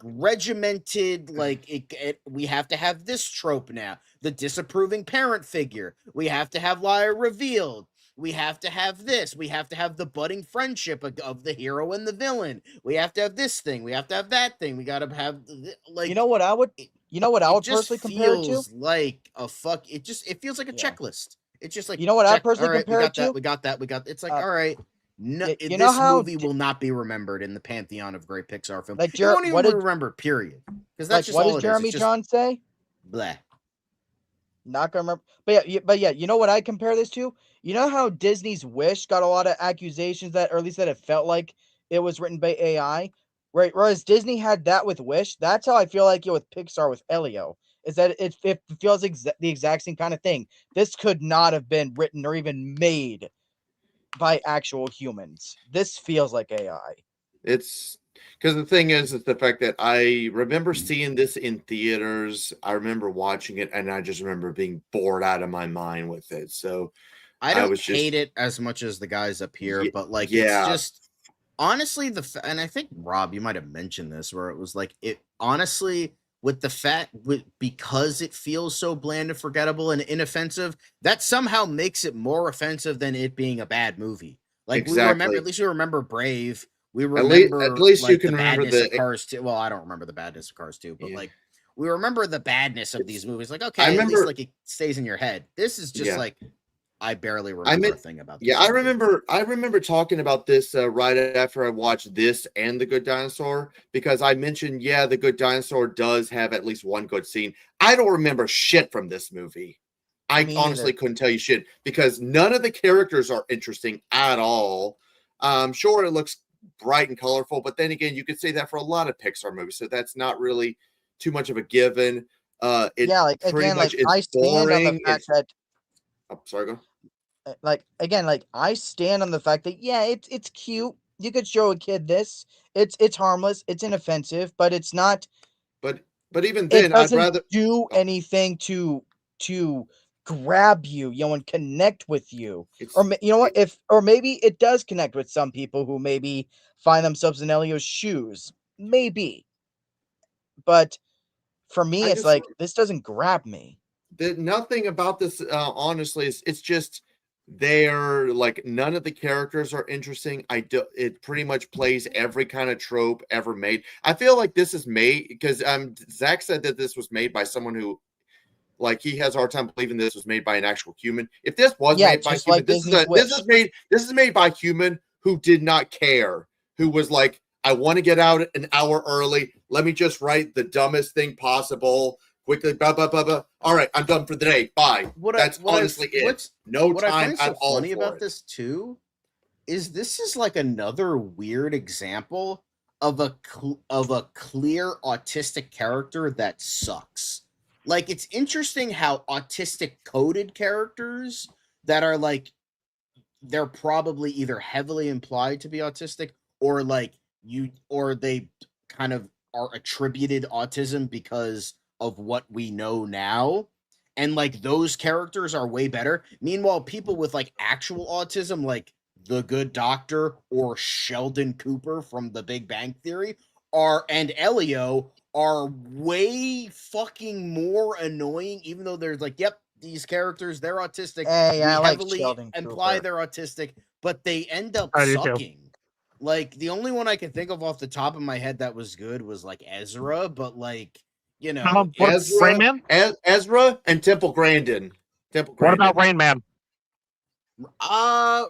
regimented. Like, we have to have this trope now: the disapproving parent figure. We have to have liar revealed. We have to have this. We have to have the budding friendship of the hero and the villain. We have to have this thing. We have to have that thing. We got to have like. You know what I would? You know what I would personally compare it to? Feels like a fuck. It feels like a Yeah. checklist. It's just like, You know what I check, personally all right, compare we it got that, to? we got that, we got. It's like, Uh, all right, no, you know this how movie will not be remembered in the pantheon of great Pixar films. Like You won't even what did remember, period. Because like that's just what all does it is. Jeremy It's just John say? bleh. Not gonna remember. But yeah, you know what I compare this to? You know how Disney's Wish got a lot of accusations that, or at least that it felt like it was written by AI, right? Whereas Disney had that with Wish. That's how I feel like it with Pixar with Elio. Is that it feels the exact same kind of thing. This could not have been written or even made by actual humans. This feels like AI. It's because the thing is the fact that I remember seeing this in theaters. I remember watching it, and I just remember being bored out of my mind with it. So I I don't was just hate it as much as the guys up here, Ye- but like, yeah. it's just honestly and I think Rob, you might have mentioned this, where it was like, it honestly, with the fact, because it feels so bland and forgettable and inoffensive, that somehow makes it more offensive than it being a bad movie. Like, we remember, Exactly. at least we remember Brave. We At remember least you like can the remember badness the of Cars 2. Well, I don't remember the badness of Cars 2, but Yeah. like, we remember the badness of It's- these movies. Like, I okay, at least remember- like it stays in your head. This is just Yeah. like, I barely remember a thing about this Yeah, I movie. remember talking about this right after I watched this and The Good Dinosaur, because I mentioned, yeah, The Good Dinosaur does have at least one good scene. I don't remember shit from this movie. I Me honestly neither. couldn't tell you shit because none of the characters are interesting at all. Sure, it looks bright and colorful, but then again, you could say that for a lot of Pixar movies, so that's not really too much of a given. It Yeah, like pretty again, much like is I stand on the boring. fact that Oh, sorry, go. like again, like I stand on the fact that yeah, it's cute. You could show a kid this. It's harmless. It's inoffensive, but it's not. But even It then, I'd doesn't rather. do anything to to grab you, and connect with you. It's, Or you know what? Or maybe it does connect with some people who maybe find themselves in Elio's shoes. Maybe. But for me, it's like this doesn't grab me. Nothing about this, honestly, it's just they're like none of the characters are interesting. It pretty much plays every kind of trope ever made. I feel like this is made because Zach said that this was made by someone who, like, he has a hard time believing this was made by an actual human. If this was made by human, like this is made by a human who did not care, who was like, I want to get out an hour early. Let me just write the dumbest thing possible. Quickly, blah, blah, blah, blah. All right, I'm done for the day. Bye. That's honestly it. No time at all. What's funny about this too is this is like another weird example of a clear autistic character that sucks. Like, it's interesting how autistic coded characters that are like, they're probably either heavily implied to be autistic or like or they kind of are attributed autism because of what we know now, and like those characters are way better. Meanwhile, people with like actual autism, like the Good Doctor or Sheldon Cooper from The Big Bang Theory, and Elio are way fucking more annoying, even though there's like, yep, these characters, they're autistic. Hey, I like heavily Sheldon imply Cooper. they're autistic, but they end up I do too. sucking. Like, the only one I can think of off the top of my head that was good was like Ezra, but like, you know, Rain Man? Ezra and Temple Grandin. What about Rain Man?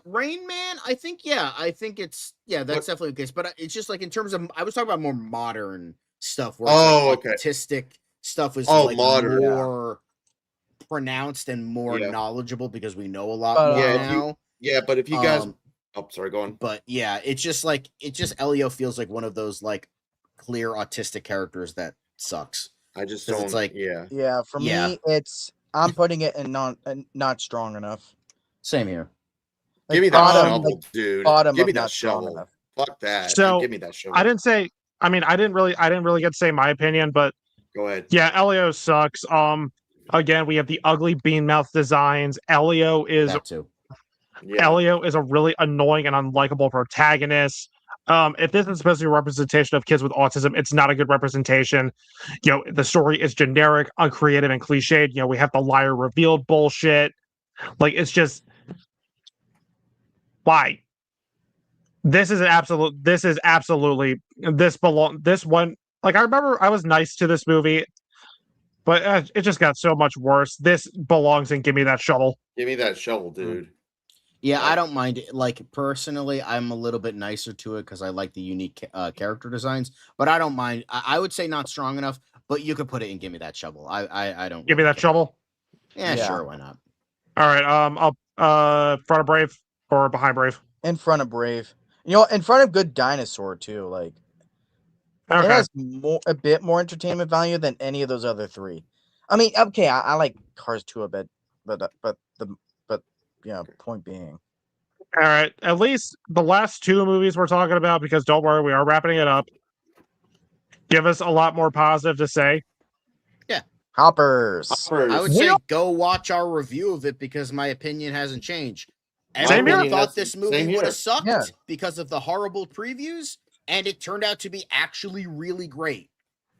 Rain Man, I think it's that's definitely the case. But it's just like in terms of, I was talking about more modern stuff where autistic stuff is like modern, more pronounced and more knowledgeable because we know a lot more now. But if you guys sorry, go on. But yeah, it's just Elio feels like one of those like clear autistic characters that sucks. I just don't. It's like for me, I'm putting it in not strong enough. Same here. Like, give me that shovel, dude. Give me that shovel. Fuck that. So give me that shovel. I didn't really get to say my opinion, but go ahead. Yeah, Elio sucks. Again, we have the ugly bean mouth designs. Elio is a really annoying and unlikable protagonist. If this is supposed to be a representation of kids with autism, it's not a good representation. The story is generic, uncreative, and cliched. We have the liar revealed bullshit. Like, it's just why? This one. Like, I remember I was nice to this movie, but it just got so much worse. This belongs in Give Me That Shovel. Give me that shovel, dude. Yeah, I don't mind it. Like, personally, I'm a little bit nicer to it because I like the unique character designs. But I don't mind. I would say not strong enough, but you could put it in Give Me That Shovel. I don't. Give Me That Shovel? Yeah, sure, why not? All right, I'll front of Brave or behind Brave? In front of Brave. In front of Good Dinosaur too. Like, it has a bit more entertainment value than any of those other three. I mean, okay, I like Cars 2 a bit, but point being. All right, at least the last two movies we're talking about, because don't worry, we are wrapping it up, give us a lot more positive to say. Yeah. Hoppers. I would say go watch our review of it because my opinion hasn't changed. Everyone thought this movie would have sucked because of the horrible previews, and it turned out to be actually really great.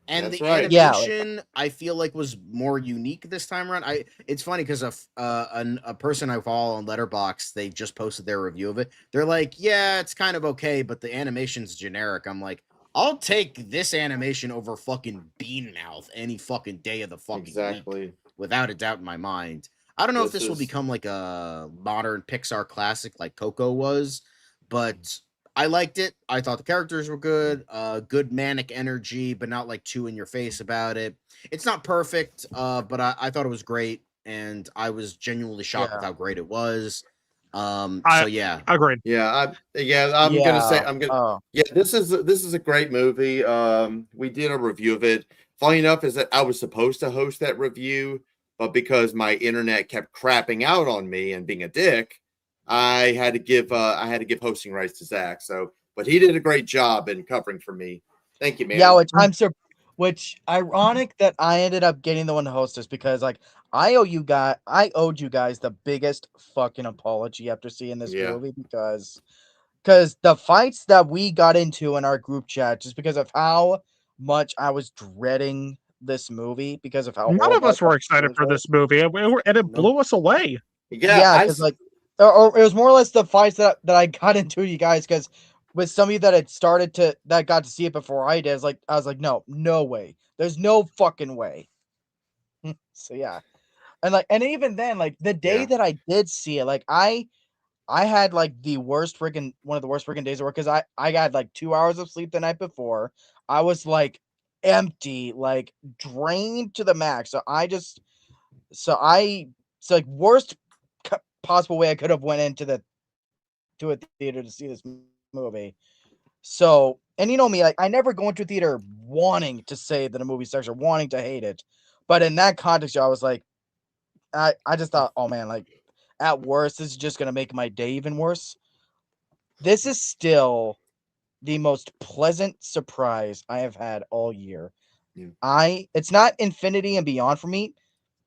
And the animation, I feel like, was more unique this time around. It's funny because a person I follow on Letterboxd, they just posted their review of it. They're like, yeah, it's kind of okay, but the animation's generic. I'm like, I'll take this animation over fucking Beanmouth any fucking day of the fucking week, without a doubt in my mind. I don't know if this will become like a modern Pixar classic like Coco was, but I liked it. I thought the characters were good. Good manic energy, but not like too in your face about it. It's not perfect, but I thought it was great, and I was genuinely shocked with how great it was. Agreed. Yeah, this is a great movie. We did a review of it. Funny enough is that I was supposed to host that review, but because my internet kept crapping out on me and being a dick, I had to give hosting rights to Zach. So, but he did a great job in covering for me. Thank you, man. Yeah, which ironic that I ended up getting the one to host this because, like, I owed you guys the biggest fucking apology after seeing this movie because the fights that we got into in our group chat, just because of how much I was dreading this movie, because of how none of us were excited for this movie, and it blew us away. Yeah, because like, or it was more or less the fights that I got into, you guys, because with some of you that got to see it before I did, I was like, no way, there's no fucking way. So yeah, and even then, like the day that I did see it, like I had like one of the worst freaking days of work because I got like 2 hours of sleep the night before. I was like empty, like drained to the max. So like worst possible way I could have went to a theater to see this movie. So, and you know me, like I never go into a theater wanting to say that a movie sucks or wanting to hate it, but in that context, I was like, I just thought, oh man, like at worst, this is just gonna make my day even worse. This is still the most pleasant surprise I have had all year. It's not infinity and beyond for me.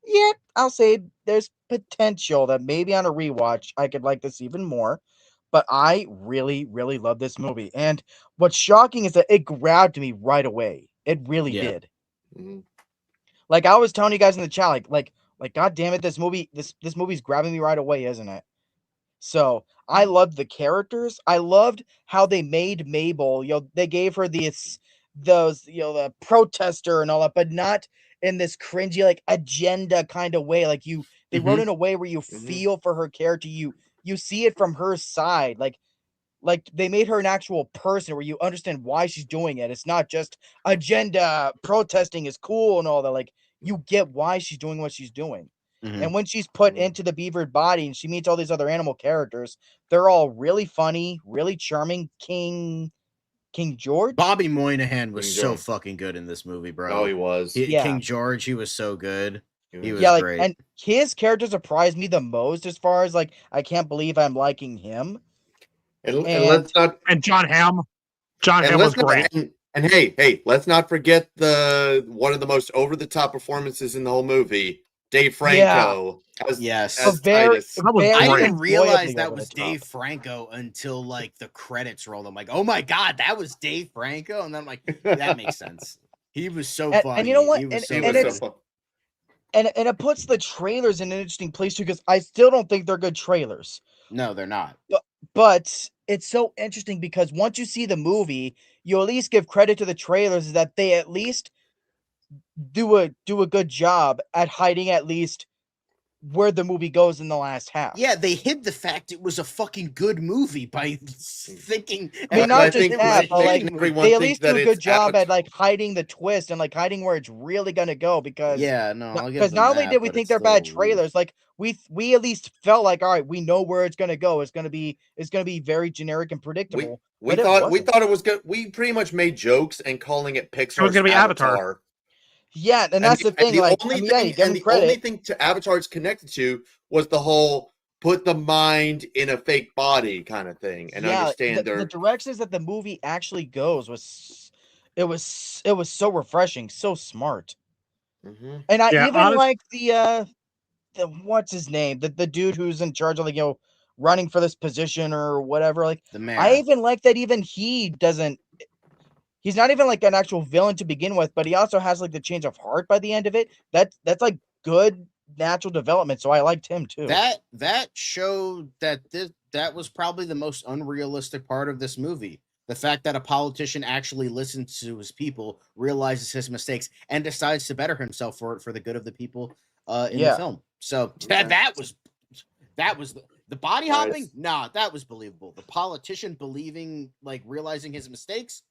Yet I'll say there's potential that maybe on a rewatch I could like this even more. But I really, really love this movie. And what's shocking is that it grabbed me right away. It really did. Mm-hmm. Like I was telling you guys in the chat, like God damn it, this movie's grabbing me right away, isn't it? So I loved the characters. I loved how they made Mabel. They gave her the protester and all that, but not in this cringy like agenda kind of way. Like they wrote in a way where you feel for her character. You see it from her side. Like they made her an actual person where you understand why she's doing it. It's not just agenda protesting is cool and all that. Like you get why she's doing what she's doing. And when she's put into the beavered body and she meets all these other animal characters, they're all really funny, really charming. King George? Bobby Moynihan was so fucking good in this movie, bro. Oh, he was. King George, he was so good. He was great. And his character surprised me the most as far as like, I can't believe I'm liking him. And let's not. And John Hamm. John Hamm was great. And hey, let's not forget one of the most over the top performances in the whole movie, Dave Franco. As Titus. I didn't realize that was Dave Franco until like the credits rolled. I'm like, oh my god, that was Dave Franco, and then I'm like, that makes sense. He was so funny. And you know what? He was and it puts the trailers in an interesting place too, because I still don't think they're good trailers. No, they're not. But it's so interesting because once you see the movie, you at least give credit to the trailers that they at least do a good job at hiding at least where the movie goes in the last half. Yeah, they hid the fact it was a fucking good movie by thinking. I mean, not just that, but like they at least do a good job at like hiding the twist and like hiding where it's really gonna go. Because because not only did we think they're bad trailers, like we at least felt like, all right, we know where it's gonna go. It's gonna be very generic and predictable. We thought it was good. We pretty much made jokes and calling it Pixar's It was gonna be Avatar. Yeah, and that's the thing. The only thing to Avatar it's connected to was the whole put the mind in a fake body kind of thing, and understand the directions that the movie actually goes was so refreshing, so smart. And I even like the what's his name, the dude who's in charge of like running for this position or whatever. Like the mayor. I even like that even he doesn't. He's not even like an actual villain to begin with, but he also has like the change of heart by the end of it. That's like good natural development. So I liked him too. That showed that that was probably the most unrealistic part of this movie. The fact that a politician actually listens to his people, realizes his mistakes, and decides to better himself for the good of the people in the film. So that was the body hopping. Nah, that was believable. The politician believing, like realizing his mistakes.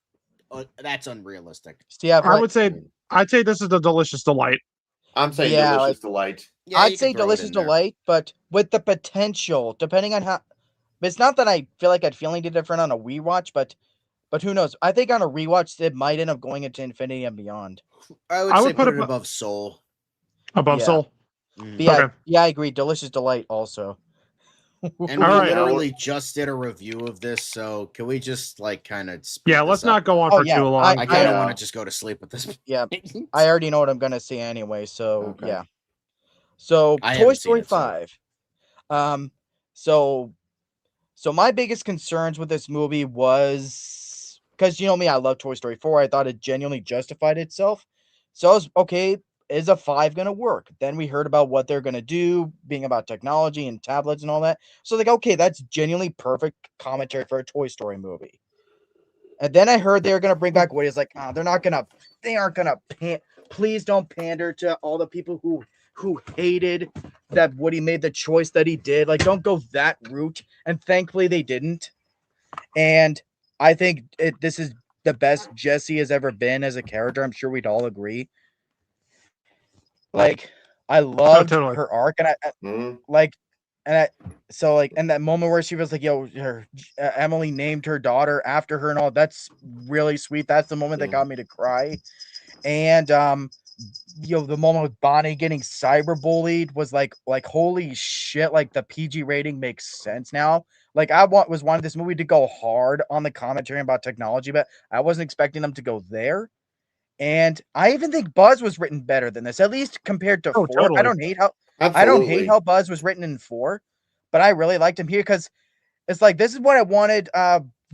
That's unrealistic. Yeah, I'd say this is the delicious delight. I'm saying delicious delight. Yeah, I'd say delicious delight, but with the potential, depending on how. But it's not that I feel like I'd feel any different on a rewatch, but who knows? I think on a rewatch it might end up going into Infinity and Beyond. I would put it above Soul. Above Soul. Yeah, I agree. Delicious delight also. And we literally just did a review of this, so can we just like kind of let's not go on for too long. I kind of want to just go to sleep with this. Yeah, I already know what I'm gonna say anyway, so yeah. So I Toy haven't seen Story it, so- 5. So my biggest concerns with this movie was because you know me, I love Toy Story 4. I thought it genuinely justified itself. So I was okay. Is a 5 gonna work? Then we heard about what they're gonna do, being about technology and tablets and all that. So like, okay, that's genuinely perfect commentary for a Toy Story movie. And then I heard they were gonna bring back Woody. It's like, they aren't gonna please don't pander to all the people who hated that Woody made the choice that he did. Like, don't go that route. And thankfully they didn't. And I think this is the best Jessie has ever been as a character. I'm sure we'd all agree. Like, I loved totally. her arc, and like, and that moment where she was like, "Yo, Emily named her daughter after her," and all that's really sweet. That's the moment that got me to cry. And the moment with Bonnie getting cyberbullied was like holy shit! Like the PG rating makes sense now. Like I wanted this movie to go hard on the commentary about technology, but I wasn't expecting them to go there. And I even think Buzz was written better than this, at least compared to 4. Totally. I don't hate how Buzz was written in 4, but I really liked him here because it's like this is what I wanted.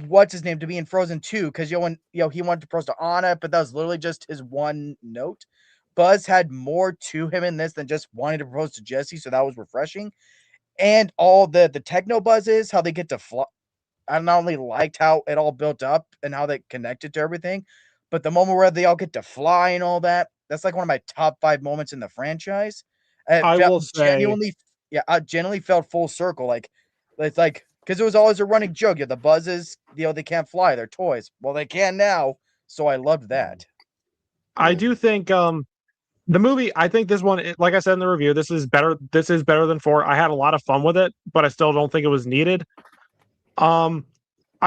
What's his name to be in Frozen 2? Because he wanted to propose to Anna, but that was literally just his one note. Buzz had more to him in this than just wanting to propose to Jessie, so that was refreshing. And all the techno buzzes, how they get to fly. I not only liked how it all built up and how they connected to everything, but the moment where they all get to fly and all that, that's like one of my top 5 moments in the franchise. I will say, I genuinely felt full circle. Like, it's like, because it was always a running joke. The buzzes, they can't fly, they're toys. Well, they can now. So I loved that. I do think the movie, I think this one, like I said in the review, this is better than 4. I had a lot of fun with it, but I still don't think it was needed. I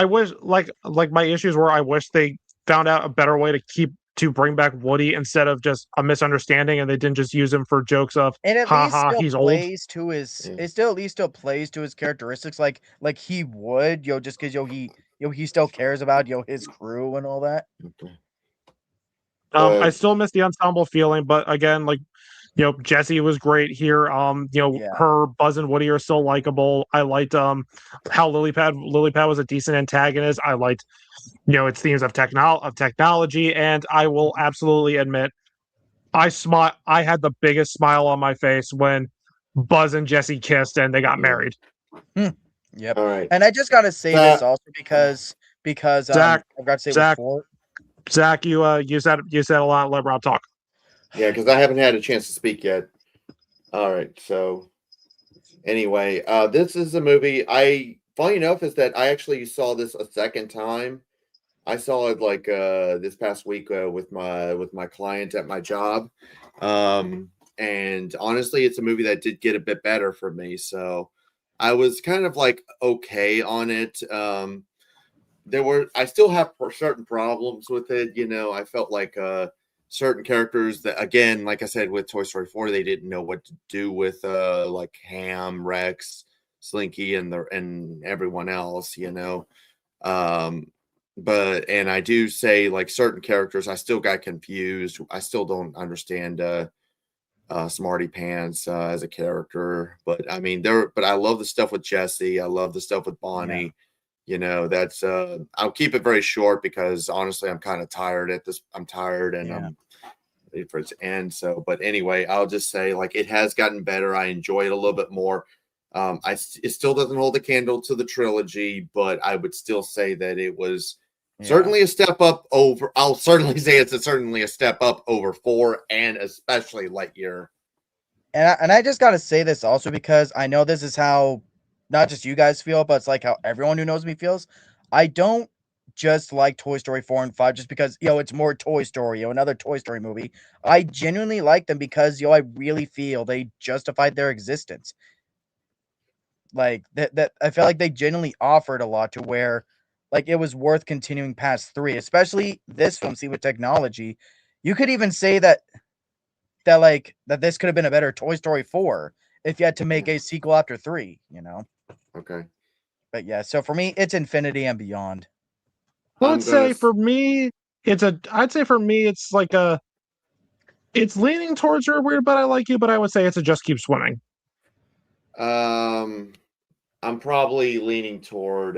wish, like my issues were, I wish they found out a better way to bring back Woody instead of just a misunderstanding, and they didn't just use him for jokes of and at ha least ha, still he's old. plays to his it still at least still plays to his characteristics like he would, just because he still cares about his crew and all that. I still miss the ensemble feeling, but again, like, Jessie was great here. Her Buzz and Woody are still likable. I liked how Lily Pad was a decent antagonist. I liked its themes of technology, and I will absolutely admit, I had the biggest smile on my face when Buzz and Jessie kissed and they got married. Yep. All right. And I just gotta say this also because Zach, I've got to say Zach, before. Zach, you said a lot. Let Rob talk. Yeah, because I haven't had a chance to speak yet. All right, so anyway, this is a movie. Funny enough is that I actually saw this a second time. I saw it like this past week with my client at my job, and honestly, it's a movie that did get a bit better for me. So I was kind of like okay on it. I still have certain problems with it. I felt like certain characters that, again, like I said, with Toy Story 4, they didn't know what to do with like Ham, Rex, Slinky, and everyone else, but I do say, like, certain characters, I still got confused. I still don't understand Smarty Pants as a character, but I mean, but I love the stuff with Jessie. I love the stuff with Bonnie. That's I'll keep it very short because honestly, I'm kind of tired at this. I'm tired and I'm ready for it to end. So, but anyway, I'll just say, like, it has gotten better. I enjoy it a little bit more. It still doesn't hold a candle to the trilogy, but I would still say that it was certainly a step up over. I'll certainly say it's certainly a step up over 4 and especially Lightyear. And I just got to say this also because I know this is how not just you guys feel, but it's like how everyone who knows me feels. I don't just like Toy Story 4 and 5 just because, it's more Toy Story, another Toy Story movie. I genuinely like them because, I really feel they justified their existence. Like that I felt like they genuinely offered a lot to where, like, it was worth continuing past 3, especially this film. See, with technology, you could even say that this could have been a better Toy Story 4 if you had to make a sequel after 3. Okay. But yeah, so for me, it's Infinity and Beyond. I'd say for me, it's like It's leaning towards You're Weird, But I Like You, but I would say it's a Just Keep Swimming. I'm probably leaning toward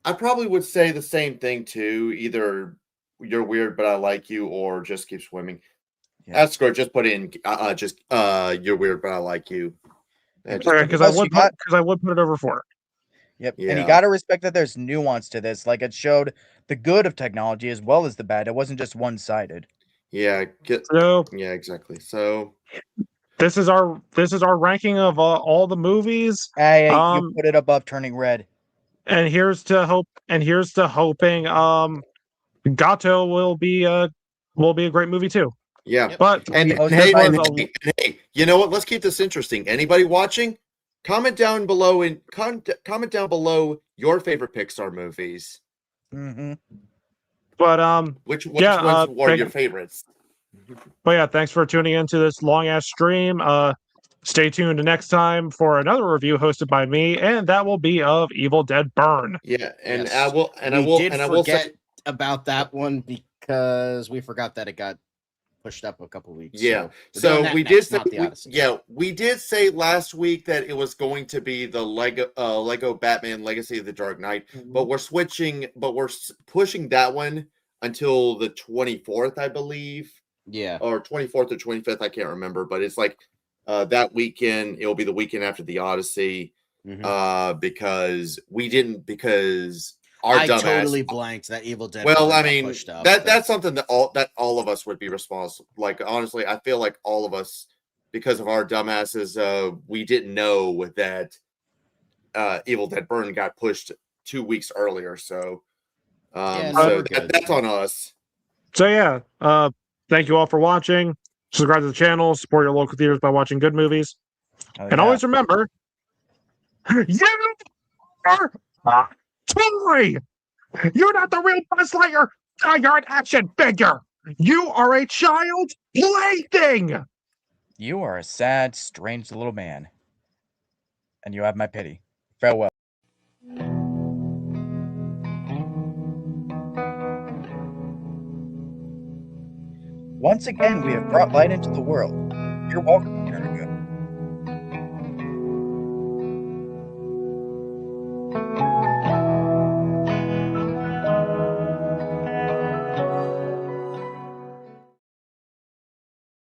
I probably would say the same thing too. Either You're Weird But I Like You or Just Keep Swimming. Yeah. Escort, just put in just You're Weird But I Like You. Because I would put it over 4. Yep. Yeah. And you got to respect that there's nuance to this. Like, it showed the good of technology as well as the bad. It wasn't just one-sided. Yeah. So yeah, exactly. So this is our ranking of all the movies. Hey, you put it above Turning Red. And here's to hoping Gato will be a great movie too. Yeah. But and hey, you know what? Let's keep this interesting. Anybody watching? Comment down below your favorite Pixar movies. Mm-hmm. But which ones were your favorites? But yeah, thanks for tuning into this long ass stream. Stay tuned next time for another review hosted by me, and that will be of Evil Dead Burn. Yeah, and Yes. I will forget about that one because we forgot that it got pushed up a couple weeks. Yeah, so we did say we did say last week that it was going to be the Lego Batman Legacy of the Dark Knight, but we're pushing that one until the 24th, I believe. Yeah, or 24th or 25th, I can't remember, but it's like that weekend. It will be the weekend after the Odyssey, because I totally blanked that Evil Dead. Well, I mean, that's something that all of us would be responsible. Like, honestly, I feel like all of us, because of our dumbasses, we didn't know that Evil Dead Burn got pushed 2 weeks earlier. So, that's on us. So yeah, thank you all for watching. Subscribe to the channel. Support your local theaters by watching good movies. And always remember, you are a toy. You're not the real Buzz Lightyear. You're an action figure. You are a child plaything. You are a sad, strange little man. And you have my pity. Farewell. Once again, we have brought light into the world. You're welcome.